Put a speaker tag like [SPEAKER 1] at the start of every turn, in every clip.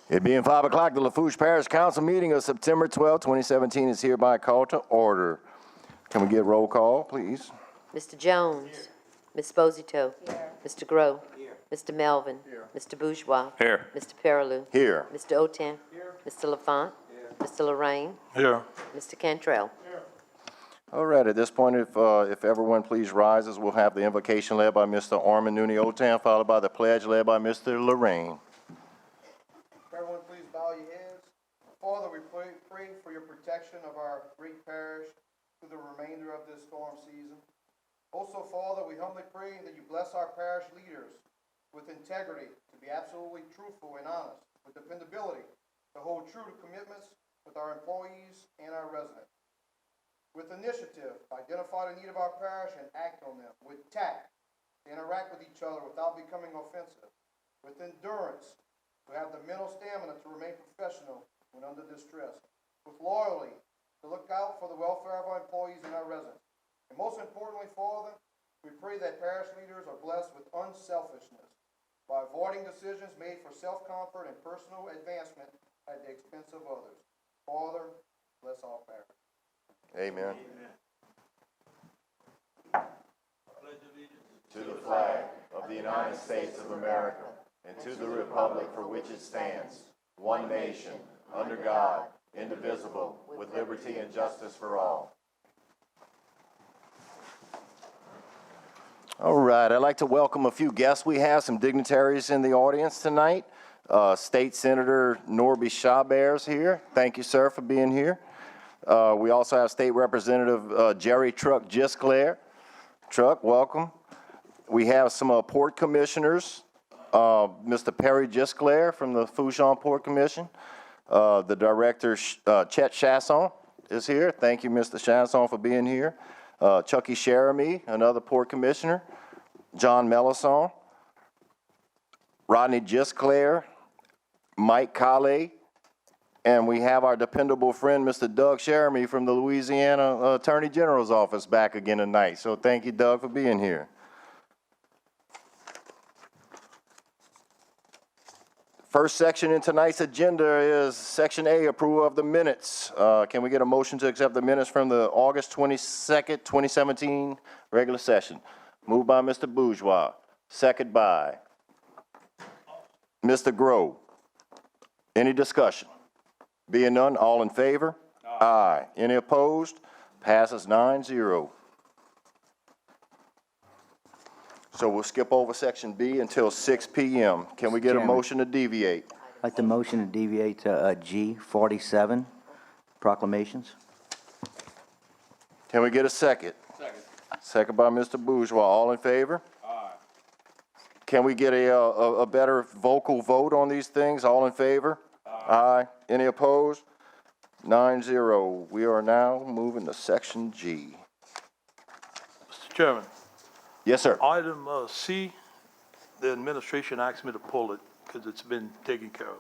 [SPEAKER 1] It being 5 o'clock, the Lafourche Parish Council meeting of September 12, 2017 is hereby called to order. Can we get roll call, please?
[SPEAKER 2] Mr. Jones. Here. Ms. Sposito. Here. Mr. Grow. Here. Mr. Melvin. Here. Mr. Bourgeois.
[SPEAKER 3] Here.
[SPEAKER 2] Mr. Perilou.
[SPEAKER 1] Here.
[SPEAKER 2] Mr. Otan. Here. Mr. Lafont. Here. Mr. Lorraine.
[SPEAKER 3] Here.
[SPEAKER 2] Mr. Cantrell. Here.
[SPEAKER 1] All right, at this point, if everyone please rises, we'll have the invocation led by Mr. Orman Nooney Otan, followed by the pledge led by Mr. Lorraine.
[SPEAKER 4] Everyone please bow your heads. Father, we pray for your protection of our great parish through the remainder of this storm season. Also, Father, we humbly pray that you bless our parish leaders with integrity, to be absolutely truthful and honest, with dependability, to hold true to commitments with our employees and our residents. With initiative, identify the need of our parish and act on them. With tact, to interact with each other without becoming offensive. With endurance, to have the mental stamina to remain professional when under distress. With loyalty, to look out for the welfare of our employees and our residents. And most importantly, Father, we pray that parish leaders are blessed with unselfishness by avoiding decisions made for self-comfort and personal advancement at the expense of others. Father, bless all parish.
[SPEAKER 1] Amen.
[SPEAKER 5] To the flag of the United States of America and to the republic for which it stands, one nation, under God, indivisible, with liberty and justice for all.
[SPEAKER 1] All right, I'd like to welcome a few guests. We have some dignitaries in the audience tonight. State Senator Norby Chabert here. Thank you, sir, for being here. We also have State Representative Jerry Truck Gisclair. Truck, welcome. We have some Port Commissioners. Mr. Perry Gisclair from the Fourchon Port Commission. The Director, Chet Chasson, is here. Thank you, Mr. Chasson, for being here. Chucky Sheremy, another Port Commissioner. John Melisson. Rodney Gisclair. Mike Colley. And we have our dependable friend, Mr. Doug Sheremy from the Louisiana Attorney General's office back again tonight. So thank you, Doug, for being here. First section in tonight's agenda is Section A, approval of the minutes. Can we get a motion to accept the minutes from the August 22nd, 2017 regular session? Moved by Mr. Bourgeois, second by Mr. Grow. Any discussion? Being none, all in favor? Aye. Any opposed? Passes 9-0. So we'll skip over Section B until 6 p.m. Can we get a motion to deviate?
[SPEAKER 6] I'd like the motion to deviate to G47, proclamations.
[SPEAKER 1] Can we get a second? Second. Second by Mr. Bourgeois. All in favor? Aye. Can we get a better vocal vote on these things? All in favor? Aye. Any opposed? 9-0. We are now moving to Section G.
[SPEAKER 3] Mr. Chairman.
[SPEAKER 1] Yes, sir.
[SPEAKER 3] Item C, the administration asked me to pull it because it's been taken care of.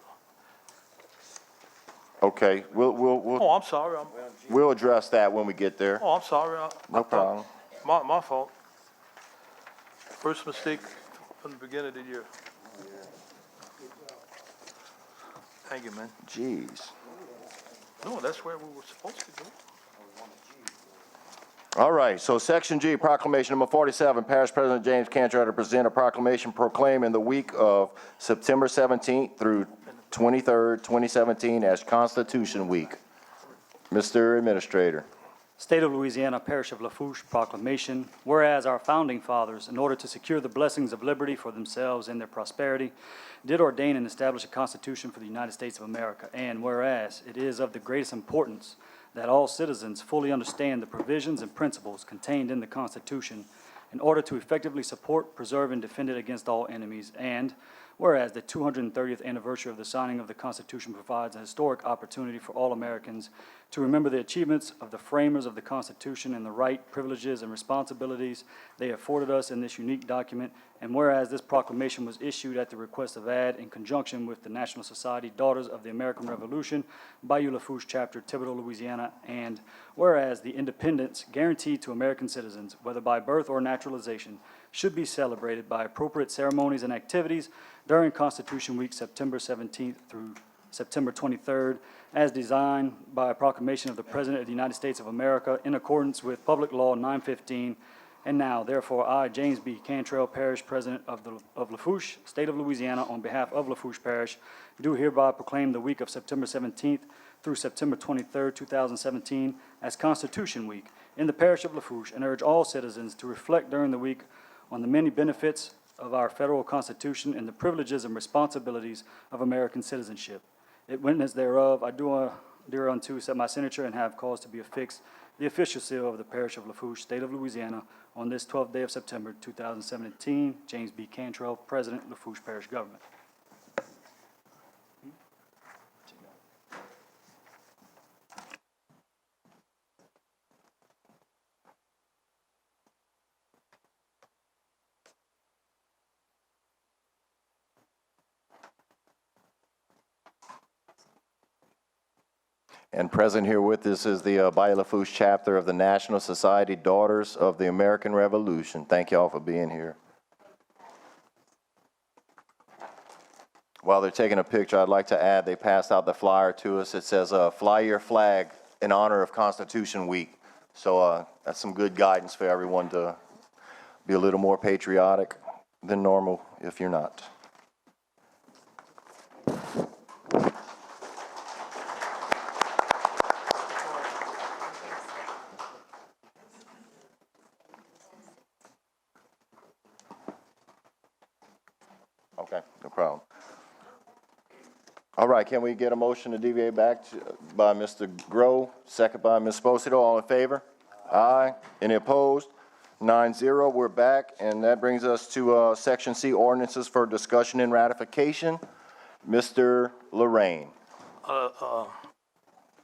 [SPEAKER 1] Okay.
[SPEAKER 3] Oh, I'm sorry.
[SPEAKER 1] We'll address that when we get there.
[SPEAKER 3] Oh, I'm sorry.
[SPEAKER 1] No problem.
[SPEAKER 3] My fault. First mistake from the beginning of the year. Thank you, man.
[SPEAKER 1] Jeez.
[SPEAKER 3] No, that's where we were supposed to go.
[SPEAKER 1] All right, so Section G, proclamation number 47, Parish President James Cantrell to present a proclamation proclaiming the week of September 17th through 23rd, 2017 as Constitution Week. Mr. Administrator.
[SPEAKER 7] State of Louisiana, Parish of Lafourche, proclamation. Whereas our founding fathers, in order to secure the blessings of liberty for themselves and their prosperity, did ordain and establish a Constitution for the United States of America. And whereas it is of the greatest importance that all citizens fully understand the provisions and principles contained in the Constitution in order to effectively support, preserve, and defend it against all enemies. And whereas the 230th anniversary of the signing of the Constitution provides a historic opportunity for all Americans to remember the achievements of the framers of the Constitution and the right, privileges, and responsibilities they afforded us in this unique document. And whereas this proclamation was issued at the request of AD in conjunction with the National Society Daughters of the American Revolution, Bayou Lafourche Chapter, Thibodaux, Louisiana. And whereas the independence guaranteed to American citizens, whether by birth or naturalization, should be celebrated by appropriate ceremonies and activities during Constitution Week, September 17th through September 23rd, as designed by a proclamation of the President of the United States of America in accordance with Public Law 915. And now, therefore, I, James B. Cantrell, Parish President of Lafourche, State of Louisiana, on behalf of Lafourche Parish, do hereby proclaim the week of September 17th through September 23rd, 2017, as Constitution Week in the Parish of Lafourche, and urge all citizens to reflect during the week on the many benefits of our federal Constitution and the privileges and responsibilities of American citizenship. In witness thereof, I do hereunto set my signature and have cause to be affixed the official seal of the Parish of Lafourche, State of Louisiana, on this 12th day of September 2017. James B. Cantrell, President, Lafourche Parish Government.
[SPEAKER 1] And present here with us is the Bayou Lafourche chapter of the National Society Daughters of the American Revolution. Thank you all for being here. While they're taking a picture, I'd like to add, they passed out the flyer to us. It says, fly your flag in honor of Constitution Week. So that's some good guidance for everyone to be a little more patriotic than normal if you're not. Okay, no problem. All right, can we get a motion to deviate back by Mr. Grow, second by Ms. Sposito? All in favor? Aye. Any opposed? 9-0. We're back, and that brings us to Section C, ordinances for discussion and ratification. Mr. Lorraine.
[SPEAKER 3] I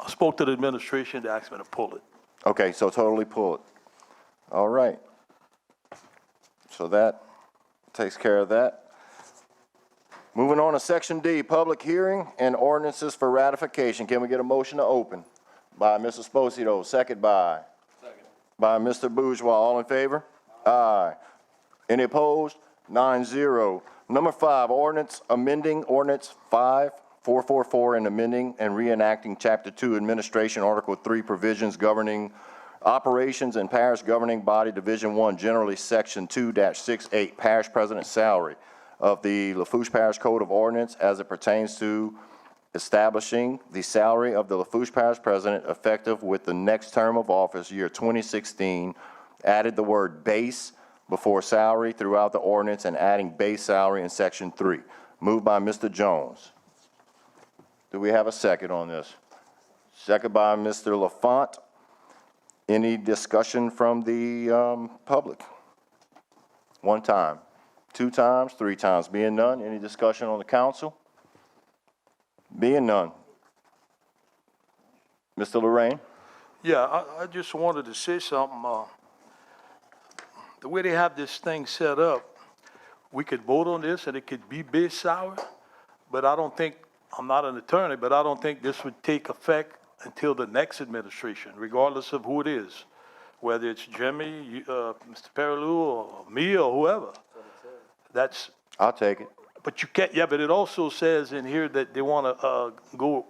[SPEAKER 3] spoke to the administration, they asked me to pull it.
[SPEAKER 1] Okay, so totally pull it. All right. So that takes care of that. Moving on to Section D, public hearing and ordinances for ratification. Can we get a motion to open? By Mr. Sposito, second by? Second. By Mr. Bourgeois. All in favor? Aye. Any opposed? 9-0. Number 5, ordinance amending ordinance 5444 and amending and reenacting Chapter 2 Administration Article 3 provisions governing operations and parish governing body Division 1, generally Section 2-68, parish president's salary of the Lafourche Parish Code of Ordinance as it pertains to establishing the salary of the Lafourche Parish President effective with the next term of office, year 2016, added the word base before salary throughout the ordinance and adding base salary in Section 3. Moved by Mr. Jones. Do we have a second on this? Second by Mr. Lafont. Any discussion from the public? One time. 2 times, 3 times. Being none, any discussion on the council? Being none. Mr. Lorraine?
[SPEAKER 3] Yeah, I just wanted to say something. The way they have this thing set up, we could vote on this and it could be base salary, but I don't think, I'm not an attorney, but I don't think this would take effect until the next administration, regardless of who it is, whether it's Jimmy, Mr. Perilou, or me, or whoever. That's.
[SPEAKER 1] I'll take it.
[SPEAKER 3] But you can't, yeah, but it also says in here that they want to go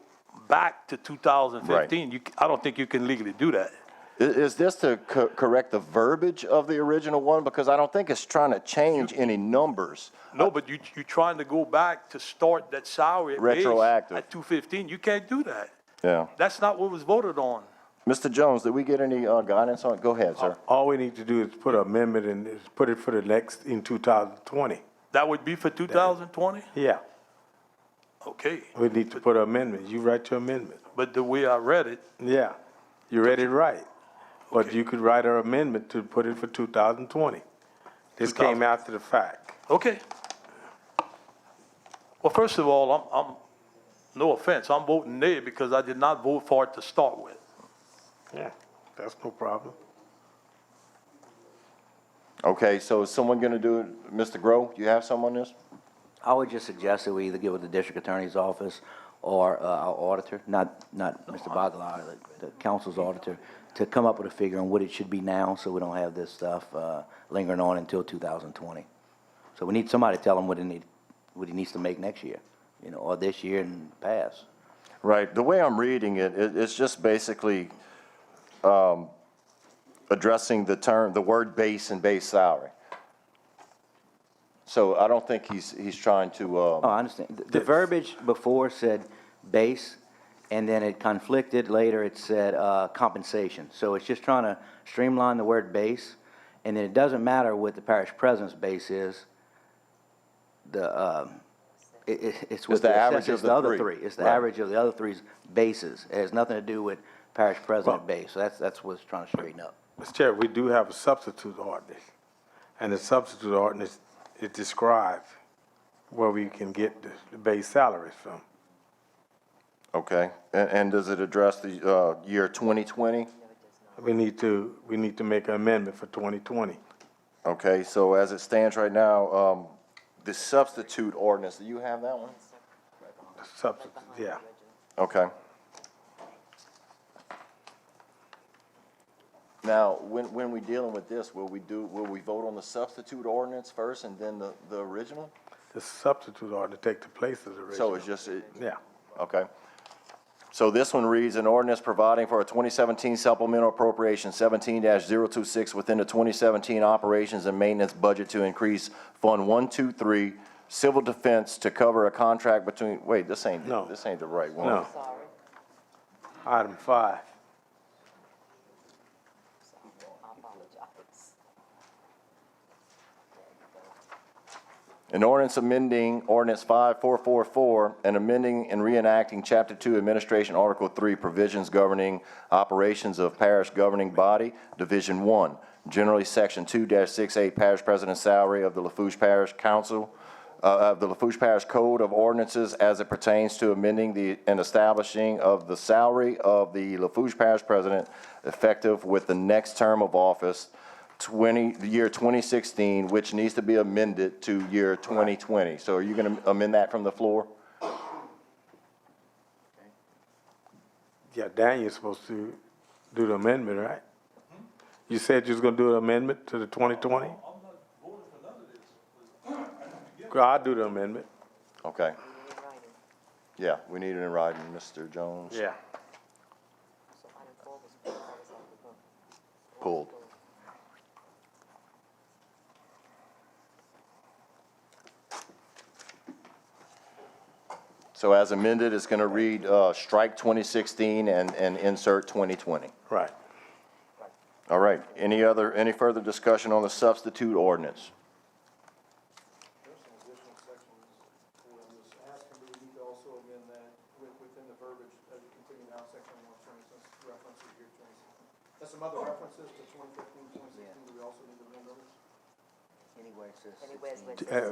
[SPEAKER 3] back to 2015.
[SPEAKER 1] Right.
[SPEAKER 3] I don't think you can legally do that.
[SPEAKER 1] Is this to correct the verbiage of the original one? Because I don't think it's trying to change any numbers.
[SPEAKER 3] No, but you're trying to go back to start that salary at base
[SPEAKER 1] Retroactive.
[SPEAKER 3] at 215. You can't do that.
[SPEAKER 1] Yeah.
[SPEAKER 3] That's not what was voted on.
[SPEAKER 1] Mr. Jones, did we get any guidance on it? Go ahead, sir.
[SPEAKER 8] All we need to do is put an amendment and put it for the next, in 2020.
[SPEAKER 3] That would be for 2020?
[SPEAKER 8] Yeah,
[SPEAKER 3] Okay.
[SPEAKER 8] we need to put an amendment. You write your amendment.
[SPEAKER 3] But the way I read it,
[SPEAKER 8] Yeah, you read it right. But you could write an amendment to put it for 2020. This came after the fact.
[SPEAKER 3] okay. Well, first of all, I'm no offense, I'm voting nay because I did not vote for it to start with.
[SPEAKER 8] Yeah, that's no problem.
[SPEAKER 1] Okay, so is someone going to do it? Mr. Grow, you have someone on this?
[SPEAKER 6] I would just suggest that we either get with the district attorney's office or our auditor, not Mr. Bagala, the council's auditor, to come up with a figure on what it should be now so we don't have this stuff lingering on until 2020. So we need somebody to tell him what he needs to make next year, or this year and past.
[SPEAKER 1] Right, the way I'm reading it, it's just basically addressing the word base and base salary. So I don't think he's trying to,
[SPEAKER 6] Oh, I understand. The verbiage before said base, and then it conflicted later, it said compensation. So it's just trying to streamline the word base, and then it doesn't matter what the parish president's base is. It's what
[SPEAKER 1] the average
[SPEAKER 6] it's
[SPEAKER 1] of the
[SPEAKER 6] other
[SPEAKER 1] three.
[SPEAKER 6] three. It's the
[SPEAKER 1] Right.
[SPEAKER 6] average of the other three's bases. It has nothing to do with parish president base. So that's what's trying to straighten up.
[SPEAKER 8] Mr. Chair, we do have a substitute ordinance, and the substitute ordinance, it describes where we can get the base salaries from.
[SPEAKER 1] okay, and does it address the year 2020?
[SPEAKER 8] We need to make an amendment for 2020.
[SPEAKER 1] Okay, so as it stands right now, the substitute ordinance, do you have that one?
[SPEAKER 8] The substitute, yeah.
[SPEAKER 1] Okay. Now, when we dealing with this, will we vote on the substitute ordinance first and then the original?
[SPEAKER 8] The substitute ordinance take the place of the original.
[SPEAKER 1] So it's just,
[SPEAKER 8] Yeah.
[SPEAKER 1] okay. So this one reads, an ordinance providing for a 2017 supplemental appropriation 17-026 within the 2017 operations and maintenance budget to increase Fund 123 Civil Defense to cover a contract between, wait, this ain't
[SPEAKER 8] No.
[SPEAKER 1] the right one.
[SPEAKER 8] No.
[SPEAKER 2] Sorry.
[SPEAKER 8] Item 5.
[SPEAKER 2] I apologize.
[SPEAKER 1] An ordinance amending ordinance 5444 and amending and reenacting Chapter 2 Administration Article 3 provisions governing operations of parish governing body, Division 1, generally Section 2-68 Parish President's salary of the Lafourche Parish Council, of the Lafourche Parish Code of Ordinances as it pertains to amending and establishing of the salary of the Lafourche Parish President effective with the next term of office, the year 2016, which needs to be amended to year 2020. So are you going to amend that from the floor?
[SPEAKER 8] Yeah, Daniel's supposed to do the amendment, right? You said you was gonna do an amendment to the 2020? I'll do the amendment.
[SPEAKER 1] Okay. Yeah, we need it in writing, Mr. Jones.
[SPEAKER 8] Yeah.
[SPEAKER 2] So item 4 was
[SPEAKER 1] Pulled. So as amended, it's going to read, strike 2016 and insert 2020.
[SPEAKER 8] Right.
[SPEAKER 1] All right. Any further discussion on the substitute ordinance?
[SPEAKER 4] There's some additional sections, and I'm just asking, do we need to also amend that within the verbiage as you continue now, section 120, since references year 2016? There's some other references to 2015, 2016, do we also need to amend those?
[SPEAKER 2] Anywhere it says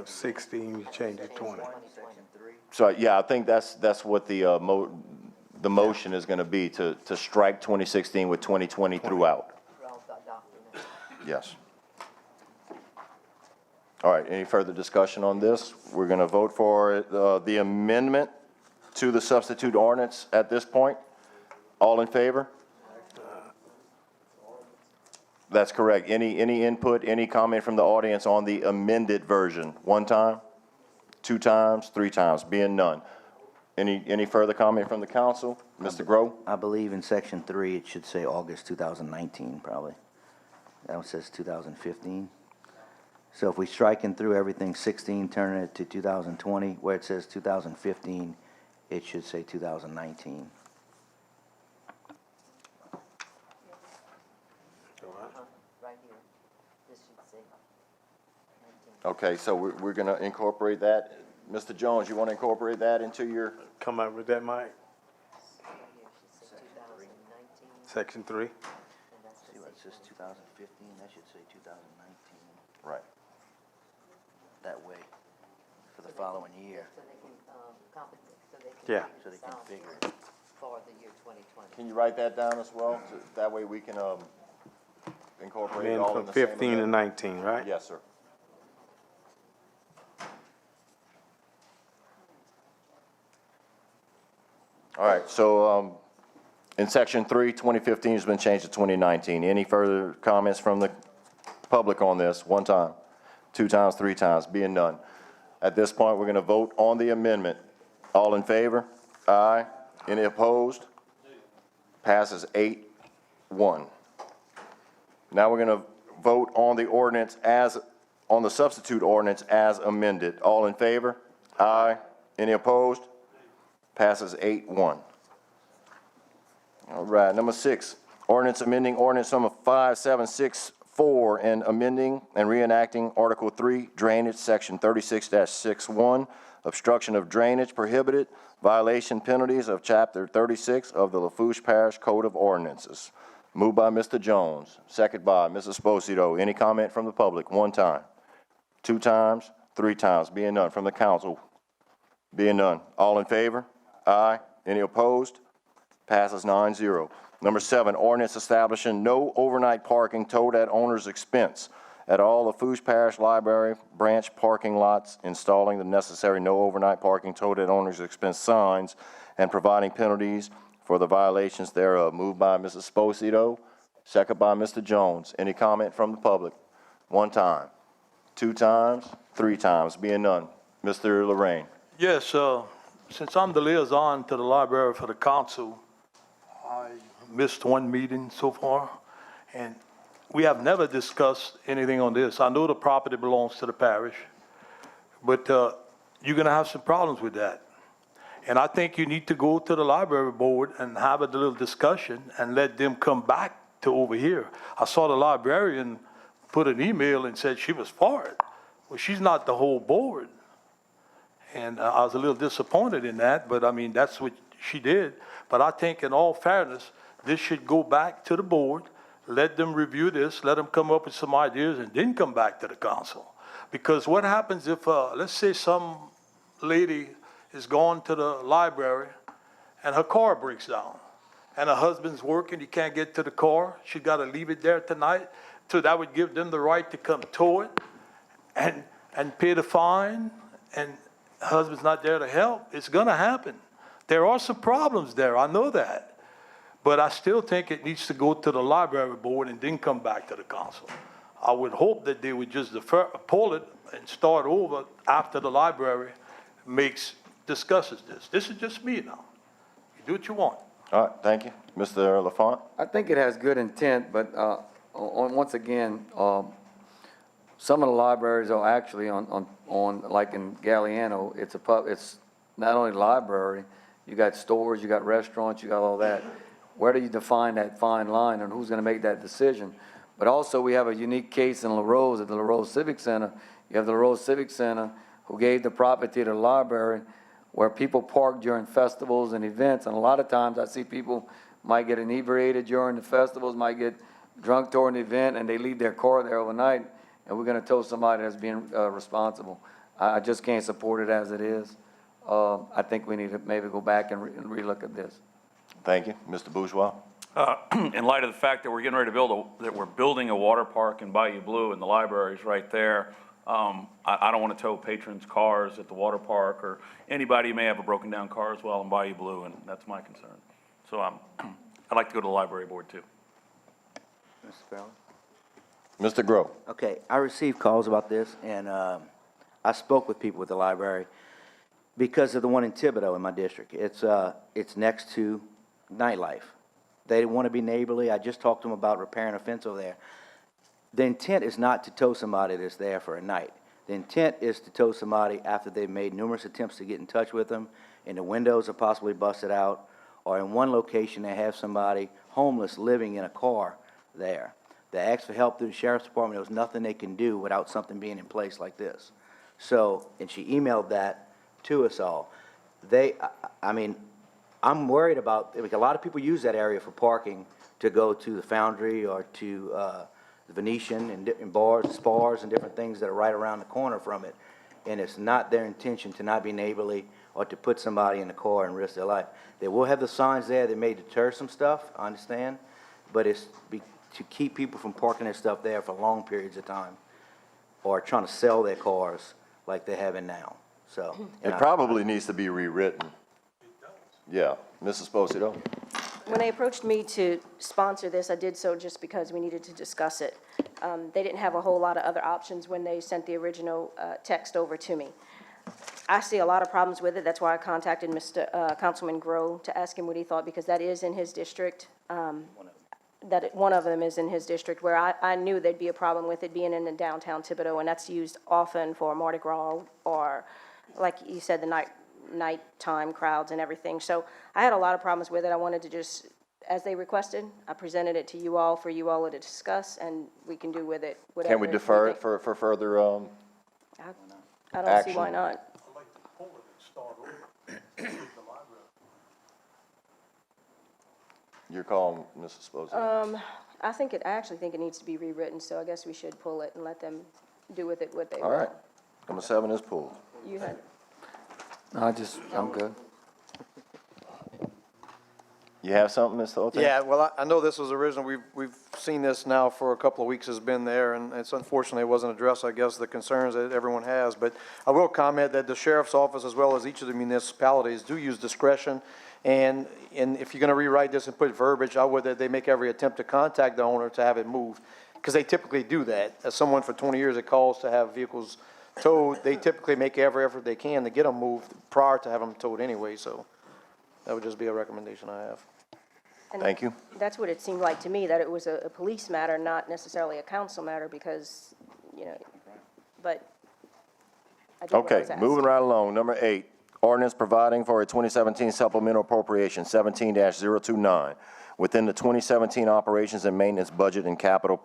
[SPEAKER 8] 16, you change it to 20.
[SPEAKER 2] 2020.
[SPEAKER 1] So, yeah, I think that's what the motion is going to be, to strike 2016 with 2020 throughout.
[SPEAKER 2] Throughout the document.
[SPEAKER 1] Yes. All right, any further discussion on this? We're going to vote for the amendment to the substitute ordinance at this point. All in favor? That's correct. Any input, any comment from the audience on the amended version? One time, 2 times, 3 times, being none. Any further comment from the council? Mr. Grow?
[SPEAKER 6] I believe in section 3, it should say August 2019, probably. That one says 2015. So if we striking through everything 16, turning it to 2020, where it says 2015, it should say 2019.
[SPEAKER 2] Right here. This should say 19.
[SPEAKER 1] Okay, so we're going to incorporate that. Mr. Jones, you want to incorporate that into your,
[SPEAKER 8] Come up with that, Mike?
[SPEAKER 2] Right here, it should say 2019,
[SPEAKER 8] Section 3?
[SPEAKER 2] and that's the
[SPEAKER 6] See where it says 2015, that should say 2019.
[SPEAKER 1] right.
[SPEAKER 6] That way, for the following year.
[SPEAKER 2] So they can, compensate, so they can.
[SPEAKER 8] Yeah.
[SPEAKER 6] So they can
[SPEAKER 2] figure
[SPEAKER 6] figure
[SPEAKER 2] the salary for the year 2020.
[SPEAKER 1] Can you write that down as well? That way we can incorporate it
[SPEAKER 8] Then
[SPEAKER 1] all
[SPEAKER 8] from
[SPEAKER 1] in the same
[SPEAKER 8] 15 to
[SPEAKER 1] amendment?
[SPEAKER 8] 19, right?
[SPEAKER 1] Yes, sir. All right, so in section 3, 2015 has been changed to 2019. Any further comments from the public on this? 1 time, 2 times, 3 times, being none. At this point, we're going to vote on the amendment. All in favor? Aye. Any opposed? Passes 8-1. Now we're going to vote on the ordinance on the substitute ordinance as amended. All in favor? Aye. Any opposed? Passes 8-1. All right, number 6, ordinance amending ordinance number 5764 and amending and reenacting Article 3 Drainage, Section 36-61, obstruction of drainage prohibited, violation penalties of Chapter 36 of the Lafourche Parish Code of Ordinances. Moved by Mr. Jones, second by Mrs. Esposito. Any comment from the public? One time, 2 times, 3 times. Being none. From the council? Being none. All in favor? Aye. Any opposed? Passes 9-0. Number 7, ordinance establishing no overnight parking towed at owner's expense at all Lafourche Parish Library branch parking lots, installing the necessary no overnight parking towed at owner's expense signs, and providing penalties for the violations thereof. Moved by Mrs. Esposito, second by Mr. Jones. Any comment from the public? One time, 2 times, 3 times. Being none. Mr. Lorraine.
[SPEAKER 3] Yes, since I'm the liaison to the library for the council, I missed 1 meeting so far, and we have never discussed anything on this. I know the property belongs to the parish, but you're going to have some problems with that. And I think you need to go to the library board and have a little discussion and let them come back to over here. I saw the librarian put an email and said she was for it. Well, she's not the whole board. And I was a little disappointed in that, but I mean, that's what she did. But I think in all fairness, this should go back to the board, let them review this, let them come up with some ideas, and then come back to the council. Because what happens if, let's say some lady is going to the library and her car breaks down, and her husband's working, he can't get to the car, she got to leave it there tonight, so that would give them the right to come tow it and pay the fine, and husband's not there to help. It's going to happen. There are some problems there, I know that. But I still think it needs to go to the library board and then come back to the council. I would hope that they would just pull it and start over after the library discusses this. This is just me now. You do what you want.
[SPEAKER 1] All right, thank you. Mr. LaFont?
[SPEAKER 9] I think it has good intent, but once again, some of the libraries are actually on like in Galliano, it's not only library, you got stores, you got restaurants, you got all that. Where do you define that fine line, and who's going to make that decision? But also, we have a unique case in LaRose at the LaRose Civic Center. You have the LaRose Civic Center who gave the property to the library where people park during festivals and events. And a lot of times I see people might get inebriated during the festivals, might get drunk during the event, and they leave their car there overnight, and we're going to tow somebody that's being responsible. I just can't support it as it is. I think we need to maybe go back and relook at this.
[SPEAKER 1] Thank you. Mr. Bourgeois?
[SPEAKER 10] In light of the fact that we're getting ready to we're building a water park in Bayou Blue, and the library's right there, I don't want to tow patrons' cars at the water park, or anybody who may have a broken down car as well in Bayou Blue, and that's my concern. So I'd like to go to the library board too.
[SPEAKER 6] Mr. Farrell?
[SPEAKER 1] Mr. Grow?
[SPEAKER 6] Okay, I received calls about this, and I spoke with people at the library because of the one in Thibodaux in my district. It's next to nightlife. They want to be neighborly. I just talked to them about repairing a fence over there. The intent is not to tow somebody that's there for a night. The intent is to tow somebody after they've made numerous attempts to get in touch with them, and the windows are possibly busted out, or in one location they have somebody homeless living in a car there. They asked for help through the sheriff's department. There was nothing they can do without something being in place like this. So, and she emailed that to us all. I mean, I'm worried about, like, a lot of people use that area for parking to go to the Foundry or to the Venetian and bars, spars, and different things that are right around the corner from it. And it's not their intention to not be neighborly or to put somebody in the car and risk their life. They will have the signs there that may deter some stuff, I understand, but it's to keep people from parking their stuff there for long periods of time or trying to sell their cars like they're having now. So
[SPEAKER 1] It probably needs to be rewritten. Yeah. Mrs. Esposito?
[SPEAKER 11] When they approached me to sponsor this, I did so just because we needed to discuss it. They didn't have a whole lot of other options when they sent the original text over to me. I see a lot of problems with it. That's why I contacted Councilman Grow to ask him what he thought, because that is in his district. One of them is in his district, where I knew there'd be a problem with it being in the downtown Thibodaux, and that's used often for Mardi Gras or, like you said, the nighttime crowds and everything. So I had a lot of problems with it. I wanted to just, as they requested, I presented it to you all for you all to discuss, and we can do with it whatever.
[SPEAKER 1] Can we defer it
[SPEAKER 11] think.
[SPEAKER 1] for further,
[SPEAKER 11] I don't see
[SPEAKER 1] action?
[SPEAKER 11] why not.
[SPEAKER 3] I'd like to pull it and start over with the library.
[SPEAKER 1] You're calling, Mrs. Sposito?
[SPEAKER 11] I actually think it needs to be rewritten, so I guess we should pull it and let them do with it what they
[SPEAKER 1] All
[SPEAKER 11] will.
[SPEAKER 1] right. Number 7 is pulled.
[SPEAKER 11] You had,
[SPEAKER 9] I'm good.
[SPEAKER 1] You have something, Mr. Ote?
[SPEAKER 4] Yeah, well, I know this was original, we've seen this now for a couple of weeks, has been there, and it's unfortunately it wasn't addressed, I guess, the concerns that everyone has, but I will comment that the sheriff's office, as well as each of the municipalities, do use discretion, and if you're gonna rewrite this and put verbiage, I would that they make every attempt to contact the owner to have it moved, because they typically do that. As someone for 20 years that calls to have vehicles towed, they typically make every effort they can to get them moved prior to having them towed anyway, so that would just be a recommendation I have.
[SPEAKER 1] Thank you.
[SPEAKER 11] that's what it seemed like to me, that it was a police matter, not necessarily a council matter, because, but I did what I
[SPEAKER 1] Okay,
[SPEAKER 11] was asked.
[SPEAKER 1] moving right along. Number 8, ordinance providing for a 2017 supplemental appropriation, 17-029, within the 2017 operations and maintenance budget and capital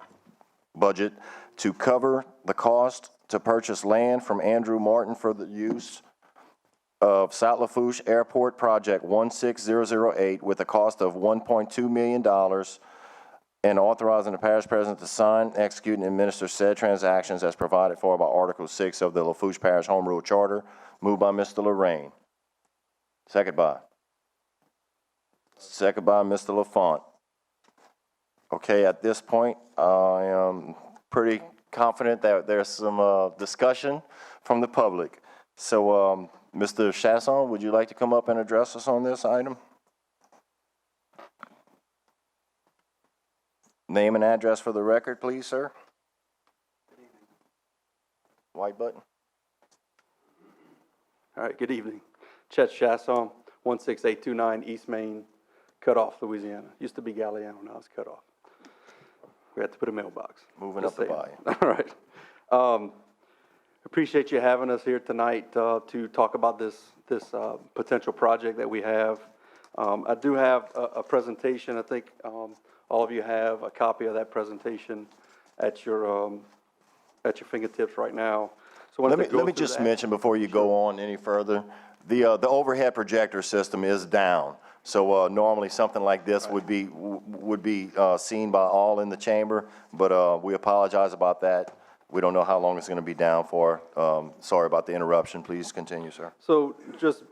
[SPEAKER 1] budget to cover the cost to purchase land from Andrew Martin for the use of South Lafourche Airport Project 16008 with a cost of $1.2 million, and authorizing the parish president to sign, execute, and administer said transactions as provided for by Article 6 of the Lafourche Parish Home Rule Charter. Moved by Mr. Lorraine. Second by Mr. LaFont. Okay, at this point, I am pretty confident that there's some discussion from the public. So, Mr. Chasson, would you like to come up and address us on this item? Name and address for the record, please, sir. White button.
[SPEAKER 12] All right, good evening. Chet Chasson, 16829 East Main, Cutoff, Louisiana. Used to be Galliano, now it's Cutoff. We had to put a mailbox.
[SPEAKER 1] Moving
[SPEAKER 12] Just
[SPEAKER 1] up the
[SPEAKER 12] saying.
[SPEAKER 1] bayou.
[SPEAKER 12] All right. Appreciate you having us here tonight to talk about this potential project that we have. I do have a presentation. I think all of you have a copy of that presentation at your fingertips right now. So
[SPEAKER 1] Let me just mention before you go on any further, the overhead projector system is down. So normally something like this would be seen by all in the chamber, but we apologize about that. We don't know how long it's going to be down for. Sorry about the interruption. Please continue, sir.
[SPEAKER 12] So just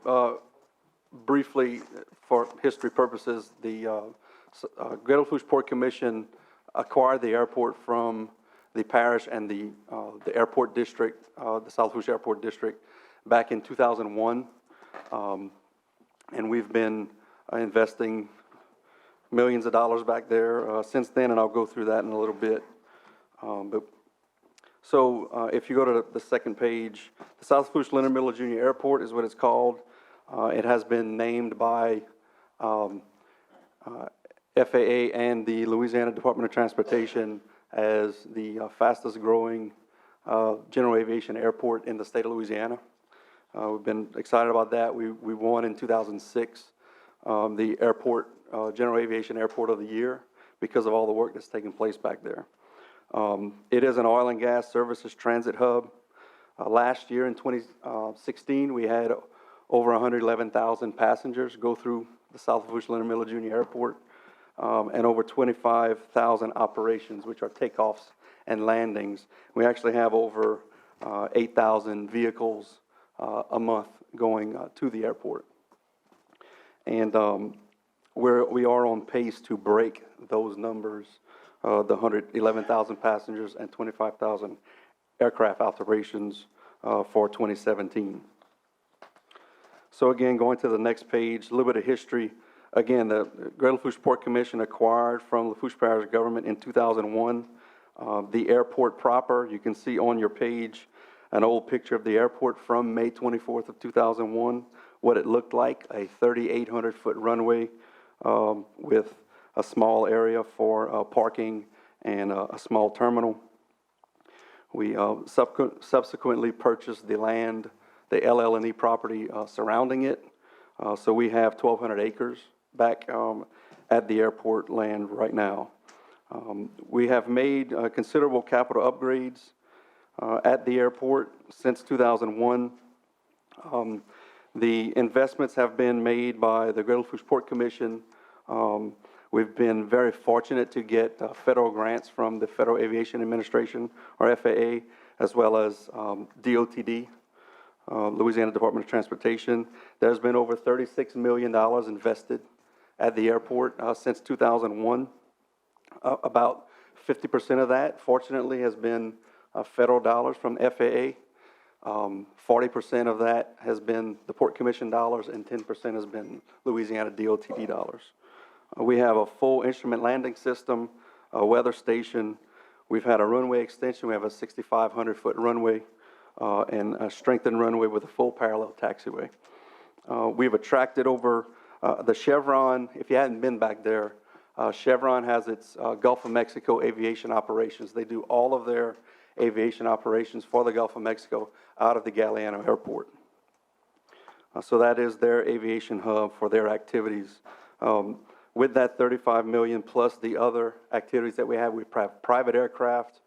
[SPEAKER 12] briefly, for history purposes, the Greater Lafourche Port Commission acquired the airport from the parish and the airport district, the South Lafourche Airport District, back in 2001. And we've been investing millions of dollars back there since then, and I'll go through that in a little bit. So if you go to the second page, the South Lafourche Leonard Miller Jr. Airport is what it's called. It has been named by FAA and the Louisiana Department of Transportation as the fastest growing general aviation airport in the state of Louisiana. We've been excited about that. We won in 2006 the airport, General Aviation Airport of the Year because of all the work that's taking place back there. It is an oil and gas services transit hub. Last year in 2016, we had over 111,000 passengers go through the South Lafourche Leonard Miller Jr. Airport, and over 25,000 operations, which are takeoffs and landings. We actually have over 8,000 vehicles a month going to the airport. And we are on pace to break those numbers, the 111,000 passengers and 25,000 aircraft operations for 2017. So again, going to the next page, a little bit of history. Again, the Greater Lafourche Port Commission acquired from Lafourche Parish government in 2001 the airport proper. You can see on your page an old picture of the airport from May 24th of 2001, what it looked like, a 3,800-foot runway with a small area for parking and a small terminal. We subsequently purchased the land, the LL&E property surrounding it. So we have 1,200 acres back at the airport land right now. We have made considerable capital upgrades at the airport since 2001. The investments have been made by the Greater Lafourche Port Commission. We've been very fortunate to get federal grants from the Federal Aviation Administration, or FAA, as well as DOTD, Louisiana Department of Transportation. There's been over $36 million invested at the airport since 2001. About 50% of that, fortunately, has been federal dollars from FAA. 40% of that has been the Port Commission dollars, and 10% has been Louisiana DOTD dollars. We have a full instrument landing system, a weather station. We've had a runway extension. We have a 6,500-foot runway and a strengthened runway with a full parallel taxiway. We've attracted over the Chevron. If you hadn't been back there, Chevron has its Gulf of Mexico aviation operations. They do all of their aviation operations for the Gulf of Mexico out of the Galliano Airport. So that is their aviation hub for their activities. With that $35 million plus the other activities that we have private aircraft,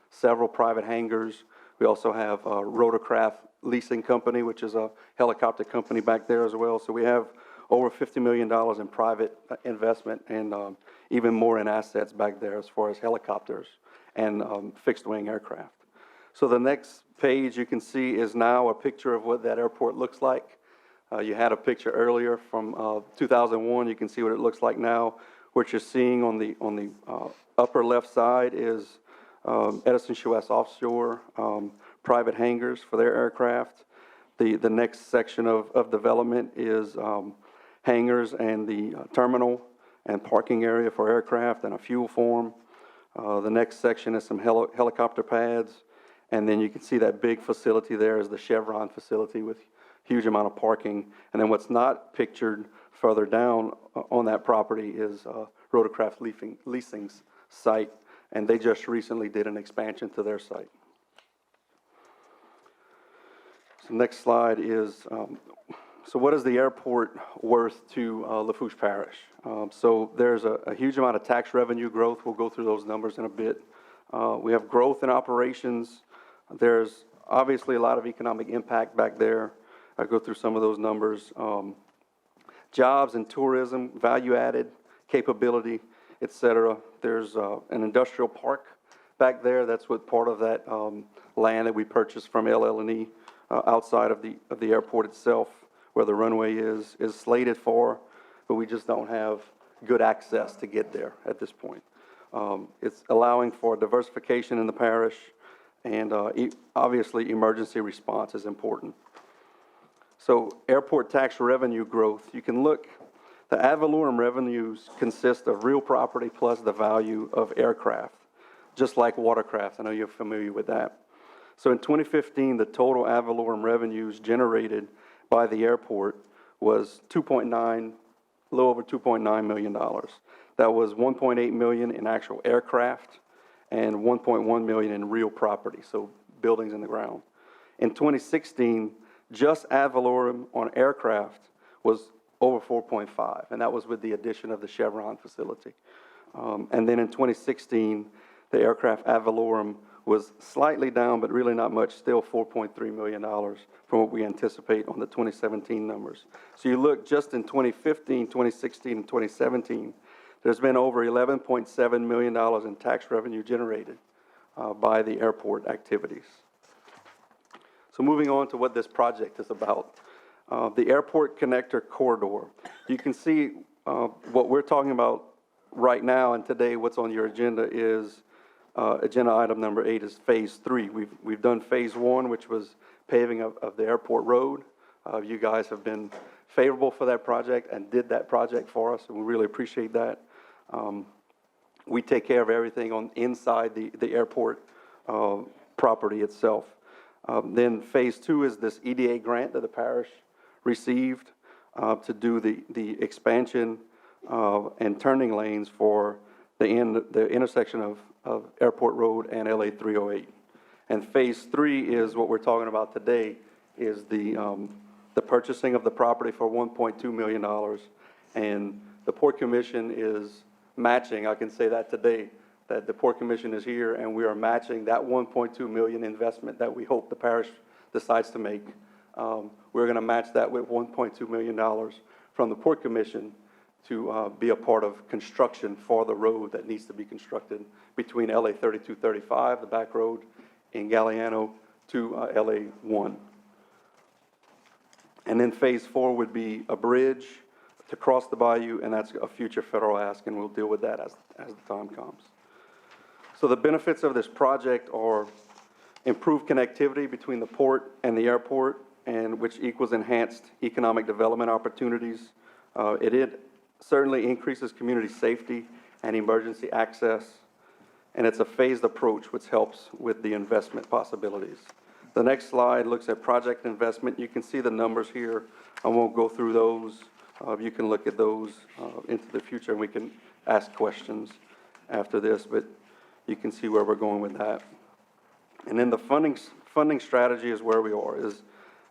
[SPEAKER 12] several private hangars. We also have a rotorcraft leasing company, which is a helicopter company back there as well. So we have over $50 million in private investment and even more in assets back there as far as helicopters and fixed-wing aircraft. So the next page you can see is now a picture of what that airport looks like. You had a picture earlier from 2001. You can see what it looks like now. What you're seeing on the upper left side is Edison Chouas Offshore private hangars for their aircraft. The next section of development is hangars and the terminal and parking area for aircraft and a fuel farm. The next section is some helicopter pads. And then you can see that big facility there is the Chevron facility with huge amount of parking. And then what's not pictured further down on that property is rotorcraft leasing's site. And they just recently did an expansion to their site. So next slide is, so what is the airport worth to Lafourche Parish? So there's a huge amount of tax revenue growth. We'll go through those numbers in a bit. We have growth in operations. There's obviously a lot of economic impact back there. I'll go through some of those numbers. Jobs and tourism, value added, capability, et cetera. There's an industrial park back there. That's what part of that land that we purchased from LL&E outside of the airport itself, where the runway is slated for, but we just don't have good access to get there at this point. It's allowing for diversification in the parish, and obviously emergency response is important. So airport tax revenue growth, you can look, the ad valorem revenues consist of real property plus the value of aircraft, just like watercraft. I know you're familiar with that. So in 2015, the total ad valorem revenues generated by the airport was a little over $2.9 million. That was $1.8 million in actual aircraft and $1.1 million in real property, so buildings in the ground. In 2016, just ad valorem on aircraft was over 4.5, and that was with the addition of the Chevron facility. And then in 2016, the aircraft ad valorem was slightly down, but really not much, still $4.3 million from what we anticipate on the 2017 numbers. So you look just in 2015, 2016, and 2017, there's been over $11.7 million in tax revenue generated by the airport activities. So moving on to what this project is about. The Airport Connector Corridor. You can see what we're talking about right now, and today what's on your agenda is agenda item number 8 is phase 3. We've done phase 1, which was paving of the airport road. You guys have been favorable for that project and did that project for us, and we really appreciate that. We take care of everything on inside the airport property itself. Then Phase 2 is this EDA grant that the parish received to do the expansion and turning lanes for the intersection of Airport Road and LA 308. And Phase 3 is what we're talking about today, is the purchasing of the property for $1.2 million. And the Port Commission is matching, I can say that today, that the Port Commission is here and we are matching that $1.2 million investment that we hope the parish decides to make. We're going to match that with $1.2 million from the Port Commission to be a part of construction for the road that needs to be constructed between LA 3235, the back road in Galliano, to LA 1. And then Phase 4 would be a bridge to cross the bayou, and that's a future federal ask, and we'll deal with that as the time comes. So the benefits of this project are improved connectivity between the port and the airport, and which equals enhanced economic development opportunities. It certainly increases community safety and emergency access, and it's a phased approach which helps with the investment possibilities. The next slide looks at project investment. You can see the numbers here. I won't go through those. You can look at those into the future, and we can ask questions after this, but you can see where we're going with that. And then the funding strategy is where we are, is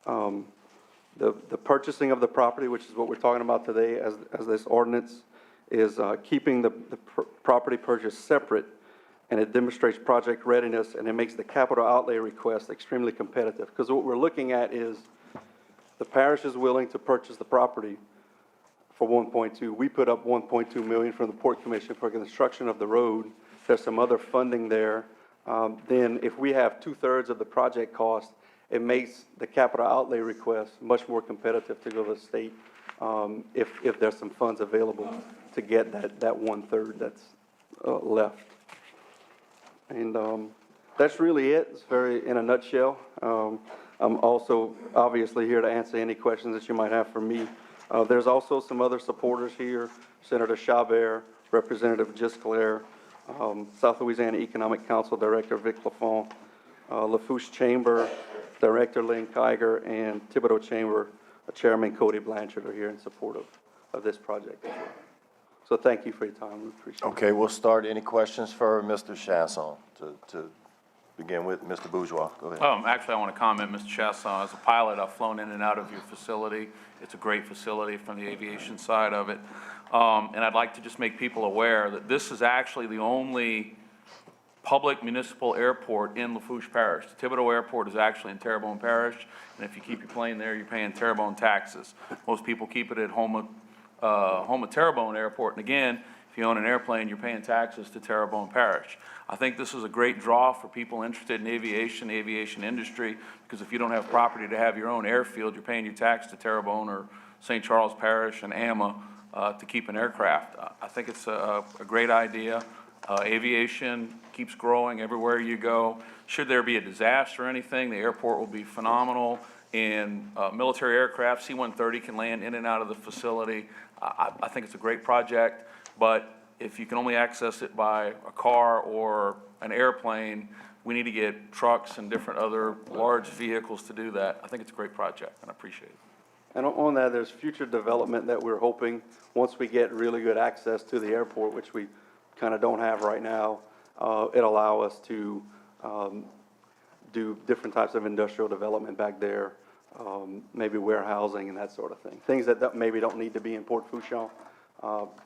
[SPEAKER 12] the purchasing of the property, which is what we're talking about today as this ordinance, is keeping the property purchase separate, and it demonstrates project readiness, and it makes the capital outlay request extremely competitive. Because what we're looking at is the parish is willing to purchase the property for 1.2. We put up 1.2 million from the Port Commission for construction of the road. There's some other funding there. Then if we have 2/3 of the project cost, it makes the capital outlay request much more competitive to go to the state if there's some funds available to get that 1/3 that's left. And that's really it. It's very in a nutshell. I'm also obviously here to answer any questions that you might have for me. There's also some other supporters here, Senator Chabert, Representative Gisclair, South Louisiana Economic Council Director Vic Lafont, Lafourche Chamber Director Lynn Kiger, and Thibodeau Chamber Chairman Cody Blanchard are here in support of this project as well. So thank you for your time. We appreciate it.
[SPEAKER 1] Okay, we'll start. Any questions for Mr. Chasson to begin with? Mr. Bourgeois, go ahead.
[SPEAKER 10] Actually, I want to comment, Mr. Chasson, as a pilot, I've flown in and out of your facility. It's a great facility from the aviation side of it. And I'd like to just make people aware that this is actually the only public municipal airport in Lafourche Parish. The Thibodeau Airport is actually in Terrebonne Parish, and if you keep your plane there, you're paying Terrebonne taxes. Most people keep it at home at Terrebonne Airport, and again, if you own an airplane, you're paying taxes to Terrebonne Parish. I think this is a great draw for people interested in aviation, aviation industry, because if you don't have property to have your own airfield, you're paying your tax to Terrebonne or St. Charles Parish and AMA to keep an aircraft. I think it's a great idea. Aviation keeps growing everywhere you go. Should there be a disaster or anything, the airport will be phenomenal. And military aircraft, C-130 can land in and out of the facility. I think it's a great project, but if you can only access it by a car or an airplane, we need to get trucks and different other large vehicles to do that. I think it's a great project, and I appreciate it.
[SPEAKER 12] And on that, there's future development that we're hoping, once we get really good access to the airport, which we kind of don't have right now, it'll allow us to do different types of industrial development back there, maybe warehousing and that sort of thing. Things that maybe don't need to be in Port Fourchon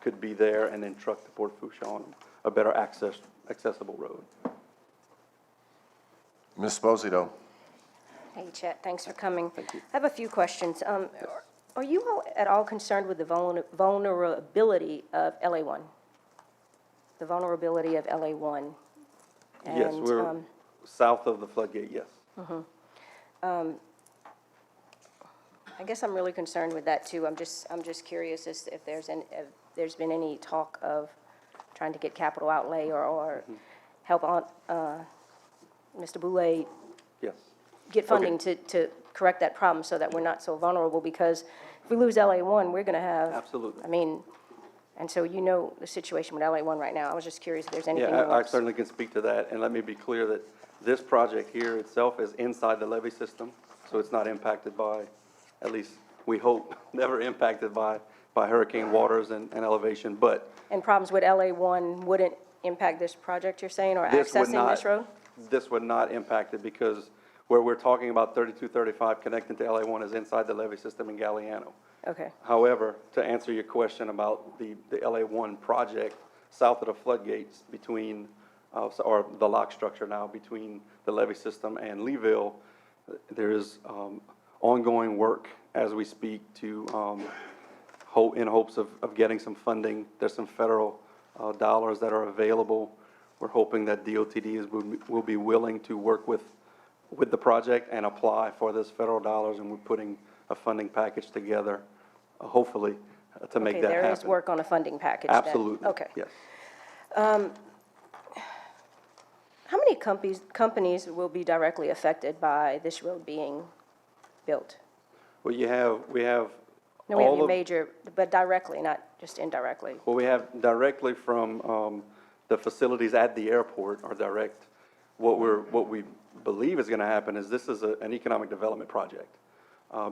[SPEAKER 12] could be there, and then truck to Port Fourchon, a better accessible road.
[SPEAKER 1] Ms. Esposito.
[SPEAKER 11] Hey, Chet, thanks for coming.
[SPEAKER 12] Thank you.
[SPEAKER 11] I have a few questions. Are you at all concerned with the vulnerability of LA1? The vulnerability of LA1?
[SPEAKER 12] Yes,
[SPEAKER 11] And,
[SPEAKER 12] we're south of the floodgate, yes.
[SPEAKER 11] I guess I'm really concerned with that too. I'm just curious as to if there's been any talk of trying to get capital outlay or help on Mr. Boulay
[SPEAKER 12] Yes.
[SPEAKER 11] get funding to correct that problem so that we're not so vulnerable, because if we lose LA1, we're going to have.
[SPEAKER 12] Absolutely.
[SPEAKER 11] I mean, And so you know the situation with LA1 right now. I was just curious if there's anything
[SPEAKER 12] Yeah, I
[SPEAKER 11] else.
[SPEAKER 12] certainly can speak to that, and let me be clear that this project here itself is inside the levee system, so it's not impacted by, at least we hope, never impacted by hurricane waters and elevation, but
[SPEAKER 11] And problems with LA1 wouldn't impact this project, you're saying, or
[SPEAKER 12] this would
[SPEAKER 11] accessing
[SPEAKER 12] not.
[SPEAKER 11] this road?
[SPEAKER 12] This would not impact it because where we're talking about 3235 connecting to LA1 is inside the levee system in Galliano.
[SPEAKER 11] Okay,
[SPEAKER 12] However, to answer your question about the LA1 project, south of the floodgates between, or the lock structure now between the levee system and Leeville, there is ongoing work as we speak to, in hopes of getting some funding. There's some federal dollars that are available. We're hoping that DOTD will be willing to work with the project and apply for this federal dollars, and we're putting a funding package together, hopefully, to make
[SPEAKER 11] okay,
[SPEAKER 12] that happen.
[SPEAKER 11] there is work on a funding package then?
[SPEAKER 12] Absolutely.
[SPEAKER 11] Okay.
[SPEAKER 12] Yes.
[SPEAKER 11] How many companies will be directly affected by this road being built?
[SPEAKER 12] Well, we have
[SPEAKER 11] No, we have
[SPEAKER 12] all
[SPEAKER 11] your
[SPEAKER 12] of,
[SPEAKER 11] major, but directly, not just indirectly.
[SPEAKER 12] well, we have directly from the facilities at the airport are direct. What we believe is gonna happen is this is an economic development project.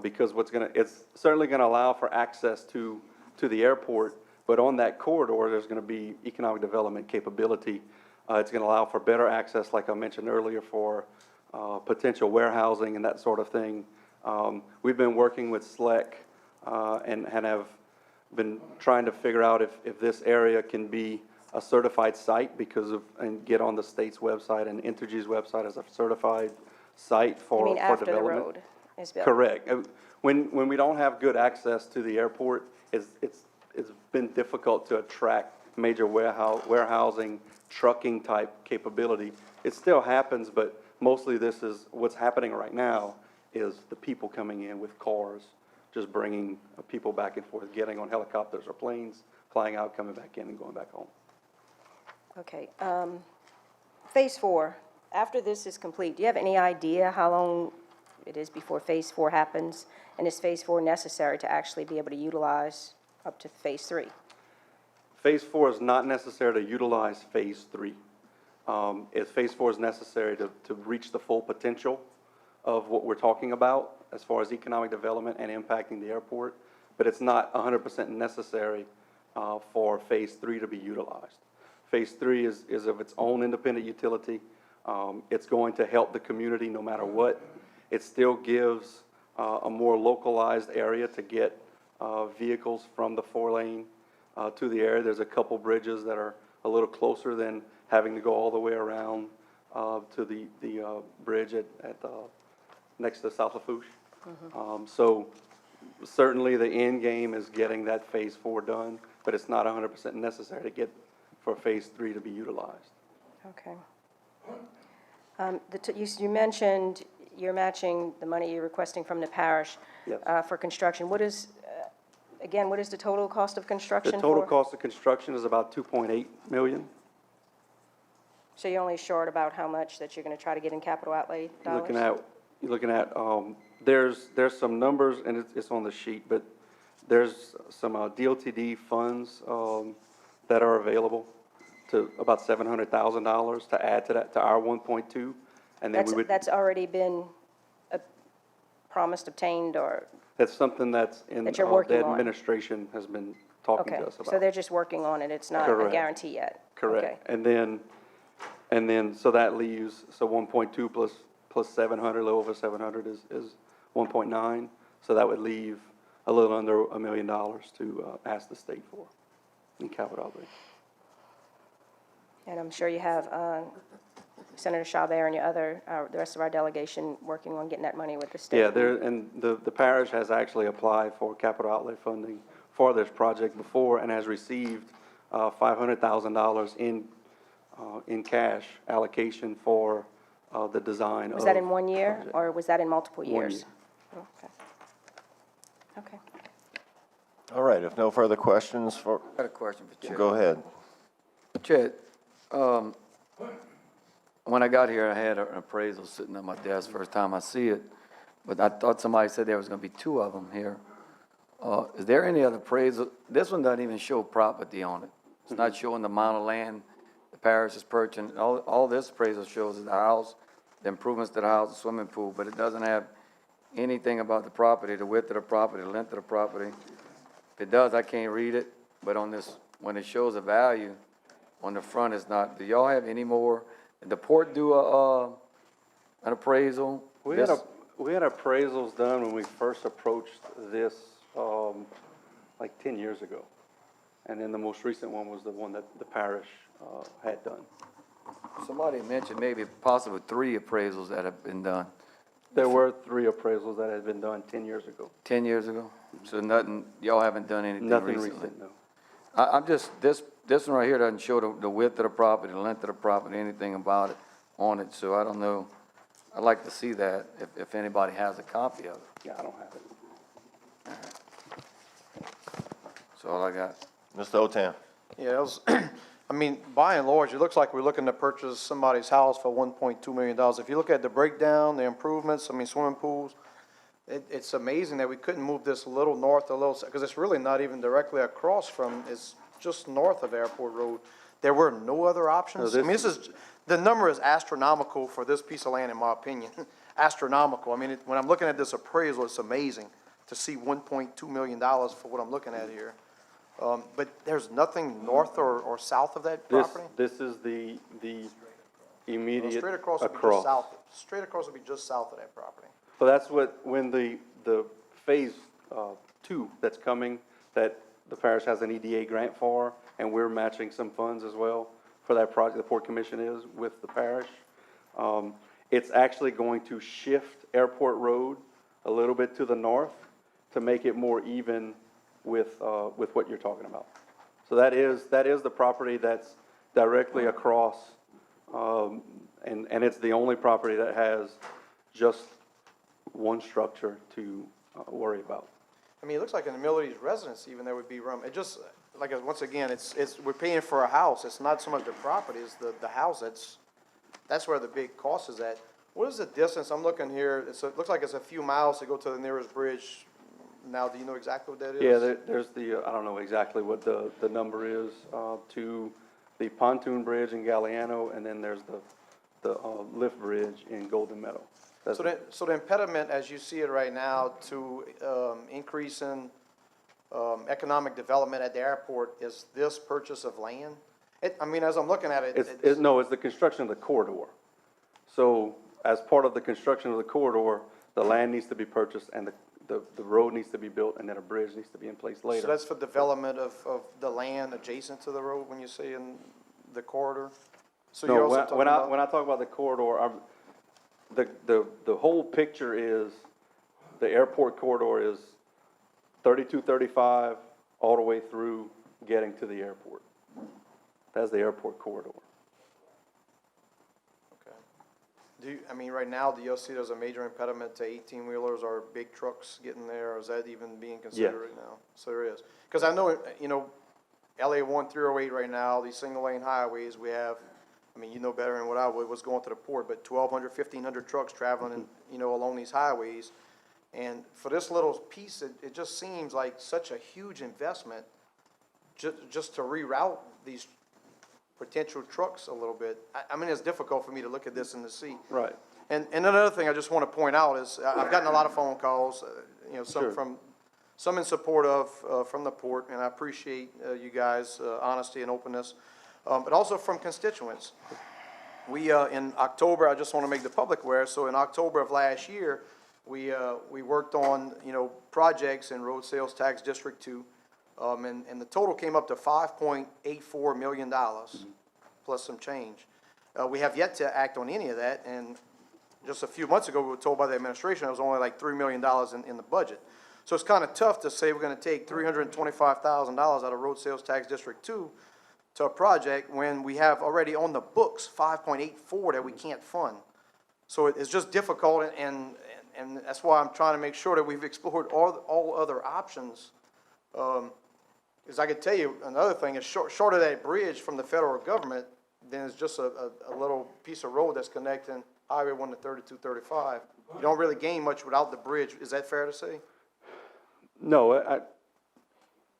[SPEAKER 12] Because it's certainly gonna allow for access to the airport, but on that corridor, there's gonna be economic development capability. It's gonna allow for better access, like I mentioned earlier, for potential warehousing and that sort of thing. We've been working with SLEC and have been trying to figure out if this area can be a certified site and get on the state's website and Entergy's website as a certified site
[SPEAKER 11] You
[SPEAKER 12] for
[SPEAKER 11] mean after the
[SPEAKER 12] development.
[SPEAKER 11] road is built?
[SPEAKER 12] Correct. When we don't have good access to the airport, it's been difficult to attract major warehousing, trucking type capability. It still happens, but mostly this is, what's happening right now is the people coming in with cars, just bringing people back and forth, getting on helicopters or planes, flying out, coming back in and going back home.
[SPEAKER 11] Okay. Phase 4, after this is complete, do you have any idea how long it is before Phase 4 happens? And is Phase 4 necessary to actually be able to utilize up to Phase 3?
[SPEAKER 12] Phase 4 is not necessary to utilize Phase 3. Phase 4 is necessary to reach the full potential of what we're talking about as far as economic development and impacting the airport, but it's not 100% necessary for Phase 3 to be utilized. Phase 3 is of its own independent utility. It's going to help the community no matter what. It still gives a more localized area to get vehicles from the 4-lane to the area. There's a couple bridges that are a little closer than having to go all the way around to the bridge at next to South Lafourche. So certainly the end game is getting that Phase 4 done, but it's not 100% necessary to get for Phase 3 to be utilized.
[SPEAKER 11] Okay. You mentioned you're matching the money you're requesting from the parish
[SPEAKER 12] Yes.
[SPEAKER 11] for construction. What is, again, what is the total cost of construction
[SPEAKER 12] The
[SPEAKER 11] for?
[SPEAKER 12] total cost of construction is about $2.8 million.
[SPEAKER 11] So you're only short about how much that you're going to try to get in capital outlay dollars?
[SPEAKER 12] You're looking at, there's some numbers, and it's on the sheet, but there's some DOTD funds that are available to about $700,000 to add to that, to our 1.2, and then we would.
[SPEAKER 11] That's already been promised, obtained, or,
[SPEAKER 12] That's something that's in,
[SPEAKER 11] that you're working
[SPEAKER 12] the
[SPEAKER 11] on.
[SPEAKER 12] administration has been talking
[SPEAKER 11] okay.
[SPEAKER 12] to us about.
[SPEAKER 11] So they're just working on it, it's not a
[SPEAKER 12] Correct.
[SPEAKER 11] guarantee yet?
[SPEAKER 12] Correct.
[SPEAKER 11] Okay.
[SPEAKER 12] And then, so that leaves, so 1.2 plus 700, a little over 700 is 1.9. So that would leave a little under $1 million to ask the state for in capital outlay.
[SPEAKER 11] And I'm sure you have Senator Chabert and the rest of our delegation working on getting that money with the state.
[SPEAKER 12] Yeah, and the parish has actually applied for capital outlay funding for this project before and has received $500,000 in cash allocation for the design of.
[SPEAKER 11] Was that in 1 year,
[SPEAKER 12] project.
[SPEAKER 11] or was that in multiple
[SPEAKER 12] 1
[SPEAKER 11] years?
[SPEAKER 12] year.
[SPEAKER 11] Okay. Okay.
[SPEAKER 1] All right, if no further questions
[SPEAKER 9] I got a question for Chair.
[SPEAKER 1] go ahead.
[SPEAKER 9] Chair, when I got here, I had an appraisal sitting at my desk, first time I see it, but I thought somebody said there was gonna be 2 of them here. Is there any other appraisal? This one doesn't even show property on it. It's not showing the amount of land the parish is purchasing. All this appraisal shows is the house, the improvements to the house, the swimming pool, but it doesn't have anything about the property, the width of the property, the length of the property. If it does, I can't read it, but on this, when it shows a value, on the front it's not. Do y'all have any more? Did the port do an appraisal?
[SPEAKER 12] We had appraisals done when we first approached this, like 10 years ago. And then the most recent one was the one that the parish, had done.
[SPEAKER 9] Somebody mentioned maybe possibly 3 appraisals that have been done
[SPEAKER 12] There were 3 appraisals that had been done 10 years ago.
[SPEAKER 9] 10 years ago. So nothing, y'all haven't done anything
[SPEAKER 12] Nothing
[SPEAKER 9] recently?
[SPEAKER 12] recent, no.
[SPEAKER 9] I'm just, this one right here doesn't show the width of the property, the length of the property, anything about it on it, so I don't know. I'd like to see that if anybody has a copy of it.
[SPEAKER 12] Yeah, I don't have it.
[SPEAKER 9] That's all I got.
[SPEAKER 1] Mr. Otan.
[SPEAKER 4] Yeah, it was, I mean, by and large, it looks like we're looking to purchase somebody's house for $1.2 million. If you look at the breakdown, the improvements, I mean, swimming pools, it's amazing that we couldn't move this a little north, a little, because it's really not even directly across from, it's just north of Airport Road. There were no other options? I mean, the number is astronomical for this piece of land, in my opinion. Astronomical. I mean, when I'm looking at this appraisal, it's amazing to see $1.2 million for what I'm looking at here. But there's nothing north or south of that property?
[SPEAKER 12] This is the immediate
[SPEAKER 4] Straight across would be just south, straight across would be just south of that property.
[SPEAKER 12] So that's when the phase 2 that's coming, that the parish has an EDA grant for, and we're matching some funds as well for that project, the Port Commission is with the parish. It's actually going to shift Airport Road a little bit to the north to make it more even with what you're talking about. So that is the property that's directly across, and it's the only property that has just one structure to worry about.
[SPEAKER 4] I mean, it looks like in the Middle residence even there would be room. It just, like, once again, we're paying for a house. It's not so much the property, it's the house. That's where the big cost is at. What is the distance? I'm looking here. It looks like it's a few miles to go to the nearest bridge. Now, do you know exactly what that is?
[SPEAKER 12] Yeah, there's I don't know exactly what the number is, to the pontoon bridge in Galliano, and then there's the lift bridge in Golden Meadow.
[SPEAKER 4] So the impediment, as you see it right now, to increase in economic development at the airport is this purchase of land? I mean, as I'm looking at it,
[SPEAKER 12] it's the construction of the corridor. So as part of the construction of the corridor, the land needs to be purchased and the road needs to be built, and then a bridge needs to be in place later.
[SPEAKER 4] so that's for development of the land adjacent to the road when you say in the corridor? So you're
[SPEAKER 12] No,
[SPEAKER 4] also talking
[SPEAKER 12] when
[SPEAKER 4] about?
[SPEAKER 12] I talk about the corridor, the whole picture is, the airport corridor is 3235 all the way through getting to the airport. That's the airport corridor.
[SPEAKER 4] Okay. I mean, right now, do you see there's a major impediment to 18-wheelers or big trucks getting there? Or is that even being considered right now? So there is. Because I know, LA 1308 right now, these single-lane highways, we have, I mean, you know better than what I would, what's going to the port, but 1,200, 1,500 trucks traveling, along these highways. And for this little piece, it just seems like such a huge investment just to reroute these potential trucks a little bit. I mean, it's difficult for me to look at this and to see.
[SPEAKER 12] Right.
[SPEAKER 4] And another thing I just want to point out is I've gotten a lot of phone calls, some in support of, from the port, and I appreciate you guys' honesty and openness, but also from constituents. We, in October, I just want to make the public aware, so in October of last year, we worked on, projects in Road Sales Tax District 2, and the total came up to $5.84 million, plus some change. We have yet to act on any of that, and just a few months ago, we were told by the administration it was only like $3 million in the budget. So it's kind of tough to say we're going to take $325,000 out of Road Sales Tax District 2 to a project when we have already on the books 5.84 that we can't fund. So it's just difficult, and that's why I'm trying to make sure that we've explored all other options. Because I could tell you another thing is short of that bridge from the federal government, then it's just a little piece of road that's connecting Highway 1 to 3235. You don't really gain much without the bridge. Is that fair to say?
[SPEAKER 12] No,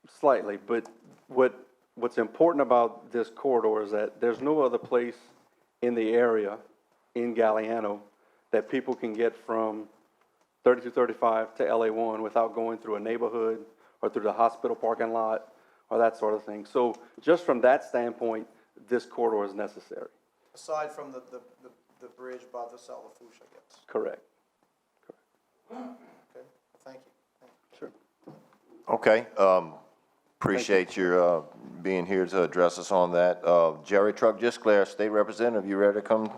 [SPEAKER 12] Slightly, but what's important about this corridor is that there's no other place in the area, in Galliano, that people can get from 3235 to LA1 without going through a neighborhood or through the hospital parking lot or that sort of thing. So just from that standpoint, this corridor is necessary.
[SPEAKER 4] Aside from the bridge by the South Lafourche, I guess.
[SPEAKER 12] Correct.
[SPEAKER 4] Okay, thank you.
[SPEAKER 12] Sure.
[SPEAKER 1] Okay, appreciate your being here to address us on that. Jerry Truck Gisclair, State Representative, you ready to come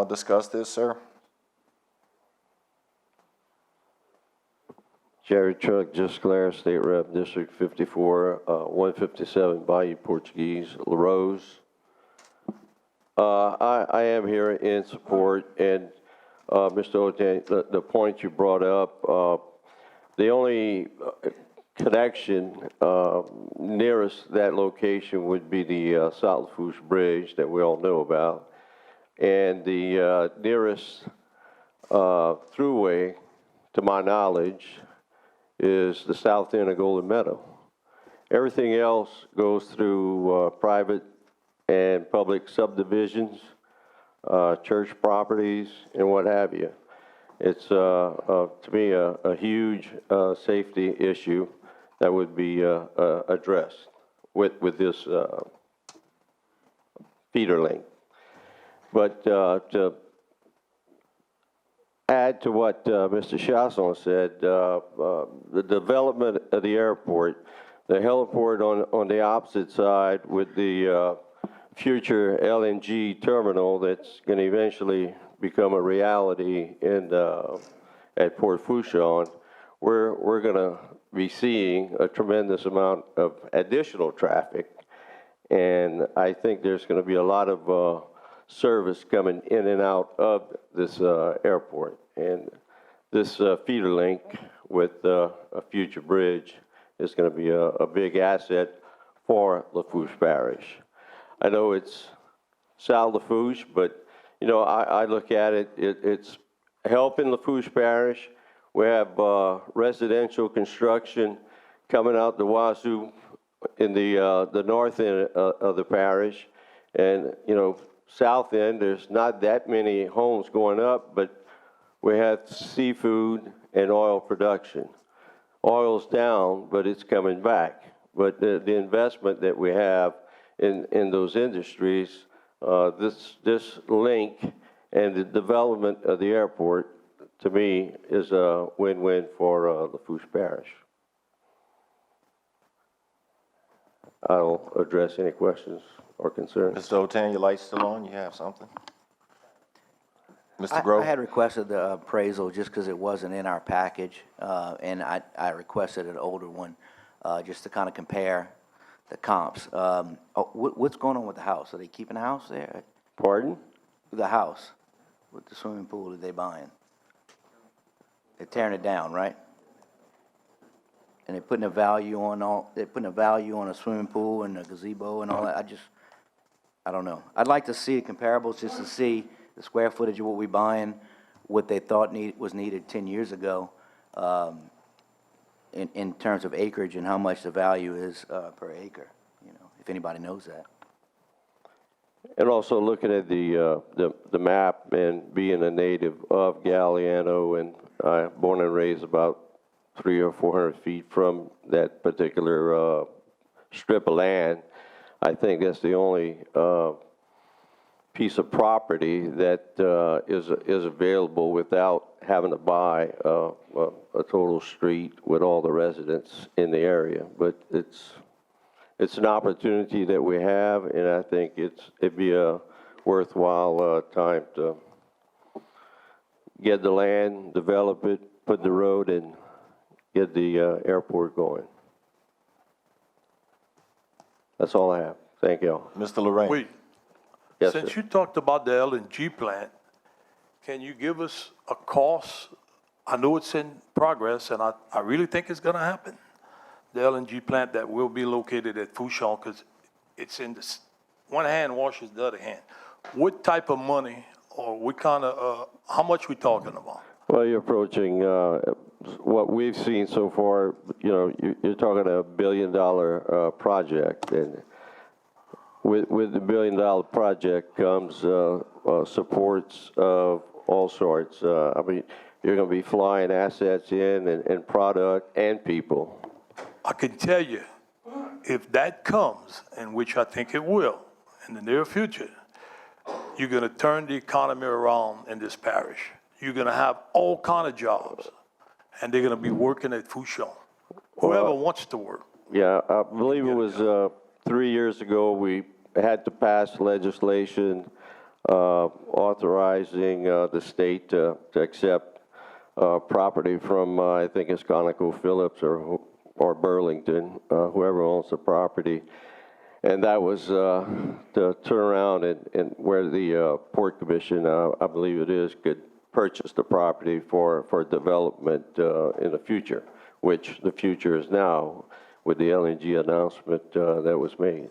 [SPEAKER 1] discuss this, sir?
[SPEAKER 13] Jerry Truck, Gisclair, State Rep, District 54, 157, Bayou Portuguese, La Rose. I am here in support, and Mr. Otan, the point you brought up, the only connection nearest that location would be the South Lafourche Bridge that we all know about, and the nearest thruway, to my knowledge, is the south end of Golden Meadow. Everything else goes through private and public subdivisions, church properties, and what have you. It's, to me, a huge safety issue that would be addressed with this feeder link. But to add to what Mr. Chasson said, the development of the airport, the heliport on the opposite side with the future LNG terminal that's going to eventually become a reality at Port Fourchon, we're going to be seeing a tremendous amount of additional traffic, and I think there's going to be a lot of service coming in and out of this airport. And this feeder link with a future bridge is going to be a big asset for Lafourche Parish. I know it's South Lafourche, but you know, I look at it, it's helping Lafourche Parish. We have residential construction coming out the wazoo in the north end of the parish, and you know, south end, there's not that many homes going up, but we have seafood and oil production. Oil's down, but it's coming back. But the investment that we have in those industries, this link and the development of the airport, to me, is a win-win for Lafourche Parish. I'll address any questions or concerns.
[SPEAKER 1] Mr. Otan, your light's still on? You have something? Mr. Grove?
[SPEAKER 6] I had requested the appraisal just because it wasn't in our package, and I requested an older one just to kind of compare the comps. What's going on with the house? Are they keeping the house there?
[SPEAKER 13] Pardon?
[SPEAKER 6] The house with the swimming pool that they buying? They're tearing it down, right? And they're putting a value on a swimming pool and a gazebo and all that. I don't know. I'd like to see comparables just to see the square footage of what we're buying, what they thought was needed 10 years ago, in terms of acreage and how much the value is per acre, you know, if anybody knows that.
[SPEAKER 13] And also looking at the map and being a native of Galliano, and born and raised about 300 or 400 feet from that particular strip of land, I think that's the only piece of property that is available without having to buy a total street with all the residents in the area. But it's an opportunity that we have, and I think it'd be a worthwhile time to get the land, develop it, put the road, and get the airport going. That's all I have. Thank you all.
[SPEAKER 1] Mr. Lorraine?
[SPEAKER 3] Wait,
[SPEAKER 13] Yes,
[SPEAKER 3] since
[SPEAKER 13] sir.
[SPEAKER 3] you talked about the LNG plant, can you give us a cost? I know it's in progress, and I really think it's gonna happen. The LNG plant that will be located at Fourchon, because it's in this, one hand washes the other hand. What type of money, or what kind of, how much we talking about?
[SPEAKER 13] Well, you're approaching what we've seen so far, you're talking a $1 billion project, and with the $1 billion project comes supports of all sorts. I mean, you're going to be flying assets in and product and people.
[SPEAKER 3] I can tell you, if that comes, and which I think it will in the near future, you're going to turn the economy around in this parish. You're going to have all kind of jobs, and they're going to be working at Fouchon. Whoever wants to work.
[SPEAKER 13] Yeah, I believe it was 3 years ago we had to pass legislation authorizing the state to accept property from, I think it's ConocoPhillips or Burlington, whoever owns the property. And that was to turn around and where the Port Commission, I believe it is, could purchase the property for development in the future, which the future is now with the LNG announcement that was made.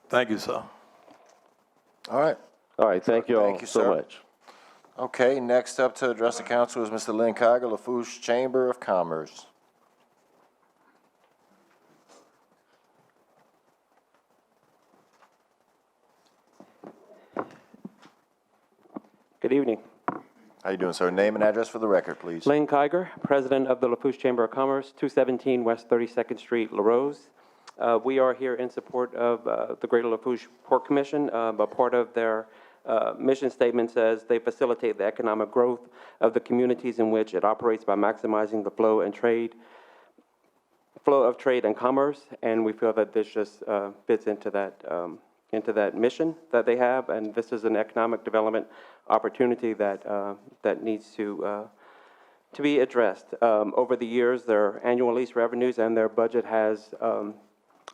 [SPEAKER 3] Thank you, sir.
[SPEAKER 1] All right.
[SPEAKER 13] All right, thank you all so much.
[SPEAKER 1] Okay, next up to address the council is Mr. Lynn Kiger, Lafourche Chamber of Commerce.
[SPEAKER 14] Good evening.
[SPEAKER 1] How you doing, sir? Name and address for the record, please.
[SPEAKER 14] Lynn Kiger, President of the Lafourche Chamber of Commerce, 217 West 32nd Street, Larose. We are here in support of the Greater Lafourche Port Commission. A part of their mission statement says they facilitate the economic growth of the communities in which it operates by maximizing the flow of trade and commerce, and we feel that this just fits into that mission that they have, and this is an economic development opportunity that needs to be addressed. Over the years, their annual lease revenues and their budget has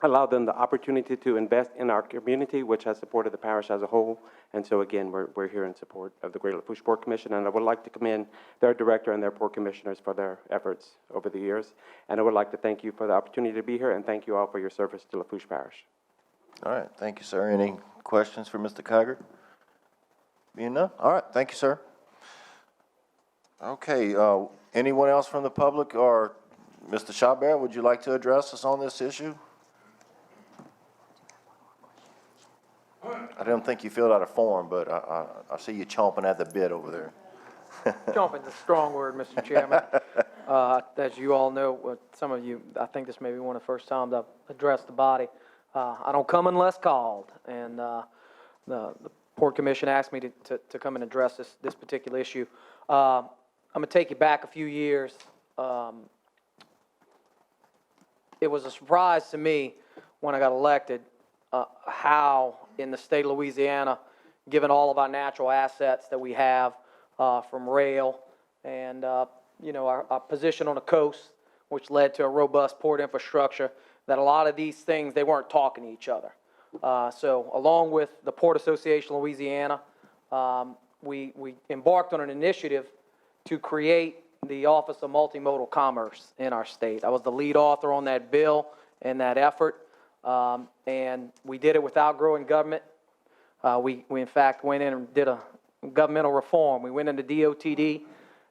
[SPEAKER 14] allowed them the opportunity to invest in our community, which has supported the parish as a whole. And so again, we're here in support of the Greater Lafourche Port Commission, and I would like to commend their director and their port commissioners for their efforts over the years. And I would like to thank you for the opportunity to be here, and thank you all for your service to Lafourche Parish.
[SPEAKER 1] All right, thank you, sir. Any questions for Mr. Kiger? Being none? All right, thank you, sir. Okay, anyone else from the public, or Mr. Chabert, would you like to address us on this issue? I don't think you filled out a form, but I see you chomping at the bit over there.
[SPEAKER 15] Chomping's a strong word, Mr. Chairman. As you all know, some of you, I think this may be one of the first times I've addressed the body. I don't come unless called, and the Port Commission asked me to come and address this particular issue. I'm going to take you back a few years. It was a surprise to me when I got elected how in the state of Louisiana, given all of our natural assets that we have from rail and our position on the coast, which led to a robust port infrastructure, that a lot of these things, they weren't talking to each other. So along with the Port Association of Louisiana, we embarked on an initiative to create the Office of Multimodal Commerce in our state. I was the lead author on that bill and that effort, and we did it without growing government. We in fact went in and did a governmental reform. We went into DOTD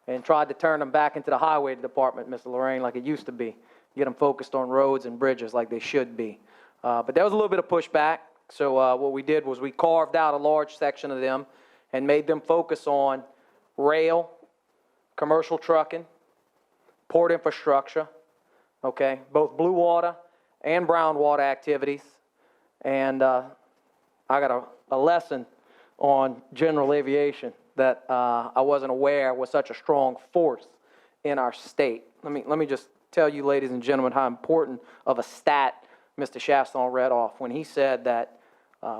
[SPEAKER 15] and tried to turn them back into the highway department, Mr. Lorraine, like it used to be. Get them focused on roads and bridges like they should be. But there was a little bit of pushback, so what we did was we carved out a large section of them and made them focus on rail, commercial trucking, port infrastructure, okay, both blue water and brown water activities. And I got a lesson on general aviation that I wasn't aware was such a strong force in our state. Let me just tell you, ladies and gentlemen, how important of a stat Mr. Chasson read off when he said that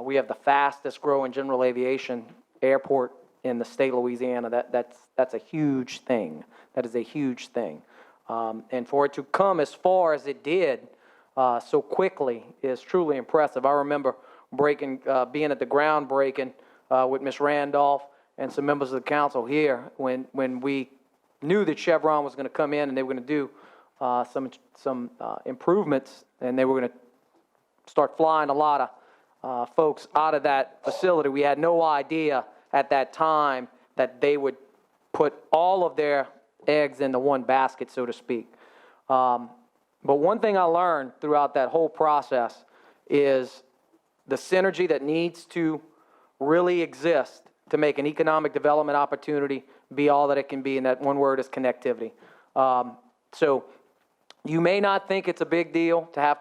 [SPEAKER 15] we have the fastest growing general aviation airport in the state of Louisiana. That's a huge thing. That is a huge thing. And for it to come as far as it did so quickly is truly impressive. I remember being at the groundbreaking with Ms. Randolph and some members of the council here when we knew that Chevron was going to come in and they were going to do some improvements, and they were going to start flying a lot of folks out of that facility. We had no idea at that time that they would put all of their eggs into one basket, so to speak. But one thing I learned throughout that whole process is the synergy that needs to really exist to make an economic development opportunity be all that it can be, and that one word is connectivity. So you may not think it's a big deal to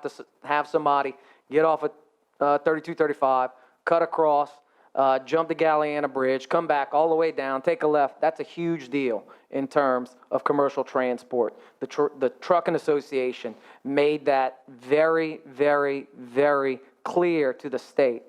[SPEAKER 15] have somebody get off at 3235, cut across, jump the Galliana Bridge, come back all the way down, take a left. That's a huge deal in terms of commercial transport. The Trucking Association made that very, very, very clear to the state,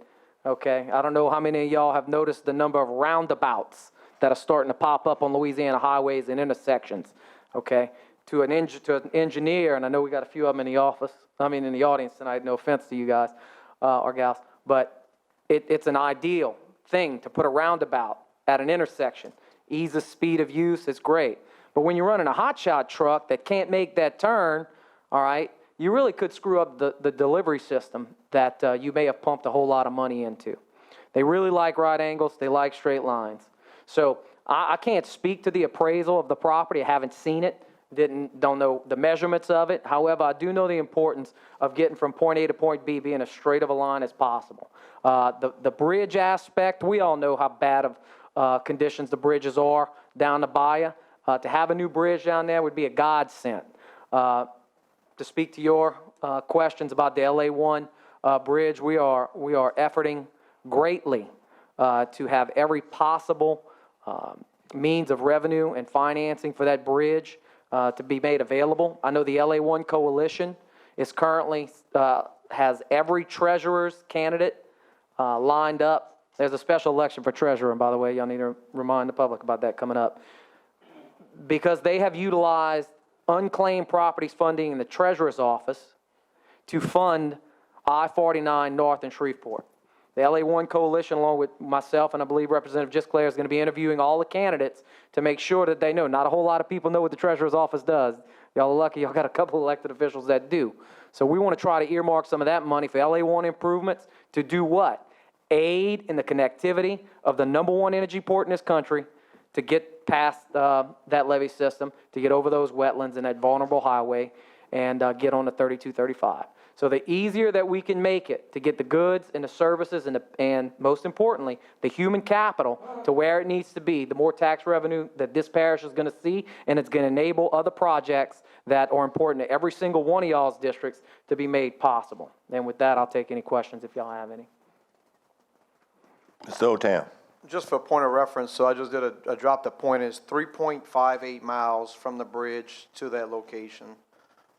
[SPEAKER 15] okay? I don't know how many of y'all have noticed the number of roundabouts that are starting to pop up on Louisiana highways and intersections, okay? To an engineer, and I know we got a few of them in the audience tonight, no offense to you guys or gals, but it's an ideal thing to put a roundabout at an intersection. Ease of speed of use is great. But when you're running a hotshot truck that can't make that turn, all right, you really could screw up the delivery system that you may have pumped a whole lot of money into. They really like right angles. They like straight lines. So I can't speak to the appraisal of the property. I haven't seen it. Don't know the measurements of it. However, I do know the importance of getting from point A to point B being as straight of a line as possible. The bridge aspect, we all know how bad of conditions the bridges are down the bayou. To have a new bridge down there would be a godsend. To speak to your questions about the LA1 bridge, we are efforting greatly to have every possible means of revenue and financing for that bridge to be made available. I know the LA1 Coalition is currently, has every treasurer's candidate lined up. There's a special election for treasurer, and by the way, y'all need to remind the public about that coming up. Because they have utilized unclaimed properties funding in the treasurer's office to fund I-49 North in Shreveport. The LA1 Coalition, along with myself and I believe Representative Gisclair, is going to be interviewing all the candidates to make sure that they know. Not a whole lot of people know what the treasurer's office does. Y'all are lucky y'all got a couple elected officials that do. So we want to try to earmark some of that money for LA1 improvements to do what? Aid in the connectivity of the #1 energy port in this country to get past that levee system, to get over those wetlands and that vulnerable highway and get on the 3235. So the easier that we can make it to get the goods and the services and most importantly, the human capital to where it needs to be, the more tax revenue that this parish is going to see, and it's going to enable other projects that are important to every single one of y'all's districts to be made possible. And with that, I'll take any questions if y'all have any.
[SPEAKER 1] Mr. O'Tam.
[SPEAKER 4] Just for a point of reference, so I just did I dropped a point. It's 3.58 miles from the bridge to that location.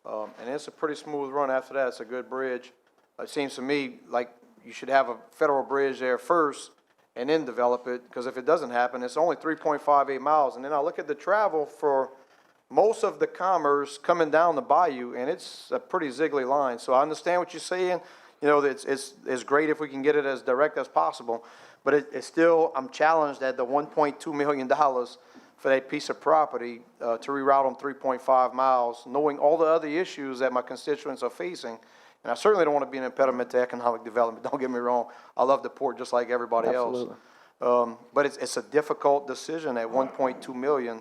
[SPEAKER 4] And it's a pretty smooth run after that. It's a good bridge. It seems to me like you should have a federal bridge there first and then develop it, because if it doesn't happen, it's only 3.58 miles. And then I look at the travel for most of the commerce coming down the bayou, and it's a pretty ziggly line. So I understand what you're saying. You know, it's great if we can get it as direct as possible. But it's still, I'm challenged at the $1.2 million for that piece of property to reroute them 3.5 miles, knowing all the other issues that my constituents are facing. And I certainly don't want to be an impediment to economic development. Don't get me wrong. I love the port just like everybody
[SPEAKER 15] Absolutely.
[SPEAKER 4] else. But it's a difficult decision at $1.2 million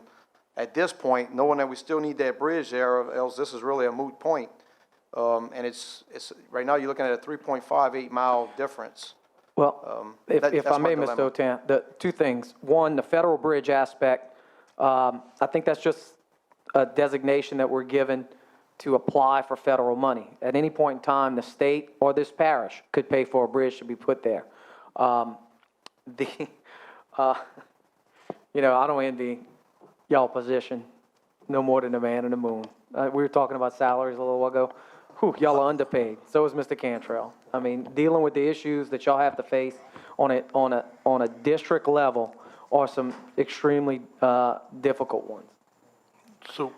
[SPEAKER 4] at this point, knowing that we still need that bridge there, or else this is really a moot point. And it's right now you're looking at a 3.58 mile difference.
[SPEAKER 15] Well, if I may, Mr. O'Tan, the two things. One, the federal bridge aspect, I think that's just a designation that we're given to apply for federal money. At any point in time, the state or this parish could pay for a bridge to be put there. You know, I don't envy y'all position no more than the man in the moon. We were talking about salaries a little while ago. Whew, y'all are underpaid. So is Mr. Cantrell. I mean, dealing with the issues that y'all have to face on a district level are some extremely difficult ones.
[SPEAKER 3] So,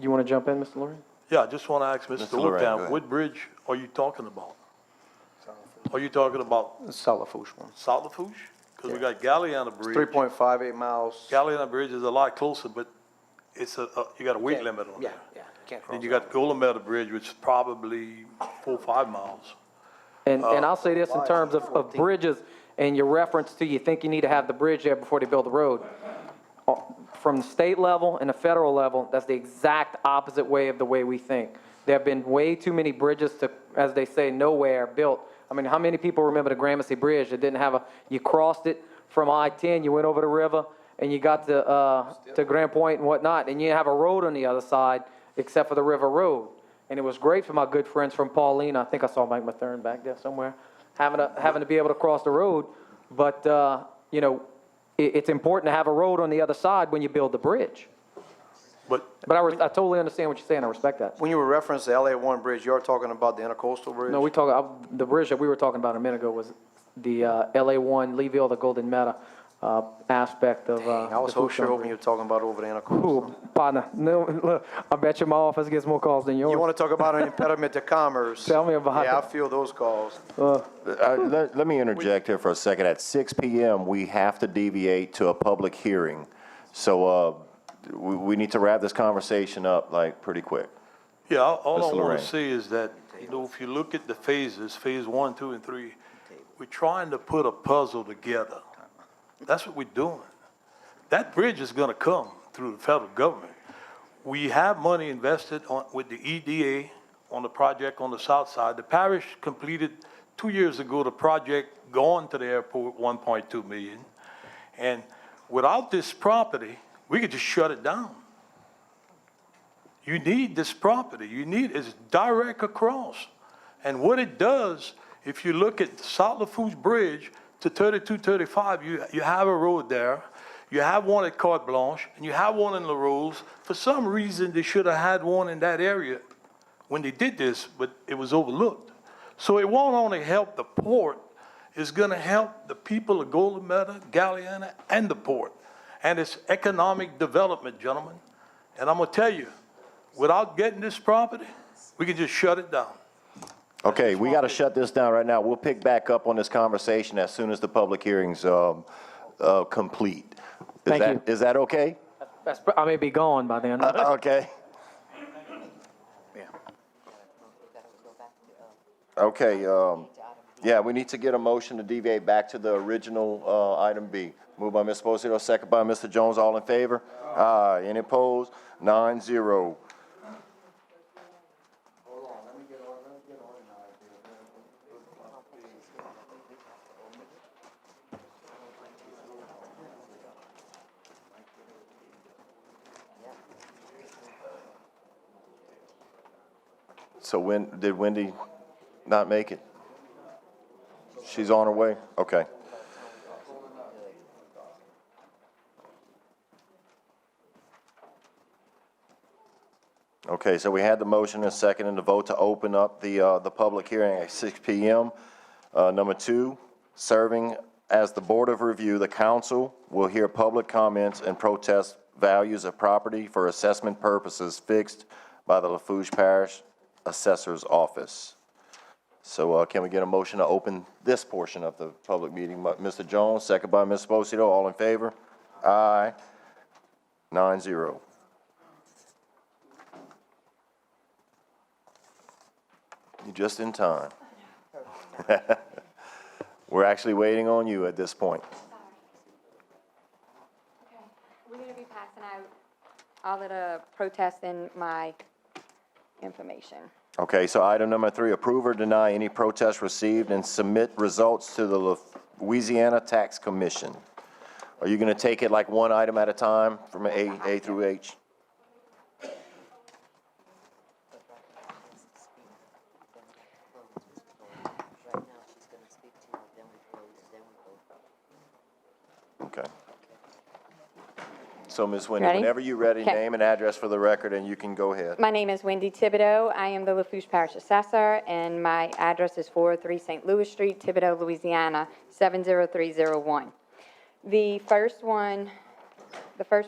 [SPEAKER 15] You want to jump in, Mr. Lurie?
[SPEAKER 3] yeah, I just want to ask Mr. O'Tam, what bridge are you talking about? Are you talking about
[SPEAKER 4] Lafourche one.
[SPEAKER 3] South Lafourche? Because we got Galliana Bridge.
[SPEAKER 4] 3.58 miles.
[SPEAKER 3] Galliana Bridge is a lot closer, but it's you got a weight limit on it.
[SPEAKER 4] Yeah, can't cross.
[SPEAKER 3] Then you got Golometa Bridge, which is probably 4 or 5 miles.
[SPEAKER 15] And I'll say this in terms of bridges and your reference to you think you need to have the bridge there before they build the road. from the state level and the federal level, that's the exact opposite way of the way we think. There have been way too many bridges to, as they say, nowhere built. I mean, how many people remember the Gramercy Bridge that didn't have you crossed it from I-10, you went over the river, and you got to Grand Point and whatnot, and you have a road on the other side, except for the river road. And it was great for my good friends from Paulina. I think I saw Mike Mathern back there somewhere, having to be able to cross the road. But, you know, it's important to have a road on the other side when you build the bridge.
[SPEAKER 3] But
[SPEAKER 15] I totally understand what you're saying. I respect that.
[SPEAKER 4] When you reference the LA1 bridge, you're talking about the intercoastal bridge?
[SPEAKER 15] No, the bridge that we were talking about a minute ago was the LA1 Leeville, the Golden Meta aspect of
[SPEAKER 4] I was so sure hoping you were talking about over the intercoastal.
[SPEAKER 15] Ooh, partner, no, look, I bet you my office gets more calls than yours.
[SPEAKER 4] You want to talk about an impediment to commerce?
[SPEAKER 15] Tell me about
[SPEAKER 4] Yeah, I
[SPEAKER 15] it.
[SPEAKER 4] feel those calls.
[SPEAKER 1] Let me interject here for a second. At 6 p.m., we have to deviate to a public hearing. So we need to wrap this conversation up like pretty quick.
[SPEAKER 3] yeah, all I
[SPEAKER 1] Mr.
[SPEAKER 3] want
[SPEAKER 1] Lorraine.
[SPEAKER 3] to say is that, you know, if you look at the phases, phase 1, 2, and 3, we're trying to put a puzzle together. That's what we're doing. That bridge is going to come through the federal government. We have money invested with the EDA on the project on the south side. The parish completed 2 years ago the project going to the airport, 1.2 million. And without this property, we could just shut it down. You need this property. It's direct across. And what it does, if you look at the South Lafourche Bridge to 3235, you have a road there. You have one at Carte Blanche, and you have one in La Rose. For some reason, they should have had one in that area when they did this, but it was overlooked. So it won't only help the port, it's going to help the people of Golden Meta, Galliana, and the port. And it's economic development, gentlemen. And I'm going to tell you, without getting this property, we can just shut it down.
[SPEAKER 1] Okay, we got to shut this down right now. We'll pick back up on this conversation as soon as the public hearing's complete.
[SPEAKER 15] Thank you.
[SPEAKER 1] Is that okay?
[SPEAKER 15] I may be gone by then.
[SPEAKER 1] Okay. Okay, yeah, we need to get a motion to deviate back to the original item B. Moved by Ms. Esposito, second by Mr. Jones. All in favor? Aye. Any opposed? 9-0. So did Wendy not make it? She's on her way? Okay. Okay, so we had the motion and a second and the vote to open up the public hearing at 6 p.m. Number 2, serving as the Board of Review, the council will hear public comments and protest values of property for assessment purposes fixed by the Lafourche Parish Assessor's Office. So can we get a motion to open this portion of the public meeting? Mr. Jones, second by Ms. Esposito. All in favor? Aye. 9-0. You're just in time. We're actually waiting on you at this point.
[SPEAKER 16] Okay, we're going to be passing out all of the protests and my information.
[SPEAKER 1] Okay, so item number 3, approve or deny any protest received and submit results to the Louisiana Tax Commission. Are you going to take it like one item at a time from A through H? Okay. So, Ms. Wendy,
[SPEAKER 16] Ready?
[SPEAKER 1] whenever you're ready,
[SPEAKER 16] Okay.
[SPEAKER 1] name and address for the record, and you can go ahead.
[SPEAKER 16] My name is Wendy Thibodeau. I am the Lafourche Parish Assessor, and my address is 403 St. Louis Street, Thibodeau, Louisiana, 70301. The first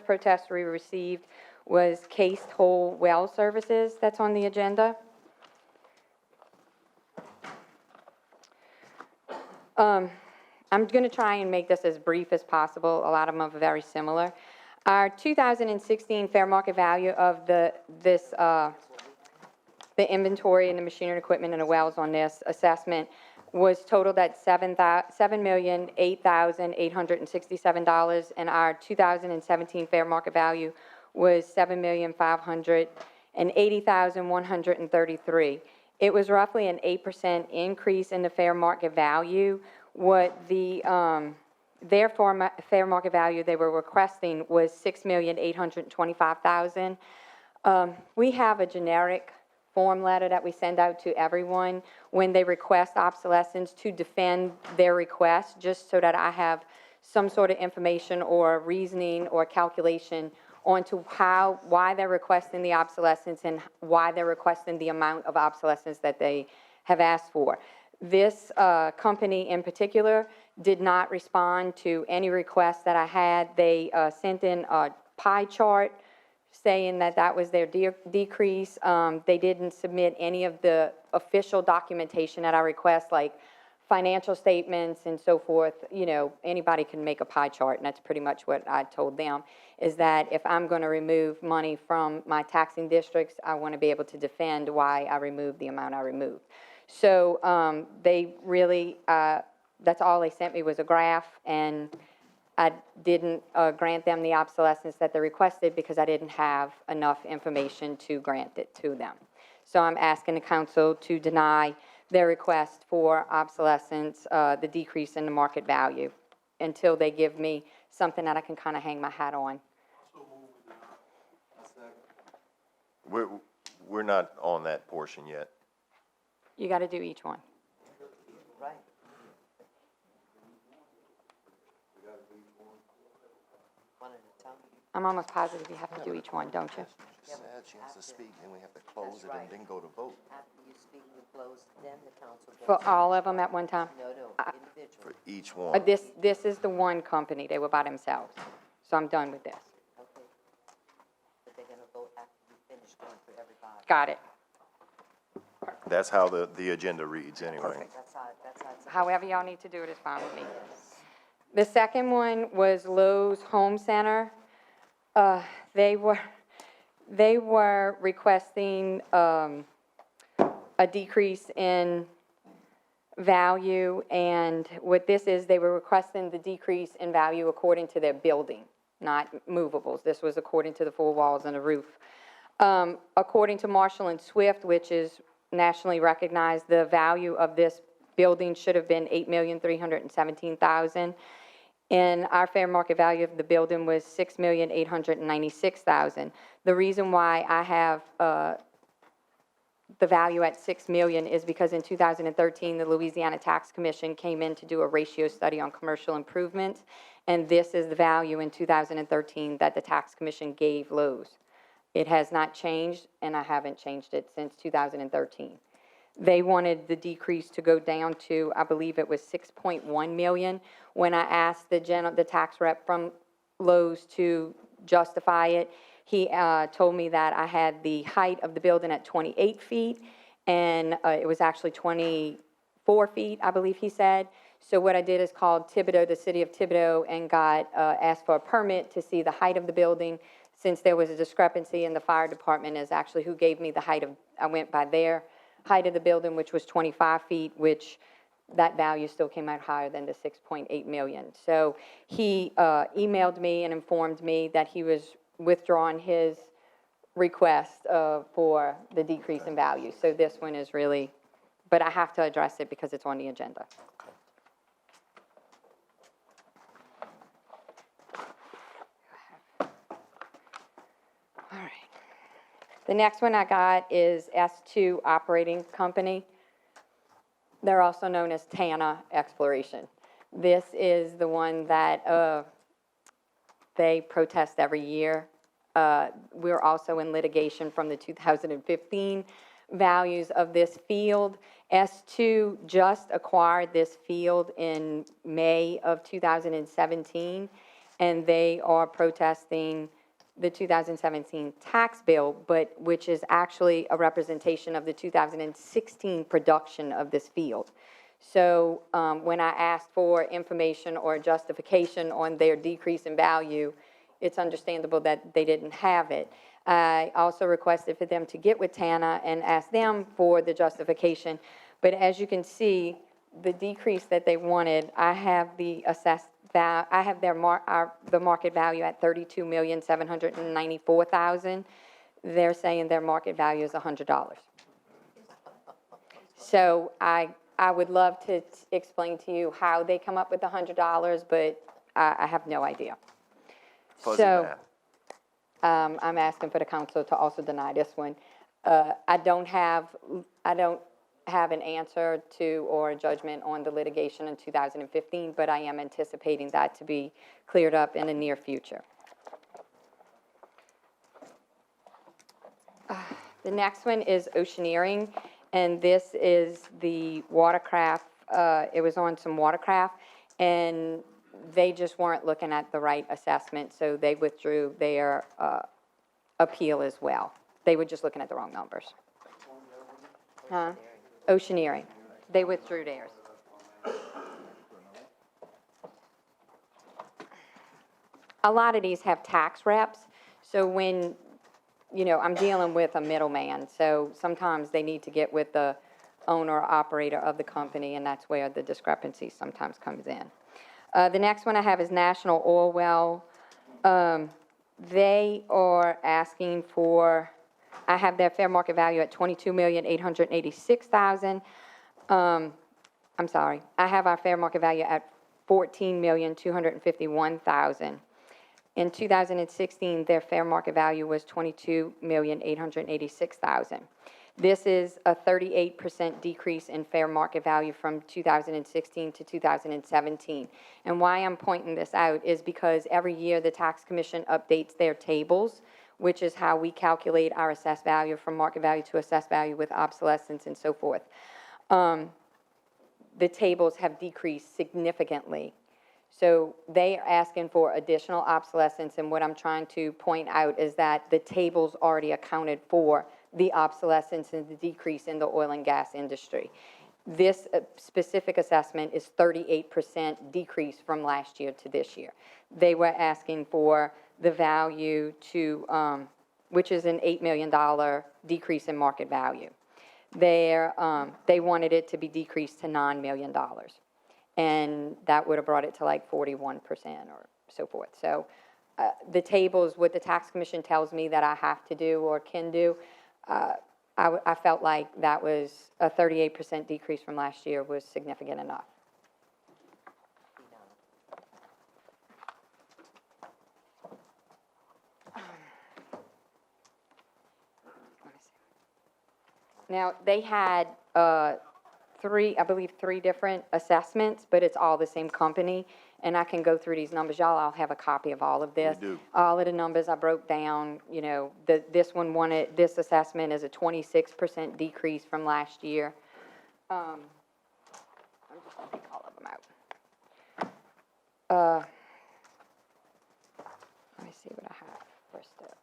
[SPEAKER 16] protest we received was cased hole well services that's on the agenda. I'm going to try and make this as brief as possible. A lot of them are very similar. Our 2016 fair market value of the inventory and the machinery and equipment and the wells on this assessment was totaled at $7,008,867, and our 2017 fair market value was $7,580,133. It was roughly an 8% increase in the fair market value. What their fair market value they were requesting was $6,825,000. We have a generic form letter that we send out to everyone when they request obsolescence to defend their request, just so that I have some sort of information or reasoning or calculation onto why they're requesting the obsolescence and why they're requesting the amount of obsolescence that they have asked for. This company in particular did not respond to any requests that I had. They sent in a pie chart saying that that was their decrease. They didn't submit any of the official documentation that I request, like financial statements and so forth. You know, anybody can make a pie chart, and that's pretty much what I told them, is that if I'm going to remove money from my taxing districts, I want to be able to defend why I removed the amount I removed. So they really, that's all they sent me was a graph, and I didn't grant them the obsolescence that they requested because I didn't have enough information to grant it to them. So I'm asking the council to deny their request for obsolescence, the decrease in the market value, until they give me something that I can kind of hang my hat on.
[SPEAKER 1] We're not on that portion yet.
[SPEAKER 16] You got to do each one.
[SPEAKER 2] Right. One at a time.
[SPEAKER 16] I'm almost positive you have to do each one, don't you?
[SPEAKER 1] She said she has to speak, then we have to close it and then go to vote.
[SPEAKER 2] After you speak, you close, then the council gets.
[SPEAKER 16] For all of them at one time?
[SPEAKER 2] No, individually.
[SPEAKER 1] For each one.
[SPEAKER 16] This is the one company. They were by themselves. So I'm done with this.
[SPEAKER 2] Okay. But they're gonna vote after you finish going through everybody.
[SPEAKER 16] Got it.
[SPEAKER 1] That's how the agenda reads anyway.
[SPEAKER 2] That's how it's.
[SPEAKER 16] However y'all need to do it is fine with me. The second one was Lowe's Home Center. They were requesting a decrease in value, and what this is, they were requesting the decrease in value according to their building, not movables. This was according to the four walls and the roof. According to Marshall and Swift, which is nationally recognized, the value of this building should have been $8,317,000. And our fair market value of the building was $6,896,000. The reason why I have the value at $6 million is because in 2013, the Louisiana Tax Commission came in to do a ratio study on commercial improvements, and this is the value in 2013 that the Tax Commission gave Lowe's. It has not changed, and I haven't changed it since 2013. They wanted the decrease to go down to, I believe it was 6.1 million. When I asked the tax rep from Lowe's to justify it, he told me that I had the height of the building at 28 feet, and it was actually 24 feet, I believe he said. So what I did is called Thibodaux, the city of Thibodaux, and asked for a permit to see the height of the building. Since there was a discrepancy, in the fire department is actually who gave me the height of, I went by their height of the building, which was 25 feet, which that value still came out higher than the 6.8 million. So he emailed me and informed me that he was withdrawing his request for the decrease in value. So this one is really, but I have to address it because it's on the agenda. All right. The next one I got is S2 Operating Company. They're also known as TANA Exploration. This is the one that they protest every year. We're also in litigation from the 2015 values of this field. S2 just acquired this field in May of 2017, and they are protesting the 2017 tax bill, but which is actually a representation of the 2016 production of this field. So when I asked for information or justification on their decrease in value, it's understandable that they didn't have it. I also requested for them to get with TANA and ask them for the justification. But as you can see, the decrease that they wanted, I have the assessed I have their the market value at $32,794,000. They're saying their market value is $100. So I would love to explain to you how they come up with the $100, but I have no idea.
[SPEAKER 1] Fuzzy
[SPEAKER 16] So,
[SPEAKER 1] math.
[SPEAKER 16] I'm asking for the council to also deny this one. I don't have an answer to or a judgment on the litigation in 2015, but I am anticipating that to be cleared up in the near future. The next one is Oceaneering, and this is the watercraft. It was on some watercraft, and they just weren't looking at the right assessment, so they withdrew their appeal as well. They were just looking at the wrong numbers. Huh? Oceaneering. They withdrew theirs. A lot of these have tax reps, so when, you know, I'm dealing with a middleman, so sometimes they need to get with the owner or operator of the company, and that's where the discrepancy sometimes comes in. The next one I have is National Oil Well. They are asking for, I have their fair market value at $22,886,000. I'm sorry, I have our fair market value at $14,251,000. In 2016, their fair market value was $22,886,000. This is a 38% decrease in fair market value from 2016 to 2017. And why I'm pointing this out is because every year the Tax Commission updates their tables, which is how we calculate our assessed value from market value to assessed value with obsolescence and so forth. The tables have decreased significantly. So they are asking for additional obsolescence, and what I'm trying to point out is that the tables already accounted for the obsolescence and the decrease in the oil and gas industry. This specific assessment is 38% decrease from last year to this year. They were asking for the value to, which is an $8 million decrease in market value. They wanted it to be decreased to $9 million. And that would have brought it to like 41% or so forth. So the tables, what the Tax Commission tells me that I have to do or can do, I felt like that was a 38% decrease from last year was significant enough. Now, they had three different assessments, but it's all the same company. And I can go through these numbers. Y'all, I'll have a copy of all of this.
[SPEAKER 1] You do.
[SPEAKER 16] All of the numbers I broke down, you know, this assessment is a 26% decrease from last year. I'm just gonna pick all of them out. Let me see what I have. Bristol.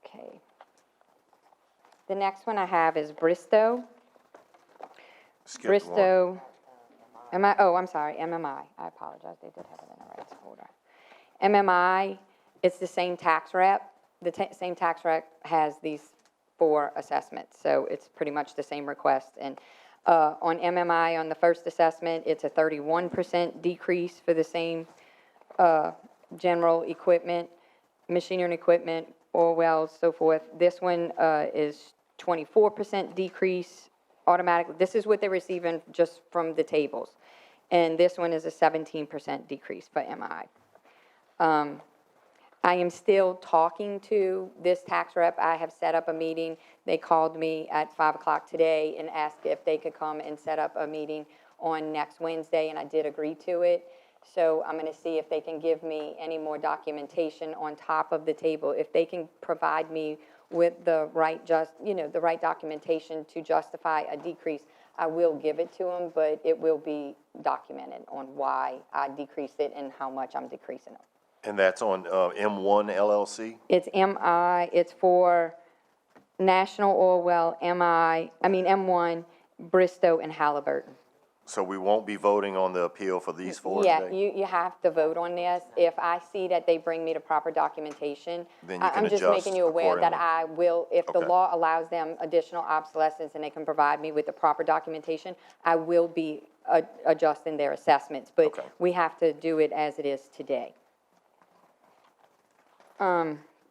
[SPEAKER 16] Okay. The next one I have is Bristow.
[SPEAKER 1] Skip
[SPEAKER 16] Bristow. I'm sorry, MMI. I apologize, they did have it in the right order. MMI, it's the same tax rep. The same tax rep has these 4 assessments, so it's pretty much the same request. And on MMI, on the first assessment, it's a 31% decrease for the same general equipment, machinery and equipment, oil wells, so forth. This one is 24% decrease automatically. This is what they're receiving just from the tables. And this one is a 17% decrease for MI. I am still talking to this tax rep. I have set up a meeting. They called me at 5 o'clock today and asked if they could come and set up a meeting on next Wednesday, and I did agree to it. So I'm going to see if they can give me any more documentation on top of the table. If they can provide me with the right the right documentation to justify a decrease, I will give it to them, but it will be documented on why I decreased it and how much I'm decreasing it.
[SPEAKER 1] And that's on M1 LLC?
[SPEAKER 16] It's MI, it's for National Oil Well, M1, Bristow, and Halliburton.
[SPEAKER 1] So we won't be voting on the appeal for these four
[SPEAKER 16] Yeah,
[SPEAKER 1] today?
[SPEAKER 16] you have to vote on this. If I see that they bring me the proper documentation,
[SPEAKER 1] Then you can
[SPEAKER 16] I'm just
[SPEAKER 1] adjust
[SPEAKER 16] making you aware that
[SPEAKER 1] accordingly.
[SPEAKER 16] I will, if the
[SPEAKER 1] Okay.
[SPEAKER 16] law allows them additional obsolescence and they can provide me with the proper documentation, I will be adjusting their assessments, but
[SPEAKER 1] Okay.
[SPEAKER 16] we have to do it as it is today.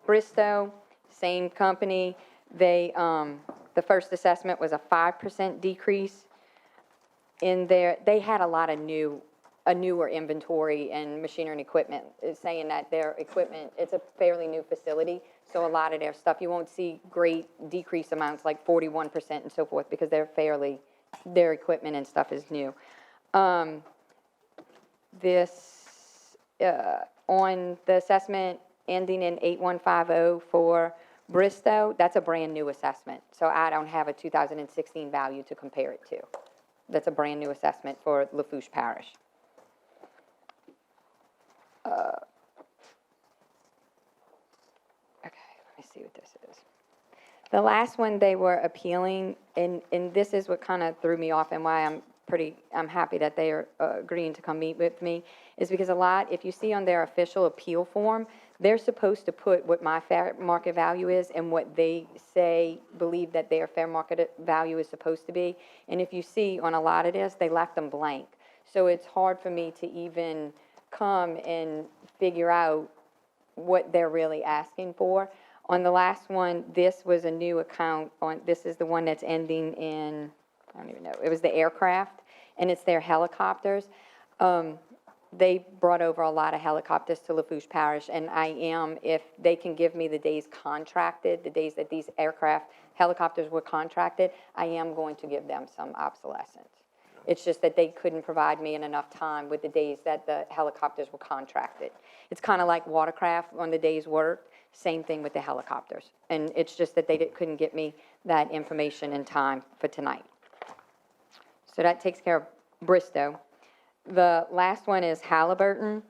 [SPEAKER 16] Bristow, same company, they, the first assessment was a 5% decrease in their, they had a lot of a newer inventory and machinery and equipment, saying that their equipment, it's a fairly new facility, so a lot of their stuff, you won't see great decrease amounts like 41% and so forth, because their equipment and stuff is new. On the assessment ending in 8150 for Bristow, that's a brand-new assessment, so I don't have a 2016 value to compare it to. That's a brand-new assessment for Lafourche Parish. Okay, let me see what this is. The last one they were appealing, and this is what kind of threw me off and why I'm happy that they are agreeing to come meet with me, is because if you see on their official appeal form, they're supposed to put what my fair market value is and what they believe that their fair market value is supposed to be. And if you see on a lot of this, they left them blank. So it's hard for me to even come and figure out what they're really asking for. On the last one, this was a new account this is the one that's ending in, I don't even know, it was the aircraft, and it's their helicopters. They brought over a lot of helicopters to Lafourche Parish, and if they can give me the days contracted, the days that these helicopters were contracted, I am going to give them some obsolescence. It's just that they couldn't provide me in enough time with the days that the helicopters were contracted. It's kind of like watercraft on the days worked, same thing with the helicopters. And it's just that they couldn't get me that information in time for tonight. So that takes care of Bristow. The last one is Halliburton.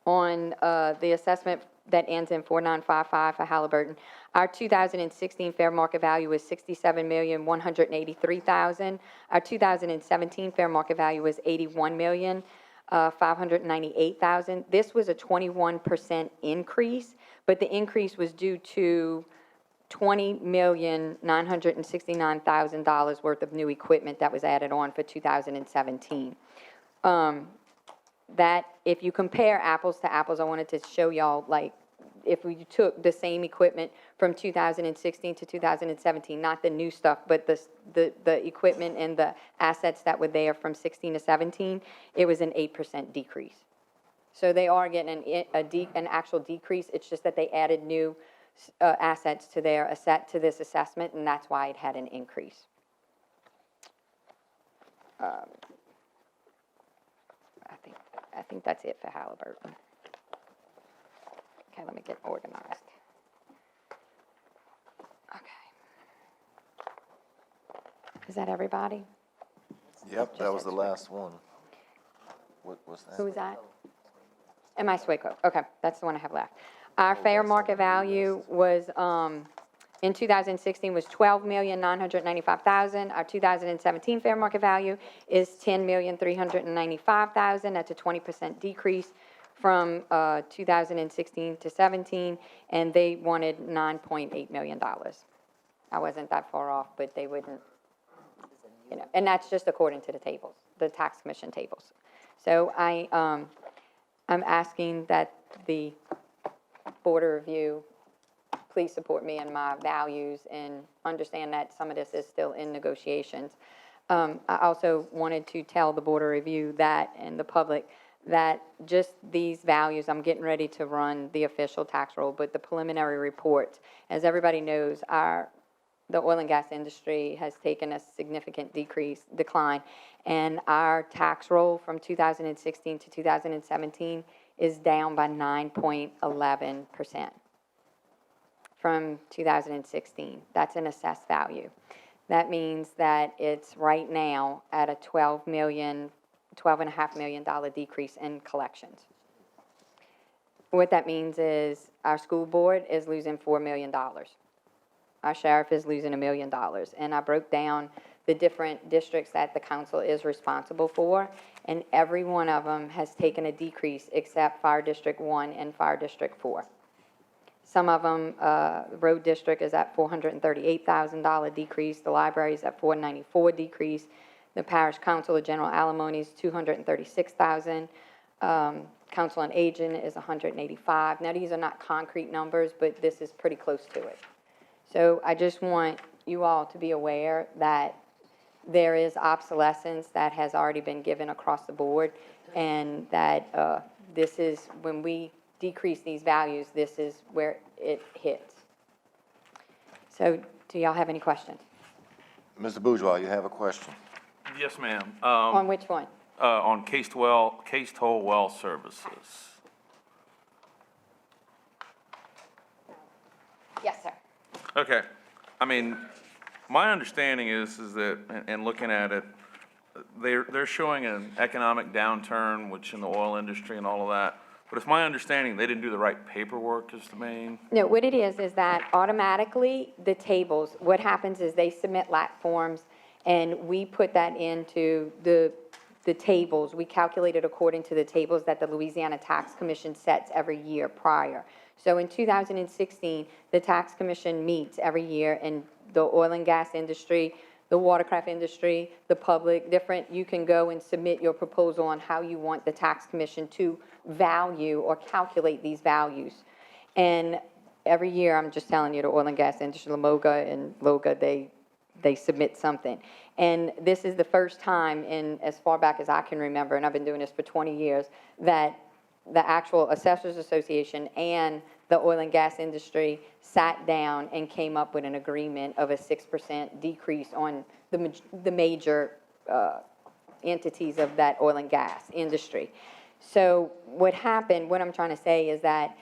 [SPEAKER 16] On the assessment that ends in 4955 for Halliburton, our 2016 fair market value was $67,183,000. Our 2017 fair market value was $81,598,000. This was a 21% increase, but the increase was due to $20,969,000 worth of new equipment that was added on for 2017. That, if you compare apples to apples, I wanted to show y'all, like, if we took the same equipment from 2016 to 2017, not the new stuff, but the equipment and the assets that were there from 16 to 17, it was an 8% decrease. So they are getting an actual decrease. It's just that they added new assets to this assessment, and that's why it had an increase. I think that's it for Halliburton. Okay, let me get organized. Okay. Is that everybody?
[SPEAKER 1] Yep, that was the last one. What was that?
[SPEAKER 16] Who was that? MI Swaco. Okay, that's the one I have left. Our fair market value was, in 2016 was $12,995,000. Our 2017 fair market value is $10,395,000. That's a 20% decrease from 2016 to 17, and they wanted $9.8 million. I wasn't that far off, but they wouldn't, and that's just according to the tables, the tax commission tables. So I'm asking that the Board of Review please support me in my values and understand that some of this is still in negotiations. I also wanted to tell the Board of Review that, and the public, that just these values, I'm getting ready to run the official tax roll, but the preliminary reports, as everybody knows, the oil and gas industry has taken a significant decline, and our tax roll from 2016 to 2017 is down by 9.11%. From 2016. That's an assessed value. That means that it's right now at a $12.5 million decrease in collections. What that means is our school board is losing $4 million. Our sheriff is losing $1 million. And I broke down the different districts that the council is responsible for, and every one of them has taken a decrease except Fire District 1 and Fire District 4. Some of them, the road district is at $438,000 decrease, the library is at $494 decrease, the parish council of general alimony is $236,000, council on aging is $185. Now, these are not concrete numbers, but this is pretty close to it. So I just want you all to be aware that there is obsolescence that has already been given across the board, and that this is, when we decrease these values, this is where it hits. So do y'all have any questions?
[SPEAKER 1] Mr. Bourgeois, you have a question?
[SPEAKER 10] Yes, ma'am.
[SPEAKER 16] On which one?
[SPEAKER 10] On cased hole well services.
[SPEAKER 16] Yes, sir.
[SPEAKER 10] Okay. I mean, my understanding is that, and looking at it, they're showing an economic downturn, which in the oil industry and all of that. But it's my understanding they didn't do the right paperwork is the main.
[SPEAKER 16] No, what it is that automatically the tables, what happens is they submit LAT forms, and we put that into the tables. We calculate it according to the tables that the Louisiana Tax Commission sets every year prior. So in 2016, the Tax Commission meets every year, and the oil and gas industry, the watercraft industry, the public, different, you can go and submit your proposal on how you want the Tax Commission to value or calculate these values. And every year, I'm just telling you, the oil and gas industry, LaMoga and LOGA, they submit something. And this is the first time in as far back as I can remember, and I've been doing this for 20 years, that the actual Assessors Association and the oil and gas industry sat down and came up with an agreement of a 6% decrease on the major entities of that oil and gas industry. So what happened, what I'm trying to say is that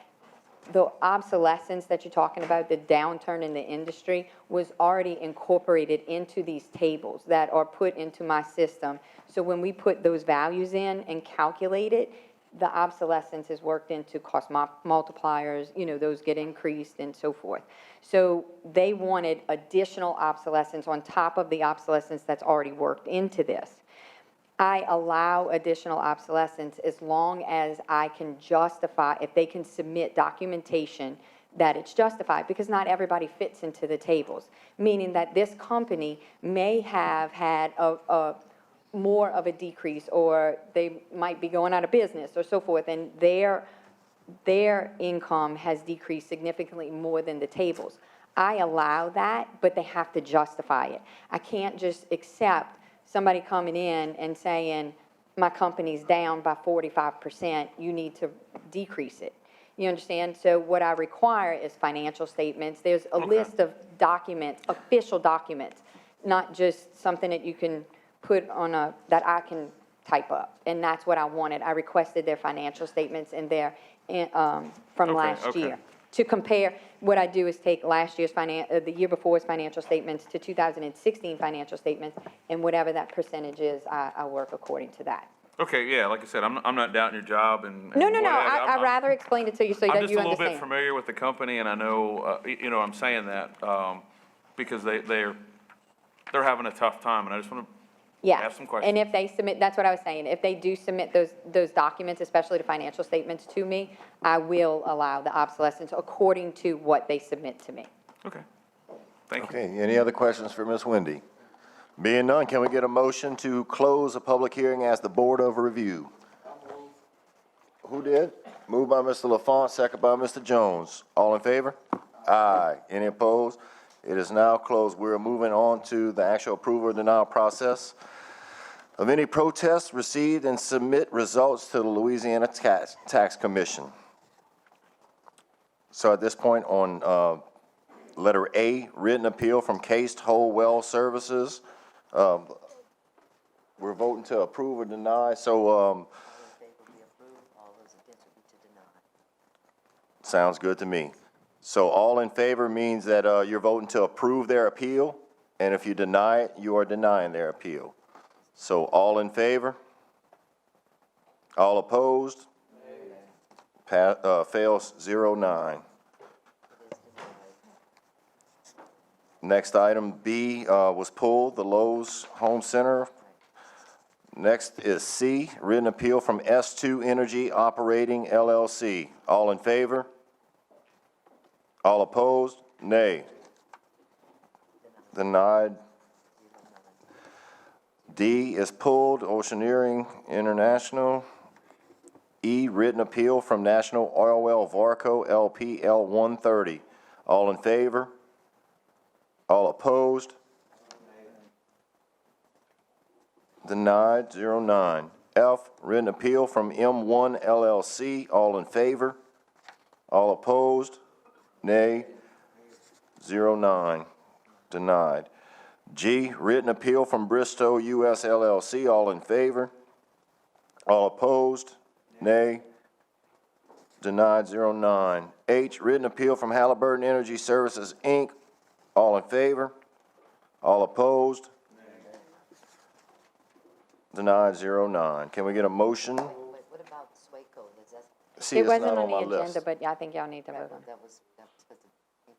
[SPEAKER 16] the obsolescence that you're talking about, the downturn in the industry, was already incorporated into these tables that are put into my system. So when we put those values in and calculate it, the obsolescence is worked into cost multipliers, you know, those get increased and so forth. So they wanted additional obsolescence on top of the obsolescence that's already worked into this. I allow additional obsolescence as long as I can justify, if they can submit documentation that it's justified, because not everybody fits into the tables, meaning that this company may have had more of a decrease, or they might be going out of business or so forth, and their income has decreased significantly more than the tables. I allow that, but they have to justify it. I can't just accept somebody coming in and saying, my company's down by 45%, you need to decrease it. You understand? So what I require is financial statements. There's a list of documents, official documents, not just something that you can put on that I can type up. And that's what I wanted. I requested their financial statements and their, from last year. To compare, what I do is take last year's the year before's financial statements to 2016 financial statements, and whatever that percentage is, I work according to that.
[SPEAKER 10] Okay, yeah, like I said, I'm not doubting your job and
[SPEAKER 16] No,
[SPEAKER 10] whatever.
[SPEAKER 16] I'd rather explain it to you so that you understand.
[SPEAKER 10] I'm just a little bit familiar with the company, and I know, you know, I'm saying that because they're having a tough time, and I just want to ask some questions.
[SPEAKER 16] And if they submit, that's what I was saying, if they do submit those documents, especially the financial statements to me, I will allow the obsolescence according to what they submit to me.
[SPEAKER 10] Okay, thank you.
[SPEAKER 1] Okay, any other questions for Ms. Wendy? Being none, can we get a motion to close the public hearing as the Board of Review? Who did? Moved by Mr. Lafourche, second by Mr. Jones. All in favor? Aye. Any opposed? It is now closed. We're moving on to the actual approval or denial process of any protests received, and submit results to the Louisiana Tax Commission. So at this point on letter A, written appeal from Cased Hole Well Services. We're voting to approve or deny. So sounds good to me. So all in favor means that you're voting to approve their appeal, and if you deny it, you are denying their appeal. So all in favor? All opposed? Fails 0-9. Next item, B, was pulled, the Lowe's Home Center. Next is C, written appeal from S2 Energy Operating LLC. All in favor? All opposed? Nay. Denied. D is pulled, Oceaneering International. E, written appeal from National Oil Well Varco LP L130. All in favor? All opposed? Denied, 09. F, written appeal from M1 LLC. All in favor? All opposed? Nay, 09. Denied. G, written appeal from Bristow US LLC. All in favor? All opposed? Nay. Denied, 09. H, written appeal from Halliburton Energy Services, Inc. All in favor? All opposed? Denied, 09. Can we get a motion?
[SPEAKER 2] Wait, what about Swaco? Is that,
[SPEAKER 1] See,
[SPEAKER 16] It
[SPEAKER 1] it's
[SPEAKER 16] wasn't
[SPEAKER 1] not
[SPEAKER 16] on
[SPEAKER 1] on
[SPEAKER 16] the
[SPEAKER 1] my
[SPEAKER 16] agenda,
[SPEAKER 1] list.
[SPEAKER 16] but I think y'all need to vote on it.
[SPEAKER 2] that was supposed to be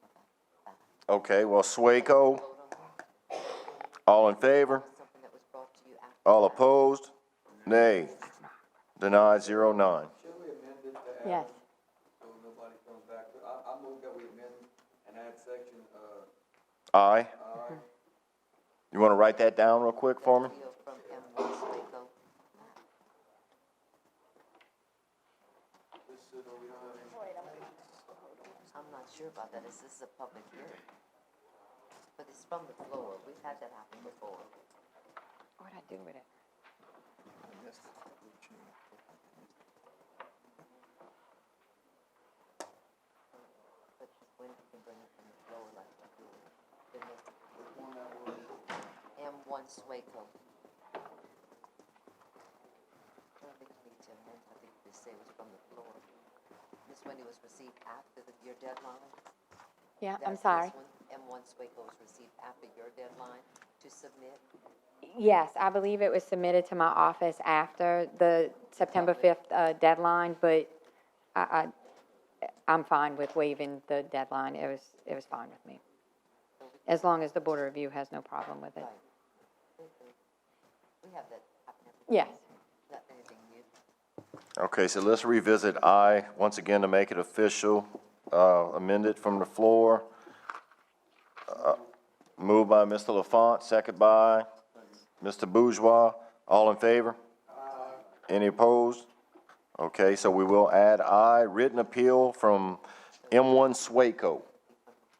[SPEAKER 2] back.
[SPEAKER 1] Okay, well, Swaco, all in favor?
[SPEAKER 2] Something that was brought to you after.
[SPEAKER 1] All opposed? Nay. Denied, 09.
[SPEAKER 9] Should we amend it to add,
[SPEAKER 16] Yes.
[SPEAKER 9] so nobody comes back? I move that we amend and add section,
[SPEAKER 1] Aye. You want to write that down real quick for me?
[SPEAKER 2] Appeal from M1 Swaco. I'm not sure about that. This is a public hearing. But it's from the floor. We've had that happen before.
[SPEAKER 16] What'd I do with it?
[SPEAKER 2] But when you can bring it from the floor like we do. Then M1 Swaco. I don't think you need to amend. I think they say it was from the floor. This one, it was received after your deadline.
[SPEAKER 16] Yeah, I'm
[SPEAKER 2] That's
[SPEAKER 16] sorry.
[SPEAKER 2] this one. M1 Swaco was received after your deadline to submit.
[SPEAKER 16] Yes, I believe it was submitted to my office after the September 5th deadline, but I'm fine with waiving the deadline. It was fine with me, as long as the Board of Review has no problem with it.
[SPEAKER 2] Right. We have that happen every
[SPEAKER 16] Yes.
[SPEAKER 2] Not anything new.
[SPEAKER 1] Okay, so let's revisit I, once again, to make it official, amend it from the floor. Moved by Mr. Lafont, second by Mr. Bourgeois. All in favor? Any opposed? Okay, so we will add I, written appeal from M1 Swaco.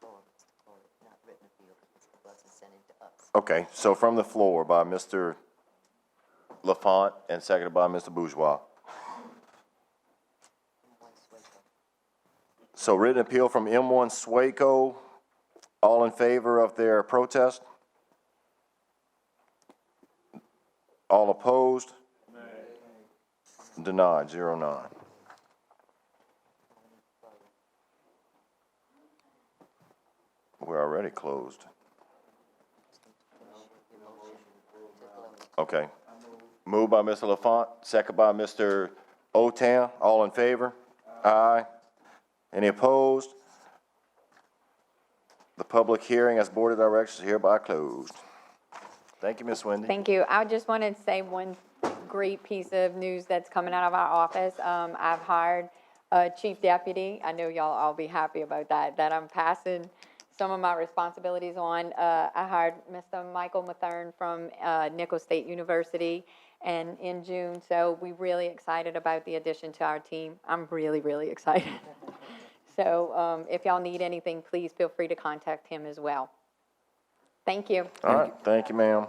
[SPEAKER 2] Not written appeal because it wasn't sent in to us.
[SPEAKER 1] Okay, so from the floor by Mr. Lafont and seconded by Mr. Bourgeois.
[SPEAKER 2] M1 Swaco.
[SPEAKER 1] So written appeal from M1 Swaco. All in favor of their protest? All opposed? Denied, 09. We're already closed. Okay. Moved by Mr. Lafont, second by Mr. Otam. All in favor? Aye. Any opposed? The public hearing as Board of Directors is hereby closed. Thank you, Ms. Wendy.
[SPEAKER 16] Thank you. I just wanted to say one great piece of news that's coming out of our office. I've hired a chief deputy. I know y'all all be happy about that I'm passing some of my responsibilities on. I hired Mr. Michael Mathern from Nicholls State University and in June, so we're really excited about the addition to our team. I'm really, really excited. So if y'all need anything, please feel free to contact him as well. Thank you.
[SPEAKER 1] All right, thank you, ma'am.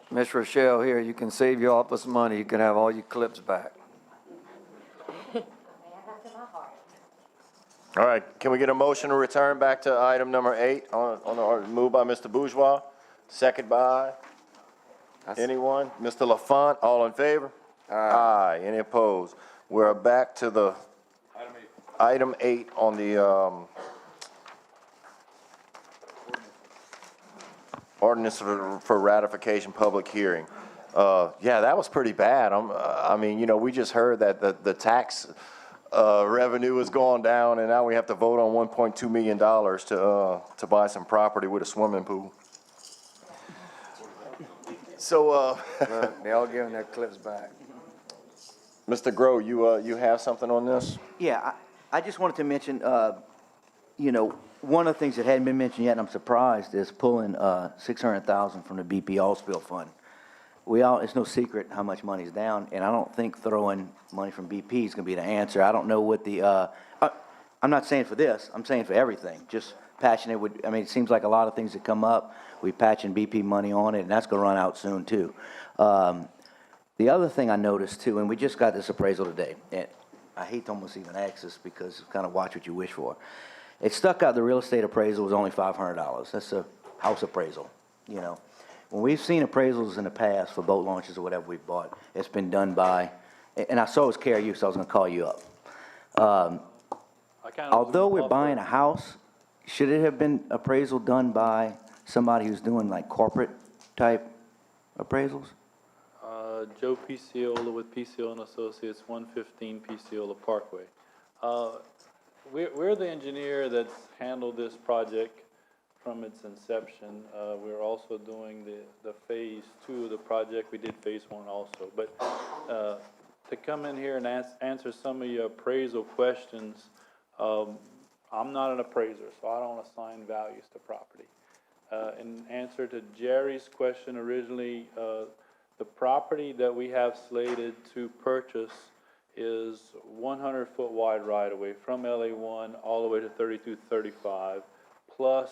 [SPEAKER 9] Miss Rochelle here, you can save your office money, you can have all your clips back.
[SPEAKER 1] All right, can we get a motion to return back to item number 8 on the move by Mr. Bourgeois, second by anyone? Mr. Lafont, all in favor? Aye. Any opposed? We're back to the item 8 on the ordinance for ratification public hearing. Yeah, that was pretty bad. I mean, you know, we just heard that the tax revenue has gone down, and now we have to vote on $1.2 million to buy some property with a swimming pool. So,
[SPEAKER 9] Look, they all giving their clips back.
[SPEAKER 1] Mr. Grow, you have something on this?
[SPEAKER 6] Yeah, I just wanted to mention, you know, one of the things that hadn't been mentioned yet, and I'm surprised, is pulling $600,000 from the BP All Spill Fund. It's no secret how much money's down, and I don't think throwing money from BP is gonna be the answer. I don't know what I'm not saying for this, I'm saying for everything, just patching it with, I mean, it seems like a lot of things that come up, we patching BP money on it, and that's gonna run out soon too. The other thing I noticed too, and we just got this appraisal today, and I hate to almost even ask this because kind of watch what you wish for. It stuck out, the real estate appraisal was only $500. That's a house appraisal, you know. When we've seen appraisals in the past for boat launches or whatever we've bought, it's been done by, and I saw it was KRU, so I was gonna call you up. Although we're buying a house, should it have been appraisal done by somebody who's doing like corporate type appraisals?
[SPEAKER 17] Joe Piciola with Piciola and Associates, 115 Piciola Parkway. We're the engineer that's handled this project from its inception. We're also doing the phase 2 of the project. We did phase 1 also. But to come in here and answer some of your appraisal questions, I'm not an appraiser, so I don't assign values to property. In answer to Jerry's question originally, the property that we have slated to purchase is 100-foot wide right-of-way from LA1 all the way to 3235, plus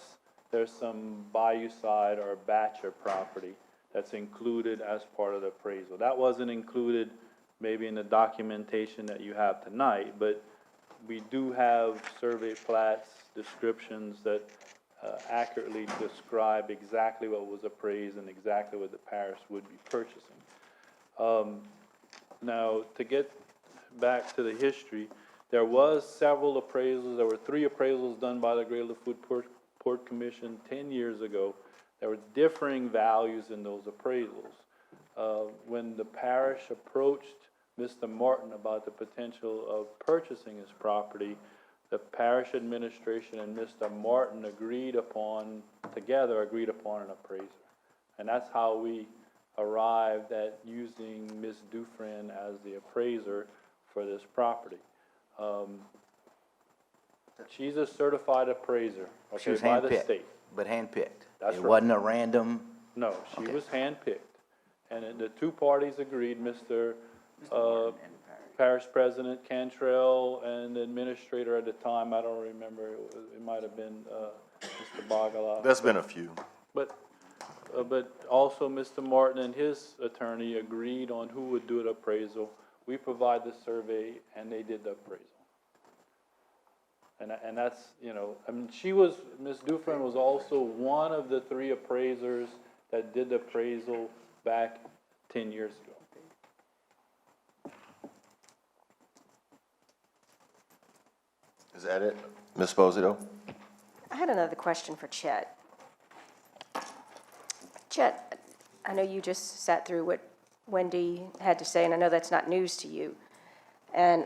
[SPEAKER 17] there's some bayou side or Batcher property that's included as part of the appraisal. That wasn't included maybe in the documentation that you have tonight, but we do have survey plats, descriptions that accurately describe exactly what was appraised and exactly what the parish would be purchasing. Now, to get back to the history, there was several appraisals. There were 3 appraisals done by the Greater Lafourche Port Commission 10 years ago. There were differing values in those appraisals. When the parish approached Mr. Martin about the potential of purchasing his property, the parish administration and Mr. Martin agreed upon an appraiser. And that's how we arrived at using Ms. Dufresne as the appraiser for this property. She's a certified appraiser,
[SPEAKER 6] She was
[SPEAKER 17] by the
[SPEAKER 6] handpicked,
[SPEAKER 17] state.
[SPEAKER 6] but handpicked.
[SPEAKER 17] That's
[SPEAKER 6] It
[SPEAKER 17] right.
[SPEAKER 6] wasn't a random.
[SPEAKER 17] No, she
[SPEAKER 6] Okay.
[SPEAKER 17] was handpicked. And then the 2 parties agreed, Mr. Parish President Cantrell and the administrator at the time, I don't remember, it might have been Mr. Bagala.
[SPEAKER 1] There's been a few.
[SPEAKER 17] But also Mr. Martin and his attorney agreed on who would do the appraisal. We provide the survey and they did the appraisal. And that's, you know, I mean, Ms. Dufresne was also one of the 3 appraisers that did the appraisal back 10 years ago.
[SPEAKER 1] Is that it, Ms. Esposito?
[SPEAKER 11] I had another question for Chet. Chet, I know you just sat through what Wendy had to say, and I know that's not news to you. And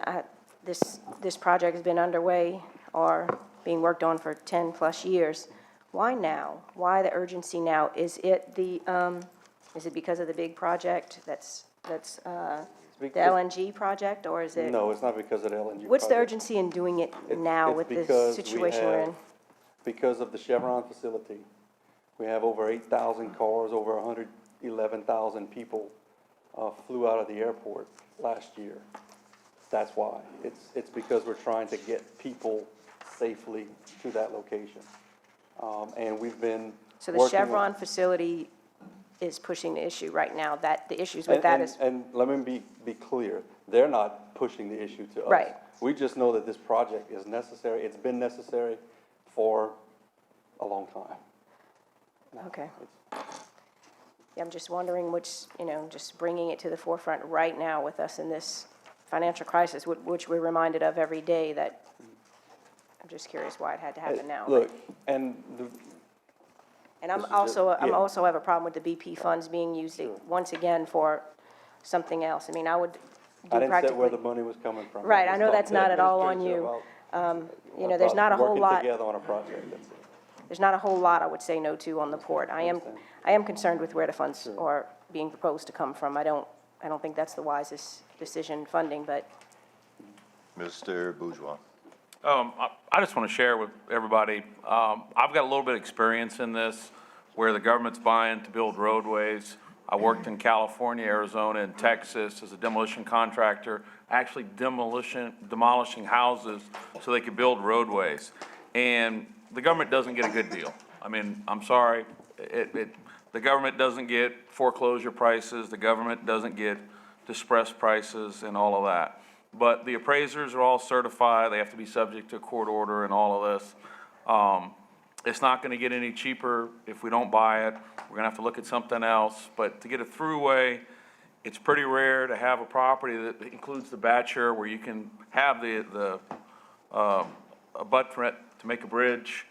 [SPEAKER 11] this project has been underway or being worked on for 10-plus years. Why now? Why the urgency now? Is it because of the big project that's the LNG project, or is it?
[SPEAKER 12] No, it's not because of the LNG
[SPEAKER 11] What's the
[SPEAKER 12] project.
[SPEAKER 11] urgency in doing it now
[SPEAKER 12] It's
[SPEAKER 11] with the
[SPEAKER 12] because we
[SPEAKER 11] situation we're
[SPEAKER 12] have-
[SPEAKER 11] in?
[SPEAKER 12] Because of the Chevron facility, we have over 8,000 cars, over 111,000 people flew out of the airport last year. That's why. It's because we're trying to get people safely to that location. And we've been
[SPEAKER 11] So the
[SPEAKER 12] working
[SPEAKER 11] Chevron facility is pushing the issue right now, that the issues with that is,
[SPEAKER 12] And let me be clear, they're not pushing the issue to us.
[SPEAKER 11] Right.
[SPEAKER 12] We just know that this project is necessary. It's been necessary for a long time.
[SPEAKER 11] okay. Yeah, I'm just wondering just bringing it to the forefront right now with us in this financial crisis, which we're reminded of every day, that I'm just curious why it had to happen now.
[SPEAKER 12] Look,
[SPEAKER 11] And I'm
[SPEAKER 12] this is
[SPEAKER 11] also,
[SPEAKER 12] just-
[SPEAKER 11] I'm
[SPEAKER 12] yeah.
[SPEAKER 11] also have a problem with the BP funds being used once again for something else. I mean,
[SPEAKER 12] I didn't say
[SPEAKER 11] practically.
[SPEAKER 12] where the money was coming from.
[SPEAKER 11] Right, I know
[SPEAKER 12] was
[SPEAKER 11] that's
[SPEAKER 12] talking to
[SPEAKER 11] not at all on
[SPEAKER 12] administration
[SPEAKER 11] you.
[SPEAKER 12] about-
[SPEAKER 11] You know, there's not a whole
[SPEAKER 12] Working
[SPEAKER 11] lot,
[SPEAKER 12] together on a project, that's it.
[SPEAKER 11] there's not a whole lot I would say no to on the port. I am concerned with where the funds are being proposed to come from. I don't think that's the wisest decision funding, but
[SPEAKER 5] Mr. Bourgeois.
[SPEAKER 10] I just want to share with everybody, I've got a little bit of experience in this, where the government's buying to build roadways. I worked in California, Arizona, and Texas as a demolition contractor, actually demolishing houses so they could build roadways. And the government doesn't get a good deal. I mean, I'm sorry, the government doesn't get foreclosure prices, the government doesn't get distressed prices and all of that. But the appraisers are all certified, they have to be subject to a court order and all of this. It's not gonna get any cheaper if we don't buy it. We're gonna have to look at something else. But to get a throughway, it's pretty rare to have a property that includes the batcher where you can have a abutment to make a bridge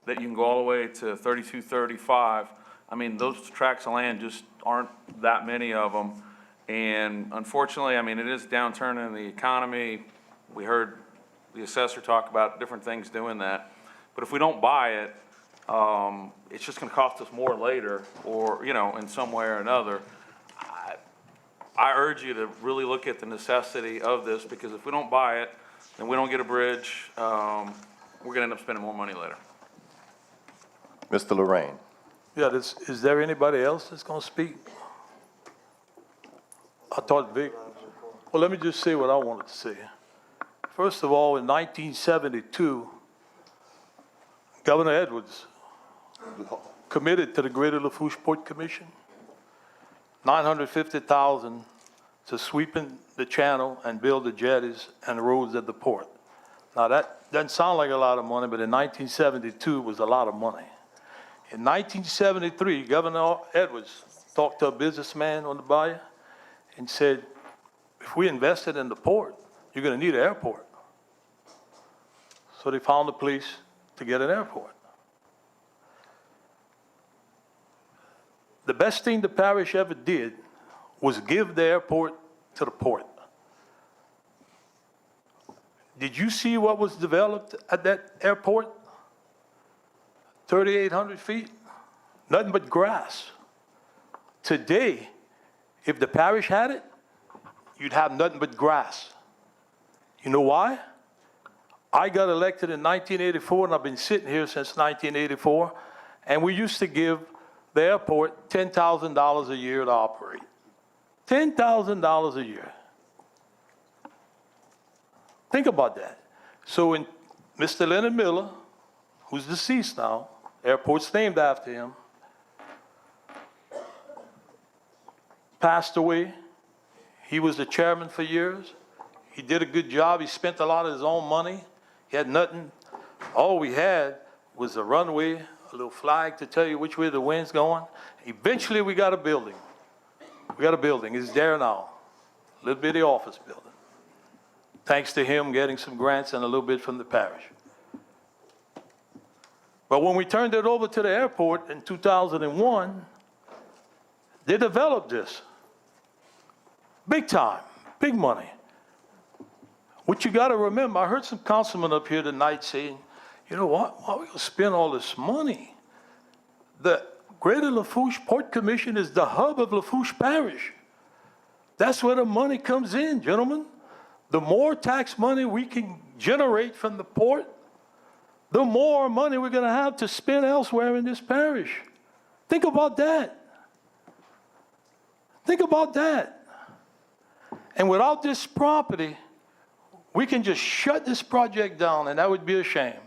[SPEAKER 10] that you can go all the way to 32, 35. I mean, those tracts of land just aren't that many of them. And unfortunately, I mean, it is a downturn in the economy. We heard the assessor talk about different things doing that. But if we don't buy it, it's just gonna cost us more later, or, you know, in some way or another. I urge you to really look at the necessity of this, because if we don't buy it, and we don't get a bridge, we're gonna end up spending more money later.
[SPEAKER 5] Mr. Lorraine.
[SPEAKER 3] Yeah, is there anybody else that's gonna speak? I thought Vic, well, let me just say what I wanted to say. First of all, in 1972, Governor Edwards committed to the Greater Lafourche Port Commission $950,000 to sweeping the channel and build the jetties and roads at the port. Now, that doesn't sound like a lot of money, but in 1972 was a lot of money. In 1973, Governor Edwards talked to a businessman on the bayou and said, if we invested in the port, you're gonna need an airport. So they found a place to get an airport. The best thing the parish ever did was give the airport to the port. Did you see what was developed at that airport? 3,800 feet, nothing but grass. Today, if the parish had it, you'd have nothing but grass. You know why? I got elected in 1984, and I've been sitting here since 1984, and we used to give the airport $10,000 a year to operate. $10,000 a year. Think about that. So when Mr. Leonard Miller, who's deceased now, airport's named after him, passed away, he was the chairman for years. He did a good job. He spent a lot of his own money. He had nothing. All we had was a runway, a little flag to tell you which way the wind's going. Eventually, we got a building. We got a building. It's there now. A little bitty office building. Thanks to him getting some grants and a little bit from the parish. But when we turned it over to the airport in 2001, they developed this. Big time, big money. What you got to remember, I heard some councilmen up here tonight saying, you know what, why are we going to spend all this money? The Greater Lafourche Port Commission is the hub of Lafourche Parish. That's where the money comes in, gentlemen. The more tax money we can generate from the port, the more money we're going to have to spend elsewhere in this parish. Think about that. Think about that. And without this property, we can just shut this project down, and that would be a shame.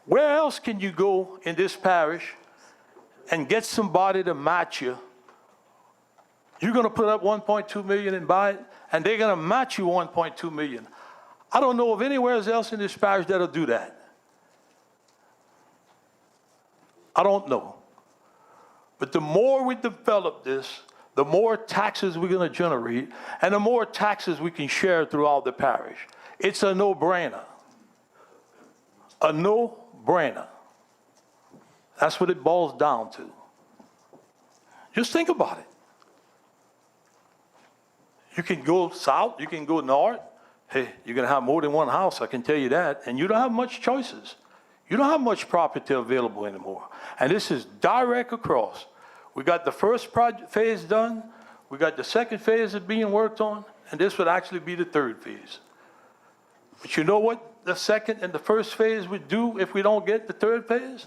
[SPEAKER 3] Where else can you go in this parish and get somebody to match you? You're going to put up $1.2 million and buy it, and they're going to match you $1.2 million. I don't know of anywhere else in this parish that'll do that. I don't know. But the more we develop this, the more taxes we're going to generate, and the more taxes we can share throughout the parish. It's a no-brainer. A no-brainer. That's what it boils down to. Just think about it. You can go south, you can go north. Hey, you're gonna have more than one house, I can tell you that, and you don't have much choices. You don't have much property available anymore. And this is direct across. We got the first phase done, we got the second phase that's being worked on, and this would actually be the third phase. But you know what the second and the first phase would do if we don't get the third phase?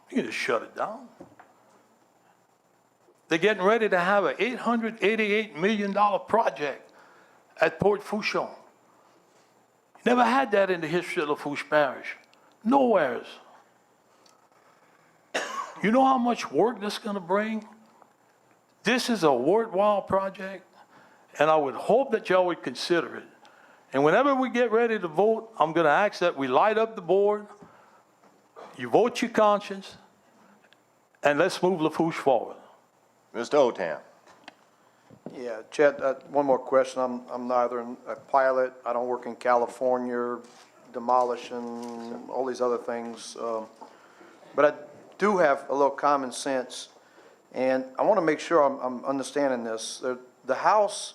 [SPEAKER 3] You can just shut it down. They're getting ready to have an $888 million project at Port Fourchon. Never had that in the history of Lafourche Parish. Nowheres. You know how much work this is going to bring? This is a worthwhile project, and I would hope that y'all would consider it. And whenever we get ready to vote, I'm going to ask that we light up the board, you vote your conscience, and let's move Lafourche forward.
[SPEAKER 1] Mr. Otam.
[SPEAKER 4] Yeah, Chet, one more question. I'm neither a pilot, I don't work in California, demolishing, all these other things. But I do have a little common sense, and I want to make sure I'm understanding this. The house,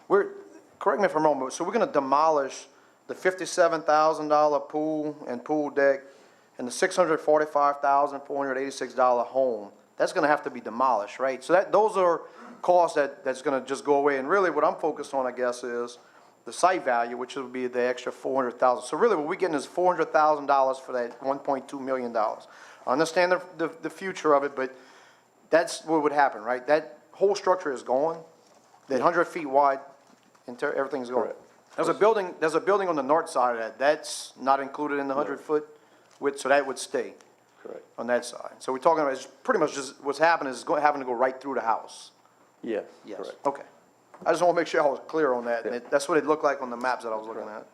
[SPEAKER 4] correct me if I'm wrong, but so we're going to demolish the $57,000 pool and pool deck and the $645,486 home. That's going to have to be demolished, right? So those are costs that's going to just go away. And really what I'm focused on, I guess, is the site value, which would be the extra $400,000. So really what we're getting is $400,000 for that $1.2 million. I understand the future of it, but that's what would happen, right? That whole structure is gone. That 100 feet wide, everything's gone. There's a building on the north side of that. That's not included in the 100-foot width, so that would stay.
[SPEAKER 12] Correct.
[SPEAKER 4] On that side. So we're talking about, it's pretty much just what's happening is having to go right through the house.
[SPEAKER 12] Yes,
[SPEAKER 4] Yes.
[SPEAKER 12] correct.
[SPEAKER 4] Okay. I just want to make sure I was clear on that. And that's what it looked like on the maps that I was looking at.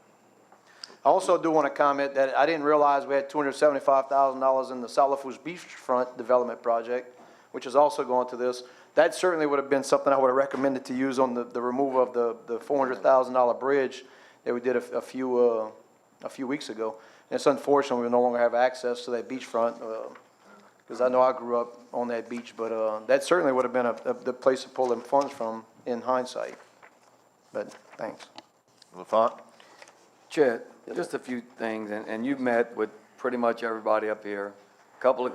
[SPEAKER 4] I also do want to comment that I didn't realize we had $275,000 in the South Lafourche beachfront development project, which is also going to this. That certainly would have been something I would have recommended to use on the removal of the $400,000 bridge that we did a few weeks ago. And it's unfortunate we no longer have access to that beachfront, because I know I grew up on that beach, but that certainly would have been the place to pull them funds from in hindsight. But thanks.
[SPEAKER 1] LaFont?
[SPEAKER 9] Chet, just a few things, and you've met with pretty much everybody up here. A couple of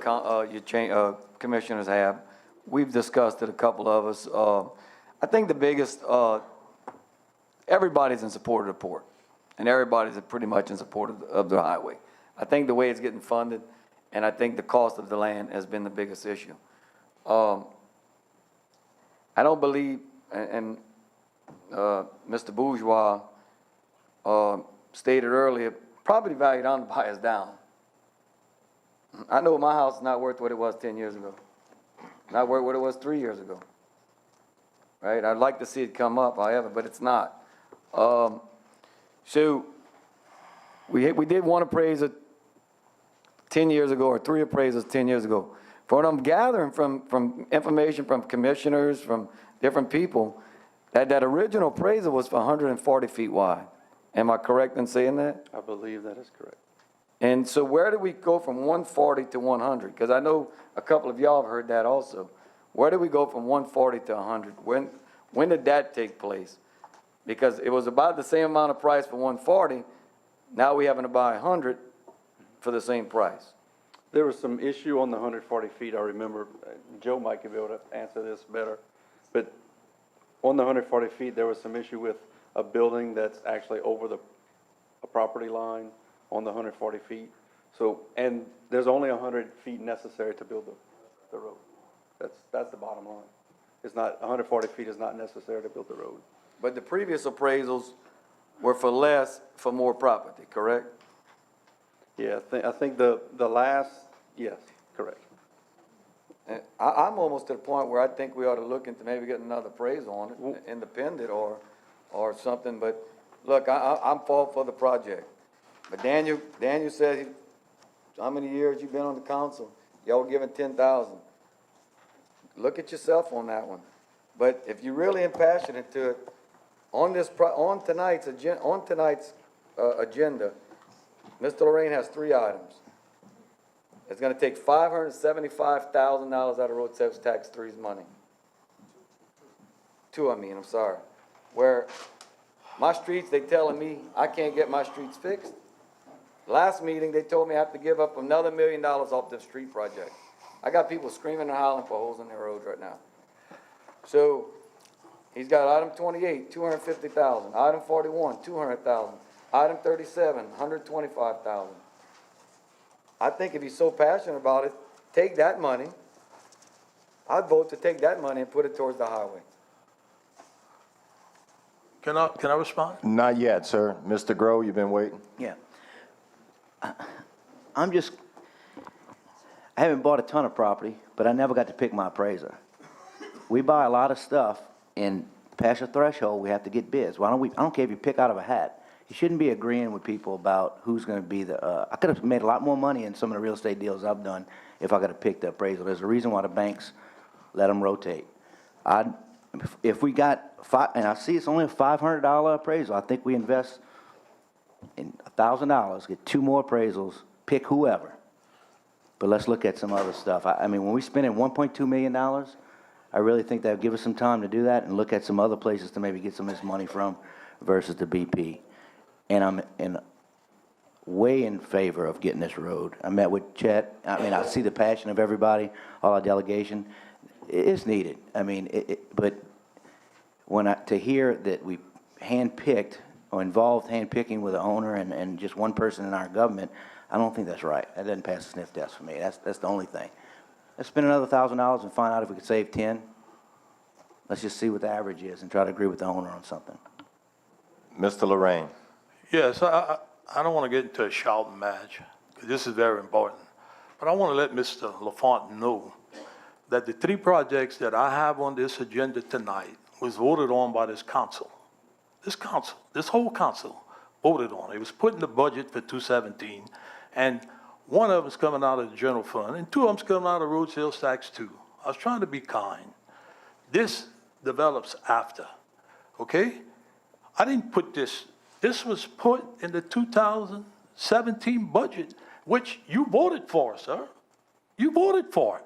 [SPEAKER 9] commissioners have. We've discussed it, a couple of us. I think the biggest, everybody's in support of the port, and everybody's pretty much in support of the highway. I think the way it's getting funded, and I think the cost of the land has been the biggest issue. I don't believe, and Mr. Bourgeois stated earlier, property value down buy is down. I know my house is not worth what it was 10 years ago. Not worth what it was 3 years ago. Right? I'd like to see it come up, however, but it's not. So we did one appraiser 10 years ago, or 3 appraisers 10 years ago. For what I'm gathering from information from commissioners, from different people, that original appraiser was for 140 feet wide. Am I correct in saying that?
[SPEAKER 12] I believe that is correct.
[SPEAKER 9] And so where do we go from 140 to 100? Because I know a couple of y'all have heard that also. Where do we go from 140 to 100? When did that take place? Because it was about the same amount of price for 140. Now we having to buy 100 for the same price.
[SPEAKER 12] There was some issue on the 140 feet, I remember. Joe might be able to answer this better. But on the 140 feet, there was some issue with a building that's actually over a property line on the 140 feet. So, and there's only 100 feet necessary to build the road. That's the bottom line. It's not, 140 feet is not necessary to build the road.
[SPEAKER 9] But the previous appraisals were for less, for more property, correct?
[SPEAKER 12] Yeah, I think the last, yes, correct.
[SPEAKER 9] I'm almost to the point where I think we ought to look into maybe getting another appraisal on it, independent or something. But look, I'm for the project. But Daniel said, how many years you been on the council? Y'all giving 10,000. Look at yourself on that one. But if you're really impassionate to it, on tonight's agenda, Mr. Lorraine has 3 items. It's going to take $575,000 out of road sales tax 3's money. 2, I'm sorry. where my streets, they telling me I can't get my streets fixed. Last meeting, they told me I have to give up another $1 million off this street project. I got people screaming and hollering for holes in their roads right now. So, he's got item 28, 250,000, item 41, 200,000, item 37, 125,000. I think if he's so passionate about it, take that money. I'd vote to take that money and put it towards the highway.
[SPEAKER 3] Can I respond?
[SPEAKER 1] Not yet, sir. Mr. Grow, you've been waiting.
[SPEAKER 6] Yeah. I haven't bought a ton of property, but I never got to pick my appraiser. We buy a lot of stuff, and past a threshold, we have to get bids. I don't care if you pick out of a hat. You shouldn't be agreeing with people about who's gonna be I could have made a lot more money in some of the real estate deals I've done if I could have picked the appraisal. There's a reason why the banks let them rotate. If we got and I see it's only a $500 appraisal, I think we invest in $1,000, get 2 more appraisals, pick whoever. But let's look at some other stuff. I mean, when we spend in $1.2 million, I really think that would give us some time to do that and look at some other places to maybe get some of this money from versus the BP. And I'm way in favor of getting this road. I met with Chet. I mean, I see the passion of everybody, all our delegation. It's needed. I mean, but to hear that we handpicked or involved handpicking with the owner and just one person in our government, I don't think that's right. That doesn't pass the sniff test for me. That's the only thing. Let's spend another $1,000 and find out if we could save 10. Let's just see what the average is and try to agree with the owner on something.
[SPEAKER 1] Mr. Lorraine.
[SPEAKER 3] Yes, I don't want to get into a shouting match, because this is very important. But I want to let Mr. Lafourche know that the 3 projects that I have on this agenda tonight was voted on by this council. This whole council voted on it. It was put in the budget for 2017, and one of them's coming out of the general fund, and 2 of them's coming out of road sales tax too. I was trying to be kind. This develops after, okay? I didn't put this was put in the 2017 budget, which you voted for, sir. You voted for it.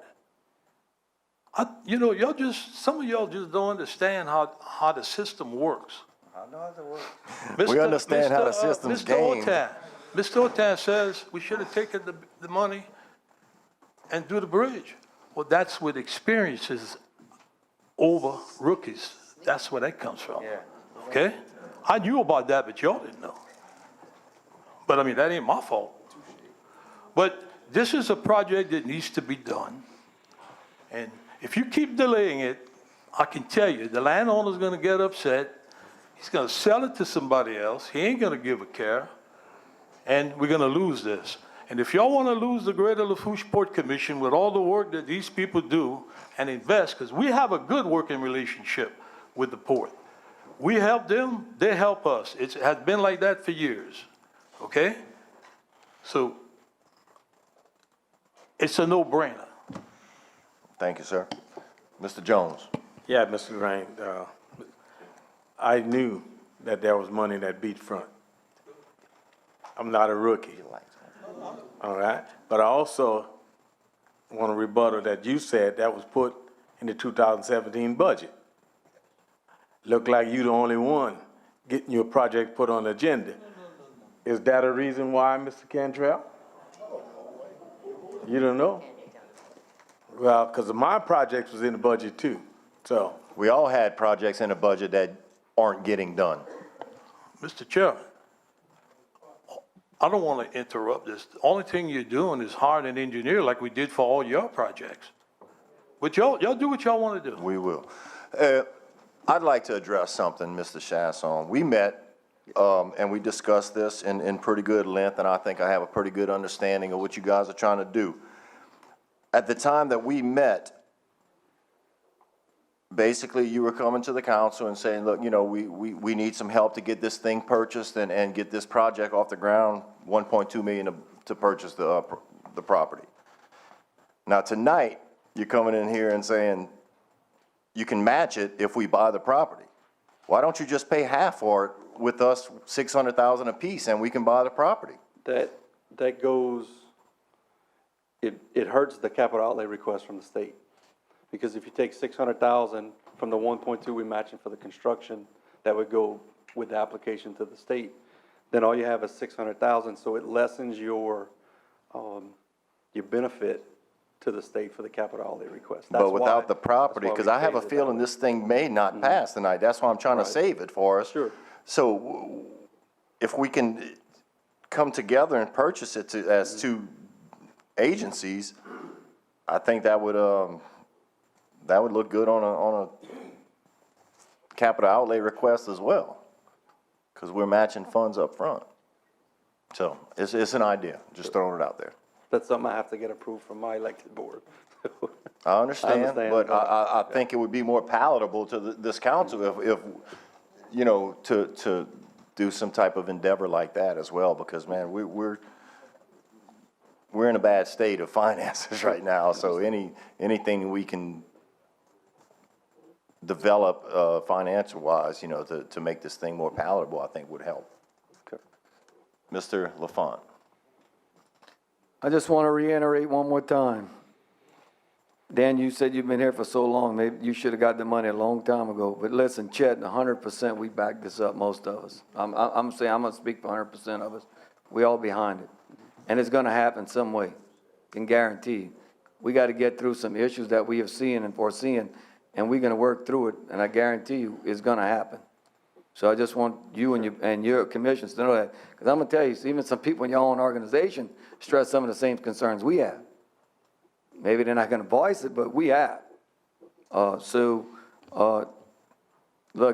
[SPEAKER 3] Some of y'all just don't understand how the system works.
[SPEAKER 9] I know how it works.
[SPEAKER 1] We understand how the system's gamed.
[SPEAKER 3] Mr. Otan says we should have taken the money and do the bridge. Well, that's with experiences over rookies. That's where that comes from.
[SPEAKER 9] Yeah.
[SPEAKER 3] Okay? I knew about that, but y'all didn't know. But I mean, that ain't my fault. But this is a project that needs to be done. And if you keep delaying it, I can tell you, the landowner's gonna get upset. He's gonna sell it to somebody else. He ain't gonna give a care. And we're gonna lose this. And if y'all wanna lose the Greater Lafourche Port Commission with all the work that these people do and invest, because we have a good working relationship with the port. We help them, they help us. It has been like that for years, okay? So it's a no-brainer.
[SPEAKER 1] Thank you, sir. Mr. Jones.
[SPEAKER 8] Yeah, Mr. Lorraine, I knew that there was money in that beachfront. I'm not a rookie, all right? But I also want to rebuttal that you said that was put in the 2017 budget. Look like you the only one getting your project put on the agenda. Is that a reason why, Mr. Cantrell? You don't know? Well, because my project was in the budget too, so.
[SPEAKER 1] We all had projects in the budget that aren't getting done.
[SPEAKER 3] Mr. Chairman, I don't want to interrupt this. The only thing you're doing is hiring an engineer like we did for all your projects. But y'all do what y'all want to do.
[SPEAKER 1] We will. I'd like to address something, Mr. Chasson. We met and we discussed this in pretty good length, and I think I have a pretty good understanding of what you guys are trying to do. At the time that we met, basically you were coming to the council and saying, look, we need some help to get this thing purchased and get this project off the ground, $1.2 million to purchase the property. Now tonight, you're coming in here and saying, you can match it if we buy the property. Why don't you just pay half for it with us, $600,000 apiece, and we can buy the property?
[SPEAKER 12] That goes, it hurts the capital outlay request from the state. Because if you take $600,000 from the 1.2 we matching for the construction, that would go with the application to the state. Then all you have is 600,000, so it lessens your benefit to the state for the capital outlay request. That's
[SPEAKER 1] But without
[SPEAKER 12] why-
[SPEAKER 1] the property,
[SPEAKER 12] that's why
[SPEAKER 1] because
[SPEAKER 12] we
[SPEAKER 1] I have a
[SPEAKER 12] phased it that
[SPEAKER 1] feeling
[SPEAKER 12] way.
[SPEAKER 1] this thing may not pass tonight. That's why I'm trying to
[SPEAKER 12] Right.
[SPEAKER 1] save it for us.
[SPEAKER 12] Sure.
[SPEAKER 1] So if we can come together and purchase it as two agencies, I think that would look good on a capital outlay request as well, because we're matching funds up front. So it's an idea, just throwing it out there.
[SPEAKER 12] That's something I have to get approved from my elected board.
[SPEAKER 1] I understand, but
[SPEAKER 12] but-
[SPEAKER 1] I think it would be more palatable to this council if, you know, to do some type of endeavor like that as well, because, man, we're in a bad state of finances right now, so anything we can develop, financial-wise, you know, to make this thing more palatable, I think would help.
[SPEAKER 12] Okay.
[SPEAKER 1] Mr. LaFont.
[SPEAKER 9] I just want to reiterate one more time. Dan, you said you've been here for so long, maybe you should have got the money a long time ago. But listen, Chet, 100% we back this up, most of us. I'm saying, I'm going to speak for 100% of us. We all behind it. And it's going to happen some way, can guarantee you. We got to get through some issues that we have seen and foreseen, and we're going to work through it, and I guarantee you it's going to happen. So I just want you and your commissions to know that, because I'm going to tell you, even some people in your own organization stress some of the same concerns we have. Maybe they're not going to voice it, but we have. Look,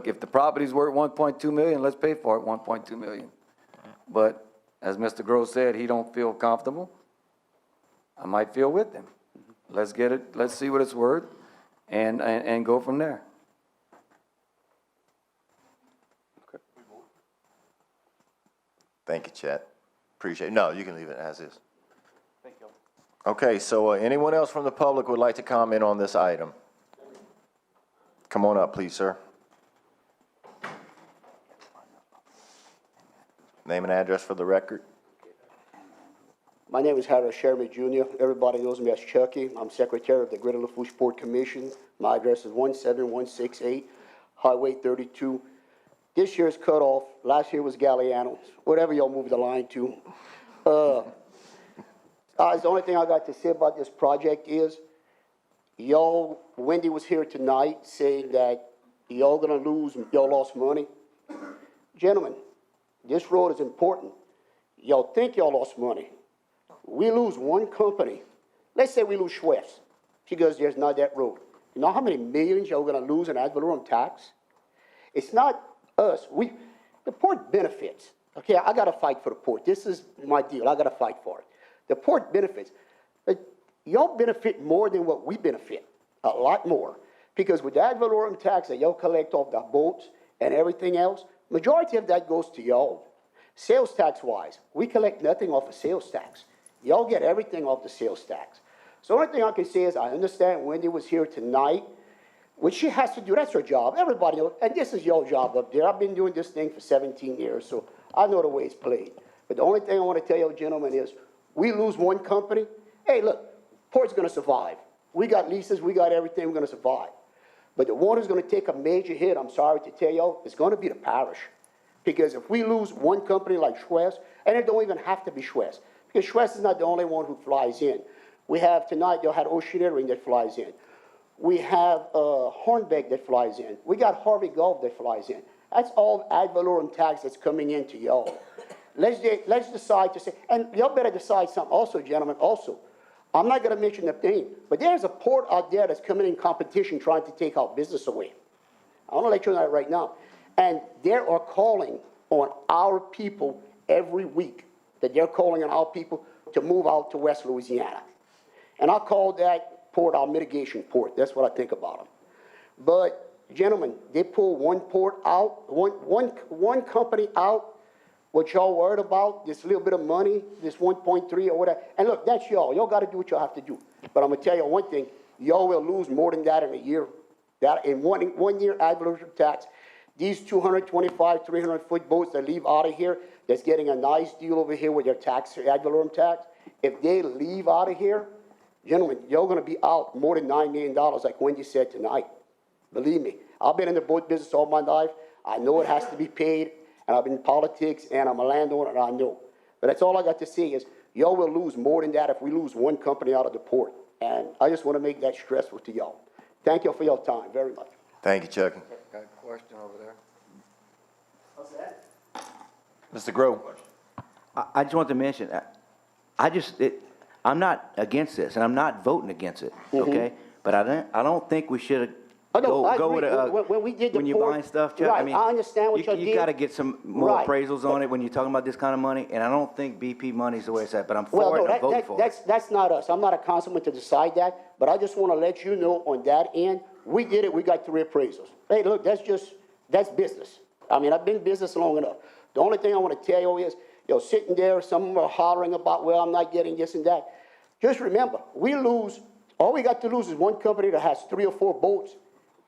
[SPEAKER 9] if the property's worth 1.2 million, let's pay for it, 1.2 million. But as Mr. Gross said, he don't feel comfortable. I might feel with him. Let's get it, let's see what it's worth, and go from there.
[SPEAKER 1] Thank you, Chet. Appreciate it. No, you can leave it as is. Thank you. Okay, so anyone else from the public would like to comment on this item? Come on up, please, sir. Name and address for the record.
[SPEAKER 18] My name is Harold Sherman Jr. Everybody knows me as Chucky. I'm Secretary of the Greater Lafourche Port Commission. My address is 17168 Highway 32. This year's cutoff, last year was Galliano, whatever y'all moved the line to. The only thing I got to say about this project is, Wendy was here tonight saying that y'all lost money. Gentlemen, this road is important. Y'all think y'all lost money. We lose one company. Let's say we lose Schwest because there's not that road. You know how many millions y'all gonna lose in ad valorem tax? It's not us. The port benefits. Okay, I gotta fight for the port. This is my deal. I gotta fight for it. The port benefits. Y'all benefit more than what we benefit. A lot more. Because with the ad valorem tax that y'all collect off the boats and everything else, majority of that goes to y'all. Sales tax wise, we collect nothing off of sales tax. Y'all get everything off the sales tax. So the only thing I can say is I understand Wendy was here tonight. What she has to do, that's her job. Everybody knows, and this is your job up there. I've been doing this thing for 17 years, so I know the way it's played. But the only thing I want to tell you, gentlemen, is we lose one company. Hey, look, port's going to survive. We got leases, we got everything, we're going to survive. But the one who's going to take a major hit, I'm sorry to tell y'all, is going to be the parish. Because if we lose one company like Schwest, and it don't even have to be Schwest, because Schwest is not the only one who flies in. We have tonight, y'all had Oceaneering that flies in. We have Hornbeck that flies in. We got Harvey Gulf that flies in. That's all ad valorem tax that's coming into y'all. Let's decide to say, and y'all better decide something also, gentlemen, also. I'm not gonna mention the name, but there's a port out there that's coming in competition trying to take our business away. I wanna let you know that right now. And they are calling on our people every week, that they're calling on our people to move out to West Louisiana. And I call that port our mitigation port. That's what I think about them. But gentlemen, they pull one port out, one company out. What y'all worried about, this little bit of money, this 1.3 or whatever. And look, that's y'all. Y'all got to do what y'all have to do. But I'm going to tell you one thing. Y'all will lose more than that in a year. That in one year ad valorem tax. These 225, 300-foot boats that leave out of here, that's getting a nice deal over here with their tax, ad valorem tax. If they leave out of here, gentlemen, you're going to be out more than $9 million, like Wendy said tonight. Believe me. I've been in the boat business all my life. I know it has to be paid, and I've been in politics, and I'm a landowner, and I know. But that's all I got to say is, y'all will lose more than that if we lose one company out of the port. And I just want to make that stressful to y'all. Thank you for your time very much.
[SPEAKER 1] Thank you, Chucky.
[SPEAKER 9] Got a question over there.
[SPEAKER 18] What's that?
[SPEAKER 1] Mr. Grow.
[SPEAKER 6] I just want to mention, I'm not against this, and I'm not voting against it, okay? But I don't think we should
[SPEAKER 18] I know, I
[SPEAKER 6] go with
[SPEAKER 18] agree. When we did the
[SPEAKER 6] when you're
[SPEAKER 18] port-
[SPEAKER 6] buying stuff, Chuck.
[SPEAKER 18] Right,
[SPEAKER 6] I mean,
[SPEAKER 18] I understand what y'all
[SPEAKER 6] you
[SPEAKER 18] did.
[SPEAKER 6] got to get some more
[SPEAKER 18] Right.
[SPEAKER 6] appraisals on it when you're talking about this kind of money, and I don't think BP money's the way it's at, but I'm
[SPEAKER 18] Well,
[SPEAKER 6] for it,
[SPEAKER 18] no,
[SPEAKER 6] and I'm voting for it.
[SPEAKER 18] that's not us. I'm not a councilman to decide that, but I just want to let you know on that end, we did it, we got 3 appraisals. Hey, look, that's business. I mean, I've been in business long enough. The only thing I want to tell you is, sitting there, some of them are hollering about, well, I'm not getting this and that. Just remember, all we got to lose is one company that has 3 or 4 boats.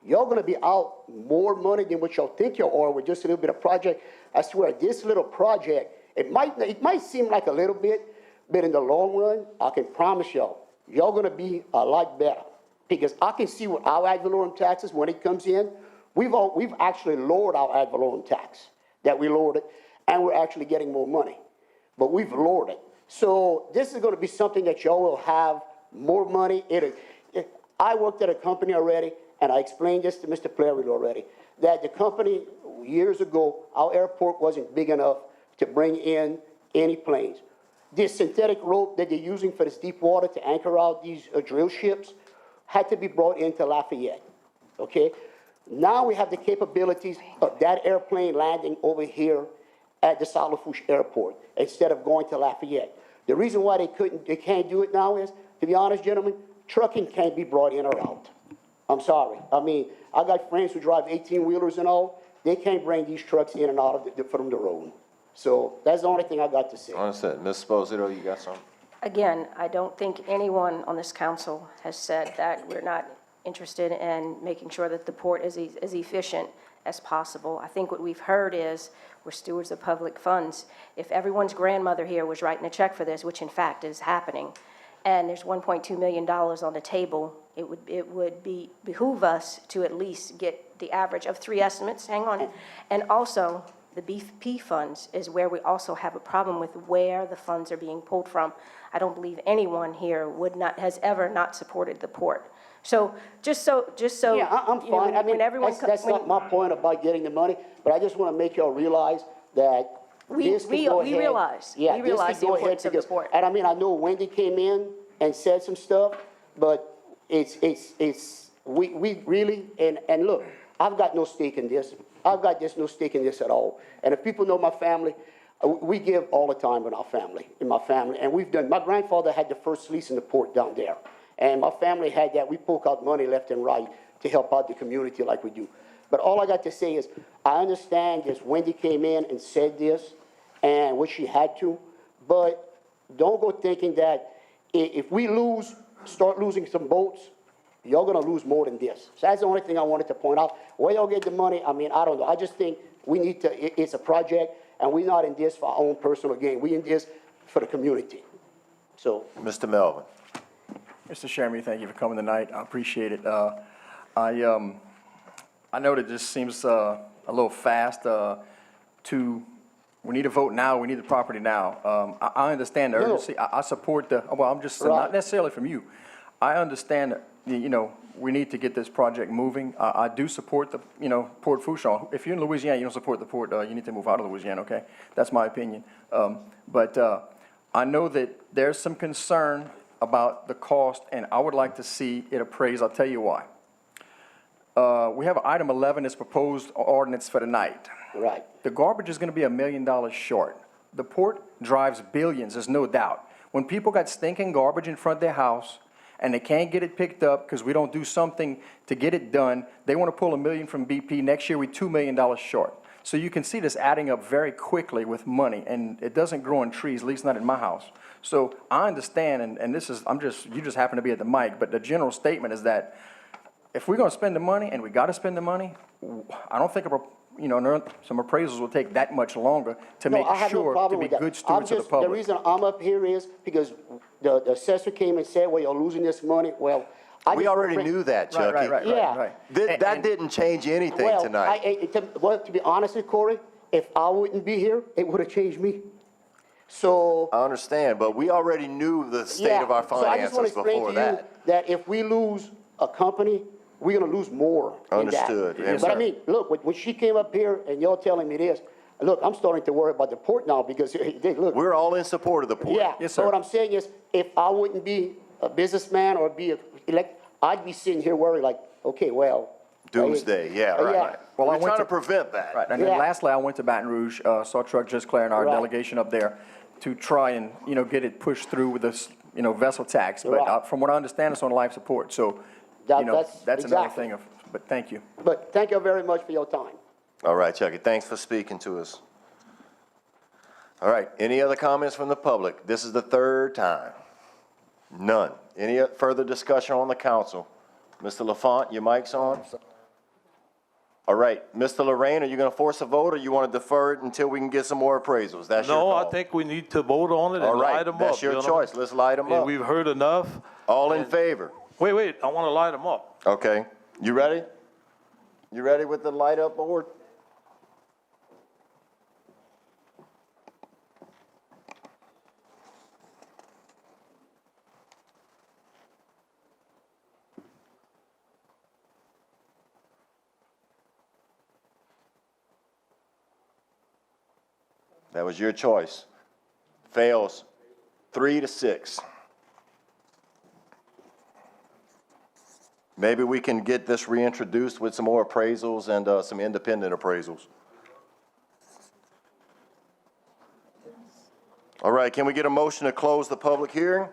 [SPEAKER 18] Y'all gonna be out more money than what y'all think you are with just a little bit of project. I swear, this little project, it might seem like a little bit, but in the long run, I can promise y'all gonna be a lot better. Because I can see with our ad valorem taxes, when it comes in, we've actually lowered our ad valorem tax, that we lowered it, and we're actually getting more money. But we've lowered it. So this is gonna be something that y'all will have more money. I worked at a company already, and I explained this to Mr. Plarid already, that the company, years ago, our airport wasn't big enough to bring in any planes. This synthetic rope that they're using for this deep water to anchor out these drill ships had to be brought into Lafayette, okay? Now we have the capabilities of that airplane landing over here at the Lafourche Airport instead of going to Lafayette. The reason why they can't do it now is, to be honest, gentlemen, trucking can't be brought in or out. I'm sorry. I mean, I got friends who drive 18-wheelers and all. They can't bring these trucks in and out from the road. So that's the only thing I got to say.
[SPEAKER 1] Understood. Ms. Esposito, you got something?
[SPEAKER 11] Again, I don't think anyone on this council has said that we're not interested in making sure that the port is as efficient as possible. I think what we've heard is we're stewards of public funds. If everyone's grandmother here was writing a check for this, which in fact is happening, and there's $1.2 million on the table, it would behoove us to at least get the average of 3 estimates, hang on, and also the BP funds is where we also have a problem with where the funds are being pulled from. I don't believe anyone here has ever not supported the port. So just so
[SPEAKER 18] Yeah, I'm fine. I mean, that's not my point about getting the money, but I just want to make y'all realize that
[SPEAKER 11] we realize the importance of the port.
[SPEAKER 18] And I mean, I know Wendy came in and said some stuff, but we really, and look, I've got no stake in this. I've got just no stake in this at all. And if people know my family, we give all the time in my family. And my grandfather had the first lease in the port down there. And my family had that. We poke out money left and right to help out the community like we do. But all I got to say is, I understand this. Wendy came in and said this, and what she had to, but don't go thinking that if we start losing some boats, y'all gonna lose more than this. So that's the only thing I wanted to point out. Where y'all get the money, I mean, I don't know. I just think we need to, it's a project, and we're not in this for our own personal gain. We're in this for the community. So.
[SPEAKER 1] Mr. Melvin.
[SPEAKER 19] Mr. Chairman, thank you for coming tonight. I appreciate it. I know that this seems a little fast we need to vote now, we need the property now. I understand the urgency. I support I'm just not necessarily from you. I understand that, we need to get this project moving. I do support the, Port Fourchon. If you're in Louisiana, you don't support the port, you need to move out of Louisiana, okay? That's my opinion. But I know that there's some concern about the cost, and I would like to see it appraised. I'll tell you why. We have item 11 is proposed ordinance for tonight.
[SPEAKER 18] Right.
[SPEAKER 19] The garbage is going to be $1 million short. The port drives billions, there's no doubt. When people got stinking garbage in front of their house and they can't get it picked up because we don't do something to get it done, they want to pull $1 million from BP. Next year, we're $2 million short. So you can see this adding up very quickly with money, and it doesn't grow on trees, at least not in my house. So I understand, and this is, you just happen to be at the mic, but the general statement is that if we're going to spend the money, and we got to spend the money, I don't think some appraisals will take that much longer to make sure to be good stewards of the public.
[SPEAKER 18] The reason I'm up here is because the assessor came and said, well, you're losing this money. Well,
[SPEAKER 1] We already knew that, Chucky.
[SPEAKER 18] Yeah.
[SPEAKER 1] That didn't change anything
[SPEAKER 18] Well,
[SPEAKER 1] tonight.
[SPEAKER 18] to be honest with Corey, if I wouldn't be here, it would have changed me. So.
[SPEAKER 1] I understand, but we already knew the state of our
[SPEAKER 18] So I just want
[SPEAKER 1] finances
[SPEAKER 18] to explain
[SPEAKER 1] before
[SPEAKER 18] to you
[SPEAKER 1] that.
[SPEAKER 18] that if we lose a company, we're gonna lose more in that.
[SPEAKER 1] Understood. Yes,
[SPEAKER 18] But I
[SPEAKER 1] sir.
[SPEAKER 18] mean, look, when she came up here and y'all telling me this, look, I'm starting to worry about the port now because, look.
[SPEAKER 1] We're all in support of the port.
[SPEAKER 18] Yeah.
[SPEAKER 19] Yes,
[SPEAKER 18] So
[SPEAKER 19] sir.
[SPEAKER 18] what I'm saying is, if I wouldn't be a businessman or I'd be sitting here worried like, okay, well.
[SPEAKER 1] Doomsday, yeah, right.
[SPEAKER 18] Yeah.
[SPEAKER 19] Well, I
[SPEAKER 1] We're
[SPEAKER 19] went
[SPEAKER 1] trying to
[SPEAKER 19] to-
[SPEAKER 1] prevent that.
[SPEAKER 19] Right, and then
[SPEAKER 18] Yeah.
[SPEAKER 19] lastly, I went to Baton Rouge, saw Truck Just Claire and our
[SPEAKER 18] Right.
[SPEAKER 19] delegation up there to try and, get it pushed through with this, vessel tax. But
[SPEAKER 18] Right.
[SPEAKER 19] from what I understand, it's on life support, so,
[SPEAKER 18] That's
[SPEAKER 19] that's another
[SPEAKER 18] exactly.
[SPEAKER 19] thing but thank you.
[SPEAKER 18] But thank you very much for your time.
[SPEAKER 1] All right, Chucky, thanks for speaking to us. All right, any other comments from the public? This is the third time. None. Any further discussion on the council? Mr. LaFont, your mic's on? All right, Mr. Lorraine, are you going to force a vote, or you want to defer it until we can get some more appraisals? That's your
[SPEAKER 3] No,
[SPEAKER 1] call.
[SPEAKER 3] I think we need to vote on it
[SPEAKER 1] All
[SPEAKER 3] and
[SPEAKER 1] right,
[SPEAKER 3] light them up.
[SPEAKER 1] that's your
[SPEAKER 3] gentlemen.
[SPEAKER 1] choice. Let's light them
[SPEAKER 3] And
[SPEAKER 1] up.
[SPEAKER 3] we've heard enough.
[SPEAKER 1] All in favor?
[SPEAKER 3] Wait, I want to light them up.
[SPEAKER 1] Okay, you ready? You ready with the light up board? That was your choice. Fails 3-6. Maybe we can get this reintroduced with some more appraisals and some independent appraisals. All right, can we get a motion to close the public hearing?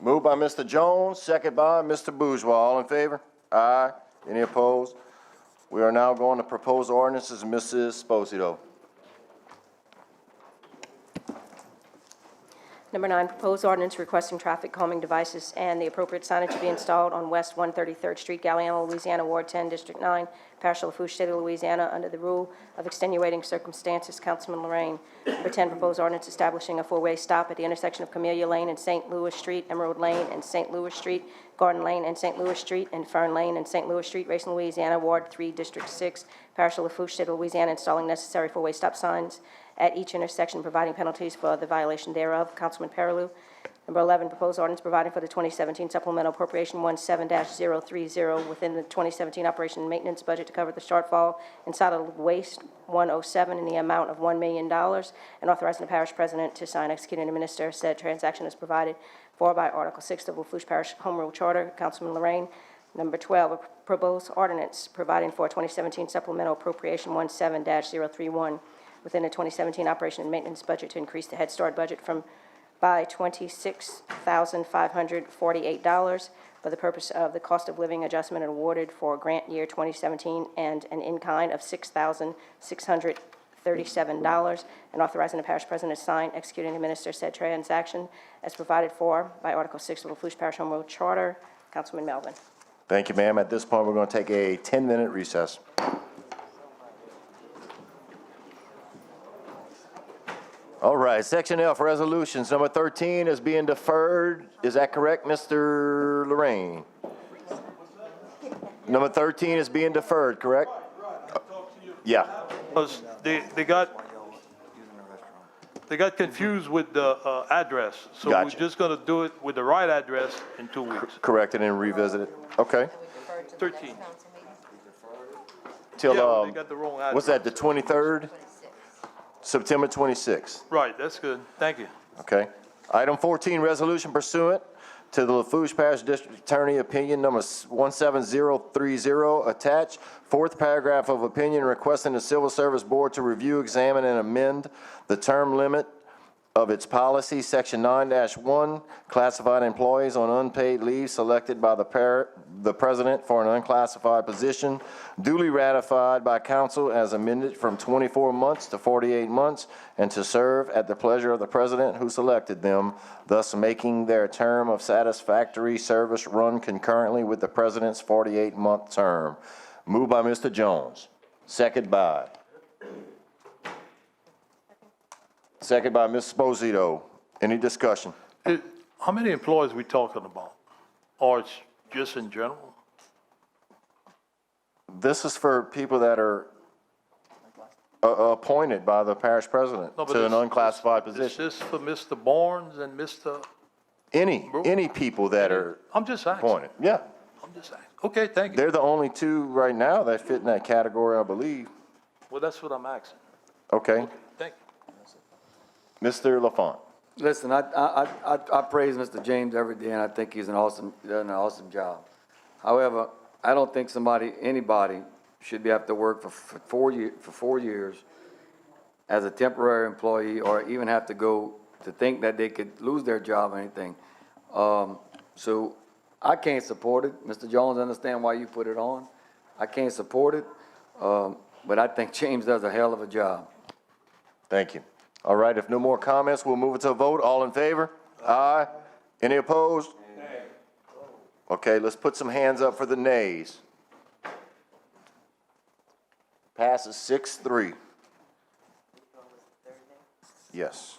[SPEAKER 1] Moved by Mr. Jones, second by Mr. Bourgeois. All in favor? Aye. Any opposed? We are now going to propose ordinances. Mrs. Esposito.
[SPEAKER 11] Number 9, proposed ordinance requesting traffic calming devices and the appropriate signage to be installed on West 133rd Street, Galliano, Louisiana, Ward 10, District 9, Parish of Lafourche, State of Louisiana, under the rule of extenuating circumstances. Councilman Lorraine. Number 10, proposed ordinance establishing a four-way stop at the intersection of Camellia Lane and St. Louis Street, Emerald Lane and St. Louis Street, Garden Lane and St. Louis Street, and Fern Lane and St. Louis Street, Racine, Louisiana, Ward 3, District 6, Parish of Lafourche, State of Louisiana, installing necessary four-way stop signs at each intersection, providing penalties for the violation thereof. Councilman Perilou. Number 11, proposed ordinance providing for the 2017 supplemental appropriation 17-030 within the 2017 operation and maintenance budget to cover the shortfall in solid waste 107 in the amount of $1 million, and authorizing the parish president to sign, execute, and administer said transaction as provided for by Article 6 of the Lafourche Parish Home Rule Charter. Councilman Lorraine. Number 12, a proposed ordinance providing for 2017 supplemental appropriation 17-031 within the 2017 operation and maintenance budget to increase the Head Start budget by $26,548 for the purpose of the cost of living adjustment awarded for grant year 2017 and an in-kind of $6,637, and authorizing the parish president to sign, execute, and administer said transaction as provided for by Article 6 of the Lafourche Parish Home Rule Charter. Councilman Melvin.
[SPEAKER 1] Thank you, ma'am. At this point, we're going to take a 10-minute recess. All right, Section F, resolutions. Number 13 is being deferred. Is that correct, Mr. Lorraine? Number 13 is being deferred, correct? Yeah.
[SPEAKER 3] Because they got confused with the address. So we're
[SPEAKER 1] Gotcha.
[SPEAKER 3] just going to do it with the right address in 2 weeks.
[SPEAKER 1] Correct it and revisit it. Okay.
[SPEAKER 3] 13.
[SPEAKER 1] Till,
[SPEAKER 3] Yeah, they got the wrong address.
[SPEAKER 1] what's that, the 23rd? September 26th.
[SPEAKER 3] Right, that's good. Thank you.
[SPEAKER 1] Okay. Item 14, resolution pursuant to the Lafourche Parish District Attorney Opinion Number 17030 attached, fourth paragraph of opinion requesting the Civil Service Board to review, examine, and amend the term limit of its policy, Section 9-1, classified employees on unpaid leave selected by the president for an unclassified position, duly ratified by council as amended from 24 months to 48 months, and to serve at the pleasure of the president who selected them, thus making their term of satisfactory service run concurrently with the president's 48-month term. Moved by Mr. Jones. Second by Ms. Esposito. Any discussion?
[SPEAKER 3] How many employees we talking about? Or it's just in general?
[SPEAKER 1] This is for people that are appointed by the parish president
[SPEAKER 3] No, but
[SPEAKER 1] to an
[SPEAKER 3] this-
[SPEAKER 1] unclassified
[SPEAKER 3] Is
[SPEAKER 1] position.
[SPEAKER 3] this for Mr. Barnes and Mr.?
[SPEAKER 1] Any people that are
[SPEAKER 3] I'm just asking.
[SPEAKER 1] appointed, yeah.
[SPEAKER 3] I'm just asking. Okay, thank you.
[SPEAKER 1] They're the only two right now that fit in that category, I believe.
[SPEAKER 3] Well, that's what I'm asking.
[SPEAKER 1] Okay.
[SPEAKER 3] Thank you.
[SPEAKER 1] Mr. LaFont.
[SPEAKER 9] Listen, I praise Mr. James every day, and I think he's done an awesome job. However, I don't think anybody should have to work for 4 years as a temporary employee, or even have to go to think that they could lose their job or anything. So I can't support it. Mr. Jones, understand why you put it on. I can't support it, but I think James does a hell of a job.
[SPEAKER 1] Thank you. All right, if no more comments, we'll move it to a vote. All in favor? Aye. Any opposed? Nay. Okay, let's put some hands up for the nays. Passes 6-3. Yes.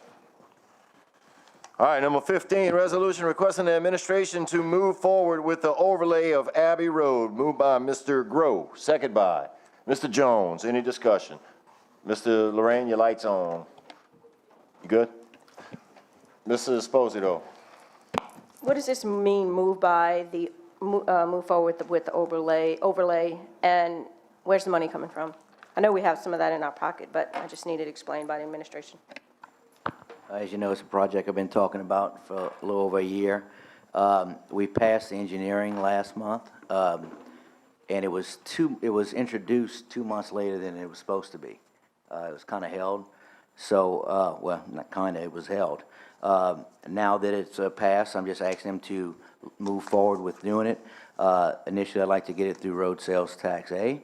[SPEAKER 1] All right, number 15, resolution requesting the administration to move forward with the overlay of Abbey Road. Moved by Mr. Grow, second by Mr. Jones. Any discussion? Mr. Lorraine, your light's on. You good? Mr. Esposito.
[SPEAKER 11] What does this mean, move forward with the overlay, and where's the money coming from? I know we have some of that in our pocket, but I just need it explained by the administration.
[SPEAKER 6] As you know, it's a project I've been talking about for a little over a year. We passed the engineering last month, and it was introduced 2 months later than it was supposed to be. It was kind of held. So, well, not kind of, it was held. Now that it's passed, I'm just asking them to move forward with doing it. Initially, I'd like to get it through road sales tax A.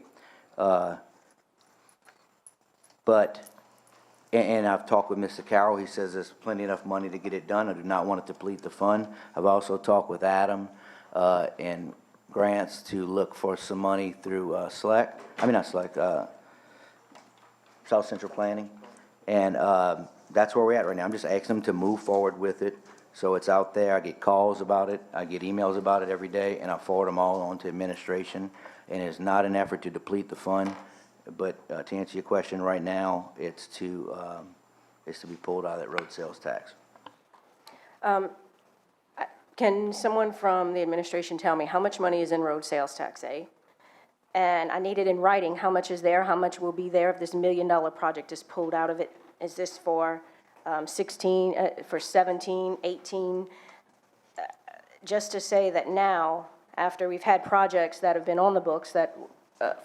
[SPEAKER 6] And I've talked with Mr. Carroll. He says there's plenty enough money to get it done. I do not want to deplete the fund. I've also talked with Adam and Grants to look for some money through South Central Planning. And that's where we're at right now. I'm just asking them to move forward with it. So it's out there. I get calls about it. I get emails about it every day, and I forward them all on to administration. And it's not an effort to deplete the fund. But to answer your question right now, it's to be pulled out of that road sales tax.
[SPEAKER 11] Can someone from the administration tell me how much money is in road sales tax A? And I need it in writing, how much is there, how much will be there if this $1 million project is pulled out of it? Is this for 17, 18? Just to say that now, after we've had projects that have been on the books that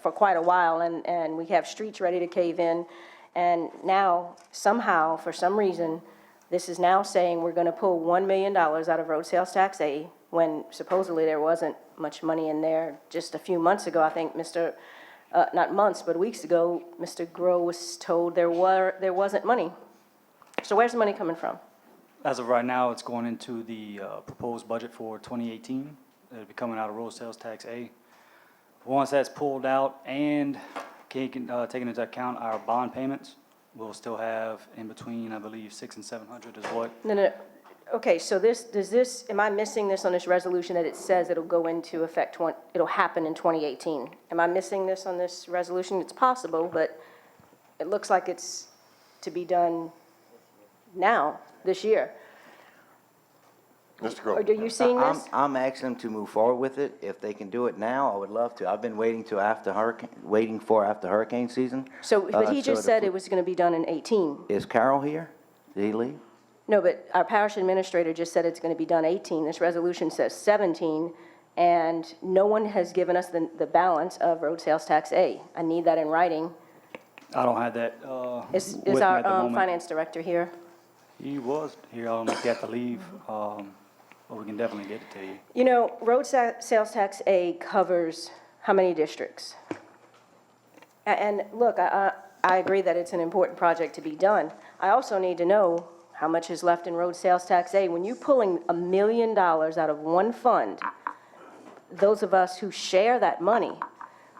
[SPEAKER 11] for quite a while, and we have streets ready to cave in, and now, somehow, for some reason, this is now saying we're gonna pull $1 million out of road sales tax A, when supposedly there wasn't much money in there. Just a few months ago, I think not months, but weeks ago, Mr. Grow was told there wasn't money. So where's the money coming from?
[SPEAKER 7] As of right now, it's going into the proposed budget for 2018. It'll be coming out of road sales tax A. Once that's pulled out and taking into account our bond payments, we'll still have in between, I believe, $600 and $700 is what.
[SPEAKER 11] No. Okay, so am I missing this on this resolution that it says it'll go into effect, it'll happen in 2018? Am I missing this on this resolution? It's possible, but it looks like it's to be done now, this year.
[SPEAKER 1] Mr. Grover.
[SPEAKER 11] Are you seeing this?
[SPEAKER 6] I'm asking them to move forward with it. If they can do it now, I would love to. I've been waiting for after hurricane season.
[SPEAKER 11] So, but he just said it was gonna be done in 18.
[SPEAKER 6] Is Carol here? Did he leave?
[SPEAKER 11] No, but our parish administrator just said it's gonna be done 18. This resolution says 17, and no one has given us the balance of road sales tax A. I need that in writing.
[SPEAKER 7] I don't have that
[SPEAKER 11] Is
[SPEAKER 7] with me
[SPEAKER 11] our
[SPEAKER 7] at the moment.
[SPEAKER 11] finance director here?
[SPEAKER 7] He was here. I don't know if he had to leave, but we can definitely get it to you.
[SPEAKER 11] You know, road sales tax A covers how many districts? And look, I agree that it's an important project to be done. I also need to know how much is left in road sales tax A. When you're pulling $1 million out of one fund, those of us who share that money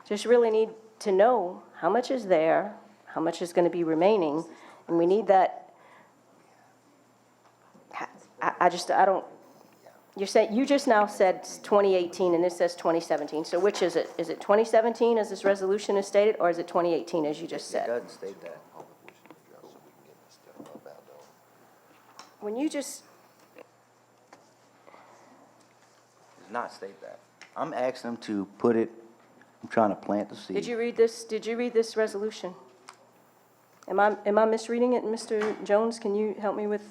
[SPEAKER 11] just really need to know how much is there, how much is going to be remaining, and we need that. You're saying, you just now said 2018, and this says 2017, so which is it? Is it 2017, as this resolution is stated, or is it 2018, as you just
[SPEAKER 6] It
[SPEAKER 11] said?
[SPEAKER 6] doesn't state that.
[SPEAKER 11] When you just,
[SPEAKER 6] Does not state that. I'm asking them to put it, I'm trying to plant the seed.
[SPEAKER 11] did you read this resolution? Am I misreading it, Mr. Jones? Can you help me with?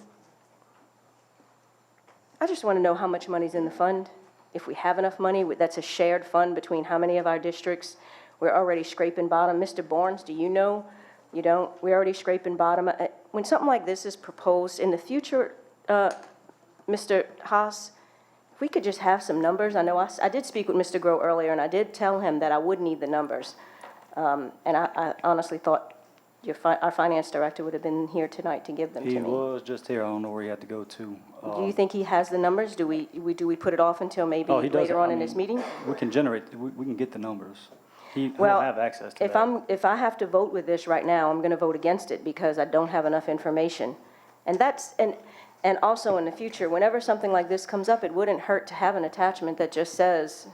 [SPEAKER 11] I just want to know how much money's in the fund. If we have enough money, that's a shared fund between how many of our districts. We're already scraping bottom. Mr. Barnes, do you know? You don't? We're already scraping bottom. When something like this is proposed in the future, Mr. Haas, if we could just have some numbers. I know I did speak with Mr. Grow earlier, and I did tell him that I would need the numbers. And I honestly thought our finance director would have been here tonight to give them to me.
[SPEAKER 7] He was just here. I don't know where he had to go to.
[SPEAKER 11] Do you think he has the numbers? Do we put it off until maybe
[SPEAKER 7] Oh, he does.
[SPEAKER 11] later on
[SPEAKER 7] I
[SPEAKER 11] in
[SPEAKER 7] mean,
[SPEAKER 11] this meeting?
[SPEAKER 7] We can we can get the numbers. He'll
[SPEAKER 11] Well,
[SPEAKER 7] have access to that.
[SPEAKER 11] if I have to vote with this right now, I'm going to vote against it because I don't have enough information. And also in the future, whenever something like this comes up, it wouldn't hurt to have an attachment that just says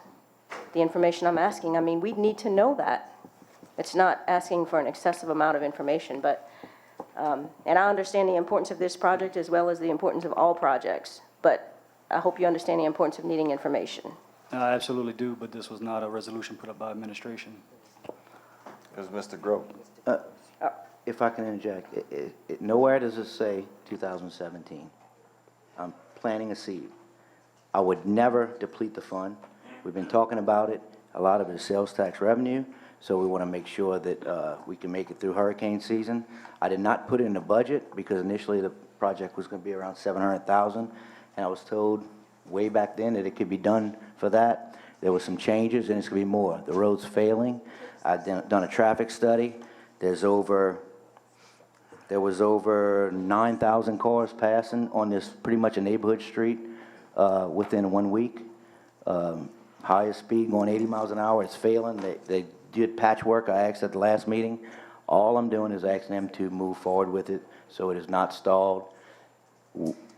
[SPEAKER 11] the information I'm asking. I mean, we'd need to know that. It's not asking for an excessive amount of information, but, and I understand the importance of this project as well as the importance of all projects, but I hope you understand the importance of needing information.
[SPEAKER 7] I absolutely do, but this was not a resolution put up by administration.
[SPEAKER 1] It was Mr. Grow.
[SPEAKER 6] If I can interject, nowhere does it say 2017. I'm planting a seed. I would never deplete the fund. We've been talking about it. A lot of it is sales tax revenue, so we want to make sure that we can make it through hurricane season. I did not put it in the budget because initially the project was going to be around $700,000, and I was told way back then that it could be done for that. There were some changes, and it's going to be more. The road's failing. I've done a traffic study. There was over 9,000 cars passing on this pretty much a neighborhood street within 1 week. Highest speed going 80 miles an hour. It's failing. They did patchwork. I asked at the last meeting. All I'm doing is asking them to move forward with it so it is not stalled.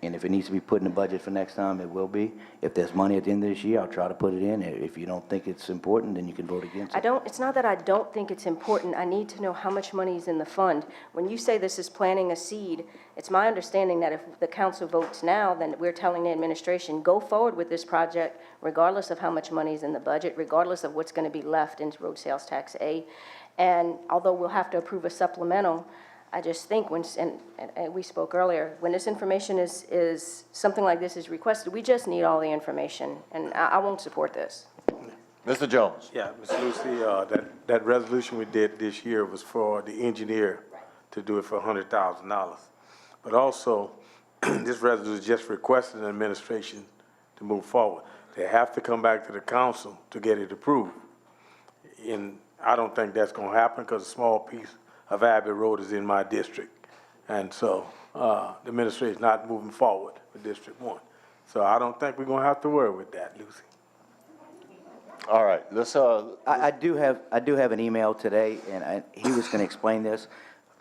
[SPEAKER 6] And if it needs to be put in the budget for next time, it will be. If there's money at the end of this year, I'll try to put it in. If you don't think it's important, then you can vote against it.
[SPEAKER 11] It's not that I don't think it's important. I need to know how much money is in the fund. When you say this is planting a seed, it's my understanding that if the council votes now, then we're telling the administration, go forward with this project regardless of how much money is in the budget, regardless of what's going to be left in road sales tax A. And although we'll have to approve a supplemental, I just think and we spoke earlier, when this information is something like this is requested, we just need all the information, and I won't support this.
[SPEAKER 1] Mr. Jones.
[SPEAKER 8] Yeah, Ms. Lucy, that resolution we did this year was for the engineer to do it for $100,000. But also, this resolution is just requesting the administration to move forward. They have to come back to the council to get it approved. And I don't think that's gonna happen because a small piece of Abbey Road is in my district. And so, the administration's not moving forward with District 1. So I don't think we're gonna have to worry with that, Lucy.
[SPEAKER 1] All right, let's,
[SPEAKER 6] I do have an email today, and he was going to explain this,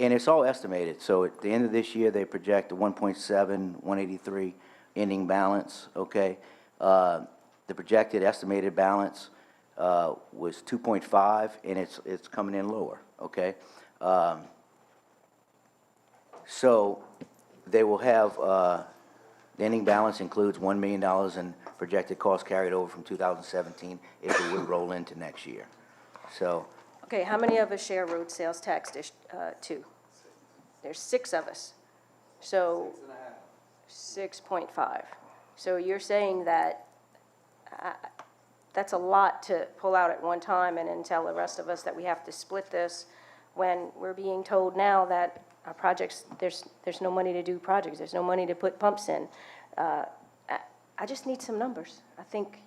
[SPEAKER 6] and it's all estimated. So at the end of this year, they project a 1.7, 183 ending balance, okay? The projected estimated balance was 2.5, and it's coming in lower, okay? So they will have, the ending balance includes $1 million in projected costs carried over from 2017 if it would roll into next year. So,
[SPEAKER 11] Okay, how many of us share road sales tax two? There's 6 of us. So 6.5. So you're saying that that's a lot to pull out at one time and then tell the rest of us that we have to split this when we're being told now that our projects, there's no money to do projects, there's no money to put pumps in. I just need some numbers. I think,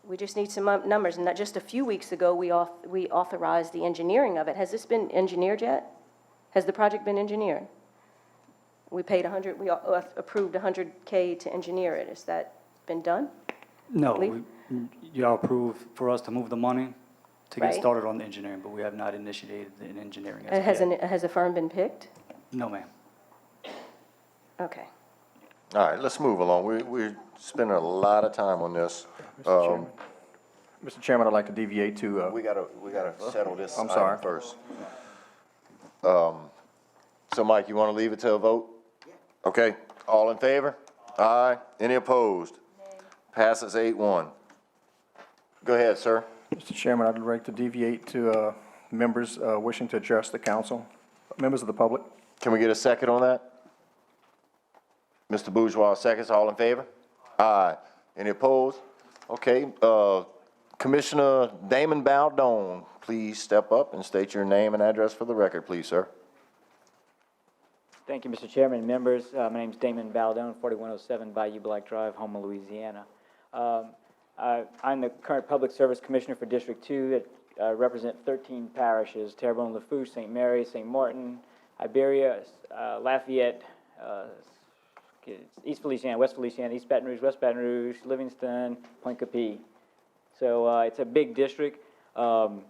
[SPEAKER 11] we just need some numbers. And not just a few weeks ago, we authorized the engineering of it. Has this been engineered yet? Has the project been engineered? We paid we approved $100K to engineer it. Has that been done?
[SPEAKER 7] No, y'all approved for us to move the money to get
[SPEAKER 11] Right.
[SPEAKER 7] started on the engineering, but we have not initiated the engineering as of yet.
[SPEAKER 11] Has a firm been picked?
[SPEAKER 7] No, ma'am.
[SPEAKER 11] Okay.
[SPEAKER 1] All right, let's move along. We're spending a lot of time on this.
[SPEAKER 19] Mr. Chairman, I'd like to deviate to,
[SPEAKER 1] We gotta settle this
[SPEAKER 19] I'm
[SPEAKER 1] item
[SPEAKER 19] sorry.
[SPEAKER 1] first. So Mike, you wanna leave it to a vote? Okay, all in favor? Aye. Any opposed? Passes 8-1. Go ahead, sir.
[SPEAKER 19] Mr. Chairman, I'd like to deviate to members wishing to address the council, members of the public.
[SPEAKER 1] Can we get a second on that? Mr. Bourgeois, seconds, all in favor? Aye. Any opposed? Okay, Commissioner Damon Baldone, please step up and state your name and address for the record, please, sir.
[SPEAKER 20] Thank you, Mr. Chairman and members. My name is Damon Baldone, 4107 Bayou Black Drive, Houma, Louisiana. I'm the current Public Service Commissioner for District 2 that represent 13 parishes: Terrebonne, Lafourche, St. Mary, St. Martin, Iberia, Lafayette, East Feliciana, West Feliciana, East Baton Rouge, West Baton Rouge, Livingston, Point Capee. So it's a big district. When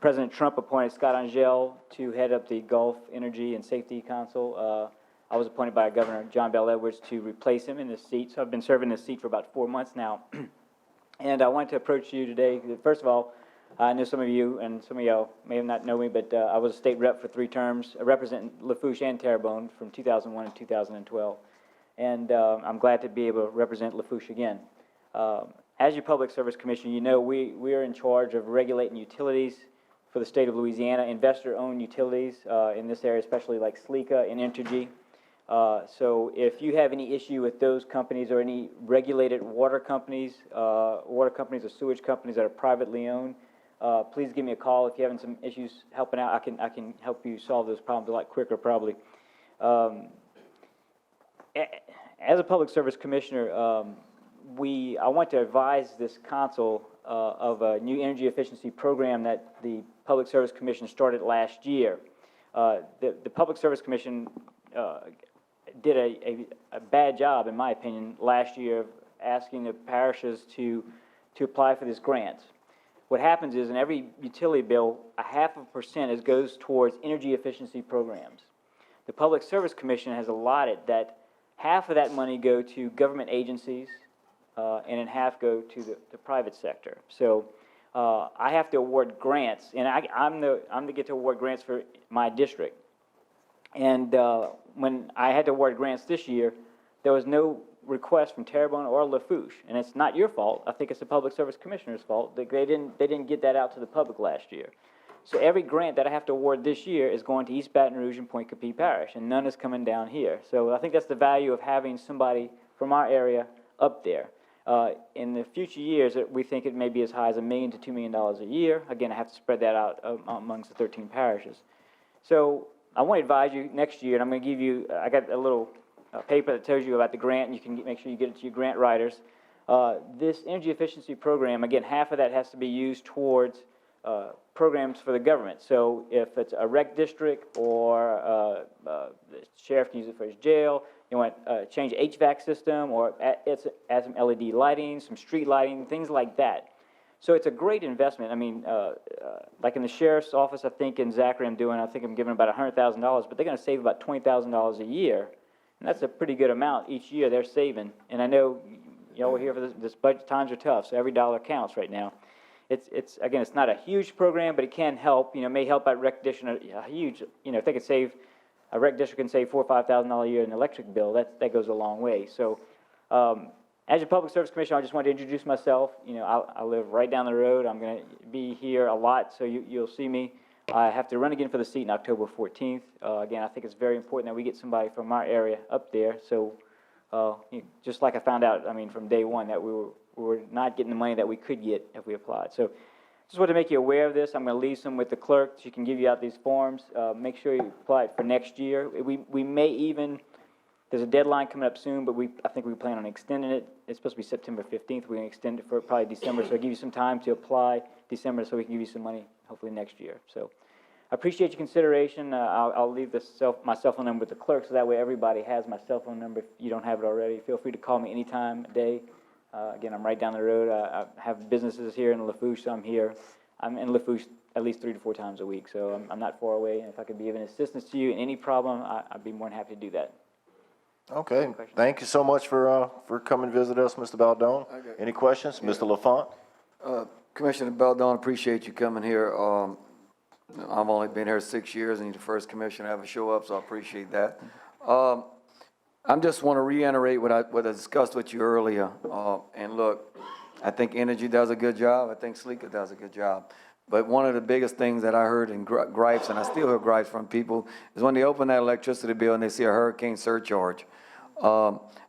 [SPEAKER 20] President Trump appointed Scott Angel to head up the Gulf Energy and Safety Council, I was appointed by Governor John Bell Edwards to replace him in this seat. So I've been serving this seat for about 4 months now. And I wanted to approach you today. First of all, I know some of you and some of y'all may not know me, but I was a state rep for 3 terms, representing Lafourche and Terrebonne from 2001 to 2012. And I'm glad to be able to represent Lafourche again. As your Public Service Commission, you know we are in charge of regulating utilities for the state of Louisiana, investor-owned utilities in this area, especially like SLECA and Entergy. So if you have any issue with those companies or any regulated water companies or sewage companies that are privately owned, please give me a call if you're having some issues helping out. I can help you solve those problems a lot quicker, probably. As a Public Service Commissioner, I want to advise this council of a new energy efficiency program that the Public Service Commission started last year. The Public Service Commission did a bad job, in my opinion, last year of asking the parishes to apply for this grant. What happens is in every utility bill, 0.5% goes towards energy efficiency programs. The Public Service Commission has allotted that half of that money go to government agencies and in half go to the private sector. So I have to award grants, and I'm the get to award grants for my district. And when I had to award grants this year, there was no request from Terrebonne or Lafourche, and it's not your fault. I think it's the Public Service Commissioner's fault. They didn't get that out to the public last year. So every grant that I have to award this year is going to East Baton Rouge and Point Capee Parish, and none is coming down here. So I think that's the value of having somebody from our area up there. In the future years, we think it may be as high as $1 million to $2 million a year. Again, I have to spread that out amongst the 13 parishes. So I want to advise you next year, and I'm going to give you, I got a little paper that tells you about the grant, and you can make sure you get it to your grant writers. This energy efficiency program, again, half of that has to be used towards programs for the government. So if it's a rec district or the sheriff can use it for his jail, you want to change HVAC system or add some LED lighting, some street lighting, things like that. So it's a great investment. I mean, like in the sheriff's office, I think in Zachary I'm giving about $100,000, but they're going to save about $20,000 a year. And that's a pretty good amount each year they're saving. And I know y'all were here for this budget. Times are tough, so every dollar counts right now. Again, it's not a huge program, but it can help. May help out rec district a huge. If they could save, a rec district can save $4,000 or $5,000 a year in an electric bill. That goes a long way. So, as your Public Service Commissioner, I just wanted to introduce myself. I live right down the road. I'm going to be here a lot, so you'll see me. I have to run again for the seat in October 14th. Again, I think it's very important that we get somebody from our area up there. So, just like I found out, from day one that we were not getting the money that we could get if we applied. So, just want to make you aware of this. I'm going to leave some with the clerk. She can give you out these forms. Make sure you apply it for next year. We may even. There's a deadline coming up soon, but I think we plan on extending it. It's supposed to be September 15th. We're going to extend it for probably December, so I'll give you some time to apply December so we can give you some money hopefully next year. So I appreciate your consideration. I'll leave my cell phone number with the clerk, so that way everybody has my cell phone number. If you don't have it already, feel free to call me anytime of day. Again, I'm right down the road. I have businesses here in Lafourche, so I'm here. I'm in Lafourche at least 3 to 4 times a week, so I'm not far away. And if I could be of an assistance to you in any problem, I'd be more than happy to do that.
[SPEAKER 1] Okay, thank you so much for coming to visit us, Mr. Baldone.
[SPEAKER 9] Okay.
[SPEAKER 1] Any questions? Mr. Lafont?
[SPEAKER 9] Commissioner Beldon, appreciate you coming here. I've only been here 6 years, and you're the first commissioner to ever show up, so I appreciate that. I just want to reiterate what I discussed with you earlier. And look, I think Energy does a good job. I think Sleeka does a good job. But one of the biggest things that I heard in gripes, and I still hear gripes from people, is when they open that electricity bill and they see a hurricane surcharge.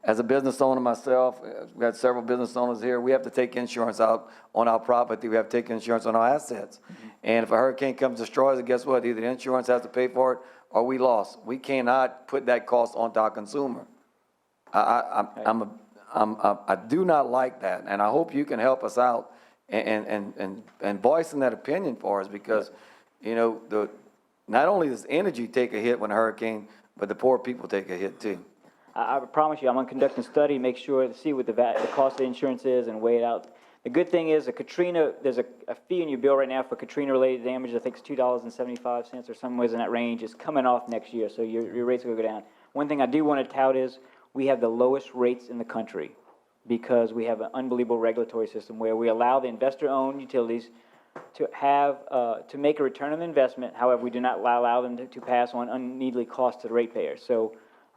[SPEAKER 9] As a business owner myself, we've got several business owners here, we have to take insurance out on our property, we have to take insurance on our assets. And if a hurricane comes and destroys it, guess what? Either the insurance has to pay for it or we lost. We cannot put that cost onto our consumer. I do not like that, and I hope you can help us out and voicing that opinion for us, because, you know, not only does Energy take a hit when a hurricane, but the poor people take a hit too.
[SPEAKER 20] I promise you, I'm gonna conduct a study, make sure to see what the cost of the insurance is and weigh it out. The good thing is, there's a fee in your bill right now for Katrina-related damage. I think it's $2.75 or somewhere in that range. It's coming off next year, so your rates will go down. One thing I do want to tout is we have the lowest rates in the country because we have an unbelievable regulatory system where we allow the investor-owned utilities to have to make a return on investment. However, we do not allow them to pass on unneedly costs to the ratepayers. So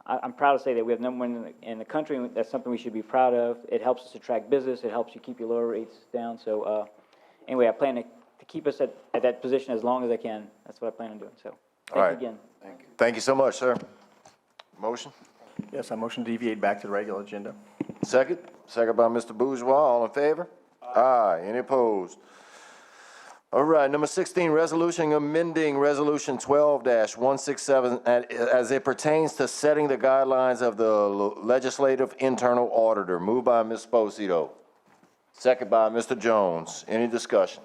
[SPEAKER 20] I'm proud to say that we have number one in the country, and that's something we should be proud of. It helps us attract business. It helps you keep your lower rates down. So anyway, I plan to keep us at that position as long as I can. That's what I plan on doing. So thank you again.
[SPEAKER 1] Thank you. Thank you so much, sir. Motion?
[SPEAKER 19] Yes, I motion to deviate back to the regular agenda.
[SPEAKER 1] Second? Second by Mr. Bourgeois. All in favor? Aye. Any opposed? All right, number 16, resolution amending Resolution 12-167 as it pertains to setting the guidelines of the legislative internal auditor. Moved by Ms. Esposito. Second by Mr. Jones. Any discussion?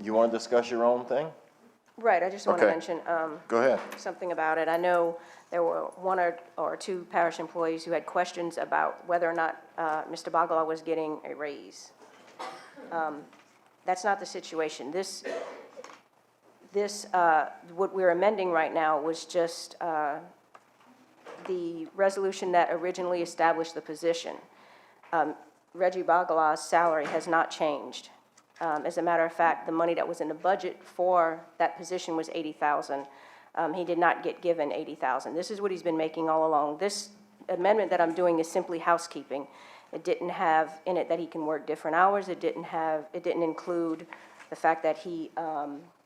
[SPEAKER 1] You want to discuss your own thing?
[SPEAKER 11] Right, I just want to
[SPEAKER 1] Okay.
[SPEAKER 11] mention
[SPEAKER 1] Go ahead.
[SPEAKER 11] something about it. I know there were one or two parish employees who had questions about whether or not Mr. Bagala was getting a raise. That's not the situation. What we're amending right now was just the resolution that originally established the position. Reggie Bagala's salary has not changed. As a matter of fact, the money that was in the budget for that position was $80,000. He did not get given $80,000. This is what he's been making all along. This amendment that I'm doing is simply housekeeping. It didn't have in it that he can work different hours. It didn't include the fact that he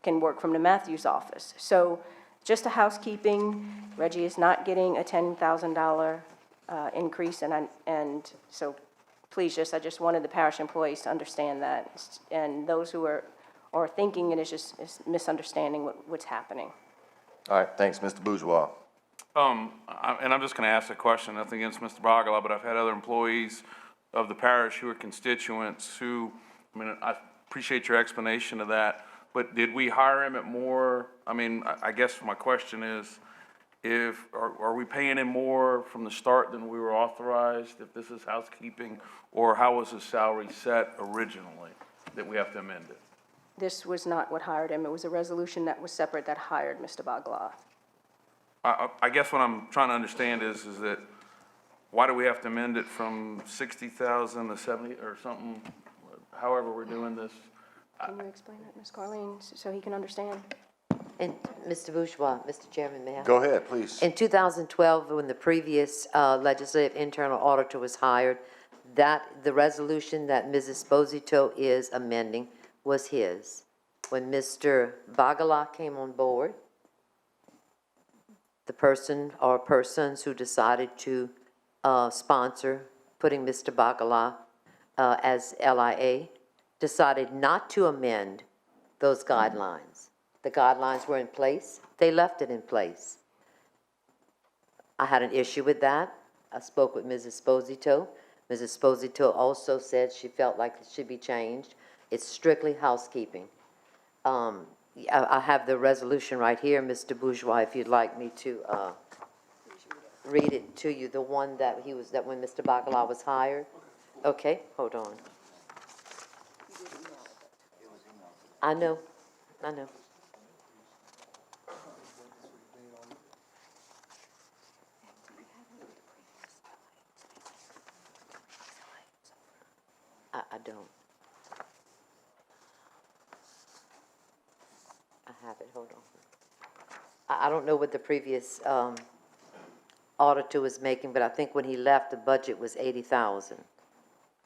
[SPEAKER 11] can work from the Matthews office. So just a housekeeping. Reggie is not getting a $10,000 increase, and so please I just wanted the parish employees to understand that, and those who are thinking it is just misunderstanding what's happening.
[SPEAKER 1] All right, thanks, Mr. Bourgeois.
[SPEAKER 10] And I'm just going to ask a question, nothing against Mr. Bagala, but I've had other employees of the parish who are constituents who, I mean, I appreciate your explanation of that, but did we hire him at more? I mean, I guess my question is, are we paying him more from the start than we were authorized, if this is housekeeping, or how was his salary set originally that we have to amend it?
[SPEAKER 11] This was not what hired him. It was a resolution that was separate that hired Mr. Bagala.
[SPEAKER 10] I guess what I'm trying to understand is that why do we have to amend it from 60,000 to 70 or something, however we're doing this?
[SPEAKER 11] Can you explain that, Ms. Carlene, so he can understand?
[SPEAKER 2] And Mr. Bourgeois, Mr. Chairman, may I?
[SPEAKER 1] Go ahead, please.
[SPEAKER 2] In 2012, when the previous legislative internal auditor was hired, the resolution that Mrs. Esposito is amending was his. When Mr. Bagala came on board, the person or persons who decided to sponsor putting Mr. Bagala as LIA decided not to amend those guidelines. The guidelines were in place. They left it in place. I had an issue with that. I spoke with Mrs. Esposito. Mrs. Esposito also said she felt like it should be changed. It's strictly housekeeping. I have the resolution right here, Mr. Bourgeois, if you'd like me to read it to you, the one that when Mr. Bagala was hired. Okay, hold on. I know. I don't. I have it, hold on. I don't know what the previous auditor was making, but I think when he left, the budget was 80,000,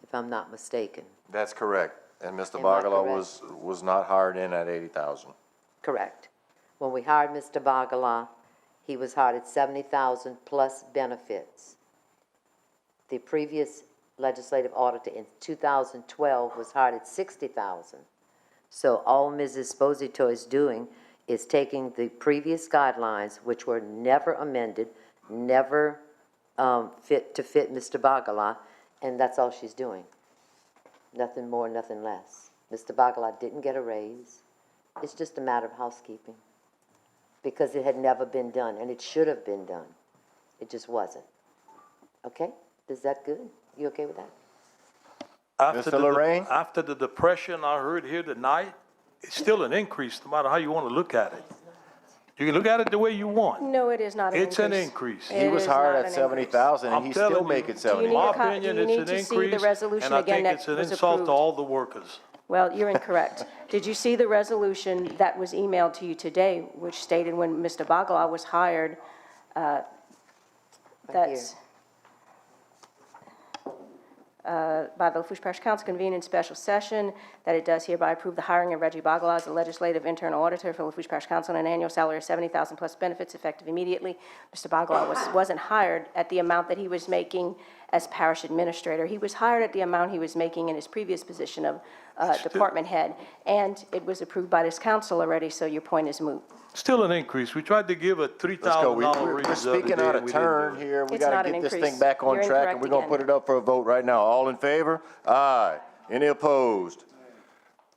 [SPEAKER 2] if I'm not mistaken.
[SPEAKER 1] That's correct. And Mr.
[SPEAKER 2] Am I
[SPEAKER 1] Bagala
[SPEAKER 2] correct?
[SPEAKER 1] was not hired in at 80,000.
[SPEAKER 2] Correct. When we hired Mr. Bagala, he was hired at 70,000 plus benefits. The previous legislative auditor in 2012 was hired at 60,000. So all Mrs. Esposito is doing is taking the previous guidelines, which were never amended, never fit Mr. Bagala, and that's all she's doing. Nothing more, nothing less. Mr. Bagala didn't get a raise. It's just a matter of housekeeping, because it had never been done, and it should have been done. It just wasn't. Okay? Is that good? You okay with that?
[SPEAKER 1] Mr. Lorraine?
[SPEAKER 3] After the depression I heard here tonight, it's still an increase, no matter how you want to look at it. You can look at it the way you want.
[SPEAKER 11] No, it is not an
[SPEAKER 3] It's
[SPEAKER 11] increase.
[SPEAKER 3] an increase.
[SPEAKER 1] He was
[SPEAKER 11] is
[SPEAKER 1] hired
[SPEAKER 11] not
[SPEAKER 1] at
[SPEAKER 11] an
[SPEAKER 1] 70,000 and
[SPEAKER 3] I'm
[SPEAKER 1] he's
[SPEAKER 3] telling
[SPEAKER 1] still
[SPEAKER 3] you.
[SPEAKER 1] making
[SPEAKER 11] Do you need
[SPEAKER 1] 70.
[SPEAKER 3] My
[SPEAKER 11] a copy?
[SPEAKER 3] opinion,
[SPEAKER 11] Do you
[SPEAKER 3] it's
[SPEAKER 11] need
[SPEAKER 3] an
[SPEAKER 11] to see the
[SPEAKER 3] increase,
[SPEAKER 11] resolution
[SPEAKER 3] and I
[SPEAKER 11] again
[SPEAKER 3] think
[SPEAKER 11] that
[SPEAKER 3] it's an
[SPEAKER 11] was
[SPEAKER 3] insult to
[SPEAKER 11] approved?
[SPEAKER 3] all the workers.
[SPEAKER 11] Well, you're incorrect. Did you see the resolution that was emailed to you today, which stated when Mr. Bagala was hired, that's by the Lafourche Parish Council convened in special session, that it does hereby approve the hiring of Reggie Bagala as a legislative internal auditor for Lafourche Parish Council on an annual salary of 70,000 plus benefits effective immediately. Mr. Bagala wasn't hired at the amount that he was making as parish administrator. He was hired at the amount he was making in his previous position of department head, and it was approved by this council already, so your point is moot.
[SPEAKER 3] Still an increase. We tried to give a
[SPEAKER 1] Let's go.
[SPEAKER 3] $3,000 raise
[SPEAKER 1] We're
[SPEAKER 3] the other
[SPEAKER 1] speaking
[SPEAKER 3] day,
[SPEAKER 1] out
[SPEAKER 3] and
[SPEAKER 1] of
[SPEAKER 3] we didn't
[SPEAKER 1] turn
[SPEAKER 3] do it.
[SPEAKER 1] here. We
[SPEAKER 11] It's
[SPEAKER 1] got
[SPEAKER 11] not
[SPEAKER 1] to
[SPEAKER 11] an
[SPEAKER 1] get this
[SPEAKER 11] increase.
[SPEAKER 1] thing back on
[SPEAKER 11] You're
[SPEAKER 1] track, and
[SPEAKER 11] incorrect
[SPEAKER 1] we're going to
[SPEAKER 11] again.
[SPEAKER 1] put it up for a vote right now. All in favor? Aye. Any opposed?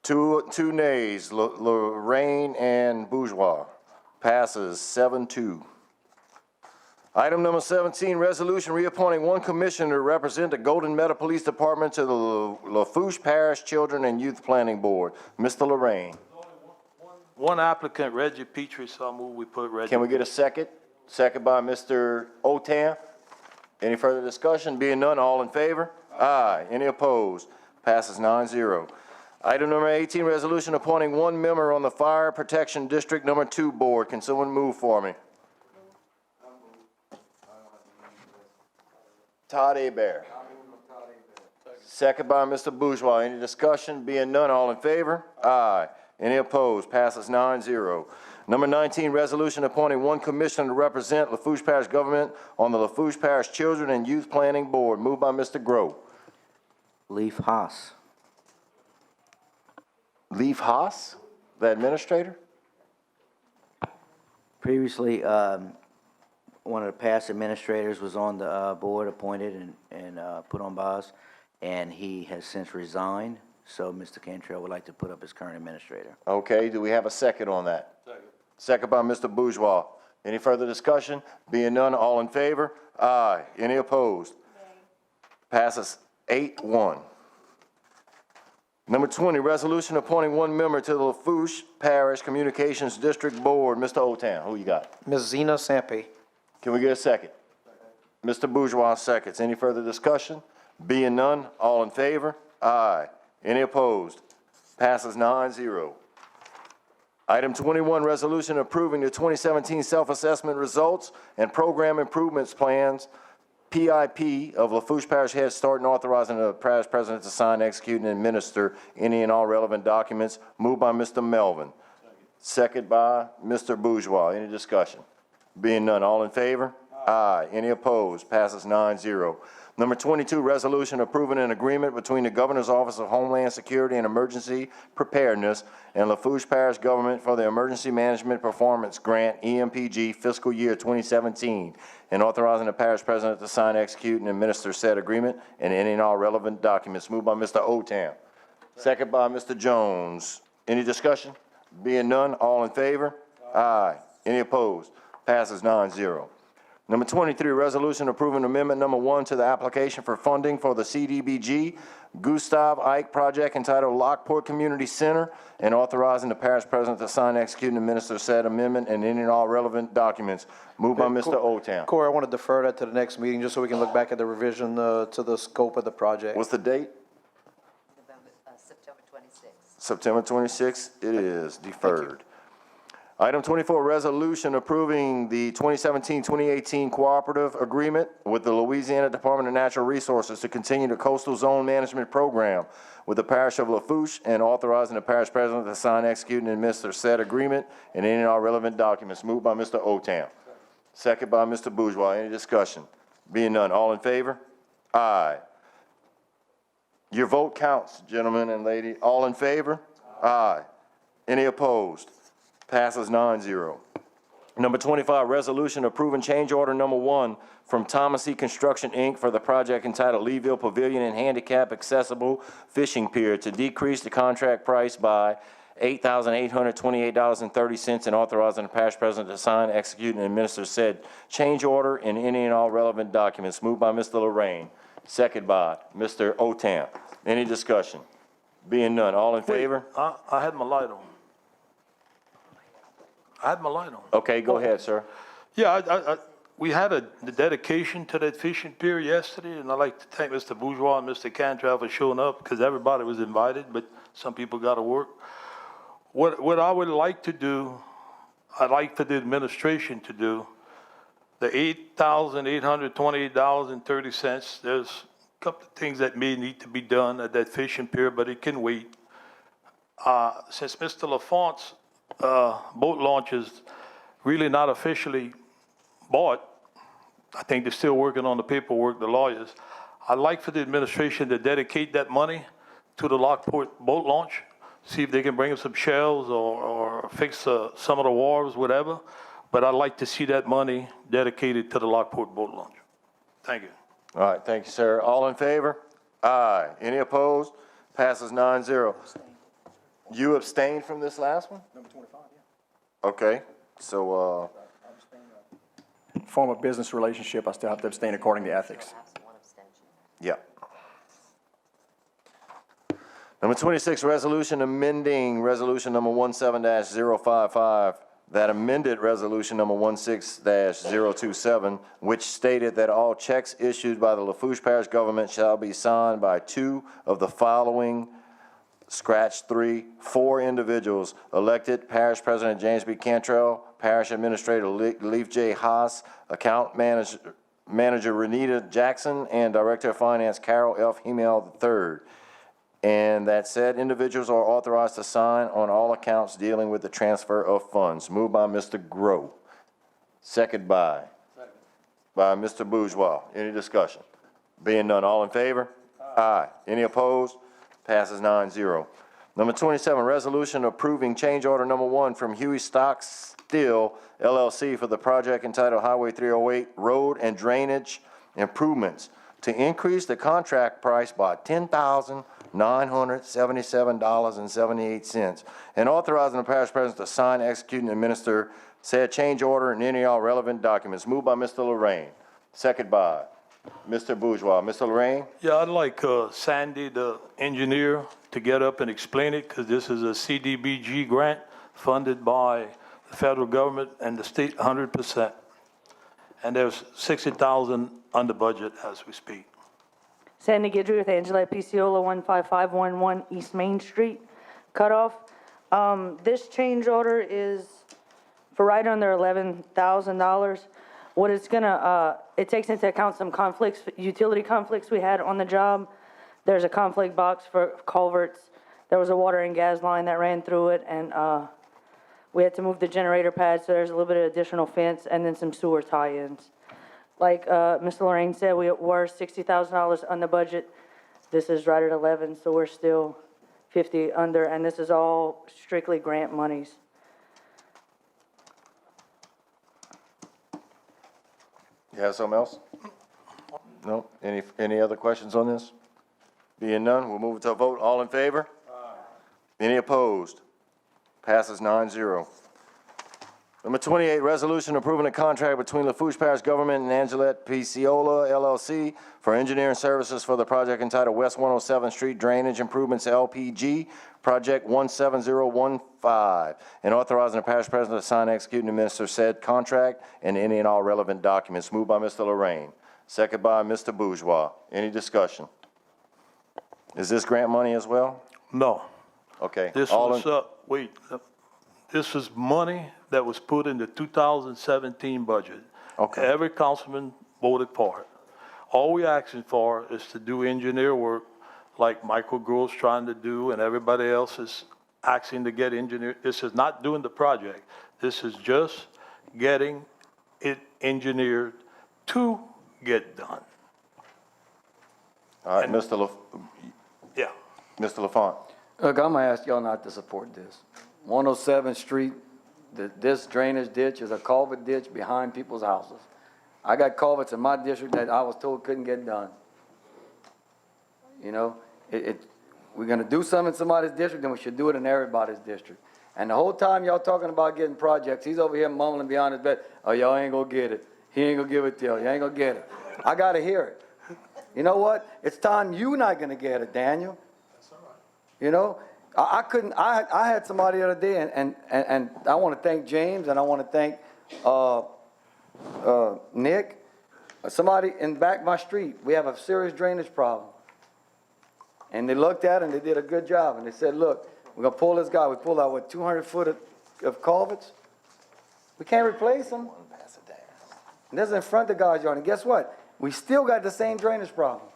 [SPEAKER 1] Two nays, Lorraine and Bourgeois. Passes 7-2. Item number 17, resolution reappointing one commissioner to represent the Golden Meadow Police Department to the Lafourche Parish Children and Youth Planning Board. Mr. Lorraine.
[SPEAKER 3] One applicant, Reggie Petrie, so I move we put Reggie.
[SPEAKER 1] Can we get a second? Second by Mr. Otam. Any further discussion? Being none, all in favor? Aye. Any opposed? Passes 9-0. Item number 18, resolution appointing one member on the Fire Protection District Number 2 Board. Can someone move for me? Todd Hebert. Second by Mr. Bourgeois. Any discussion? Being none, all in favor? Aye. Any opposed? Passes 9-0. Number 19, resolution appointing one commissioner to represent Lafourche Parish government on the Lafourche Parish Children and Youth Planning Board. Moved by Mr. Groh.
[SPEAKER 6] Leaf Haas.
[SPEAKER 1] Leaf Haas, the administrator?
[SPEAKER 6] Previously, one of the past administrators was on the board, appointed and put on by us, and he has since resigned. So Mr. Cantrell would like to put up his current administrator.
[SPEAKER 1] Okay, do we have a second on that? Second by Mr. Bourgeois. Any further discussion? Being none, all in favor? Aye. Any opposed? Passes 8-1. Number 20, resolution appointing one member to the Lafourche Parish Communications District Board. Mr. Otam, who you got?
[SPEAKER 4] Ms. Zena Sampe.
[SPEAKER 1] Can we get a second? Mr. Bourgeois seconds. Any further discussion? Being none, all in favor? Aye. Any opposed? Passes 9-0. Item 21, resolution approving the 2017 self-assessment results and program improvements plans, PIP, of Lafourche Parish Head Start, and authorizing the parish president to sign, execute, and administer any and all relevant documents. Moved by Mr. Melvin. Second by Mr. Bourgeois. Any discussion? Being none, all in favor? Aye. Any opposed? Passes 9-0. Number 22, resolution approving an agreement between the Governor's Office of Homeland Security and Emergency Preparedness and Lafourche Parish Government for the Emergency Management Performance Grant, EMPG, fiscal year 2017, and authorizing the parish president to sign, execute, and administer said agreement and any and all relevant documents. Moved by Mr. Otam. Second by Mr. Jones. Any discussion? Being none, all in favor? Aye. Any opposed? Passes 9-0. Number 23, resolution approving amendment number 1 to the application for funding for the CDBG Gustav Ike project entitled Lockport Community Center, and authorizing the parish president to sign, execute, and administer said amendment and any and all relevant documents. Moved by Mr. Otam.
[SPEAKER 4] Corey, I want to defer that to the next meeting, just so we can look back at the revision to the scope of the project.
[SPEAKER 1] What's the date? September 26th, it is deferred. Item 24, resolution approving the 2017-2018 cooperative agreement with the Louisiana Department of Natural Resources to continue the coastal zone management program with the Parish of Lafourche and authorizing the parish president to sign, execute, and administer said agreement and any and all relevant documents. Moved by Mr. Otam. Second by Mr. Bourgeois. Any discussion? Being none, all in favor? Aye. Your vote counts, gentlemen and lady. All in favor? Aye. Any opposed? Passes 9-0. Number 25, resolution approving change order number 1 from Thomas E. Construction, Inc. for the project entitled Leeville Pavilion and Handicap Accessible Fishing Pier to decrease the contract price by $8,828.30 and authorizing the parish president to sign, execute, and administer said change order and any and all relevant documents. Moved by Mr. Lorraine. Second by Mr. Otam. Any discussion? Being none, all in favor?
[SPEAKER 3] I had my light on. I had my light on.
[SPEAKER 1] Okay, go ahead, sir.
[SPEAKER 3] Yeah, we had the dedication to that fishing pier yesterday, and I'd like to thank Mr. Bourgeois and Mr. Cantrell for showing up, because everybody was invited, but some people got to work. What I would like to do, I'd like for the administration to do, the $8,828.30, there's a couple of things that may need to be done at that fishing pier, but it can wait. Since Mr. Lafont's boat launch is really not officially bought, I think they're still working on the paperwork, the lawyers. I'd like for the administration to dedicate that money to the Lockport boat launch, see if they can bring us some shells or fix some of the wharves, whatever. But I'd like to see that money dedicated to the Lockport boat launch. Thank you.
[SPEAKER 1] All right, thank you, sir. All in favor? Aye. Any opposed? Passes 9-0. You abstained from this last one?
[SPEAKER 19] Number 25, yeah.
[SPEAKER 1] Okay, so,
[SPEAKER 19] Form of business relationship, I still have to abstain according to ethics.
[SPEAKER 1] yeah. Number 26, resolution amending resolution number 17-055, that amended resolution number 16-027, which stated that all checks issued by the Lafourche Parish government shall be signed by 2 of the following, scratch 3, 4 individuals: elected Parish President James B. Cantrell, Parish Administrator Leif J. Haas, Account Manager Renita Jackson, and Director of Finance Carol F. Hemel III. And that said individuals are authorized to sign on all accounts dealing with the transfer of funds. Moved by Mr. Grow. Second by Mr. Bourgeois. Any discussion? Being none, all in favor? Aye. Any opposed? Passes 9-0. Number 27, resolution approving change order number 1 from Huey Stock Steel LLC for the project entitled Highway 308 Road and Drainage Improvements to increase the contract price by $10,977.78 and authorizing the parish president to sign, execute, and administer said change order and any all relevant documents. Moved by Mr. Lorraine. Second by Mr. Bourgeois. Mr. Lorraine?
[SPEAKER 3] Yeah, I'd like Sandy, the engineer, to get up and explain it, because this is a CDBG grant funded by the federal government and the state 100%. And there's $60,000 under budget as we speak.
[SPEAKER 21] Sandy Guidry with Angela Piciola, 15511 East Main Street, cutoff. This change order is for right under $11,000. What it's gonna, it takes into account some conflicts, utility conflicts we had on the job. There's a conflict box for culverts. There was a water and gas line that ran through it, and we had to move the generator pad, so there's a little bit of additional fence, and then some sewer tie-ins. Like Mr. Lorraine said, we were $60,000 on the budget. This is right at 11, so we're still 50 under, and this is all strictly grant monies.
[SPEAKER 1] You have something else? No? Any other questions on this? Being none, we'll move it to a vote. All in favor? Aye. Any opposed? Passes 9-0. Number 28, resolution approving a contract between Lafourche Parish Government and Angelette Piciola LLC for engineering services for the project entitled West 107th Street Drainage Improvements LPG, Project 17015, and authorizing the parish president to sign, execute, and administer said contract and any and all relevant documents. Moved by Mr. Lorraine. Second by Mr. Bourgeois. Any discussion? Is this grant money as well?
[SPEAKER 3] No.
[SPEAKER 1] Okay.
[SPEAKER 3] This
[SPEAKER 1] all
[SPEAKER 3] was,
[SPEAKER 1] in-
[SPEAKER 3] this is money that was put in the 2017 budget.
[SPEAKER 1] Okay.
[SPEAKER 3] Every councilman voted for it. All we're asking for is to do engineer work like Michael Grove's trying to do and everybody else is asking to get engineered. This is not doing the project. This is just getting it engineered to get done.
[SPEAKER 1] All right,
[SPEAKER 3] Yeah.
[SPEAKER 1] Mr. LaFont.
[SPEAKER 9] Look, I'm gonna ask y'all not to support this. 107th Street, this drainage ditch is a culvert ditch behind people's houses. I got culverts in my district that I was told couldn't get done. You know, we're gonna do something in somebody's district, then we should do it in everybody's district. And the whole time y'all talking about getting projects, he's over here mumbling behind his bed, oh, y'all ain't gonna get it. He ain't gonna give it to y'all, you ain't gonna get it. I gotta hear it. You know what? It's time you not gonna get it, Daniel. That's all right. You know, I had somebody the other day, and I wanna thank James, and I wanna thank, Nick, somebody in the back of my street. We have a serious drainage problem. And they looked at it and they did a good job. And they said, look, we're gonna pull this guy. We pulled out, what, 200 foot of culverts? We can't replace them. And this is in front of the guy's yard. And guess what? We still got the same drainage problem.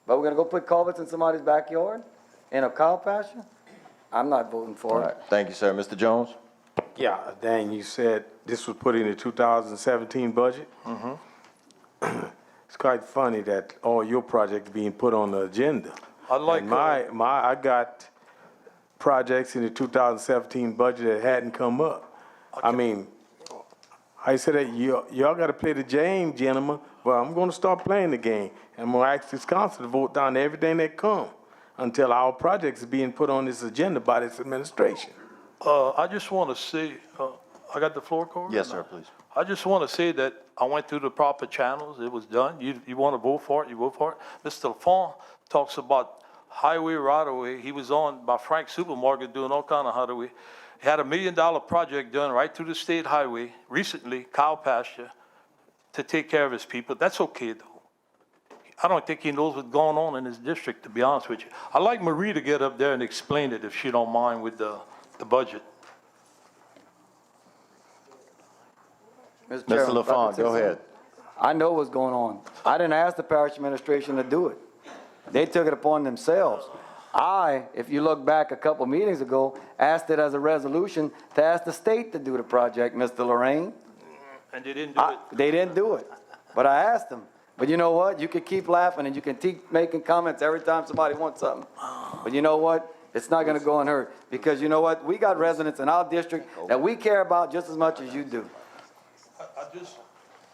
[SPEAKER 9] But we're gonna go put culverts in somebody's backyard? In a cow pasture? I'm not voting for
[SPEAKER 1] All
[SPEAKER 9] it.
[SPEAKER 1] right, thank you, sir. Mr. Jones?
[SPEAKER 8] Yeah, Dan, you said this was put in the 2017 budget? Mm-hmm. It's quite funny that all your projects being put on the agenda.
[SPEAKER 3] I like
[SPEAKER 8] And I got projects in the 2017 budget that hadn't come up. Okay. I mean, I said that y'all got to play the game, gentlemen. Well, I'm going to start playing the game, and I'm going to ask this council to vote down everything that come until our projects is being put on this agenda by this administration.
[SPEAKER 3] I just want to say, I got the floor, Corey?
[SPEAKER 1] Yes, sir, please.
[SPEAKER 3] I just want to say that I went through the proper channels. It was done. You want to vote for it, you vote for it. Mr. LaFont talks about highway right-of-way. He was on by Frank's Supermarket doing all kind of highway. He had $1 million project done right through the state highway recently, cow pasture, to take care of his people. That's okay, though. I don't think he knows what's going on in his district, to be honest with you. I'd like Marie to get up there and explain it, if she don't mind, with the budget.
[SPEAKER 1] Mr.
[SPEAKER 9] Chairman, if I
[SPEAKER 1] LaFont,
[SPEAKER 9] could say
[SPEAKER 1] go ahead.
[SPEAKER 9] something. I know what's going on. I didn't ask the parish administration to do it. They took it upon themselves. If you look back a couple meetings ago, asked it as a resolution to ask the state to do the project, Mr. Lorraine.
[SPEAKER 3] And they didn't do it.
[SPEAKER 9] They didn't do it, but I asked them. But you know what? You can keep laughing and you can keep making comments every time somebody wants something. But you know what? It's not gonna go unheard, because you know what? We got residents in our district that we care about just as much as you do.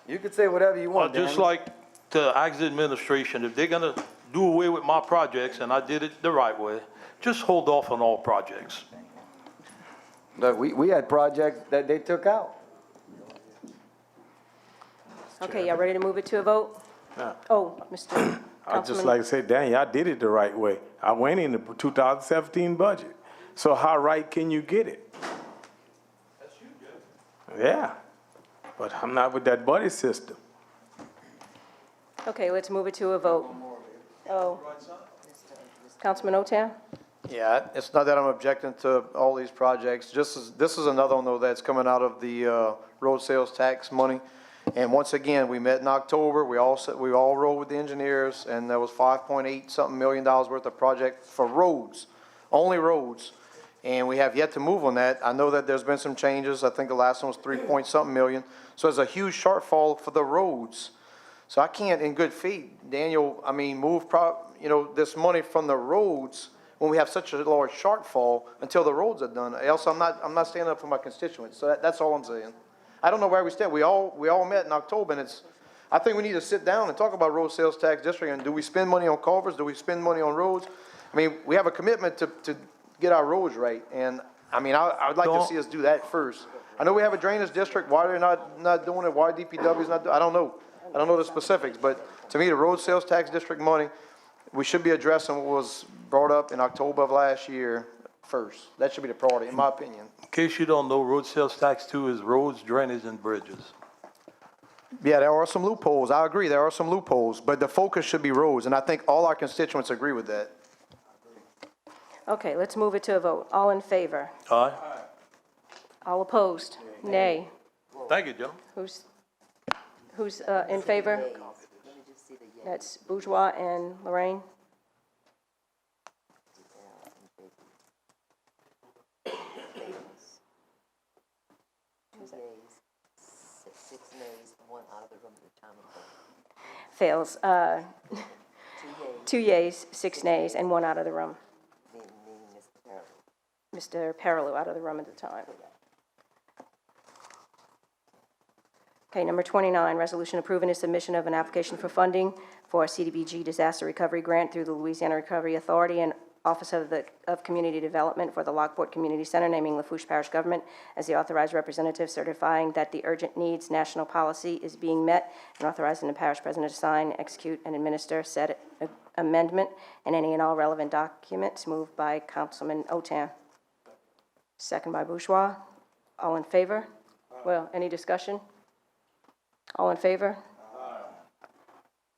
[SPEAKER 9] You can say whatever you want,
[SPEAKER 3] I'd just
[SPEAKER 9] Danny.
[SPEAKER 3] like to ask the administration, if they're gonna do away with my projects, and I did it the right way, just hold off on all projects.
[SPEAKER 9] Look, we had projects that they took out.
[SPEAKER 11] Okay, y'all ready to move it to a vote?
[SPEAKER 8] Yeah.
[SPEAKER 11] Oh, Mr.
[SPEAKER 8] I'd just
[SPEAKER 11] Councilman.
[SPEAKER 8] like to say, Daniel, I did it the right way. I went in the 2017 budget. So how right can you get it? Yeah, but I'm not with that budget system.
[SPEAKER 11] Okay, let's move it to a vote. Oh. Councilman Otan?
[SPEAKER 4] Yeah, it's not that I'm objecting to all these projects. This is another one, though, that's coming out of the road sales tax money. And once again, we met in October. We all rode with the engineers, and there was $5.8 something million worth of project for roads, only roads. And we have yet to move on that. I know that there's been some changes. I think the last one was 3 point something million. So there's a huge shortfall for the roads. So I can't, in good faith, Daniel, I mean, move this money from the roads when we have such a large shortfall until the roads are done. Else I'm not standing up for my constituents. So that's all I'm saying. I don't know where we stand. We all met in October, and I think we need to sit down and talk about road sales tax district, and do we spend money on culverts? Do we spend money on roads? I mean, we have a commitment to get our roads right, and I mean, I would like to see us do that first. I know we have a drainage district. Why they're not doing it? Why DPW's not doing it? I don't know. I don't know the specifics, but to me, the road sales tax district money, we should be addressing what was brought up in October of last year first. That should be the priority, in my opinion.
[SPEAKER 3] In case you don't know, road sales tax too is roads, drainage, and bridges.
[SPEAKER 4] Yeah, there are some loopholes. I agree, there are some loopholes, but the focus should be roads, and I think all our constituents agree with that.
[SPEAKER 11] Okay, let's move it to a vote. All in favor?
[SPEAKER 3] Aye.
[SPEAKER 11] All opposed? Nay.
[SPEAKER 3] Thank you, gentlemen.
[SPEAKER 11] Who's in favor? That's Bourgeois and Lorraine.
[SPEAKER 2] Six nays, one out of the room at the time of vote.
[SPEAKER 11] Fails. 2 yeas, 6 nays, and 1 out of the room.
[SPEAKER 2] Meaning Mr. Parlow.
[SPEAKER 11] Mr. Parlow out of the room at the time. Okay, number 29, resolution approving the submission of an application for funding for a CDBG disaster recovery grant through the Louisiana Recovery Authority and Office of Community Development for the Lockport Community Center, naming Lafourche Parish Government as the authorized representative, certifying that the urgent needs national policy is being met, and authorizing the parish president to sign, execute, and administer said amendment and any and all relevant documents. Moved by Councilman Otan. Second by Bourgeois. All in favor? Well, any discussion? All in favor?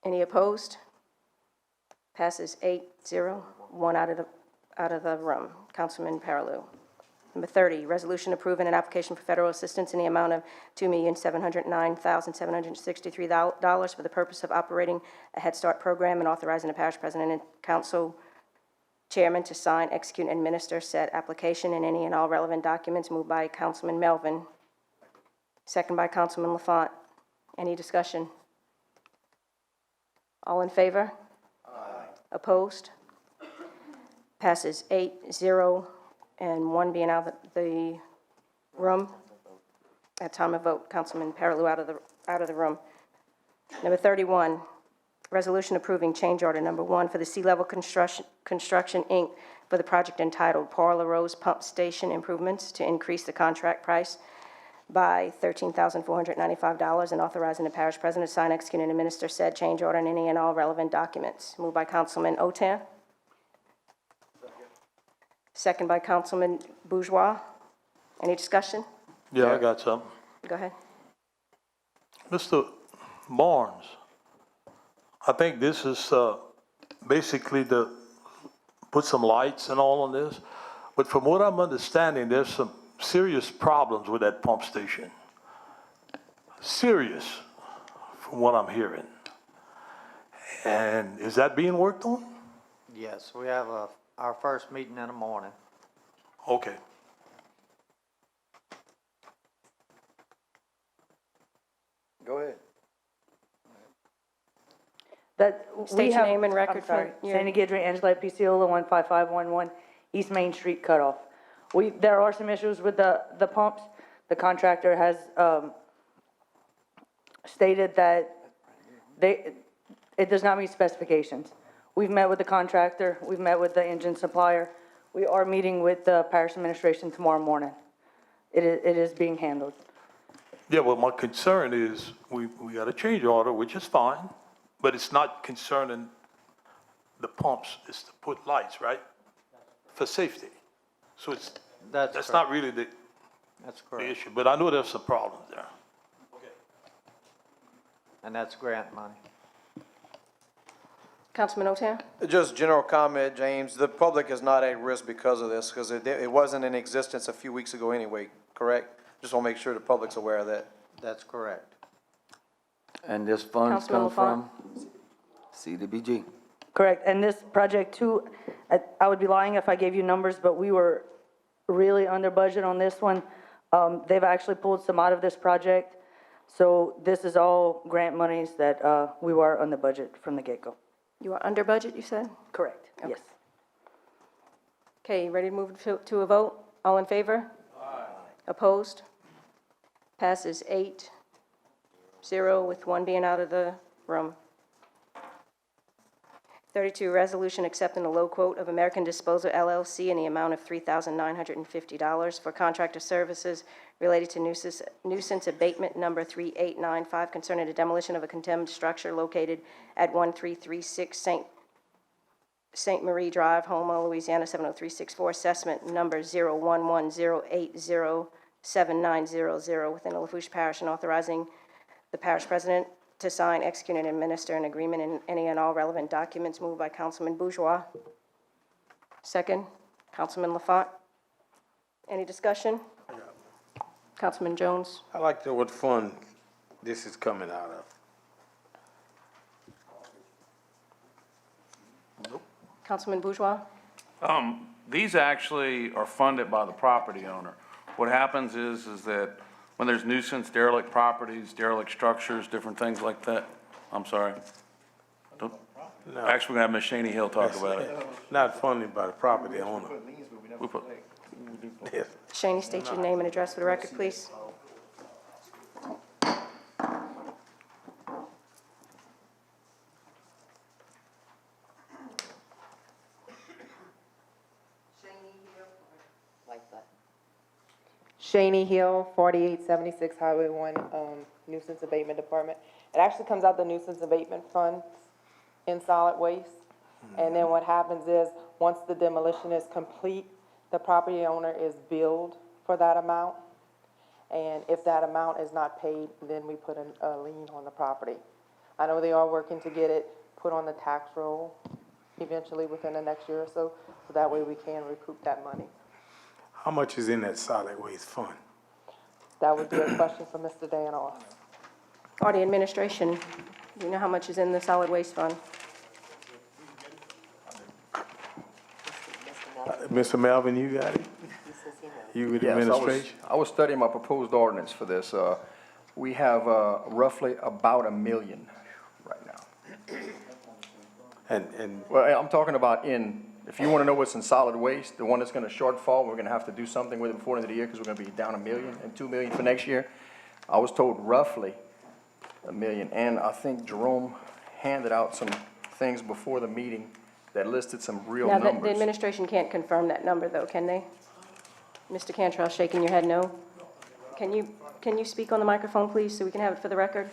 [SPEAKER 11] Any opposed? Passes 8-0, 1 out of the room. Councilman Parlow. Number 30, resolution approving an application for federal assistance in the amount of $2,709,763 for the purpose of operating a Head Start program and authorizing the parish president and council chairman to sign, execute, and administer said application and any and all relevant documents. Moved by Councilman Melvin. Second by Councilman Lafont. Any discussion? All in favor? Opposed? Passes 8-0, and 1 being out of the room. At time of vote, Councilman Parlow out of the room. Number 31, resolution approving change order number 1 for the Sea Level Construction, Inc. for the project entitled Paul LaRose Pump Station Improvements to increase the contract price by $13,495 and authorizing the parish president to sign, execute, and administer said change order and any and all relevant documents. Moved by Councilman Otan. Second by Councilman Bourgeois. Any discussion?
[SPEAKER 3] Yeah, I got something.
[SPEAKER 11] Go ahead.
[SPEAKER 3] Mr. Barnes, I think this is basically to put some lights and all on this, but from what I'm understanding, there's some serious problems with that pump station. Serious, from what I'm hearing. And is that being worked on?
[SPEAKER 13] Yes, we have our first meeting in the morning.
[SPEAKER 3] Okay.
[SPEAKER 4] Go ahead.
[SPEAKER 11] State your name and record.
[SPEAKER 21] I'm sorry,
[SPEAKER 11] for your-
[SPEAKER 21] Sandy Guidry, Angela Picciola, 15511 East Main Street cutoff. There are some issues with the pumps. The contractor has stated that it does not meet specifications. We've met with the contractor, we've met with the engine supplier. We are meeting with the parish administration tomorrow morning. It is being handled.
[SPEAKER 3] Yeah, well, my concern is we got a change order, which is fine, but it's not concerning the pumps, it's to put lights, right? For safety. So that's not really the issue, but I know there's some problems there.
[SPEAKER 13] And that's grant money.
[SPEAKER 11] Councilman Otan?
[SPEAKER 4] Just general comment, James. The public is not at risk because of this, because it wasn't in existence a few weeks ago anyway, correct? Just want to make sure the public's aware of that.
[SPEAKER 13] That's correct.
[SPEAKER 9] And this funds
[SPEAKER 11] Councilman
[SPEAKER 9] come from CDBG.
[SPEAKER 21] Correct, and this project too, I would be lying if I gave you numbers, but we were really under budget on this one. They've actually pulled some out of this project, so this is all grant monies that we were on the budget from the get-go.
[SPEAKER 11] You are under budget, you said?
[SPEAKER 21] Correct, yes.
[SPEAKER 11] Okay, you ready to move to a vote? All in favor? Aye. Opposed? Passes 8-0 with 1 being out of the room. 32, resolution accepting a low quote of American Disposal LLC in the amount of $3,950 for contractor services related to nuisance abatement number 3895 concerning the demolition of a condemned structure located at 1336 St. Marie Drive, Houma, Louisiana 70364, assessment number 011080790 within the Lafourche Parish, and authorizing the parish president to sign, execute, and administer an agreement and any and all relevant documents. Moved by Councilman Bourgeois. Second Councilman Lafont? Any discussion? Councilman Jones?
[SPEAKER 8] I'd like to know what fund this is coming out of.
[SPEAKER 11] Councilman Bourgeois?
[SPEAKER 10] These actually are funded by the property owner. What happens is that when there's nuisance, derelict properties, derelict structures, different things like that, I'm sorry.
[SPEAKER 8] No.
[SPEAKER 10] Actually, we're gonna have Ms. Shaney Hill talk about it.
[SPEAKER 8] Not funded by the property owner.
[SPEAKER 10] We put-
[SPEAKER 8] Yes.
[SPEAKER 11] Shaney, state your name and address for the record, please.
[SPEAKER 14] Shaney Hill, 4876 Highway 1, Nuisance Abatement Department. It actually comes out the nuisance abatement funds in solid waste. And then what happens is, once the demolition is complete, the property owner is billed for that amount. And if that amount is not paid, then we put a lien on the property. I know they are working to get it put on the tax roll eventually within the next year or so that way we can recoup that money.
[SPEAKER 8] How much is in that solid waste fund?
[SPEAKER 14] That would be a question for Mr. Danoff.
[SPEAKER 11] Or the administration, do you know how much is in the solid waste fund?
[SPEAKER 8] Mr. Melvin, you got it? You with
[SPEAKER 19] Yes,
[SPEAKER 8] administration?
[SPEAKER 19] I was studying my proposed ordinance for this. We have roughly about $1 million right now.
[SPEAKER 8] And
[SPEAKER 19] Well, I'm talking about if you want to know what's in solid waste, the one that's going to shortfall, we're going to have to do something with it before the end of the year because we're going to be down $1 million and $2 million for next year. I was told roughly $1 million, and I think Jerome handed out some things before the meeting that listed some real
[SPEAKER 11] Now,
[SPEAKER 19] numbers.
[SPEAKER 11] the administration can't confirm that number, though, can they? Mr. Cantrell shaking your head no. Can you speak on the microphone, please, so we can have it for the record?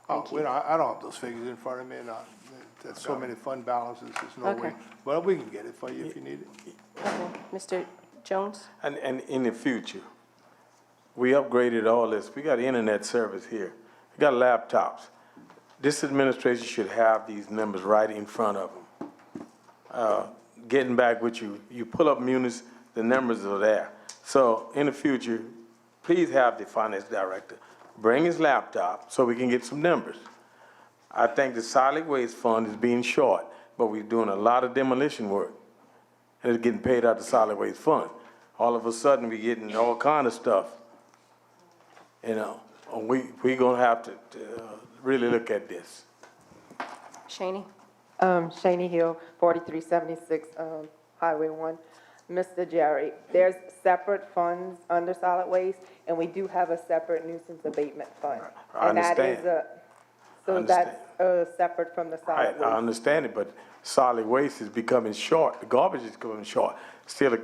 [SPEAKER 4] I don't have those figures in front of me, and there's so many fund balances, there's no way.
[SPEAKER 11] Okay.
[SPEAKER 4] But we can get it for you if you need it.
[SPEAKER 11] Okay. Mr. Jones?
[SPEAKER 8] And in the future, we upgraded all this. We got internet service here. We got laptops. This administration should have these numbers right in front of them. Getting back with you, you pull up Munis, the numbers are there. So in the future, please have the finance director bring his laptop so we can get some numbers. I think the solid waste fund is being short, but we're doing a lot of demolition work. And it's getting paid out of the solid waste fund. All of a sudden, we're getting all kind of stuff. You know, we gonna have to really look at this.
[SPEAKER 11] Shaney?
[SPEAKER 14] Shaney Hill, 4376 Highway 1. Mr. Jerry, there's separate funds under solid waste, and we do have a separate nuisance abatement fund.
[SPEAKER 8] I understand.
[SPEAKER 14] And that is so that's separate from the solid waste.
[SPEAKER 8] I understand it, but solid waste is becoming short. The garbage is becoming short. Still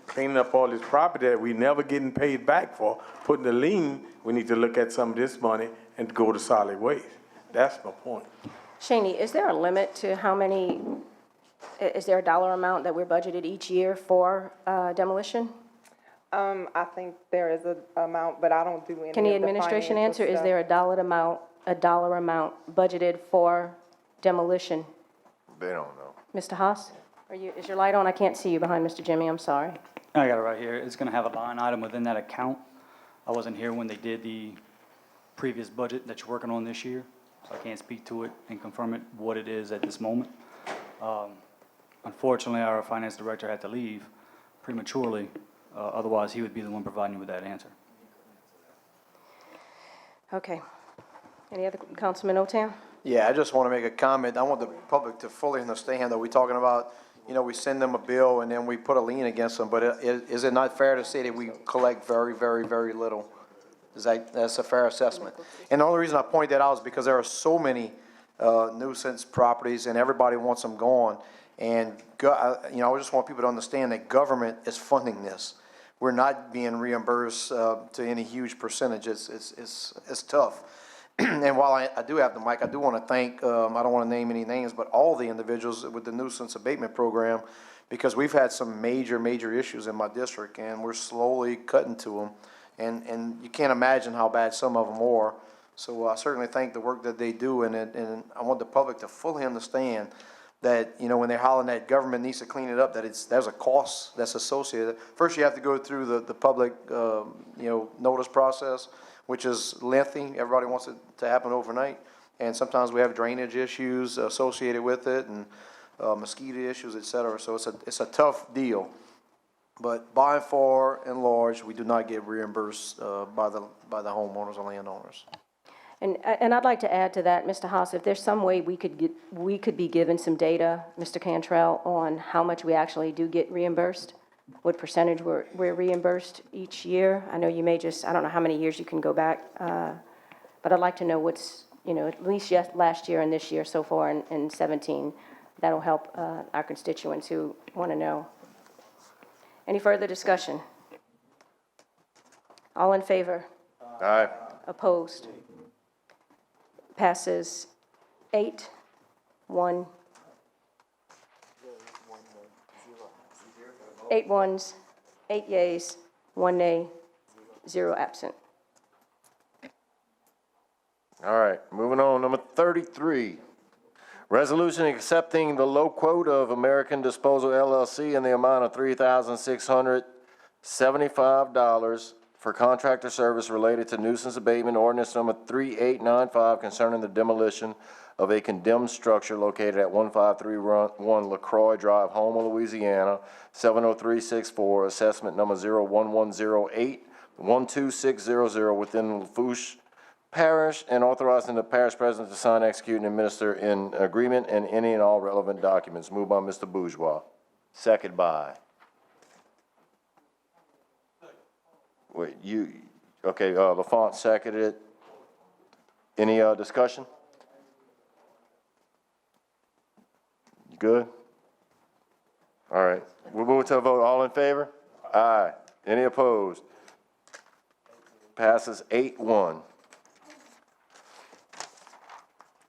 [SPEAKER 8] cleaning up all this property that we never getting paid back for, putting a lien, we need to look at some of this money and go to solid waste. That's my point.
[SPEAKER 11] Shaney, is there a limit to how many, is there a dollar amount that we're budgeted each year for demolition?
[SPEAKER 14] I think there is an amount, but I don't do any
[SPEAKER 11] Can the
[SPEAKER 14] of the
[SPEAKER 11] administration
[SPEAKER 14] financial
[SPEAKER 11] answer, is
[SPEAKER 14] stuff.
[SPEAKER 11] there a dollar amount budgeted for demolition?
[SPEAKER 5] They don't know.
[SPEAKER 11] Mr. Haas, is your light on? I can't see you behind Mr. Jimmy, I'm sorry.
[SPEAKER 7] I got it right here. It's gonna have a line item within that account. I wasn't here when they did the previous budget that you're working on this year, so I can't speak to it and confirm it, what it is at this moment. Unfortunately, our finance director had to leave prematurely, otherwise he would be the one providing you with that answer.
[SPEAKER 11] Okay. Any other, Councilman Otam?
[SPEAKER 22] Yeah, I just want to make a comment. I want the public to fully understand that we're talking about, we send them a bill and then we put a lien against them, but is it not fair to say that we collect very, very, very little? That's a fair assessment. And the only reason I point that out is because there are so many nuisance properties and everybody wants them gone. And, I just want people to understand that government is funding this. We're not being reimbursed to any huge percentages. It's tough. And while I do have the mic, I do want to thank, I don't want to name any names, but all the individuals with the nuisance abatement program, because we've had some major, major issues in my district, and we're slowly cutting to them. And you can't imagine how bad some of them are. So I certainly thank the work that they do, and I want the public to fully understand that, you know, when they're hollering that government needs to clean it up, there's a cost that's associated. First, you have to go through the public, you know, notice process, which is lengthy. Everybody wants it to happen overnight. And sometimes we have drainage issues associated with it and mosquito issues, et cetera. So it's a tough deal. But by and far and large, we do not get reimbursed by the homeowners or landowners.
[SPEAKER 11] And I'd like to add to that, Mr. Haas, if there's some way we could be given some data, Mr. Cantrell, on how much we actually do get reimbursed, what percentage we're reimbursed each year. I know you may I don't know how many years you can go back, but I'd like to know what's, you know, at least last year and this year so far in 17. That'll help our constituents who want to know. Any further discussion? All in favor?
[SPEAKER 1] Aye.
[SPEAKER 11] Opposed? Passes 8-1. 8 ones, 8 yeas, 1 nay, 0 absent.
[SPEAKER 1] All right, moving on, number 33. Resolution accepting the low quote of American Disposal LLC in the amount of $3,675 for contractor service related to nuisance abatement ordinance number 3895 concerning the demolition of a condemned structure located at 1531 LaCroix Drive, Houma, Louisiana, 70364, assessment number 01108-12600 within Lafourche Parish, and authorizing the parish president to sign, execute, and administer in agreement and any and all relevant documents. Moved by Mr. Bourgeois. Second by. Wait, okay, LaFont seconded it. Any, discussion? You good? All right, we'll move to a vote. All in favor? Aye. Any opposed? Passes 8-1.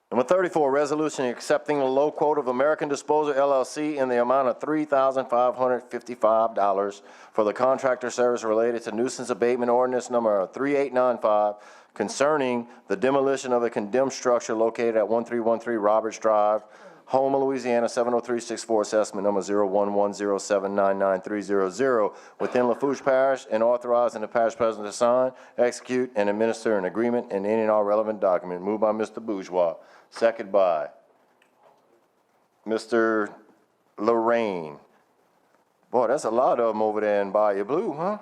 [SPEAKER 1] Number 34, resolution accepting the low quote of American Disposal LLC in the amount of $3,555 for the contractor service related to nuisance abatement ordinance number 3895 concerning the demolition of a condemned structure located at 1313 Roberts Drive, Houma, Louisiana, 70364, assessment number 011079930 within Lafourche Parish, and authorizing the parish president to sign, execute, and administer an agreement and any and all relevant document. Moved by Mr. Bourgeois. Second by Mr. Lorraine. Boy, that's a lot of them over there in Bayou Blue, huh?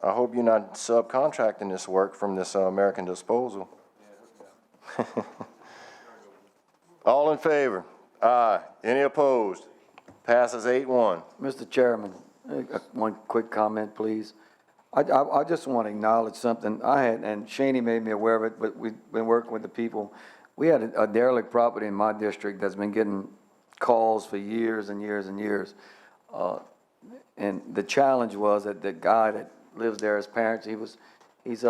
[SPEAKER 1] I hope you're not subcontracting this work from this American Disposal. All in favor? Aye. Any opposed? Passes 8-1.
[SPEAKER 9] Mr. Chairman, one quick comment, please. I just want to acknowledge something. and Shaney made me aware of it, but we've been working with the people. We had a derelict property in my district that's been getting calls for years and years and years. And the challenge was that the guy that lives there, his parents, he has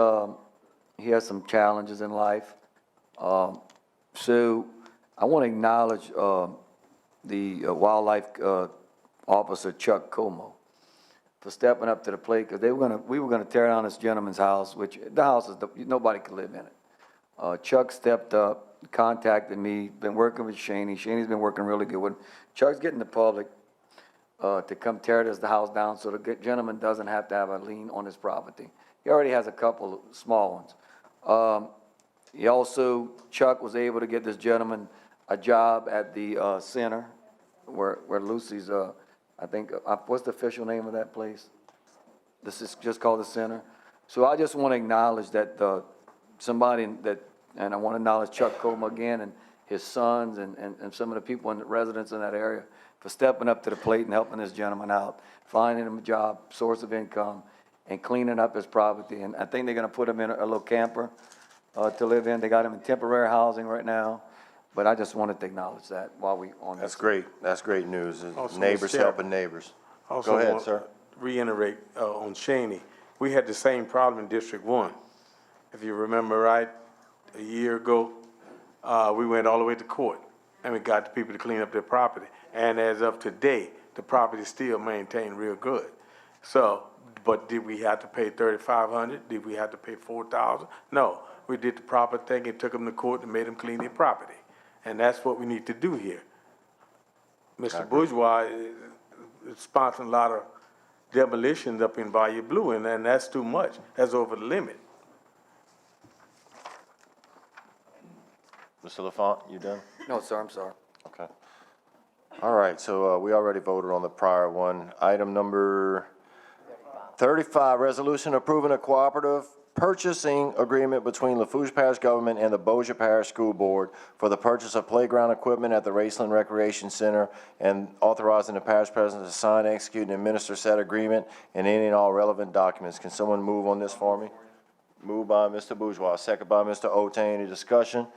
[SPEAKER 9] some challenges in life. So I want to acknowledge the wildlife officer, Chuck Como, for stepping up to the plate, because we were gonna tear down this gentleman's house, which the house is nobody could live in it. Chuck stepped up, contacted me, been working with Shaney. Shaney's been working really good with him. Chuck's getting the public to come tear the house down so the gentleman doesn't have to have a lien on his property. He already has a couple small ones. Chuck was able to get this gentleman a job at the center where Lucy's, I think, what's the official name of that place? This is just called the center. So I just want to acknowledge that and I want to acknowledge Chuck Como again and his sons and some of the people and the residents in that area for stepping up to the plate and helping this gentleman out, finding him a job, source of income, and cleaning up his property. And I think they're going to put him in a little camper to live in. They got him in temporary housing right now. But I just wanted to acknowledge that while we on this.
[SPEAKER 1] That's great. That's great news.
[SPEAKER 8] Also,
[SPEAKER 1] Neighbors
[SPEAKER 8] Mr.
[SPEAKER 1] helping neighbors.
[SPEAKER 8] Also
[SPEAKER 1] Go ahead,
[SPEAKER 8] want
[SPEAKER 1] sir.
[SPEAKER 8] to reiterate on Shaney. We had the same problem in District 1. If you remember right, a year ago, we went all the way to court, and we got the people to clean up their property. And as of today, the property is still maintained real good. So But did we have to pay $3,500? Did we have to pay $4,000? No, we did the proper thing and took them to court and made them clean their property. And that's what we need to do here. Mr. Bourgeois is sponsoring a lot of demolitions up in Bayou Blue, and that's too much. That's over the limit.
[SPEAKER 1] Mr. LaFont, you done?
[SPEAKER 9] No, sir, I'm sorry.
[SPEAKER 1] Okay. All right, so we already voted on the prior one. Item number 35, resolution approving a cooperative purchasing agreement between Lafourche Parish government and the Bossier Parish School Board for the purchase of playground equipment at the Raceland Recreation Center, and authorizing the parish president to sign, execute, and administer said agreement and any and all relevant documents. Can someone move on this for me? Moved by Mr. Bourgeois, second by Mr. Otane. Any discussion?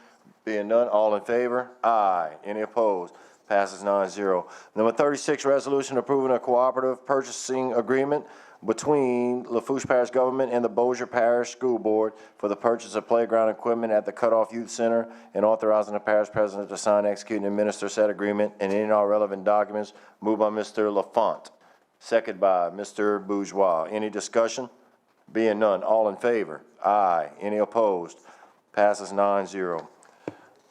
[SPEAKER 1] Being none, all in favor? Aye. Any opposed? Passes 9-0. Number 36, resolution approving a cooperative purchasing agreement between Lafourche Parish government and the Bossier Parish School Board for the purchase of playground equipment at the Cutoff Youth Center, and authorizing the parish president to sign, execute, and administer said agreement and any and all relevant documents. Moved by Mr. LaFont, second by Mr. Bourgeois. Any discussion? Being none, all in favor? Aye. Any opposed? Passes 9-0.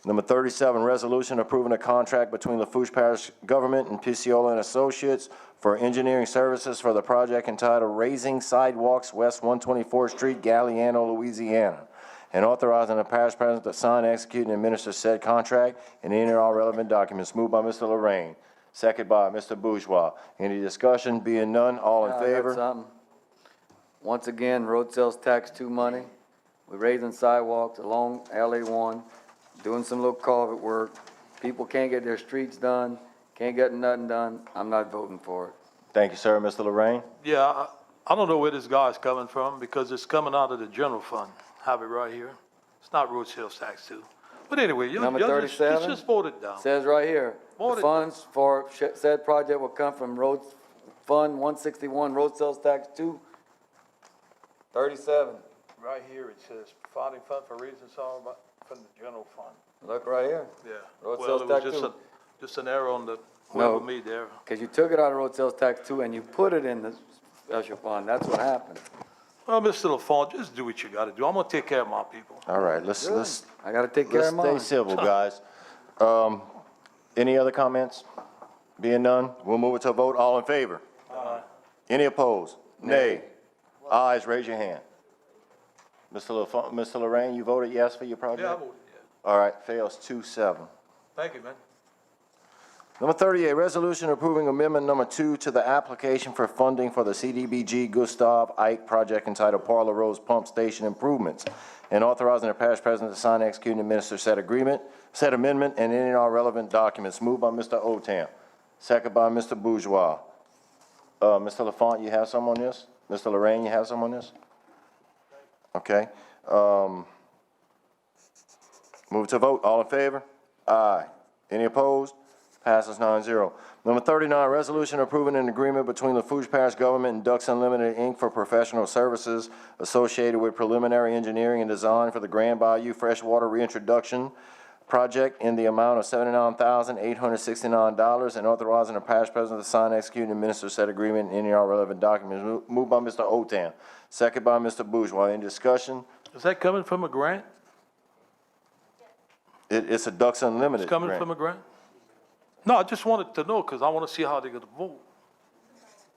[SPEAKER 1] Number 37, resolution approving a contract between Lafourche Parish government and Picciola and Associates for engineering services for the project entitled Raising Sidewalks West 124th Street, Galliano, Louisiana, and authorizing the parish president to sign, execute, and administer said contract and any and all relevant documents. Moved by Mr. Lorraine, second by Mr. Bourgeois. Any discussion? Being none, all in
[SPEAKER 9] I got
[SPEAKER 1] favor?
[SPEAKER 9] something. Once again, road sales tax 2 money. We're raising sidewalks along LA 1, doing some little culvert work. People can't get their streets done, can't get nothing done. I'm not voting for it.
[SPEAKER 1] Thank you, sir. Mr. Lorraine?
[SPEAKER 3] Yeah, I don't know where this guy's coming from, because it's coming out of the general fund. Have it right here. It's not road sales tax too. But anyway,
[SPEAKER 9] Number
[SPEAKER 3] you'll
[SPEAKER 9] 37?
[SPEAKER 3] just vote it down.
[SPEAKER 9] Says right here,
[SPEAKER 3] Vote
[SPEAKER 9] the
[SPEAKER 3] it.
[SPEAKER 9] funds for said project will come from Road Fund 161, road sales tax 2. 37.
[SPEAKER 3] Right here, it says funding fund for reasons all about, from the general fund.
[SPEAKER 9] Look right here.
[SPEAKER 3] Yeah.
[SPEAKER 9] Road
[SPEAKER 3] Well,
[SPEAKER 9] sales
[SPEAKER 3] it was
[SPEAKER 9] tax
[SPEAKER 3] just
[SPEAKER 9] 2.
[SPEAKER 3] just an error on the,
[SPEAKER 9] No.
[SPEAKER 3] whoever made the error.
[SPEAKER 9] Because you took it out of road sales tax 2 and you put it in the special fund. That's what happened.
[SPEAKER 3] Well, Mr. LaFont, just do what you gotta do. I'm gonna take care of my people.
[SPEAKER 1] All right, let's
[SPEAKER 9] I gotta take care of mine.
[SPEAKER 1] stay civil, guys. Any other comments? Being none, we'll move it to a vote. All in favor?
[SPEAKER 3] Aye.
[SPEAKER 1] Any opposed? Nay. Ayes, raise your hand. Mr. Lorraine, you voted yes for your project?
[SPEAKER 3] Yeah, I voted yes.
[SPEAKER 1] All right, fails 2-7.
[SPEAKER 3] Thank you, man.
[SPEAKER 1] Number 38, resolution approving amendment number 2 to the application for funding for the CDBG Gustav Ike project entitled Parlor Rose Pump Station Improvements, and authorizing the parish president to sign, execute, and administer said amendment, and any and all relevant documents. Moved by Mr. Otam, second by Mr. Bourgeois. Mr. LaFont, you have some on this? Mr. Lorraine, you have some on this? Okay. Move to vote. All in favor? Aye. Any opposed? Passes 9-0. Number 39, resolution approving an agreement between Lafourche Parish Government and Ducks Unlimited, Inc. for professional services associated with preliminary engineering and design for the Grand Bayou Freshwater Reintroduction Project in the amount of $79,869, and authorizing the parish president to sign, execute, and administer said agreement and any and all relevant documents. Moved by Mr. Otam, second by Mr. Bourgeois. Any discussion?
[SPEAKER 3] Is that coming from a grant?
[SPEAKER 1] It's a Ducks Unlimited
[SPEAKER 3] It's coming
[SPEAKER 1] grant.
[SPEAKER 3] from a grant? No, I just wanted to know, because I want to see how they're going to vote,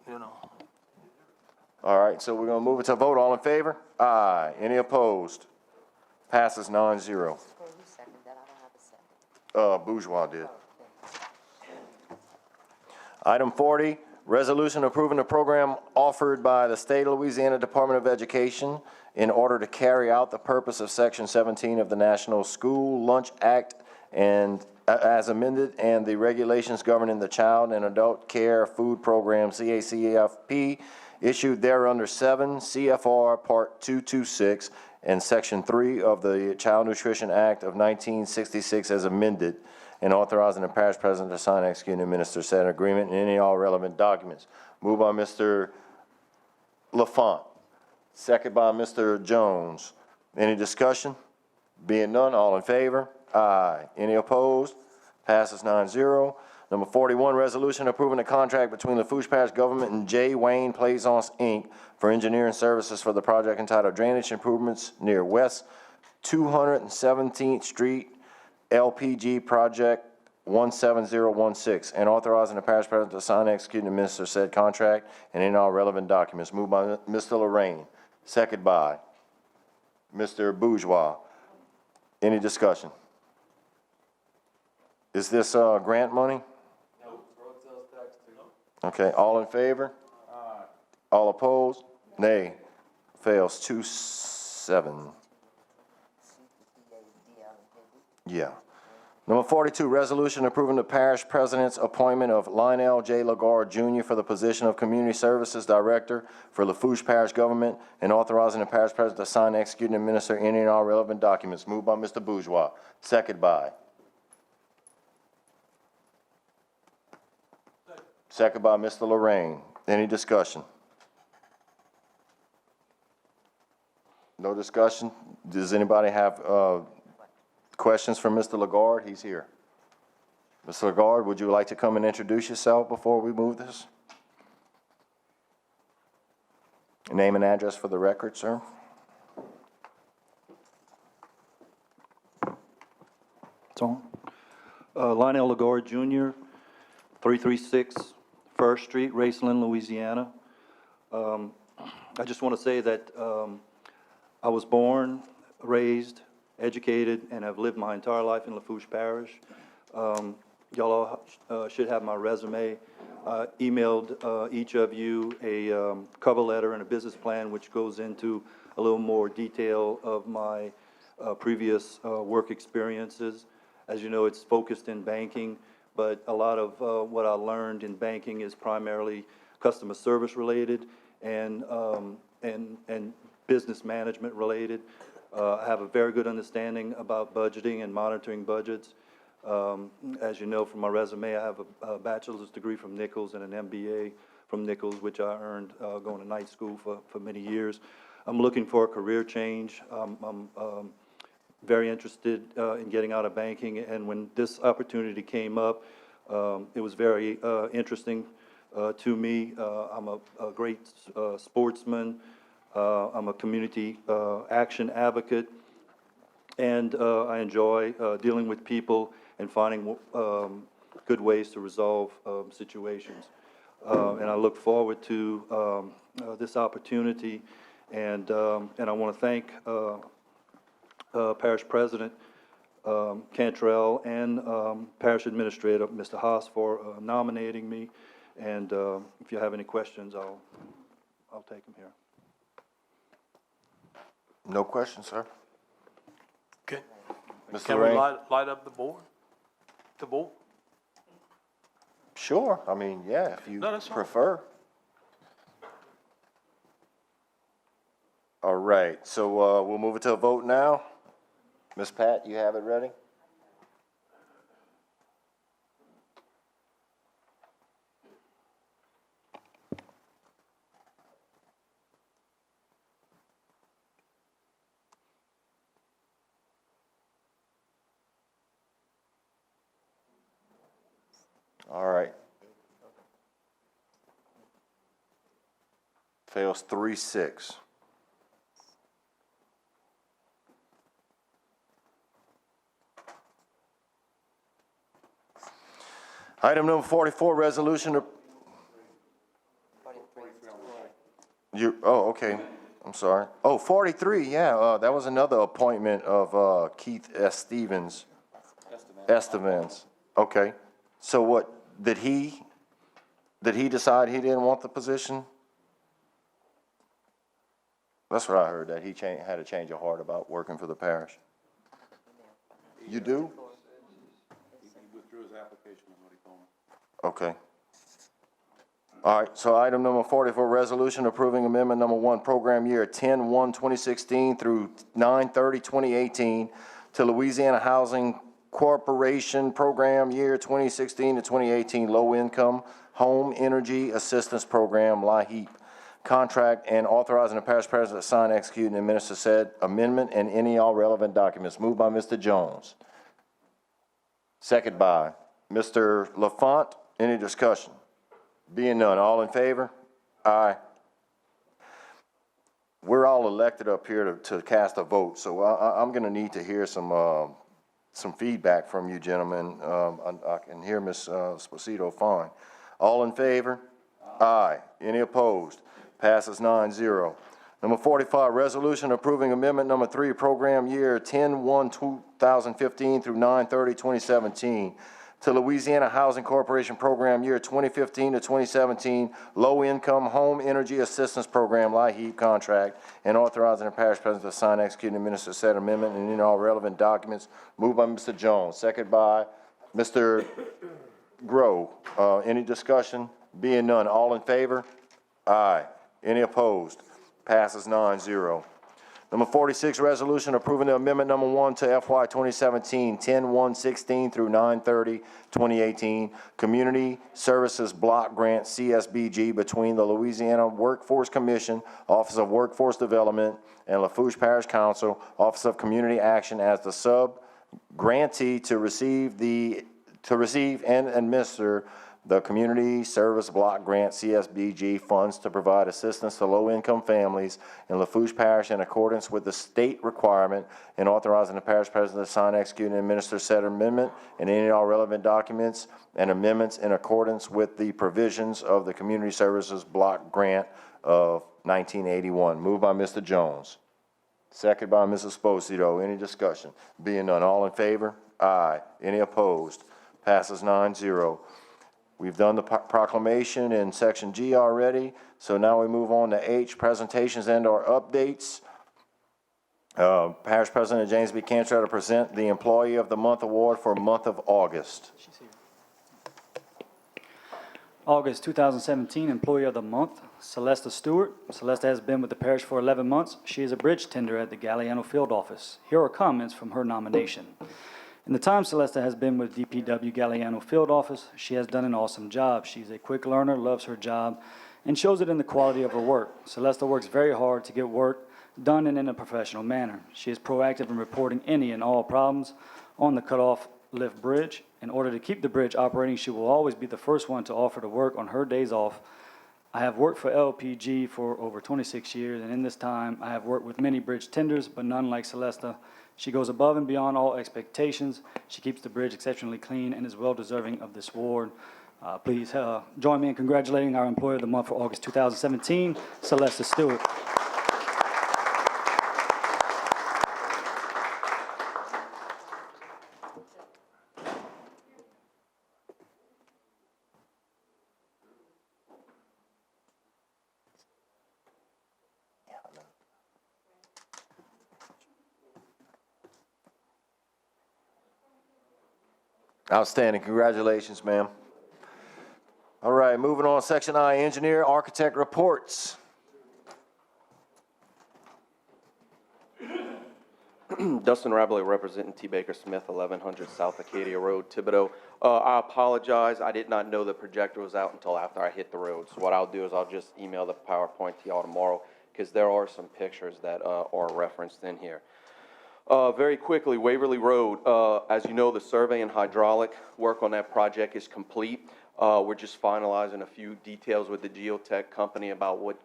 [SPEAKER 3] you know.
[SPEAKER 1] All right, so we're going to move it to a vote. All in favor? Aye. Any opposed? Passes 9-0. Bourgeois did. Item 40, resolution approving the program offered by the State of Louisiana Department of Education in order to carry out the purpose of Section 17 of the National School Lunch Act and as amended, and the regulations governing the Child and Adult Care Food Program, CACFP, issued thereunder 7 CFR Part 226 and Section 3 of the Child Nutrition Act of 1966 as amended, and authorizing the parish president to sign, execute, and administer said agreement and any all relevant documents. Moved by Mr. LaFont, second by Mr. Jones. Any discussion? Being none, all in favor? Aye. Any opposed? Passes 9-0. Number 41, resolution approving a contract between Lafourche Parish Government and J. Wayne Plaisance, Inc. for engineering services for the project entitled Drainage Improvements near West 217th Street, LPG Project 17016, and authorizing the parish president to sign, execute, and administer said contract and any all relevant documents. Moved by Mr. Lorraine, second by Mr. Bourgeois. Any discussion? Is this grant money? No, road sales tax too. Okay, all in favor? Aye. All opposed? Nay. Fails 2-7. Yeah. Number 42, resolution approving the parish president's appointment of Lionel J. Lagarde Jr. for the position of Community Services Director for Lafourche Parish Government and authorizing the parish president to sign, execute, and administer any and all relevant documents. Moved by Mr. Bourgeois. Second by. Second by Mr. Lorraine. Any discussion? No discussion? Does anybody have questions for Mr. Lagarde? He's here. Mr. Lagarde, would you like to come and introduce yourself before we move this? Name and address for the record, sir.
[SPEAKER 15] It's on. Lionel Lagarde Jr., 336 First Street, Raceland, Louisiana. I just want to say that I was born, raised, educated, and have lived my entire life in Lafourche Parish. Y'all all should have my resume. I emailed each of you a cover letter and a business plan, which goes into a little more detail of my previous work experiences. As you know, it's focused in banking, but a lot of what I learned in banking is primarily customer service related and business management related. I have a very good understanding about budgeting and monitoring budgets. As you know from my resume, I have a bachelor's degree from Nichols and an MBA from Nichols, which I earned going to night school for many years. I'm looking for a career change. I'm very interested in getting out of banking, and when this opportunity came up, it was very interesting to me. I'm a great sportsman. I'm a community action advocate, and I enjoy dealing with people and finding good ways to resolve situations. And I look forward to this opportunity, and I want to thank Parish President Cantrell and Parish Administrator Mr. Haas for nominating me. And if you have any questions, I'll take them here.
[SPEAKER 1] No questions, sir.
[SPEAKER 3] Okay.
[SPEAKER 1] Mr.
[SPEAKER 3] Can we
[SPEAKER 1] Lorraine?
[SPEAKER 3] light up the board? The board?
[SPEAKER 1] Sure. I mean, yeah, if you
[SPEAKER 3] No, that's fine.
[SPEAKER 1] prefer. All right, so we'll move it to a vote now. Ms. Pat, you have it ready? All right. Fails 3-6. Item number 44, resolution to... Oh, okay. I'm sorry. Oh, 43, yeah, that was another appointment of Keith S. Stevens. Estevans. Okay. So what, did he decide he didn't want the position? That's what I heard, that he had a change of heart about working for the parish. You do?
[SPEAKER 17] He withdrew his application, is what he told me.
[SPEAKER 1] Okay. All right, so item number 44, resolution approving amendment number 1, program year 10/1/2016 through 9/30/2018 to Louisiana Housing Corporation Program Year 2016 to 2018 Low Income Home Energy Assistance Program, LIHEAP, contract, and authorizing the parish president to sign, execute, and administer said amendment and any all relevant documents. Moved by Mr. Jones. Second by Mr. Lafont, any discussion? Being none, all in favor? Aye. We're all elected up here to cast a vote, so I'm gonna need to hear some feedback from you gentlemen. I can hear Ms. Esposito fine. All in favor? Aye. Any opposed? Passes 9-0. Number 45, resolution approving amendment number 3, program year 10/1/2015 through 9/30/2017 to Louisiana Housing Corporation program year 2015 to 2017 low-income home energy assistance program, LIHEAP contract, and authorizing the parish president to sign, execute, and administer said amendment and in all relevant documents. Moved by Mr. Jones, second by Mr. Grow. Any discussion? Being none, all in favor? Aye. Any opposed? Passes 9-0. Number 46, resolution approving the amendment number 1 to FY 2017, 10/1/16 through 9/30/2018, Community Services Block Grant, CSBG, between the Louisiana Workforce Commission, Office of Workforce Development, and Lafourche Parish Council, Office of Community Action as the sub-grantee to receive and administer the Community Service Block Grant, CSBG, funds to provide assistance to low-income families in Lafourche Parish in accordance with the state requirement, and authorizing the parish president to sign, execute, and administer said amendment and any and all relevant documents and amendments in accordance with the provisions of the Community Services Block Grant of 1981. Moved by Mr. Jones. Second by Mrs. Esposito. Any discussion? Being none, all in favor? Aye. Any opposed? Passes 9-0. We've done the proclamation in section G already, so now we move on to H, presentations and/or updates. Parish President James B. Cantrell to present the Employee of the Month Award for month of August.
[SPEAKER 7] August 2017 Employee of the Month, Celesta Stewart. Celesta has been with the parish for 11 months. She is a bridge tender at the Galliano Field Office. Here are comments from her nomination. In the time Celesta has been with DPW Galliano Field Office, she has done an awesome job. She's a quick learner, loves her job, and shows it in the quality of her work. Celesta works very hard to get work done and in a professional manner. She is proactive in reporting any and all problems on the cutoff lift bridge. In order to keep the bridge operating, she will always be the first one to offer to work on her days off. I have worked for LPG for over 26 years, and in this time, I have worked with many bridge tenders, but none like Celesta. She goes above and beyond all expectations. She keeps the bridge exceptionally clean and is well deserving of this award. Please join me in congratulating our Employee of the Month for August 2017, Celesta Stewart.
[SPEAKER 1] Outstanding. Congratulations, ma'am. All right, moving on. Section I, Engineer, Architect Reports.
[SPEAKER 12] Dustin Rabelais representing T. Baker Smith, 1100 South Acadia Road, Thibodaux. I apologize. I did not know the projector was out until after I hit the road. So what I'll do is I'll just email the PowerPoint to y'all tomorrow, because there are some pictures that are referenced in here. Very quickly, Waverly Road, as you know, the survey and hydraulic work on that project is complete. We're just finalizing a few details with the geotech company about what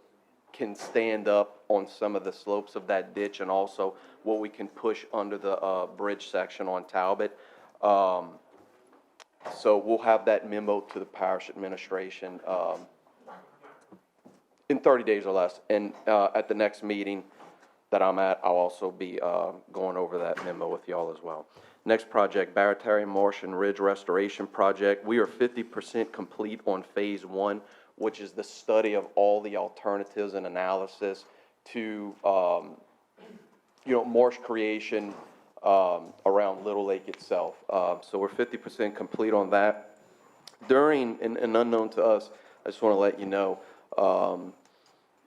[SPEAKER 12] can stand up on some of the slopes of that ditch, and also what we can push under the bridge section on Talbot. So we'll have that memo to the parish administration in 30 days or less. And at the next meeting that I'm at, I'll also be going over that memo with y'all as well. Next project, Barataria Marsh and Ridge Restoration Project. We are 50% complete on phase 1, which is the study of all the alternatives and analysis to, marsh creation around Little Lake itself. So we're 50% complete on that. During, and unknown to us, I just want to let you know,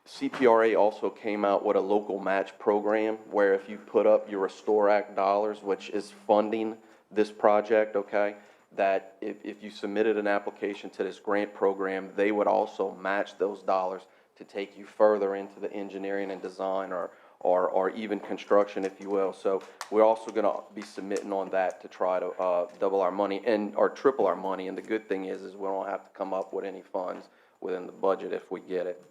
[SPEAKER 12] CPRA also came out with a local match program where if you put up your Restore Act dollars, which is funding this project, okay, that if you submitted an application to this grant program, they would also match those dollars to take you further into the engineering and design or or even construction, if you will. So we're also gonna be submitting on that to try to, double our money or triple our money. And the good thing is we don't have to come up with any funds within the budget if we get it.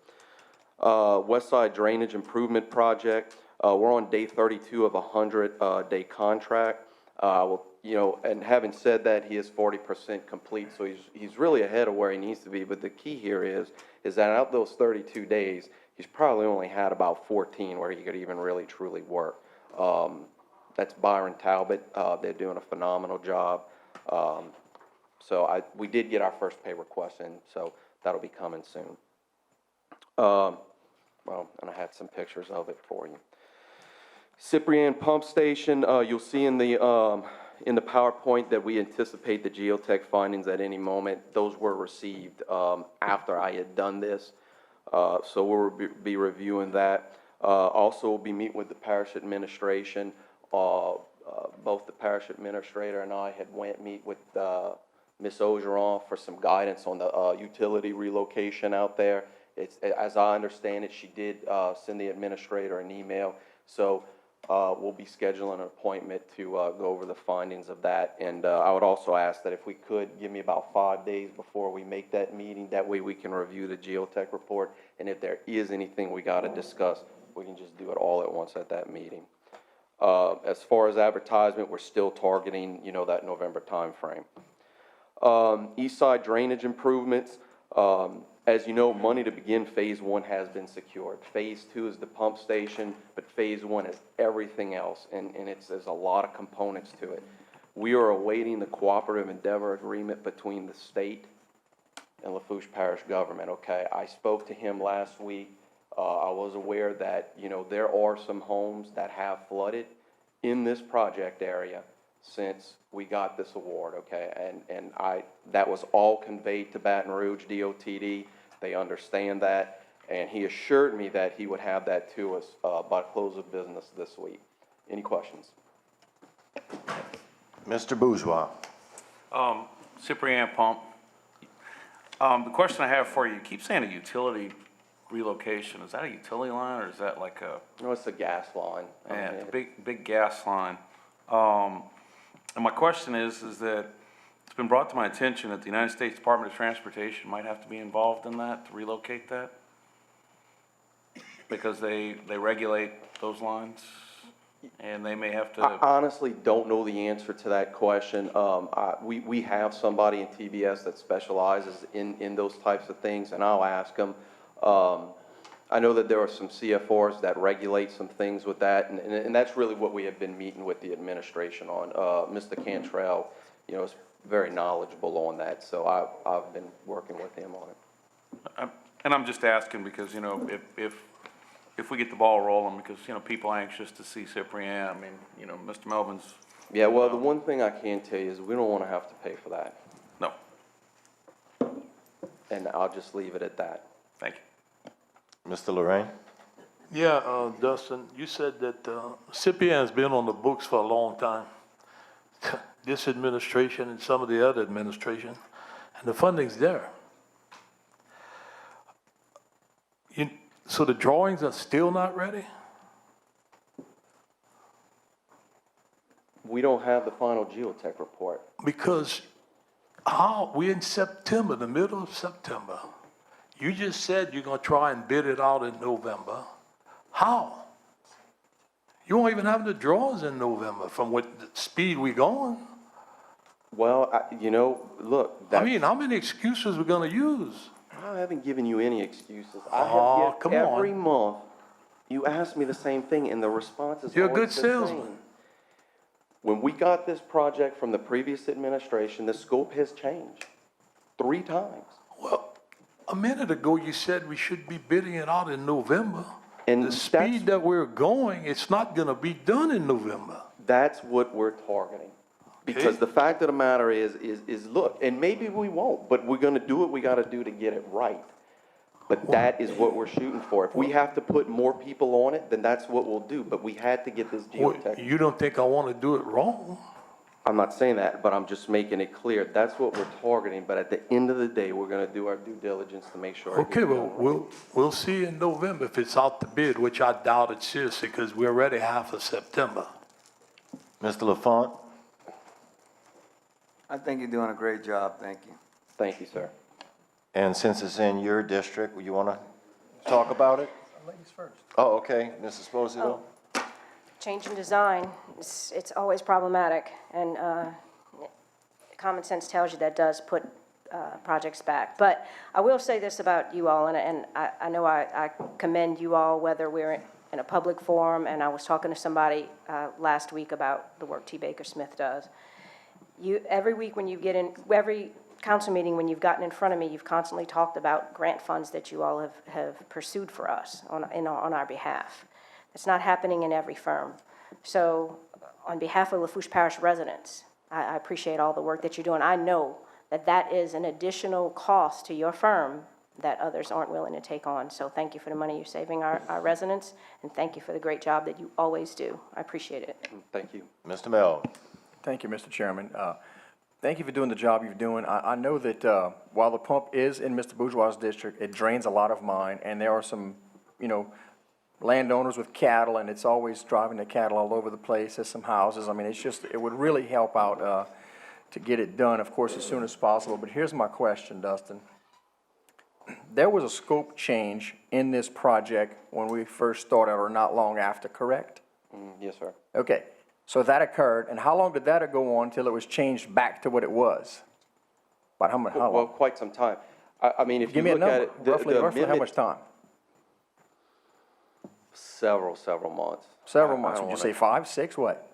[SPEAKER 12] West Side Drainage Improvement Project, we're on day 32 of a 100-day contract. And having said that, he is 40% complete, so he's really ahead of where he needs to be. But the key here is that out of those 32 days, he's probably only had about 14 where he could even really truly work. That's Byron Talbot. They're doing a phenomenal job. So we did get our first pay request in, so that'll be coming soon. And I had some pictures of it for you. Cyprian Pump Station, you'll see in the PowerPoint that we anticipate the geotech findings at any moment. Those were received after I had done this, so we'll be reviewing that. Also, we'll be meeting with the parish administration. Both the parish administrator and I had went meet with Ms. Ogeron for some guidance on the utility relocation out there. As I understand it, she did send the administrator an email, so we'll be scheduling an appointment to go over the findings of that. And I would also ask that if we could give me about 5 days before we make that meeting, that way we can review the geotech report, and if there is anything we got to discuss, we can just do it all at once at that meeting. As far as advertisement, we're still targeting, that November timeframe. East Side Drainage Improvements. As you know, money to begin Phase 1 has been secured. Phase 2 is the pump station, but Phase 1 is everything else, and there's a lot of components to it. We are awaiting the cooperative endeavor agreement between the state and Lafourche Parish government, okay? I spoke to him last week. I was aware that, there are some homes that have flooded in this project area since we got this award, okay? And that was all conveyed to Baton Rouge DOTD. They understand that, and he assured me that he would have that to us by close of business this week. Any questions?
[SPEAKER 5] Mr. Bourgeois.
[SPEAKER 10] Cyprian Pump. The question I have for you, keep saying a utility relocation. Is that a utility line, or is that like a?
[SPEAKER 12] No, it's a gas line.
[SPEAKER 10] Yeah, the big gas line. And my question is that it's been brought to my attention that the United States Department of Transportation might have to be involved in that, to relocate that? Because they regulate those lines, and they may have to.
[SPEAKER 12] I honestly don't know the answer to that question. We have somebody in TBS that specializes in those types of things, and I'll ask them. I know that there are some CFRs that regulate some things with that, and that's really what we have been meeting with the administration on. Mr. Cantrell, is very knowledgeable on that, so I've been working with him on it.
[SPEAKER 10] And I'm just asking because, if we get the ball rolling, because, people are anxious to see Cyprian. I mean, Mr. Melvin's.
[SPEAKER 12] Yeah, well, the one thing I can tell you is we don't want to have to pay for that.
[SPEAKER 10] No.
[SPEAKER 12] And I'll just leave it at that.
[SPEAKER 10] Thank you.
[SPEAKER 5] Mr. Lorraine?
[SPEAKER 3] Yeah, Dustin, you said that Cyprian's been on the books for a long time. This administration and some of the other administration, and the funding's there. So the drawings are still not ready?
[SPEAKER 12] We don't have the final geotech report.
[SPEAKER 3] Because we're in September, the middle of September. You just said you're gonna try and bid it out in November. How? You won't even have the drawings in November from what the speed we going.
[SPEAKER 12] Well, look.
[SPEAKER 3] I mean, how many excuses we're gonna use?
[SPEAKER 12] I haven't given you any excuses.
[SPEAKER 3] Come on.
[SPEAKER 12] Every month, you ask me the same thing, and the response is
[SPEAKER 3] You're a
[SPEAKER 12] always
[SPEAKER 3] good
[SPEAKER 12] the
[SPEAKER 3] salesman.
[SPEAKER 12] same. When we got this project from the previous administration, the scope has changed 3 times.
[SPEAKER 3] Well, a minute ago, you said we should be bidding it out in November.
[SPEAKER 12] And
[SPEAKER 3] the speed that we're going, it's not gonna be done in November.
[SPEAKER 12] That's what we're targeting. Because the fact of the matter is look, and maybe we won't, but we're gonna do what we gotta do to get it right. But that is what we're shooting for. If we have to put more people on it, then that's what we'll do. But we had to get this geotech.
[SPEAKER 3] You don't think I wanna do it wrong?
[SPEAKER 12] I'm not saying that, but I'm just making it clear, that's what we're targeting, but at the end of the day, we're gonna do our due diligence to make sure. it
[SPEAKER 3] Okay,
[SPEAKER 12] gets
[SPEAKER 3] well,
[SPEAKER 12] done right.
[SPEAKER 3] we'll see in November if it's out to bid, which I doubt it seriously, because we're already half of September.
[SPEAKER 5] Mr. LaFont?
[SPEAKER 9] I think you're doing a great job, thank you.
[SPEAKER 12] Thank you, sir.
[SPEAKER 1] And since it's in your district, you want to talk about it?
[SPEAKER 19] Ladies first.
[SPEAKER 1] Oh, okay, Mrs. Esposito?
[SPEAKER 11] Change in design, it's always problematic, and common sense tells you that does put projects back. But I will say this about you all, and I know I commend you all, whether we're in a public forum, and I was talking to somebody last week about the work T. Baker Smith does. Every week when you get in, every council meeting when you've gotten in front of me, you've constantly talked about grant funds that you all have pursued for us on our behalf. It's not happening in every firm. So on behalf of Lafourche Parish residents, I appreciate all the work that you're doing. I know that that is an additional cost to your firm that others aren't willing to take on. So thank you for the money you're saving our residents, and thank you for the great job that you always do. I appreciate it.
[SPEAKER 12] Thank you.
[SPEAKER 1] Mr. Mel?
[SPEAKER 19] Thank you, Mr. Chairman. Thank you for doing the job you're doing. I know that while the pump is in Mr. Bourgeois' district, it drains a lot of mine, and there are some, landowners with cattle, and it's always driving the cattle all over the place. There's some houses. I mean, it would really help out to get it done, of course, as soon as possible. But here's my question, Dustin. There was a scope change in this project when we first started, or not long after, correct?
[SPEAKER 12] Yes, sir.
[SPEAKER 19] Okay, so that occurred, and how long did that go on till it was changed back to what it was? About how
[SPEAKER 12] Well,
[SPEAKER 19] long?
[SPEAKER 12] quite some time. I mean, if you
[SPEAKER 19] Give me a
[SPEAKER 12] look at
[SPEAKER 19] number,
[SPEAKER 12] it, the
[SPEAKER 19] roughly how
[SPEAKER 12] amendment-
[SPEAKER 19] much time?
[SPEAKER 12] Several months.
[SPEAKER 19] Several
[SPEAKER 12] I
[SPEAKER 19] months,
[SPEAKER 12] don't
[SPEAKER 19] would you
[SPEAKER 12] wanna-
[SPEAKER 19] say 5, 6, what?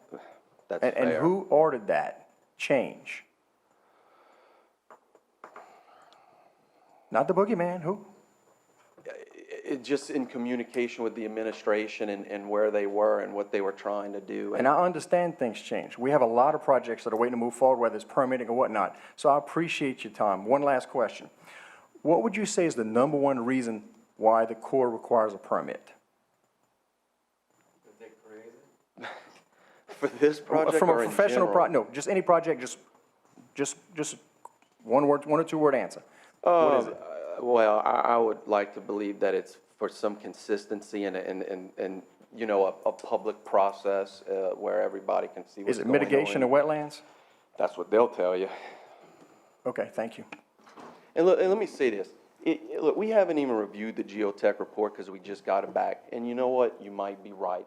[SPEAKER 12] That's
[SPEAKER 19] And
[SPEAKER 12] fair.
[SPEAKER 19] who ordered that change? Not the boogeyman, who?
[SPEAKER 12] It just in communication with the administration and where they were and what they were trying to do.
[SPEAKER 19] And I understand things change. We have a lot of projects that are waiting to move forward, whether it's permitting or whatnot. So I appreciate your time. One last question. What would you say is the number one reason why the Corps requires a permit?
[SPEAKER 12] For this project
[SPEAKER 19] From a
[SPEAKER 12] or in
[SPEAKER 19] professional
[SPEAKER 12] general?
[SPEAKER 19] no, just any project, just one or two word answer. What is it?
[SPEAKER 12] Well, I would like to believe that it's for some consistency and a public process where everybody can see what's
[SPEAKER 19] Is it
[SPEAKER 12] going on.
[SPEAKER 19] mitigation of wetlands?
[SPEAKER 12] That's what they'll tell you.
[SPEAKER 19] Okay, thank you.
[SPEAKER 12] And let me say this. Look, we haven't even reviewed the geotech report because we just got it back. And you know what? You might be right.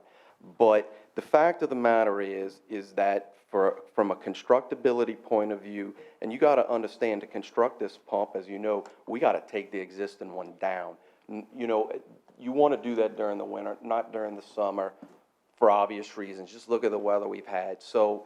[SPEAKER 12] But the fact of the matter is that from a constructability point of view, and you got to understand to construct this pump, as you know, we got to take the existing one down. You want to do that during the winter, not during the summer, for obvious reasons. Just look at the weather we've had. So,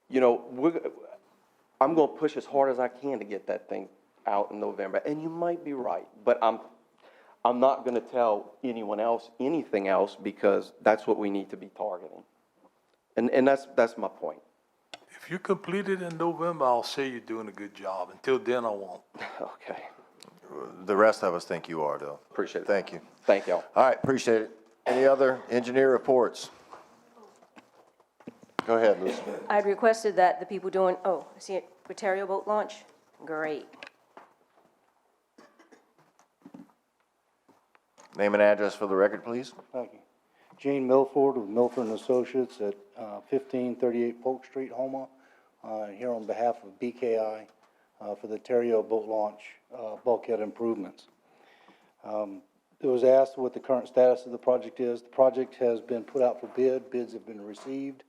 [SPEAKER 12] I'm going to push as hard as I can to get that thing out in November. And you might be right, but I'm not going to tell anyone else anything else because that's what we need to be targeting. And that's my point.
[SPEAKER 3] If you complete it in November, I'll say you're doing a good job. Until then, I won't.
[SPEAKER 12] Okay.
[SPEAKER 1] The rest of us think you are, though.
[SPEAKER 12] Appreciate it.
[SPEAKER 1] Thank you.
[SPEAKER 12] Thank y'all.
[SPEAKER 1] All right, appreciate it. Any other engineer reports? Go ahead, Lucy.
[SPEAKER 11] I'd requested that the people doing, I see it, Quaterio boat launch? Great.
[SPEAKER 1] Name and address for the record, please.
[SPEAKER 16] Thank you. Gene Milford with Milford and Associates at 1538 Polk Street, Homa, here on behalf of BKI for the Terrio boat launch bulkhead improvements. It was asked what the current status of the project is. The project has been put out for bid. Bids have been received.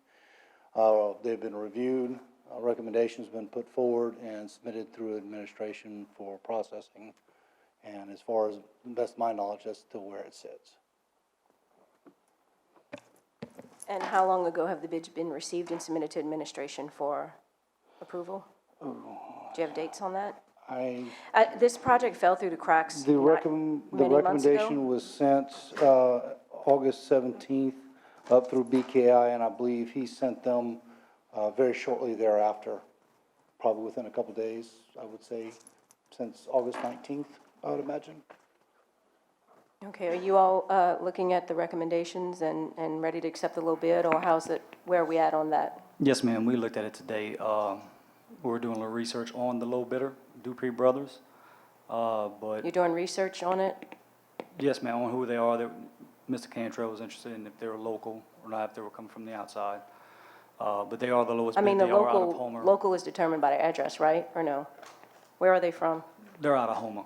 [SPEAKER 16] They've been reviewed. Recommendations have been put forward and submitted through administration for processing. And as far as the best of my knowledge, that's still where it sits.
[SPEAKER 11] And how long ago have the bids been received and submitted to administration for approval? Do you have dates on that? This project fell through the cracks
[SPEAKER 16] The
[SPEAKER 11] many months ago.
[SPEAKER 16] recommendation was sent August 17th up through BKI, and I believe he sent them very shortly thereafter, probably within a couple of days, I would say, since August 19th, I would imagine.
[SPEAKER 11] Okay, are you all looking at the recommendations and ready to accept the low bid, or how's it, where are we at on that?
[SPEAKER 7] Yes, ma'am, we looked at it today. We're doing a little research on the low bidder, Dupree Brothers. But
[SPEAKER 11] You're doing research on it?
[SPEAKER 7] yes, ma'am, on who they are. Mr. Cantrell was interested in if they were local or not, if they were coming from the outside. But they are the lowest
[SPEAKER 11] I
[SPEAKER 7] bid.
[SPEAKER 11] mean, the
[SPEAKER 7] They are out of
[SPEAKER 11] local,
[SPEAKER 7] Homer.
[SPEAKER 11] local is determined by their address, right, or no? Where are they from?
[SPEAKER 7] They're out of Homer,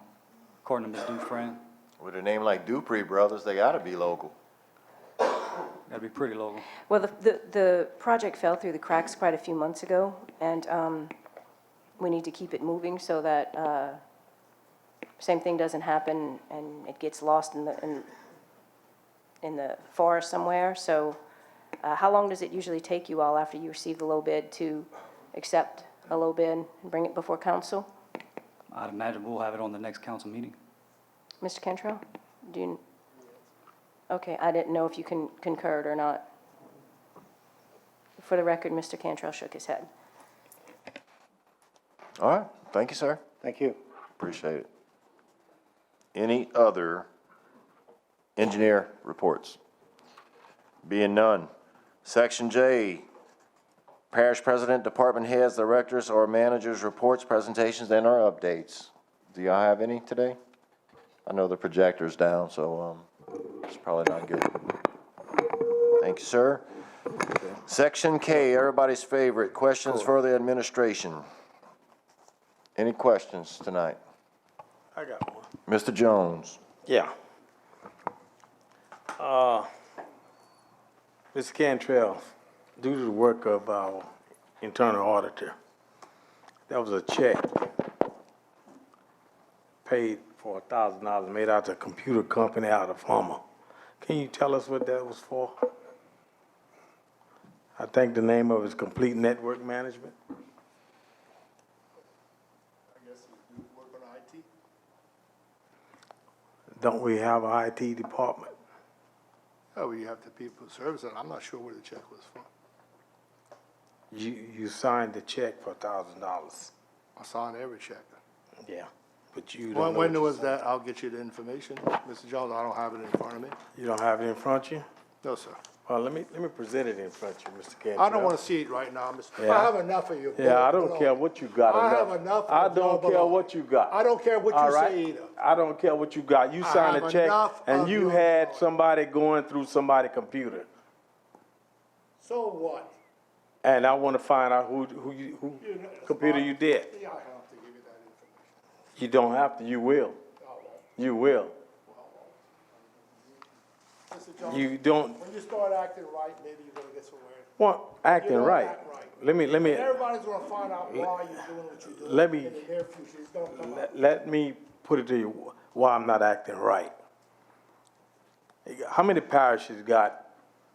[SPEAKER 7] according to Ms. Dufresne.
[SPEAKER 5] With a name like Dupree Brothers, they gotta be local.
[SPEAKER 7] That'd be pretty local.
[SPEAKER 11] Well, the project fell through the cracks quite a few months ago, and we need to keep it moving so that same thing doesn't happen and it gets lost in the forest somewhere. So how long does it usually take you all after you receive the low bid to accept a low bid and bring it before council?
[SPEAKER 7] I'd imagine we'll have it on the next council meeting.
[SPEAKER 11] Mr. Cantrell, do you? Okay, I didn't know if you concurred or not. For the record, Mr. Cantrell shook his head.
[SPEAKER 1] All right, thank you, sir.
[SPEAKER 16] Thank you.
[SPEAKER 1] Appreciate it. Any other engineer reports? Being none. Section J, parish president, department heads, directors, or managers' reports, presentations, and or updates. Do y'all have any today? I know the projector's down, so it's probably not good. Thank you, sir. Section K, everybody's favorite, questions for the administration. Any questions tonight?
[SPEAKER 8] I got one.
[SPEAKER 1] Mr. Jones.
[SPEAKER 8] Yeah. Mr. Cantrell, due to the work of our internal auditor, that was a check paid for $1,000 made out to a computer company out of Homer. Can you tell us what that was for? I think the name of it is Complete Network Management.
[SPEAKER 4] I guess you work on IT?
[SPEAKER 8] Don't we have an IT department?
[SPEAKER 4] Oh, you have the people who service it. I'm not sure where the check was from.
[SPEAKER 8] You signed the check for $1,000.
[SPEAKER 4] I signed every check.
[SPEAKER 8] Yeah, but you don't know
[SPEAKER 4] When
[SPEAKER 8] what you
[SPEAKER 4] was
[SPEAKER 8] signed.
[SPEAKER 4] that? I'll get you the information. Mr. Jones, I don't have it in front of me.
[SPEAKER 8] You don't have it in front of you?
[SPEAKER 4] No, sir.
[SPEAKER 8] Well, let me present it in front of you, Mr. Cantrell.
[SPEAKER 4] I don't want to see it right now, Mr.
[SPEAKER 8] Yeah.
[SPEAKER 4] I have enough of your.
[SPEAKER 8] Yeah, I
[SPEAKER 4] bull-
[SPEAKER 8] don't care what you got.
[SPEAKER 4] I have enough
[SPEAKER 8] I
[SPEAKER 4] of
[SPEAKER 8] don't
[SPEAKER 4] your
[SPEAKER 8] care
[SPEAKER 4] baloney.
[SPEAKER 8] what you got.
[SPEAKER 4] I don't care what
[SPEAKER 8] All
[SPEAKER 4] you
[SPEAKER 8] right?
[SPEAKER 4] say either.
[SPEAKER 8] I don't care what you got. You
[SPEAKER 4] I
[SPEAKER 8] signed a
[SPEAKER 4] have
[SPEAKER 8] check
[SPEAKER 4] enough
[SPEAKER 8] and
[SPEAKER 4] of
[SPEAKER 8] you
[SPEAKER 4] your
[SPEAKER 8] had
[SPEAKER 4] baloney.
[SPEAKER 8] somebody going through somebody's computer.
[SPEAKER 4] So what?
[SPEAKER 8] And I want to find out who computer you did.
[SPEAKER 4] Yeah, I have to give you that information.
[SPEAKER 8] You don't have to, you will. You will.
[SPEAKER 4] Mr. Jones,
[SPEAKER 8] You don't
[SPEAKER 4] when you start acting right, maybe you're gonna get somewhere.
[SPEAKER 8] want acting
[SPEAKER 4] You don't
[SPEAKER 8] right.
[SPEAKER 4] act right.
[SPEAKER 8] Let me,
[SPEAKER 4] And everybody's gonna find out why you're doing what you're doing.
[SPEAKER 8] let me-
[SPEAKER 4] In the near future, it's gonna come out.
[SPEAKER 8] let me put it to you why I'm not acting right. How many parishes got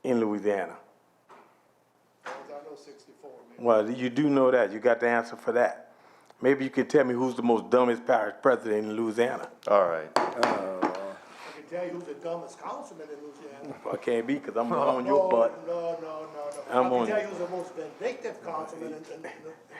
[SPEAKER 8] in Louisiana?
[SPEAKER 4] I know 64, man.
[SPEAKER 8] Well, you do know that. You got the answer for that. Maybe you can tell me who's the most dumbest parish president in Louisiana.
[SPEAKER 1] All right.
[SPEAKER 4] I can tell you who's the dumbest councilman in Louisiana.
[SPEAKER 8] I can't be because I'm on your butt.
[SPEAKER 4] No.
[SPEAKER 8] I'm
[SPEAKER 4] I
[SPEAKER 8] on
[SPEAKER 4] can tell
[SPEAKER 8] you.
[SPEAKER 4] you who's the most vindictive councilman in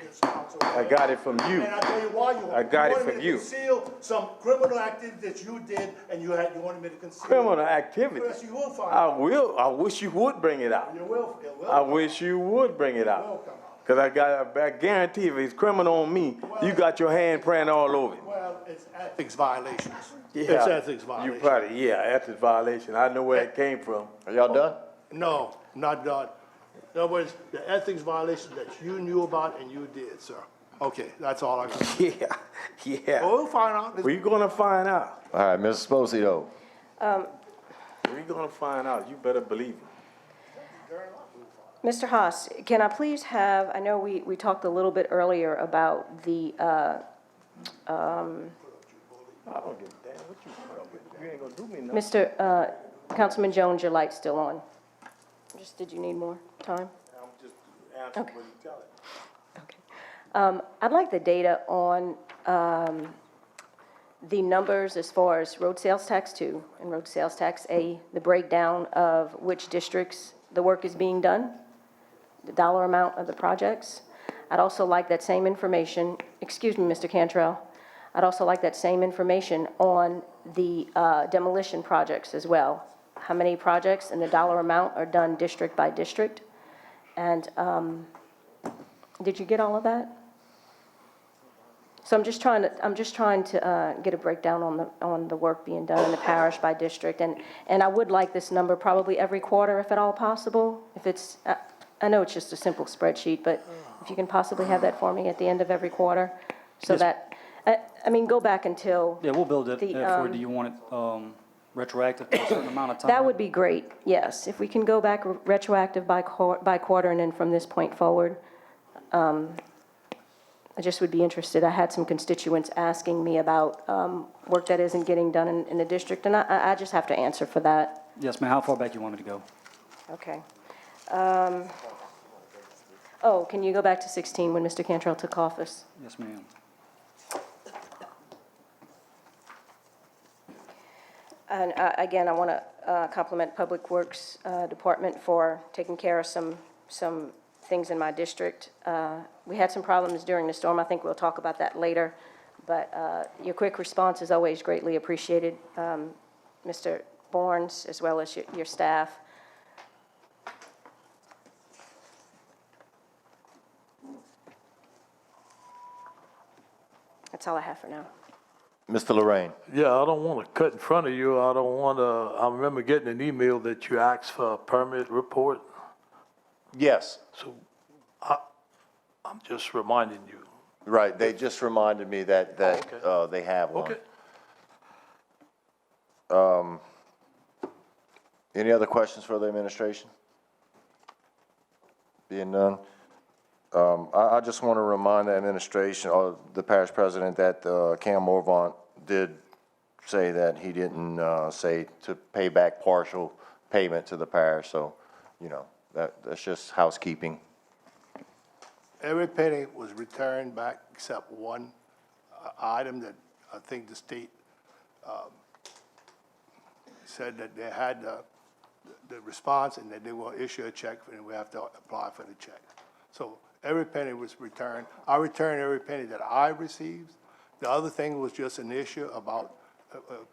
[SPEAKER 4] this council.
[SPEAKER 8] I got it from you.
[SPEAKER 4] And I tell you why you.
[SPEAKER 8] I got it
[SPEAKER 4] wanted me
[SPEAKER 8] from
[SPEAKER 4] to
[SPEAKER 8] you.
[SPEAKER 4] conceal some criminal activity that you did, and you wanted me to conceal.
[SPEAKER 8] Criminal activity.
[SPEAKER 4] Yes, you will find
[SPEAKER 8] I
[SPEAKER 4] out.
[SPEAKER 8] will. I wish you would bring it out.
[SPEAKER 4] You will. It will.
[SPEAKER 8] I wish you would bring it
[SPEAKER 4] will
[SPEAKER 8] out.
[SPEAKER 4] come out.
[SPEAKER 8] Because I guarantee if it's criminal on me, you got your hand praying all over it.
[SPEAKER 4] Well, it's ethics violations.
[SPEAKER 8] Yeah.
[SPEAKER 4] It's ethics
[SPEAKER 8] You
[SPEAKER 4] violations.
[SPEAKER 8] probably, yeah, ethics violation. I know where it came from.
[SPEAKER 1] Are y'all done?
[SPEAKER 4] No, not done. In other words, the ethics violation that you knew about and you did, sir. Okay, that's all I got.
[SPEAKER 8] Yeah.
[SPEAKER 4] Well, we'll find out.
[SPEAKER 8] We're gonna find out.
[SPEAKER 1] All right, Mrs. Esposito.
[SPEAKER 8] We're gonna find out. You better believe it.
[SPEAKER 11] Mr. Haas, can I please have, I know we talked a little bit earlier about the,
[SPEAKER 8] I don't give a damn what you put up with. You ain't gonna do me nothing.
[SPEAKER 11] Mr. Councilman Jones, your light's still on. Did you need more time?
[SPEAKER 8] I'm just answering
[SPEAKER 11] Okay.
[SPEAKER 8] what you tell it.
[SPEAKER 11] Okay. I'd like the data on the numbers as far as road sales tax 2 and road sales tax A, the breakdown of which districts the work is being done, the dollar amount of the projects. I'd also like that same information, excuse me, Mr. Cantrell, I'd also like that same information on the demolition projects as well. How many projects and the dollar amount are done district by district? And did you get all of that? So I'm just trying to get a breakdown on the work being done in the parish by district. And I would like this number probably every quarter, if at all possible. If it's, I know it's just a simple spreadsheet, but if you can possibly have that for me at the end of every quarter, so that, I mean, go back until.
[SPEAKER 7] Yeah, we'll build it
[SPEAKER 11] the,
[SPEAKER 7] for, do you want it retroactive for a certain amount of time?
[SPEAKER 11] That would be great, yes. If we can go back retroactive by quarter and then from this point forward. I just would be interested. I had some constituents asking me about work that isn't getting done in the district, and I just have to answer for that.
[SPEAKER 7] Yes, ma'am. How far back do you want me to go?
[SPEAKER 11] Okay. Oh, can you go back to 16 when Mr. Cantrell took office?
[SPEAKER 7] Yes, ma'am.
[SPEAKER 11] And again, I want to compliment Public Works Department for taking care of some things in my district. We had some problems during the storm. I think we'll talk about that later. But your quick response is always greatly appreciated, Mr. Bournes, as well as your staff. That's all I have for now.
[SPEAKER 1] Mr. Lorraine.
[SPEAKER 3] Yeah, I don't want to cut in front of you. I remember getting an email that you asked for a permit report.
[SPEAKER 1] Yes.
[SPEAKER 3] So I'm just reminding you.
[SPEAKER 1] Right, they just reminded me that they have one.
[SPEAKER 3] Okay.
[SPEAKER 1] Any other questions for the administration? Being none, I just want to remind the administration, or the parish president, that Cam Morvant did say that he didn't say to pay back partial payment to the parish, so, you know, that's just housekeeping.
[SPEAKER 4] Every penny was returned back except one item that I think the state said that they had the response and that they will issue a check and we have to apply for the check. So every penny was returned. I returned every penny that I received. The other thing was just an issue about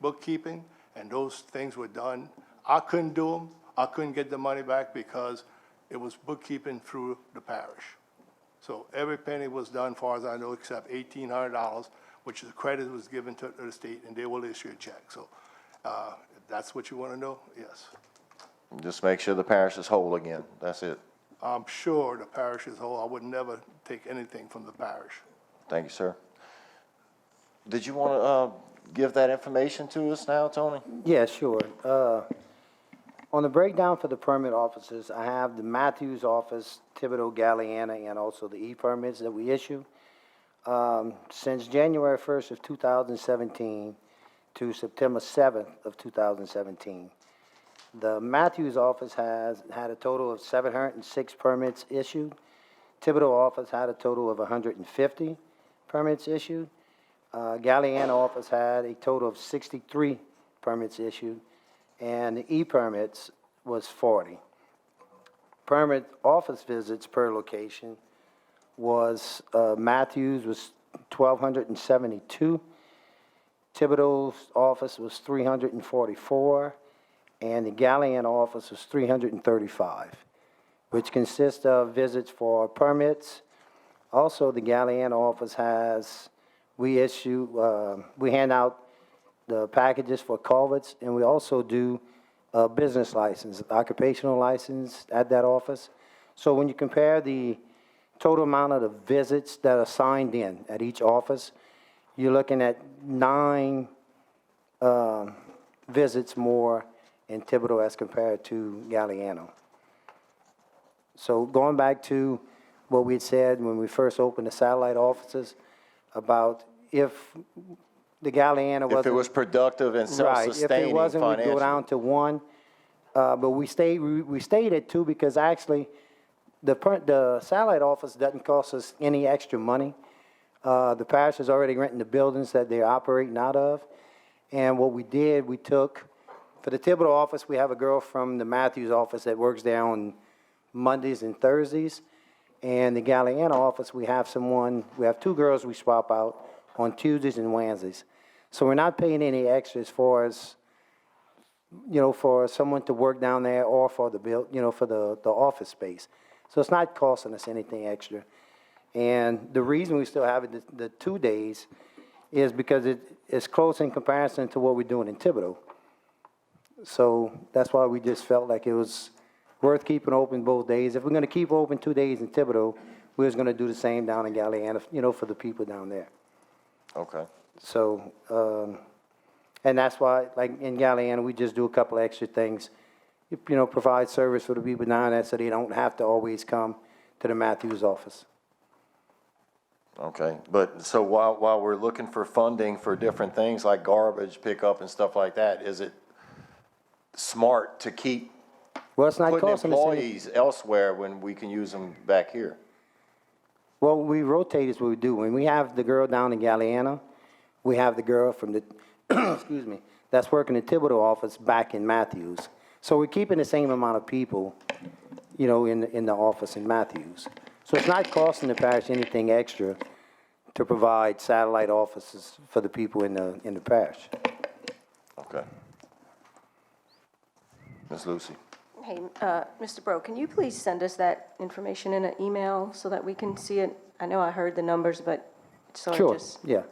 [SPEAKER 4] bookkeeping, and those things were done. I couldn't do them. I couldn't get the money back because it was bookkeeping through the parish. So every penny was done, as far as I know, except $1,800, which the credit was given to the state, and they will issue a check. So if that's what you want to know, yes.
[SPEAKER 1] Just make sure the parish is whole again, that's it.
[SPEAKER 4] I'm sure the parish is whole. I would never take anything from the parish.
[SPEAKER 1] Thank you, sir. Did you want to give that information to us now, Tony?
[SPEAKER 18] Yeah, sure. On the breakdown for the permit offices, I have the Matthews office, Thibodeau, Galliana, and also the e-permits that we issue. Since January 1st of 2017 to September 7th of 2017, the Matthews office has had a total of 706 permits issued. Thibodeau office had a total of 150 permits issued. Galliana office had a total of 63 permits issued, and the e-permits was 40. Permit office visits per location was, Matthews was 1,272, Thibodeau's office was 344, and the Galliana office was 335, which consists of visits for permits. Also, the Galliana office has, we hand out the packages for culverts, and we also do a business license, occupational license at that office. So when you compare the total amount of the visits that are signed in at each office, you're looking at 9 visits more in Thibodeau as compared to Galliano. So going back to what we had said when we first opened the satellite offices about if the Galliana wasn't...
[SPEAKER 1] If it was productive and self-sustaining
[SPEAKER 18] Right, if it wasn't, we'd go
[SPEAKER 1] financially.
[SPEAKER 18] down to 1. But we stayed at 2 because actually the satellite office doesn't cost us any extra money. The parish is already renting the buildings that they're operating out of. And what we did, we took, for the Thibodeau office, we have a girl from the Matthews office that works there on Mondays and Thursdays. And the Galliana office, we have 2 girls we swap out on Tuesdays and Wednesdays. So we're not paying any extra as far as, for someone to work down there or for the for the office space. So it's not costing us anything extra. And the reason we still have it the 2 days is because it's close in comparison to what we're doing in Thibodeau. So that's why we just felt like it was worth keeping open both days. If we're gonna keep open 2 days in Thibodeau, we was gonna do the same down in Galiana, for the people down there.
[SPEAKER 1] Okay.
[SPEAKER 18] So, and that's why, like in Galiana, we just do a couple of extra things, provide service for the people down there so they don't have to always come to the Matthews office.
[SPEAKER 1] Okay, but so while we're looking for funding for different things like garbage pickup and stuff like that, is it smart to keep
[SPEAKER 18] Well, it's not
[SPEAKER 1] putting
[SPEAKER 18] costing us any.
[SPEAKER 1] employees elsewhere when we can use them back here?
[SPEAKER 18] Well, we rotate is what we do. When we have the girl down in Galiana, we have the girl from the, excuse me, that's working the Thibodeau office back in Matthews. So we're keeping the same amount of people, in the office in Matthews. So it's not costing the parish anything extra to provide satellite offices for the people in the parish.
[SPEAKER 1] Okay. Ms. Lucy?
[SPEAKER 11] Hey, Mr. Bro, can you please send us that information in an email so that we can see it? I know I heard the numbers, but so
[SPEAKER 18] Sure,
[SPEAKER 11] I just,
[SPEAKER 18] yeah.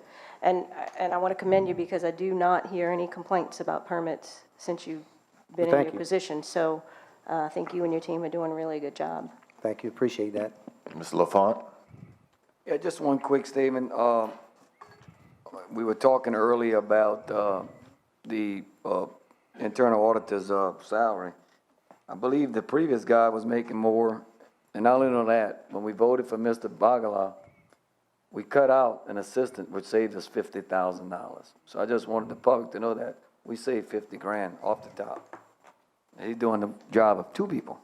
[SPEAKER 11] and I want to commend you because I do not hear any complaints about permits since you've been in
[SPEAKER 18] Thank
[SPEAKER 11] your
[SPEAKER 18] you.
[SPEAKER 11] position. So I think you and your team are doing a really good job.
[SPEAKER 18] Thank you, appreciate that.
[SPEAKER 1] Mr. LaFont?
[SPEAKER 9] Yeah, just one quick statement. We were talking earlier about the internal auditor's salary. I believe the previous guy was making more, and not only that, when we voted for Mr. Bagala, we cut out an assistant, which saved us $50,000. So I just wanted the public to know that we saved 50 grand off the top. He's doing the job of 2 people.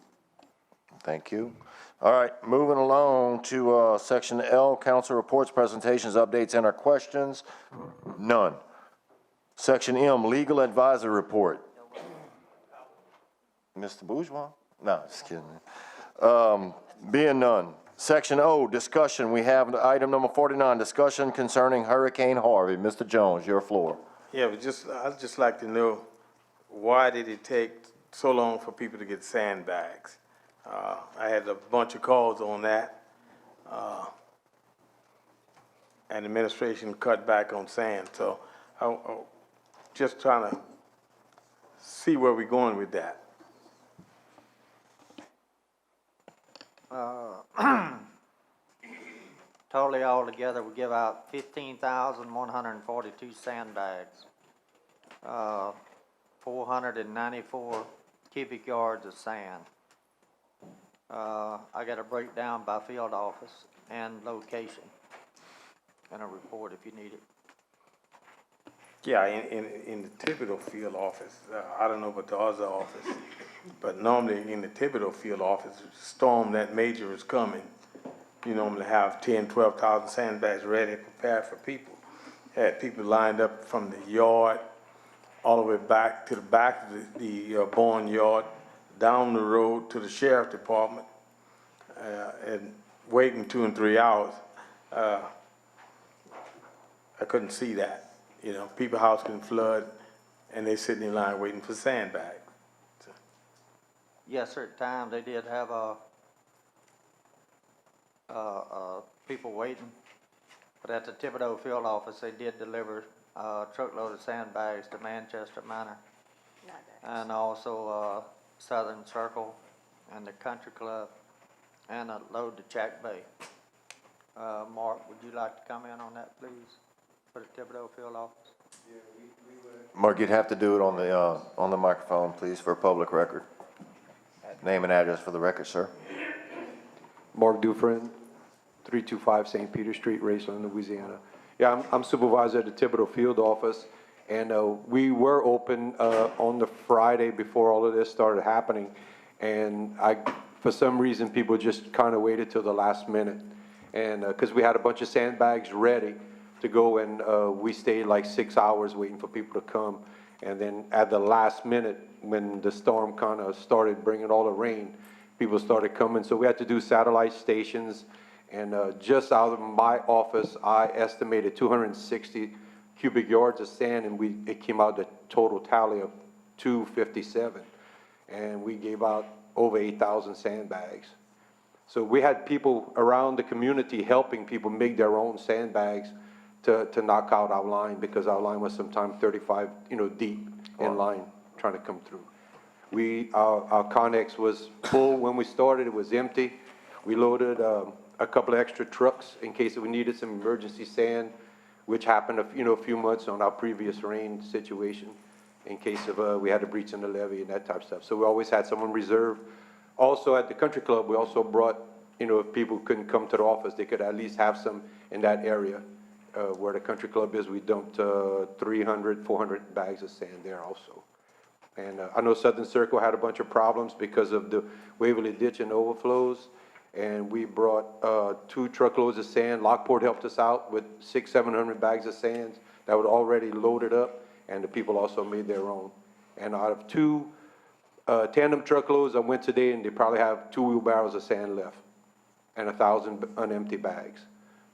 [SPEAKER 1] Thank you. All right, moving along to Section L, council reports, presentations, updates, and our questions. None. Section M, legal advisor report. Mr. Bourgeois? No, just kidding. Being none. Section O, discussion. We have item number 49, discussion concerning Hurricane Harvey. Mr. Jones, your floor.
[SPEAKER 8] Yeah, but I'd just like to know, why did it take so long for people to get sandbags? I had a bunch of calls on that, and administration cut back on sand. So I just trying to see where we're going with that.
[SPEAKER 13] Totally altogether, we give out 15,142 sandbags, 494 cubic yards of sand. I got a breakdown by field office and location, and a report if you need it.
[SPEAKER 8] Yeah, in the Thibodeau field office, I don't know about the other office, but normally in the Thibodeau field office, if a storm that major is coming, you normally have 10, 12,000 sandbags ready, prepared for people. Had people lined up from the yard all the way back to the back of the barn yard, down the road to the sheriff department, and waiting 2 and 3 hours. I couldn't see that. People's house can flood, and they sitting in line waiting for sandbags. So.
[SPEAKER 13] Yes, sir, at times they did have people waiting, but at the Thibodeau field office, they did deliver a truckload of sandbags to Manchester Manor, and also Southern Circle and the Country Club, and a load to Jack Bay. Mark, would you like to comment on that, please, for the Thibodeau field office?
[SPEAKER 1] Mark, you'd have to do it on the microphone, please, for public record. Name and address for the record, sir.
[SPEAKER 6] Mark Dufresne, 325 St. Peter Street, Raceland, Louisiana. Yeah, I'm supervisor at the Thibodeau field office, and we were open on the Friday before all of this started happening, and for some reason, people just kind of waited till the last minute, and because we had a bunch of sandbags ready to go, and we stayed like 6 hours waiting for people to come, and then at the last minute, when the storm kind of started bringing all the rain, people started coming, so we had to do satellite stations And just out of my office, I estimated 260 cubic yards of sand, and it came out the total tally of 257. And we gave out over 8,000 sandbags. So we had people around the community helping people make their own sandbags to knock out our line, because our line was sometimes 35, deep in line trying to come through. Our Connex was full when we started. It was empty. We loaded a couple of extra trucks in case we needed some emergency sand, which happened a few months on our previous rain situation, in case of we had a breach in the levee and that type of stuff. So we always had someone reserved. Also at the country club, we also brought, if people couldn't come to the office, they could at least have some in that area where the country club is. We dumped 300, 400 bags of sand there also. And I know Southern Circle had a bunch of problems because of the Waverly Ditch and overflows. And we brought 2 truckloads of sand. Lockport helped us out with 600, 700 bags of sand that were already loaded up. And the people also made their own. And out of 2 tandem truckloads, I went today, and they probably have 2 wheelbarrows of sand left and 1,000 unempty bags.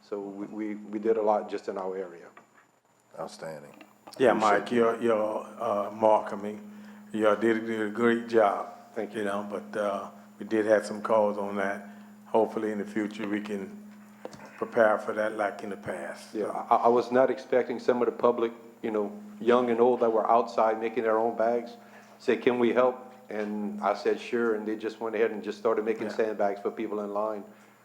[SPEAKER 6] So we did a lot just in our area.
[SPEAKER 1] Outstanding.
[SPEAKER 8] Yeah, Mike, Mark, you did a great job.
[SPEAKER 6] Thank you.
[SPEAKER 8] But we did have some calls on that. Hopefully in the future we can prepare for that like in the past.
[SPEAKER 6] Yeah, I was not expecting some of the public, young and old, that were outside making their own bags, say, can we help? And I said, sure, and they just went ahead and just started making sandbags for people in line,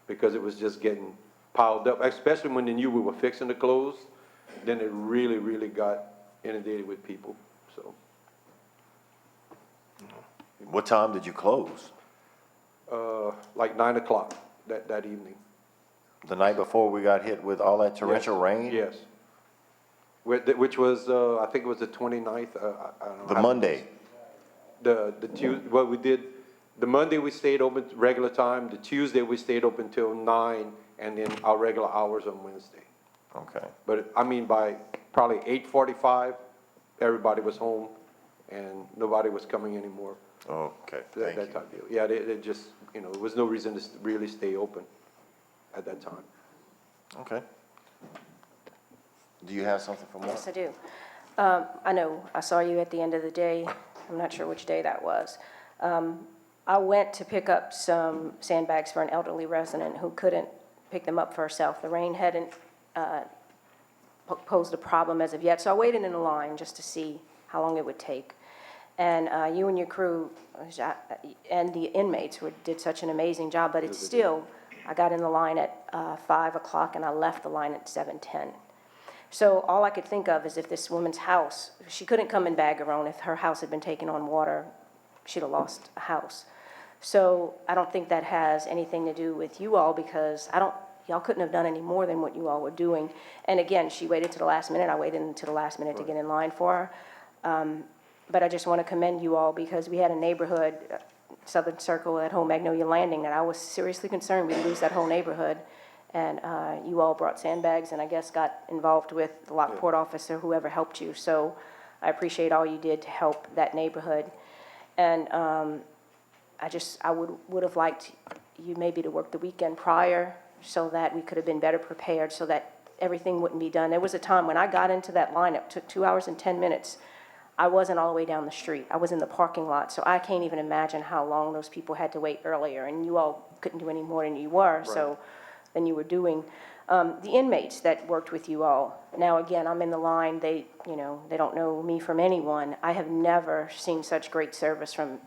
[SPEAKER 6] because it was just getting piled up, especially when they knew we were fixing to close. Then it really, really got inundated with people, so.
[SPEAKER 1] What time did you close?
[SPEAKER 6] Like 9 o'clock that evening.
[SPEAKER 1] The night before we got hit with all that torrential rain?
[SPEAKER 6] Yes. Which was, I think it was the 29th, I don't know.
[SPEAKER 1] The Monday?
[SPEAKER 6] The Tuesday, what we did, the Monday we stayed open regular time, the Tuesday we stayed open till 9, and then our regular hours on Wednesday.
[SPEAKER 1] Okay.
[SPEAKER 6] But by probably 8:45, everybody was home, and nobody was coming anymore.
[SPEAKER 1] Okay,
[SPEAKER 6] That type of deal. Yeah, they just, there was no reason to really stay open at that time.
[SPEAKER 1] Okay. Do you have something for Mark?
[SPEAKER 11] Yes, I do. I know, I saw you at the end of the day. I'm not sure which day that was. I went to pick up some sandbags for an elderly resident who couldn't pick them up for herself. The rain hadn't posed a problem as of yet, so I waited in a line just to see how long it would take. And you and your crew and the inmates did such an amazing job, but it's still, I got in the line at 5 o'clock and I left the line at 7:10. So all I could think of is if this woman's house, she couldn't come in Bag her own. If her house had been taken on water, she'd have lost a house. So I don't think that has anything to do with you all, because y'all couldn't have done any more than what you all were doing. And again, she waited to the last minute. I waited until the last minute to get in line for her. But I just want to commend you all, because we had a neighborhood, Southern Circle at Home Magnolia Landing, that I was seriously concerned we'd lose that whole neighborhood. And you all brought sandbags and I guess got involved with the Lockport office or whoever helped you. So I appreciate all you did to help that neighborhood. And I would have liked you maybe to work the weekend prior, so that we could have been better prepared, so that everything wouldn't be done. There was a time when I got into that line, it took 2 hours and 10 minutes. I wasn't all the way down the street. I was in the parking lot, so I can't even imagine how long those people had to wait earlier, and you all couldn't do any more than you were, than you were doing. The inmates that worked with you all, now again, I'm in the line, they don't know me from anyone. I have never seen such great service from,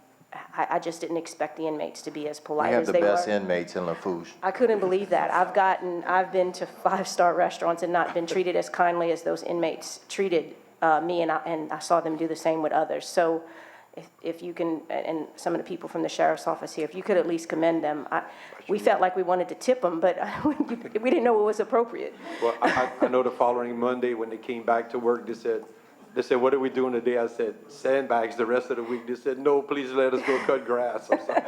[SPEAKER 11] I just didn't expect the inmates to be as polite as they were.
[SPEAKER 1] We have the best inmates in Lafourche.
[SPEAKER 11] I couldn't believe that. I've been to 5-star restaurants and not been treated as kindly as those inmates treated me, and I saw them do the same with others. So if you can, and some of the people from the sheriff's office here, if you could at least commend them. We felt like we wanted to tip them, but we didn't know what was appropriate.
[SPEAKER 6] Well, I know the following Monday when they came back to work, they said, what are we doing today? I said, sandbags the rest of the week. They said, no, please let us go cut grass or something.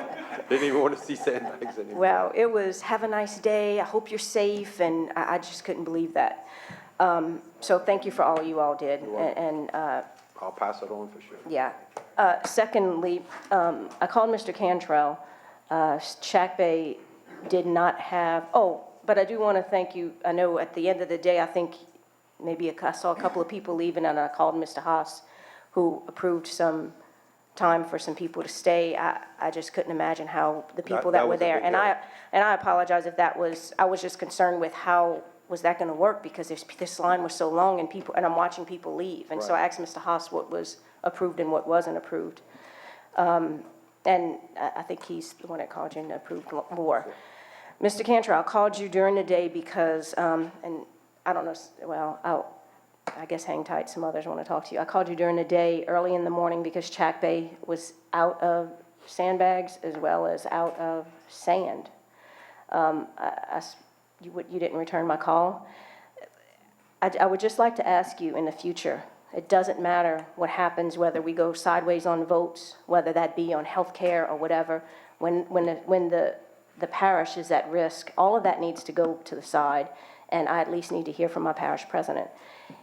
[SPEAKER 6] They didn't even want to see sandbags anymore.
[SPEAKER 11] Well, it was, have a nice day, I hope you're safe, and I just couldn't believe that. So thank you for all you all did. And
[SPEAKER 6] I'll pass it on for sure.
[SPEAKER 11] yeah. Secondly, I called Mr. Cantrell. Shack Bay did not have, But I do want to thank you. I know at the end of the day, I think I saw a couple of people leaving, and I called Mr. Haas, who approved some time for some people to stay. I just couldn't imagine how the people that were
[SPEAKER 8] was a
[SPEAKER 11] there.
[SPEAKER 8] big
[SPEAKER 11] And
[SPEAKER 8] help.
[SPEAKER 11] I apologize if I was just concerned with how was that going to work, because this line was so long and I'm watching people leave. And so I asked Mr. Haas what was approved and what wasn't approved. And I think he's the one that called you and approved more. Mr. Cantrell, I called you during the day because, and I don't know, well, I guess hang tight, some others want to talk to you. I called you during the day, early in the morning, because Chack Bay was out of sandbags as well as out of sand. You didn't return my call. I would just like to ask you in the future, it doesn't matter what happens, whether we go sideways on votes, whether that be on health care or whatever, when the parish is at risk, all of that needs to go to the side, and I at least need to hear from my parish president.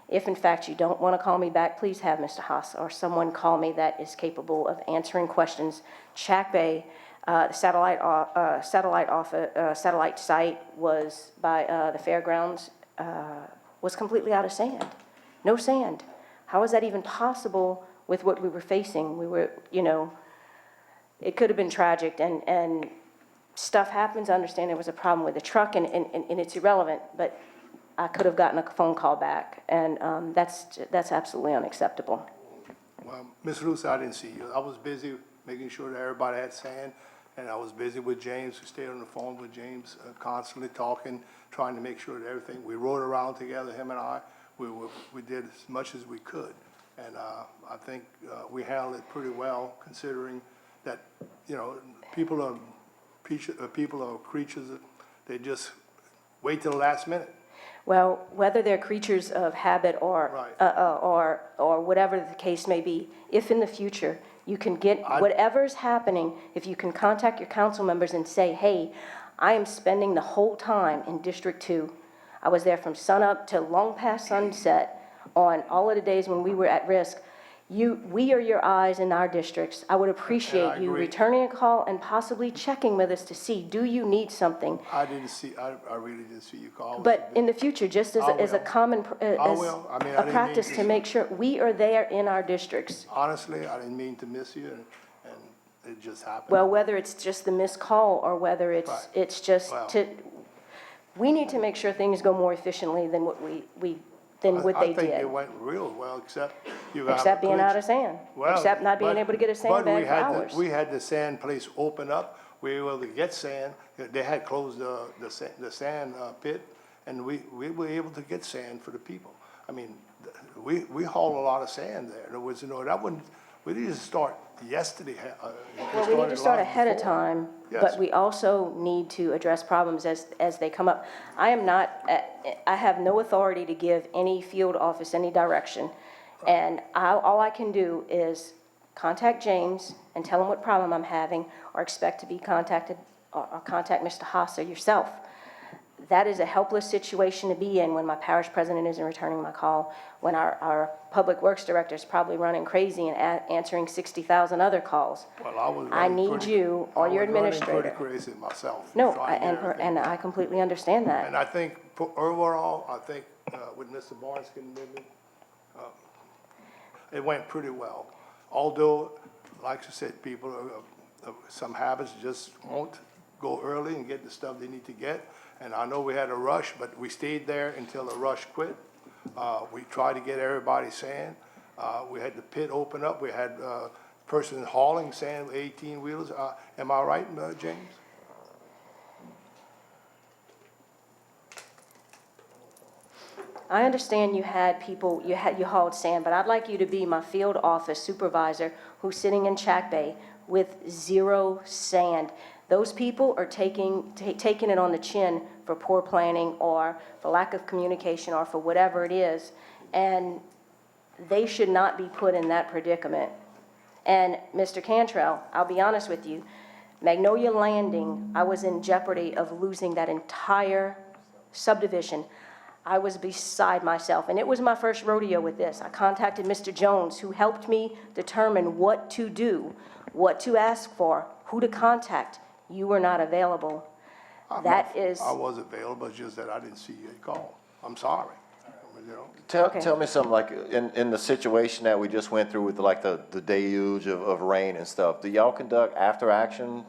[SPEAKER 11] If in fact you don't want to call me back, please have Mr. Haas or someone call me that is capable of answering questions. Chack Bay, satellite site was by the fairgrounds, was completely out of sand. No sand. How is that even possible with what we were facing? We were, it could have been tragic, and stuff happens. I understand there was a problem with the truck, and it's irrelevant, but I could have gotten a phone call back, and that's absolutely unacceptable.
[SPEAKER 2] Well, Ms. Luce, I didn't see you. I was busy making sure that everybody had sand, and I was busy with James. We stayed on the phone with James, constantly talking, trying to make sure that everything, we rode around together, him and I. We did as much as we could, and I think we handled it pretty well, considering that, people are creatures, they just wait till the last minute.
[SPEAKER 11] Well, whether they're creatures of habit or whatever the case may be, if in the future you can get whatever's happening, if you can contact your council members and say, hey, I am spending the whole time in District 2. I was there from sunup to long past sunset on all of the days when we were at risk. We are your eyes in our districts. I would appreciate you returning a call and possibly checking with us to see, do you need something?
[SPEAKER 2] I really didn't see you call.
[SPEAKER 11] But in the future, just as a common, a practice to make sure we are there in our districts.
[SPEAKER 2] Honestly, I didn't mean to miss you, and it just happened.
[SPEAKER 11] Well, whether it's just the missed call or whether it's just we need to make sure things go more efficiently than what they did.
[SPEAKER 2] I think it went real well, except you got.
[SPEAKER 11] Except being out of sand,
[SPEAKER 2] Well,
[SPEAKER 11] except not being able to get a sandbag for hours.
[SPEAKER 2] We had the sand place open up. We were able to get sand. They had closed the sand pit, and we were able to get sand for the people. I mean, we hauled a lot of sand there. There was, we didn't start yesterday.
[SPEAKER 11] Well, we need to start ahead of time, but we also need to address problems as they come up. I have no authority to give any field office any direction, and all I can do is contact James and tell him what problem I'm having, or expect to be contacted, or contact Mr. Haas or yourself. That is a helpless situation to be in when my parish president isn't returning my call, when our public works director is probably running crazy and answering 60,000 other calls.
[SPEAKER 2] Well,
[SPEAKER 11] I need you or your administrator.
[SPEAKER 2] I was running pretty crazy myself.
[SPEAKER 11] No,
[SPEAKER 2] trying to do everything.
[SPEAKER 11] and I completely understand that.
[SPEAKER 2] And I think overall, with Mr. Barnes, it went pretty well. Although, like I said, people, some habits just won't go early and get the stuff they need to get. And I know we had a rush, but we stayed there until the rush quit. We tried to get everybody sand. We had the pit open up. We had a person hauling sand with 18-wheelers. Am I right, James?
[SPEAKER 11] I understand you had people, you hauled sand, but I'd like you to be my field office supervisor who's sitting in Chack Bay with zero sand. Those people are taking it on the chin for poor planning or for lack of communication or for whatever it is, and they should not be put in that predicament. And Mr. Cantrell, I'll be honest with you, Magnolia Landing, I was in jeopardy of losing that entire subdivision. I was beside myself, and it was my first rodeo with this. I contacted Mr. Jones, who helped me determine what to do, what to ask for, who to contact. You were not available. That is,
[SPEAKER 2] I was available, it's just that I didn't see your call. I'm sorry, you know.
[SPEAKER 1] Tell me something, like, in the situation that we just went through with like the deluge of rain and stuff, do y'all conduct after-action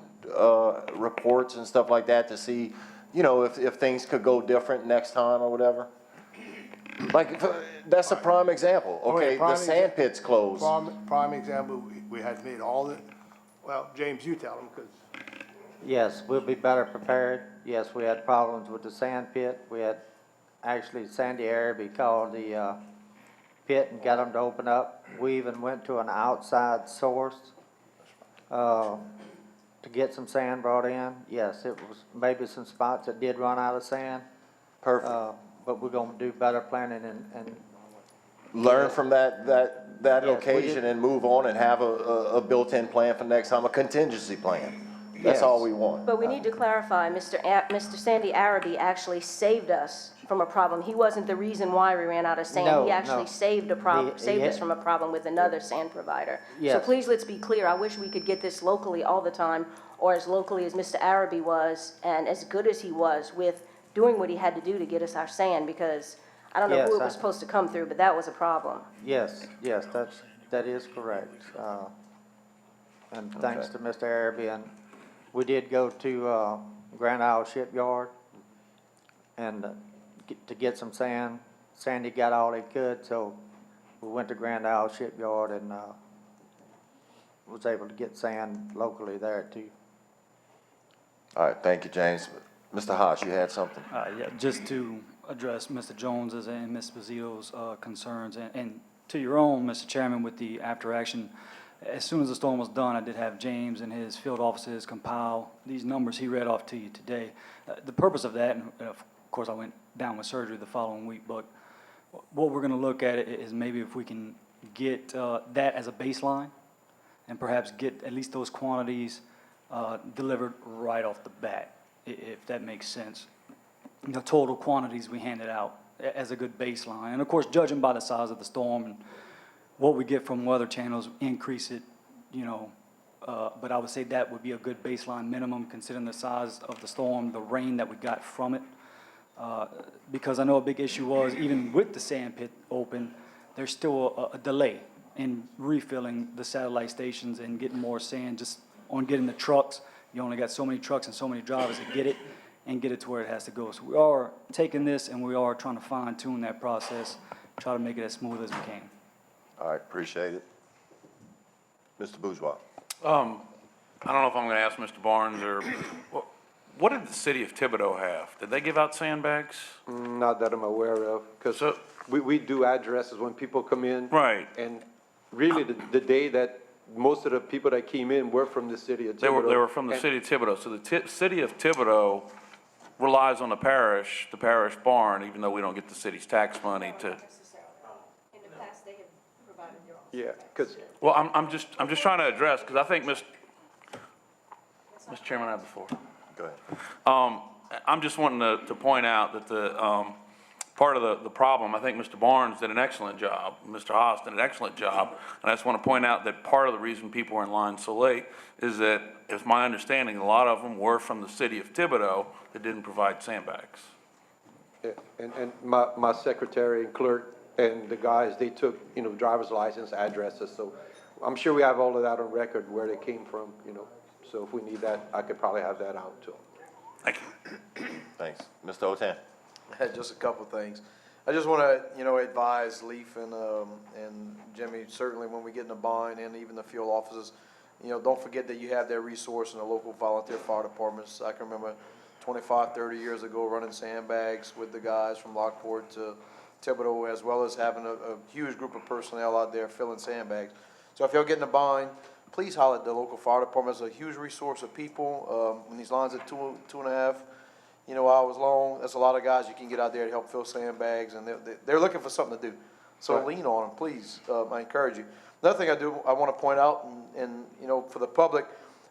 [SPEAKER 1] reports and stuff like that to see, you know, if things could go different next time or whatever? Like, that's a prime example, okay, the sand pit's closed.
[SPEAKER 2] Prime example, we had made all the, well, James, you tell them, because
[SPEAKER 13] Yes, we'll be better prepared. Yes, we had problems with the sand pit. We had, actually, Sandy Araby called the pit and got them to open up. We even went to an outside source to get some sand brought in. Yes, it was maybe some spots that did run out of sand.
[SPEAKER 1] Perfect.
[SPEAKER 13] But we're gonna do better planning and
[SPEAKER 1] Learn from that
[SPEAKER 13] Yes, we
[SPEAKER 1] occasion
[SPEAKER 13] did.
[SPEAKER 1] and move on and have a built-in plan for next time, a contingency plan. That's
[SPEAKER 13] Yes.
[SPEAKER 1] all we want.
[SPEAKER 11] but we need to clarify, Mr. Sandy Araby actually saved us from a problem. He wasn't the reason why we ran out of sand.
[SPEAKER 13] No,
[SPEAKER 11] He actually
[SPEAKER 13] no.
[SPEAKER 11] saved saved us
[SPEAKER 13] had-
[SPEAKER 11] from a problem with another sand provider. So
[SPEAKER 13] Yes.
[SPEAKER 11] please, let's be clear. I wish we could get this locally all the time, or as locally as Mr. Araby was, and as good as he was with doing what he had to do to get us our sand, because I don't know who
[SPEAKER 13] Yes,
[SPEAKER 11] it was supposed to come through, but that was a problem.
[SPEAKER 13] yes, that is correct. And thanks to Mr. Araby, and we did go to Grand Isle Shipyard and to get some sand. Sandy got all he could, so we went to Grand Isle Shipyard and was able to get sand locally there too.
[SPEAKER 1] All right, thank you, James. Mr. Haas, you had something?
[SPEAKER 7] Yeah, just to address Mr. Jones's and Ms. Bazil's concerns, and to your own, Mr. Chairman, with the after-action, as soon as the storm was done, I did have James and his field officers compile these numbers he read off to you today. The purpose of that, and of course I went down with surgery the following week, but what we're gonna look at is maybe if we can get that as a baseline, and perhaps get at least those quantities delivered right off the bat, if that makes sense. The total quantities we handed out as a good baseline. And of course, judging by the size of the storm and what we get from weather channels, increase it, you know. But I would say that would be a good baseline minimum considering the size of the storm, the rain that we got from it. Because I know a big issue was, even with the sand pit open, there's still a delay in refilling the satellite stations and getting more sand, just on getting the trucks. You only got so many trucks and so many drivers to get it and get it to where it has to go. So we are taking this and we are trying to fine tune that process, try to make it as smooth as we can.
[SPEAKER 1] All right, appreciate it. Mr. Bourgeois.
[SPEAKER 10] I don't know if I'm gonna ask Mr. Barnes or, what did the city of Thibodeau have? Did they give out sandbags?
[SPEAKER 6] Not that I'm aware of, because
[SPEAKER 10] So-
[SPEAKER 6] we do addresses when people come in.
[SPEAKER 10] Right.
[SPEAKER 6] And really, the day that most of the people that came in were from the city of Thibodeau.
[SPEAKER 10] They were from the
[SPEAKER 6] And-
[SPEAKER 10] city of Thibodeau. So the city of Thibodeau relies on the parish barn, even though we don't get the city's tax money to.
[SPEAKER 11] In the past, they have provided their own.
[SPEAKER 6] Yeah, because
[SPEAKER 10] Well, I'm just trying to address, because I think Mr. Chairman, I have the floor.
[SPEAKER 1] Go ahead.
[SPEAKER 10] I'm just wanting to point out that part of the problem, I think Mr. Barnes did an excellent job, Mr. Haas did an excellent job, and I just want to point out that part of the reason people were in line so late is that, it's my understanding, a lot of them were from the city of Thibodeau that didn't provide sandbags.
[SPEAKER 6] Yeah, and my secretary and clerk and the guys, they took, driver's license, addresses, so I'm sure we have all of that on record, where they came from, so if we need that, I could probably have that out too.
[SPEAKER 10] Thank you.
[SPEAKER 1] Thanks. Mr. Otan?
[SPEAKER 22] Just a couple of things. I just want to, advise Leaf and Jimmy, certainly when we get in a bind, and even the field officers, don't forget that you have that resource in the local volunteer fire departments. I can remember 25, 30 years ago running sandbags with the guys from Lockport to Thibodeau, as well as having a huge group of personnel out there filling sandbags. So if y'all get in a bind, please holler at the local fire department. It's a huge resource of people. When these lines are two and a half, hours long, that's a lot of guys you can get out there to help fill sandbags, and they're looking for something to do. So lean on them, please. I encourage you. Another thing I want to point out, and for the public,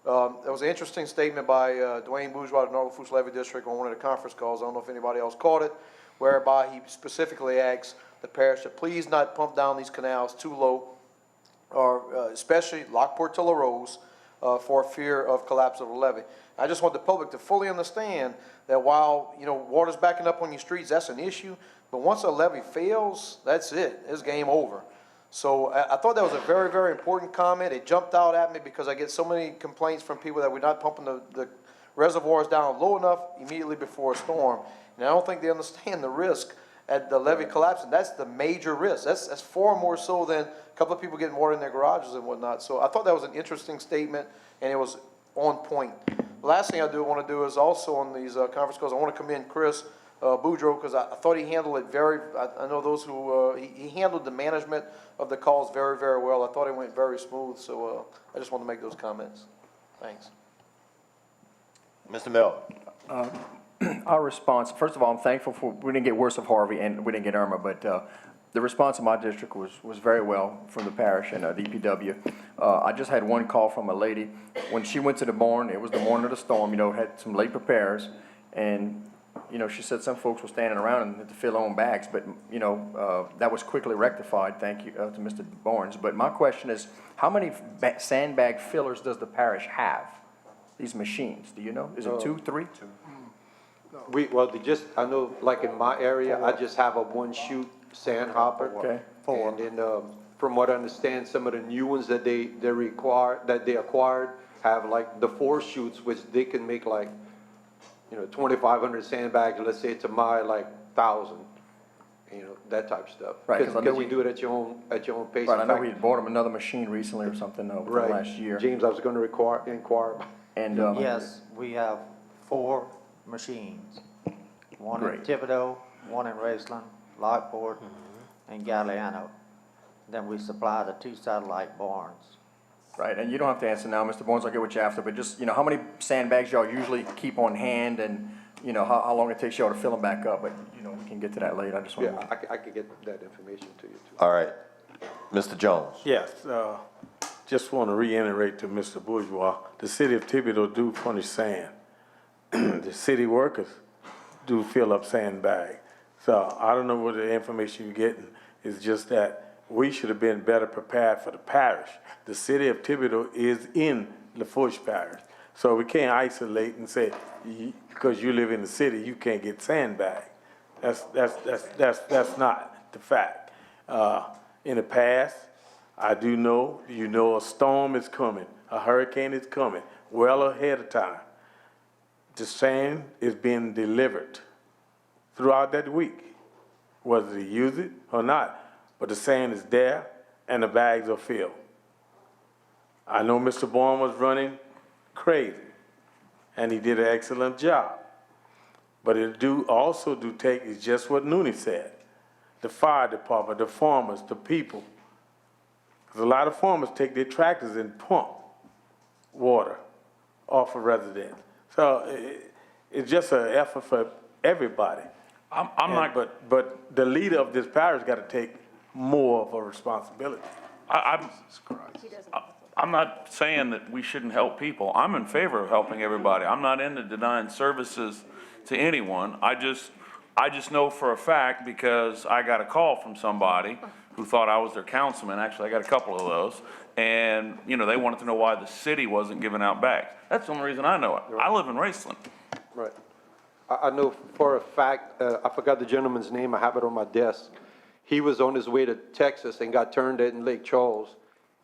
[SPEAKER 22] there was an interesting statement by Dwayne Bourgeois of the North Lafourche Levy District on one of the conference calls. I don't know if anybody else caught it, whereby he specifically asked the parish to please not pump down these canals too low, or especially Lockport to La Rose, for fear of collapse of the levee. I just want the public to fully understand that while, water's backing up on your streets, that's an issue, but once a levee fails, that's it. It's game over. So I thought that was a very, very important comment. It jumped out at me because I get so many complaints from people that we're not pumping the reservoirs down low enough immediately before a storm. And I don't think they understand the risk at the levee collapsing. That's the major risk. That's far more so than a couple of people getting water in their garages and whatnot. So I thought that was an interesting statement, and it was on point. The last thing I do want to do is also on these conference calls, I want to commend Chris Boudreaux, because I thought he handled it I know those who, he handled the management of the calls very, very well. I thought it went very smooth, so I just want to make those comments. Thanks.
[SPEAKER 1] Mr. Miller.
[SPEAKER 19] Our response, first of all, I'm thankful for, we didn't get worse of Harvey and we didn't get Irma, but the response in my district was very well from the parish and DPW. I just had one call from a lady. When she went to the barn, it was the morning of the storm, had some late repairs, and she said some folks were standing around and had to fill their own bags, but, that was quickly rectified, thank you to Mr. Barnes. But my question is, how many sandbag fillers does the parish have? These machines, do you know? Is it 2, 3?
[SPEAKER 6] I know, like in my area, I just have a one-chute sand hopper.
[SPEAKER 19] Okay.
[SPEAKER 6] And then, from what I understand, some of the new ones that they acquired have like the 4 chutes, which they can make like, 2,500 sandbags, let's say to my like 1,000, that type of stuff.
[SPEAKER 19] Right, 'cause I know
[SPEAKER 6] Can we do it at your own pace?
[SPEAKER 19] Right, I
[SPEAKER 6] In
[SPEAKER 19] know
[SPEAKER 6] fact,
[SPEAKER 19] we bought them another machine recently or something within the last year.
[SPEAKER 6] James, I was gonna inquire.
[SPEAKER 19] And,
[SPEAKER 13] Yes, we have 4 machines. One in
[SPEAKER 19] Great.
[SPEAKER 13] Thibodeau, one in Raceland, Lockport, and Galliano. Then we supply the 2 satellite barns.
[SPEAKER 19] right, and you don't have to answer now, Mr. Barnes, I'll get what you after, but just, how many sandbags y'all usually keep on hand and, how long it takes y'all to fill them back up, but, we can get to that later, I just want
[SPEAKER 6] Yeah,
[SPEAKER 19] to.
[SPEAKER 6] I could get that information to you too.
[SPEAKER 1] All right. Mr. Jones.
[SPEAKER 8] Yes, just want to reiterate to Mr. Bourgeois, the city of Thibodeau do furnish sand. The city workers do fill up sandbags. So I don't know what the information you're getting. It's just that we should have been better prepared for the parish. The city of Thibodeau is in Lafourche Parish. So we can't isolate and say, because you live in the city, you can't get sandbags. That's not the fact. In the past, I do know, a storm is coming, a hurricane is coming, well ahead of time. The sand is being delivered throughout that week, whether they use it or not. But the sand is there and the bags are filled. I know Mr. Bourne was running crazy, and he did an excellent job. But it also take is just what Nooney said. The fire department, the farmers, the people. Because a lot of farmers take their tractors and pump water off of residents. So it's just an effort for everybody. But the leader of this parish got to take more of a responsibility.
[SPEAKER 10] I'm not saying that we shouldn't help people. I'm in favor of helping everybody. I'm not into denying services to anyone. I just know for a fact, because I got a call from somebody who thought I was their councilman. Actually, I got a couple of those. And, they wanted to know why the city wasn't giving out bags. That's the only reason I know it. I live in Raceland.
[SPEAKER 6] Right. I know for a fact, I forgot the gentleman's name, I have it on my desk. He was on his way to Texas and got turned in Lake Charles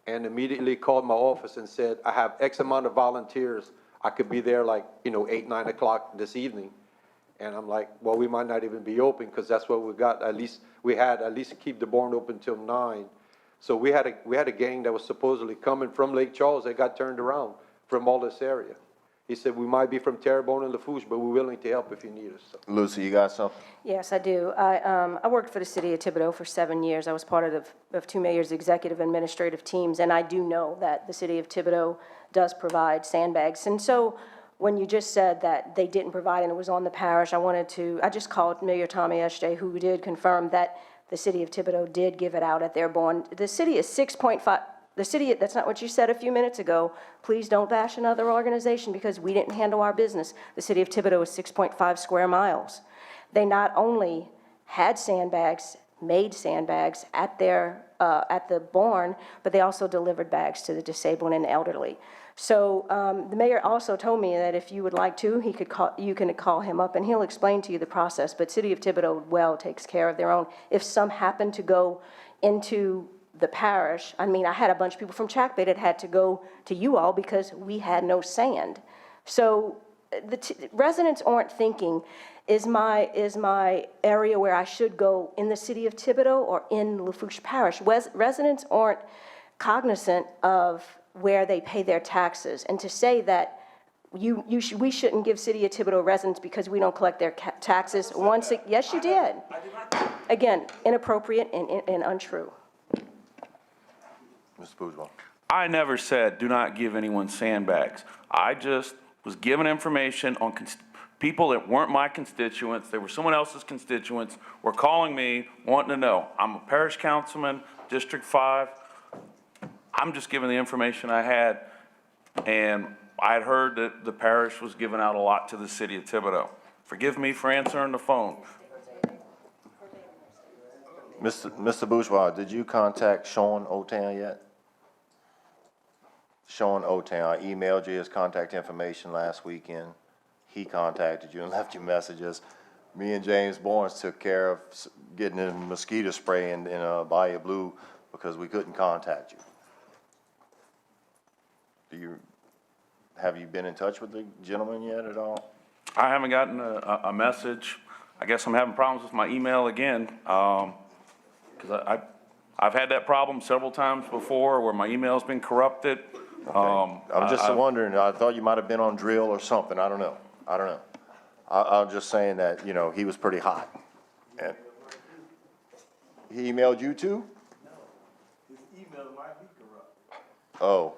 [SPEAKER 6] and immediately called my office and said, I have X amount of volunteers. I could be there 8, 9 o'clock this evening. And I'm like, well, we might not even be open because that's what we got. We had at least keep the barn open till 9. So we had a gang that was supposedly coming from Lake Charles that got turned around from all this area. He said, we might be from Terrebonne and Lafourche, but we're willing to help if you need us. So.
[SPEAKER 1] Lucy, you got something?
[SPEAKER 11] Yes, I do. I worked for the city of Thibodeau for 7 years. I was part of 2 mayors' executive administrative teams, and I do know that the city of Thibodeau does provide sandbags. And so when you just said that they didn't provide and it was on the parish, I just called Mayor Tommy Eshte, who did confirm that the city of Thibodeau did give it out at their barn. The city is 6.5. The city, that's not what you said a few minutes ago. Please don't bash another organization because we didn't handle our business. The city of Thibodeau is 6.5 square miles. They not only had sandbags, made sandbags at the barn, but they also delivered bags to the disabled and elderly. So the mayor also told me that if you would like to, you can call him up and he'll explain to you the process. But City of Thibodeau well takes care of their own. If some happen to go into the parish, I mean, I had a bunch of people from Chack Bay that had to go to you all because we had no sand. So the residents aren't thinking, is my area where I should go in the City of Thibodeau or in Lafourche Parish? Residents aren't cognizant of where they pay their taxes. And to say that we shouldn't give City of Thibodeau residents because we don't collect their taxes yes, you did. Again, inappropriate and untrue.
[SPEAKER 1] Mr. Bourgeois.
[SPEAKER 10] I never said do not give anyone sandbags. I just was given information on people that weren't my constituents. They were someone else's constituents, were calling me, wanting to know. I'm a parish councilman, District 5. I'm just giving the information I had, and I had heard that the parish was giving out a lot to the City of Thibodeau. Forgive me for answering the phone.
[SPEAKER 1] Mr. Bourgeois, did you contact Sean Otown yet? Sean Otown, I emailed you his contact information last weekend. He contacted you and left you messages. Me and James Barnes took care of getting a mosquito spray in Bayou Blue because we couldn't contact you. Have you been in touch with the gentleman yet at all?
[SPEAKER 10] I haven't gotten a message. I guess I'm having problems with my email again, because I've had that problem several times before where my email's been corrupted.
[SPEAKER 1] Okay. I'm just wondering, I thought you might have been on drill or something, I don't know. I'm just saying that, you know, he was pretty hot. And he emailed you too?
[SPEAKER 8] No, his email might be corrupt.
[SPEAKER 1] Oh.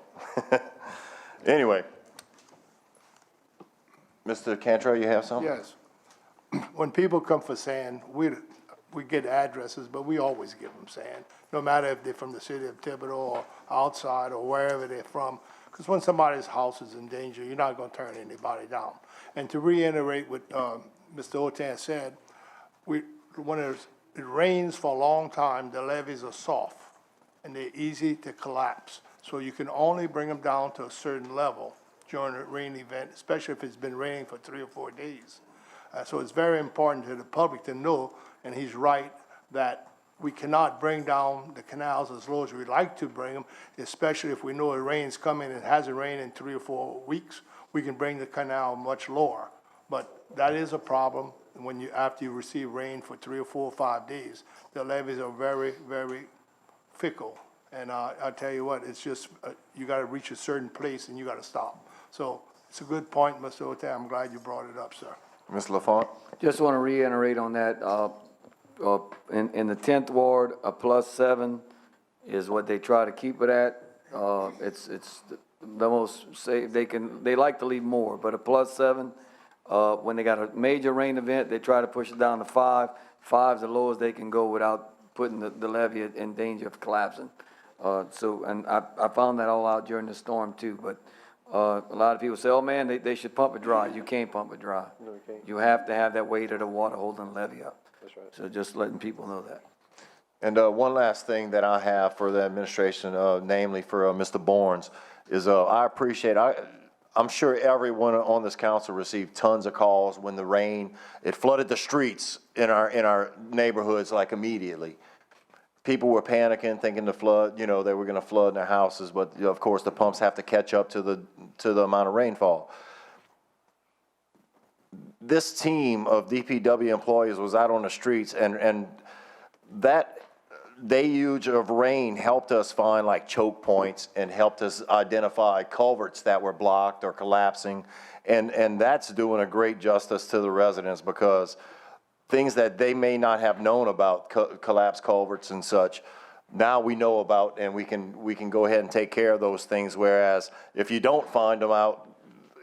[SPEAKER 1] Anyway. Mr. Cantrell, you have something?
[SPEAKER 2] Yes. When people come for sand, we get addresses, but we always give them sand, no matter if they're from the City of Thibodeau or outside or wherever they're from. Because when somebody's house is in danger, you're not going to turn anybody down. And to reiterate what Mr. Otan said, when it rains for a long time, the levees are soft and they're easy to collapse. So you can only bring them down to a certain level during a rain event, especially if it's been raining for 3 or 4 days. So it's very important to the public to know, and he's right, that we cannot bring down the canals as low as we'd like to bring them, especially if we know the rain's coming and it hasn't rained in 3 or 4 weeks. We can bring the canal much lower. But that is a problem when after you receive rain for 3 or 4 or 5 days. The levees are very, very fickle. And I'll tell you what, it's just, you got to reach a certain place and you got to stop. So it's a good point, Mr. Otan. I'm glad you brought it up, sir.
[SPEAKER 1] Ms. LaFont?
[SPEAKER 9] Just want to reiterate on that, in the 10th Ward, a +7 is what they try to keep it at. It's the most safe, they like to leave more, but a +7, when they got a major rain event, they try to push it down to 5. 5's the lowest they can go without putting the levee in danger of collapsing. And I found that all out during the storm too, but a lot of people say, oh man, they should pump it dry. You can't pump it dry.
[SPEAKER 6] No, you can't.
[SPEAKER 9] You have to have that weight of the water holding the levee up.
[SPEAKER 6] That's right.
[SPEAKER 9] So just letting people know that.
[SPEAKER 1] And one last thing that I have for the administration, namely for Mr. Barnes, is I appreciate, I'm sure everyone on this council received tons of calls when the rain, it flooded the streets in our neighborhoods like immediately. People were panicking, thinking the flood, you know, they were going to flood in their houses, but you know, of course the pumps have to catch up to the amount of rainfall. This team of DPW employees was out on the streets, and that deluge of rain helped us find like choke points and helped us identify culverts that were blocked or collapsing, and that's doing a great justice to the residents, because things that they may not have known about, collapsed culverts and such, now we know about, and we can go ahead and take care of those things. Whereas if you don't find them out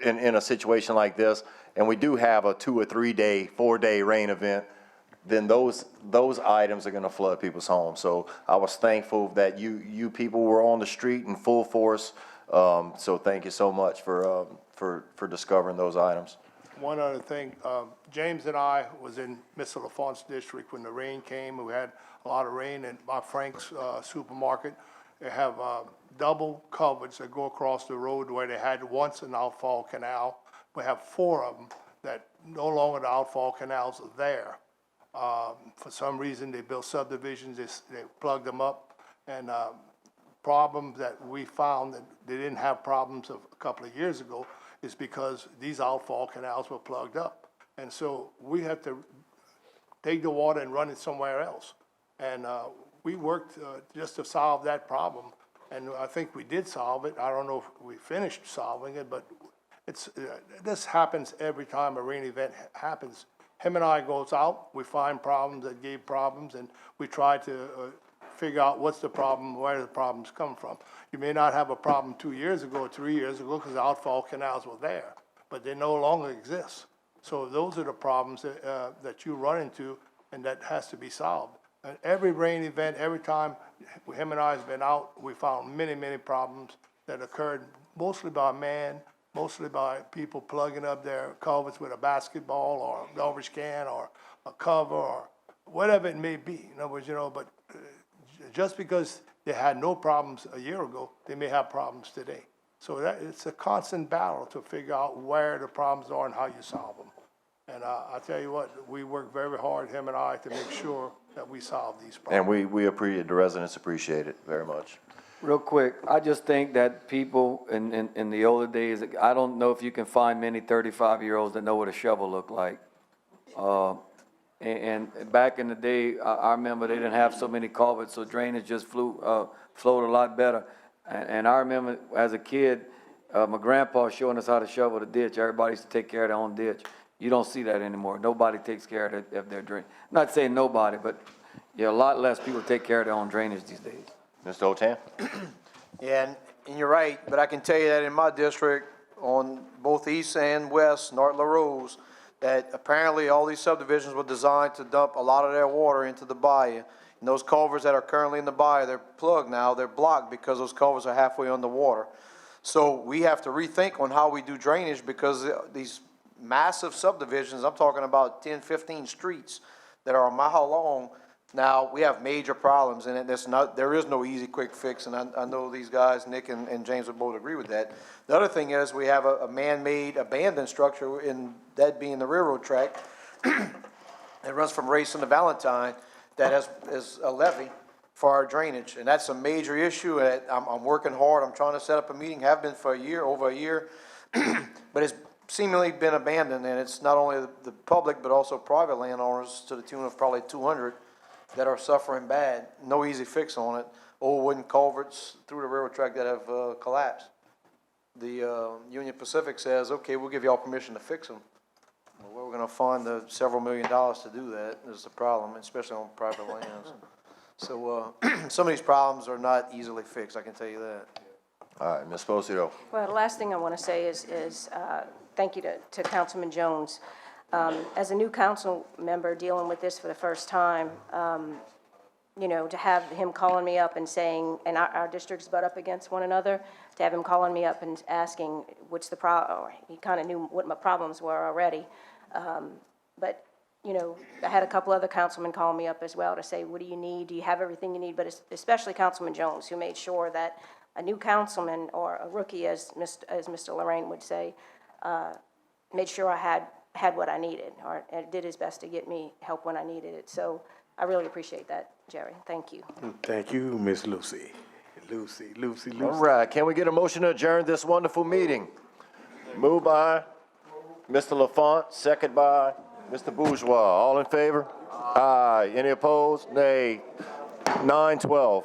[SPEAKER 1] in a situation like this, and we do have a 2 or 3 day, 4 day rain event, then those items are going to flood people's homes. So I was thankful that you people were on the street in full force. So thank you so much for discovering those items.
[SPEAKER 2] One other thing, James and I was in Mr. LaFont's district when the rain came, and we had a lot of rain, and by Frank's supermarket, they have double culverts that go across the road where they had once an outfall canal. We have 4 of them that no longer the outfall canals are there. For some reason, they built subdivisions, they plugged them up, and problems that we found that they didn't have problems of a couple of years ago is because these outfall canals were plugged up. And so we have to take the water and run it somewhere else. And we worked just to solve that problem, and I think we did solve it. I don't know if we finished solving it, but it's, this happens every time a rain event happens. Him and I goes out, we find problems that gave problems, and we try to figure out what's the problem, where the problems come from. You may not have a problem 2 years ago or 3 years ago because the outfall canals were there, but they no longer exist. So those are the problems that you run into, and that has to be solved. And every rain event, every time him and I has been out, we found many, many problems that occurred mostly by man, mostly by people plugging up their culverts with a basketball or a garbage can or a cover or whatever it may be. In other words, you know, but just because they had no problems a year ago, they may have problems today. So that, it's a constant battle to figure out where the problems are and how you solve them. And I tell you what, we work very hard, him and I, to make sure that we solve these problems.
[SPEAKER 1] And we appreciate, the residents appreciate it very much.
[SPEAKER 9] Real quick, I just think that people in the older days, I don't know if you can find many 35-year-olds that know what a shovel looked like. And back in the day, I remember they didn't have so many culverts, so drainage just flowed a lot better. And I remember as a kid, my grandpa showing us how to shovel the ditch. Everybody used to take care of their own ditch. You don't see that anymore. Nobody takes care of their drain. I'm not saying nobody, but yeah, a lot less people take care of their own drainage these days.
[SPEAKER 1] Mr. Otan?
[SPEAKER 22] Yeah, and you're right, but I can tell you that in my district, on both east and west, North LaRose, that apparently all these subdivisions were designed to dump a lot of their water into the bayou. And those culverts that are currently in the bayou, they're plugged now, they're blocked because those culverts are halfway underwater. So we have to rethink on how we do drainage because these massive subdivisions, I'm talking about 10, 15 streets that are a mile long. Now, we have major problems, and there is no easy, quick fix, and I know these guys, Nick and James, would both agree with that. The other thing is we have a man-made abandoned structure, in that being the railroad track. It runs from Racine to Valentine that is a levee for our drainage, and that's a major issue. I'm working hard. I'm trying to set up a meeting, have been for a year, over a year, but it's seemingly been abandoned, and it's not only the public, but also private landowners to the tune of probably 200 that are suffering bad. No easy fix on it. Old wooden culverts through the railroad track that have collapsed. The Union Pacific says, okay, we'll give y'all permission to fix them. Well, where we're gonna fund the several $1 million to do that is the problem, especially on private lands. So some of these problems are not easily fixed, I can tell you that.
[SPEAKER 1] All right, Ms. Posito.
[SPEAKER 11] Well, the last thing I want to say is thank you to Councilman Jones. As a new council member dealing with this for the first time, you know, to have him calling me up and saying, and our districts butt up against one another, to have him calling me up and asking what's the problem, or he kind of knew what my problems were already. But, you know, I had a couple other councilmen call me up as well to say, what do you need? Do you have everything you need? But especially Councilman Jones, who made sure that a new councilman, or a rookie, as Mr. Lorraine would say, made sure I had what I needed, or did his best to get me help when I needed it. So I really appreciate that, Jerry. Thank you.
[SPEAKER 8] Thank you, Miss Lucy. Lucy.
[SPEAKER 1] All right, can we get a motion to adjourn this wonderful meeting? Moved by Mr. Lafont, second by Mr. Bourgeois. All in favor? Aye. Any opposed? Nay. 9-12.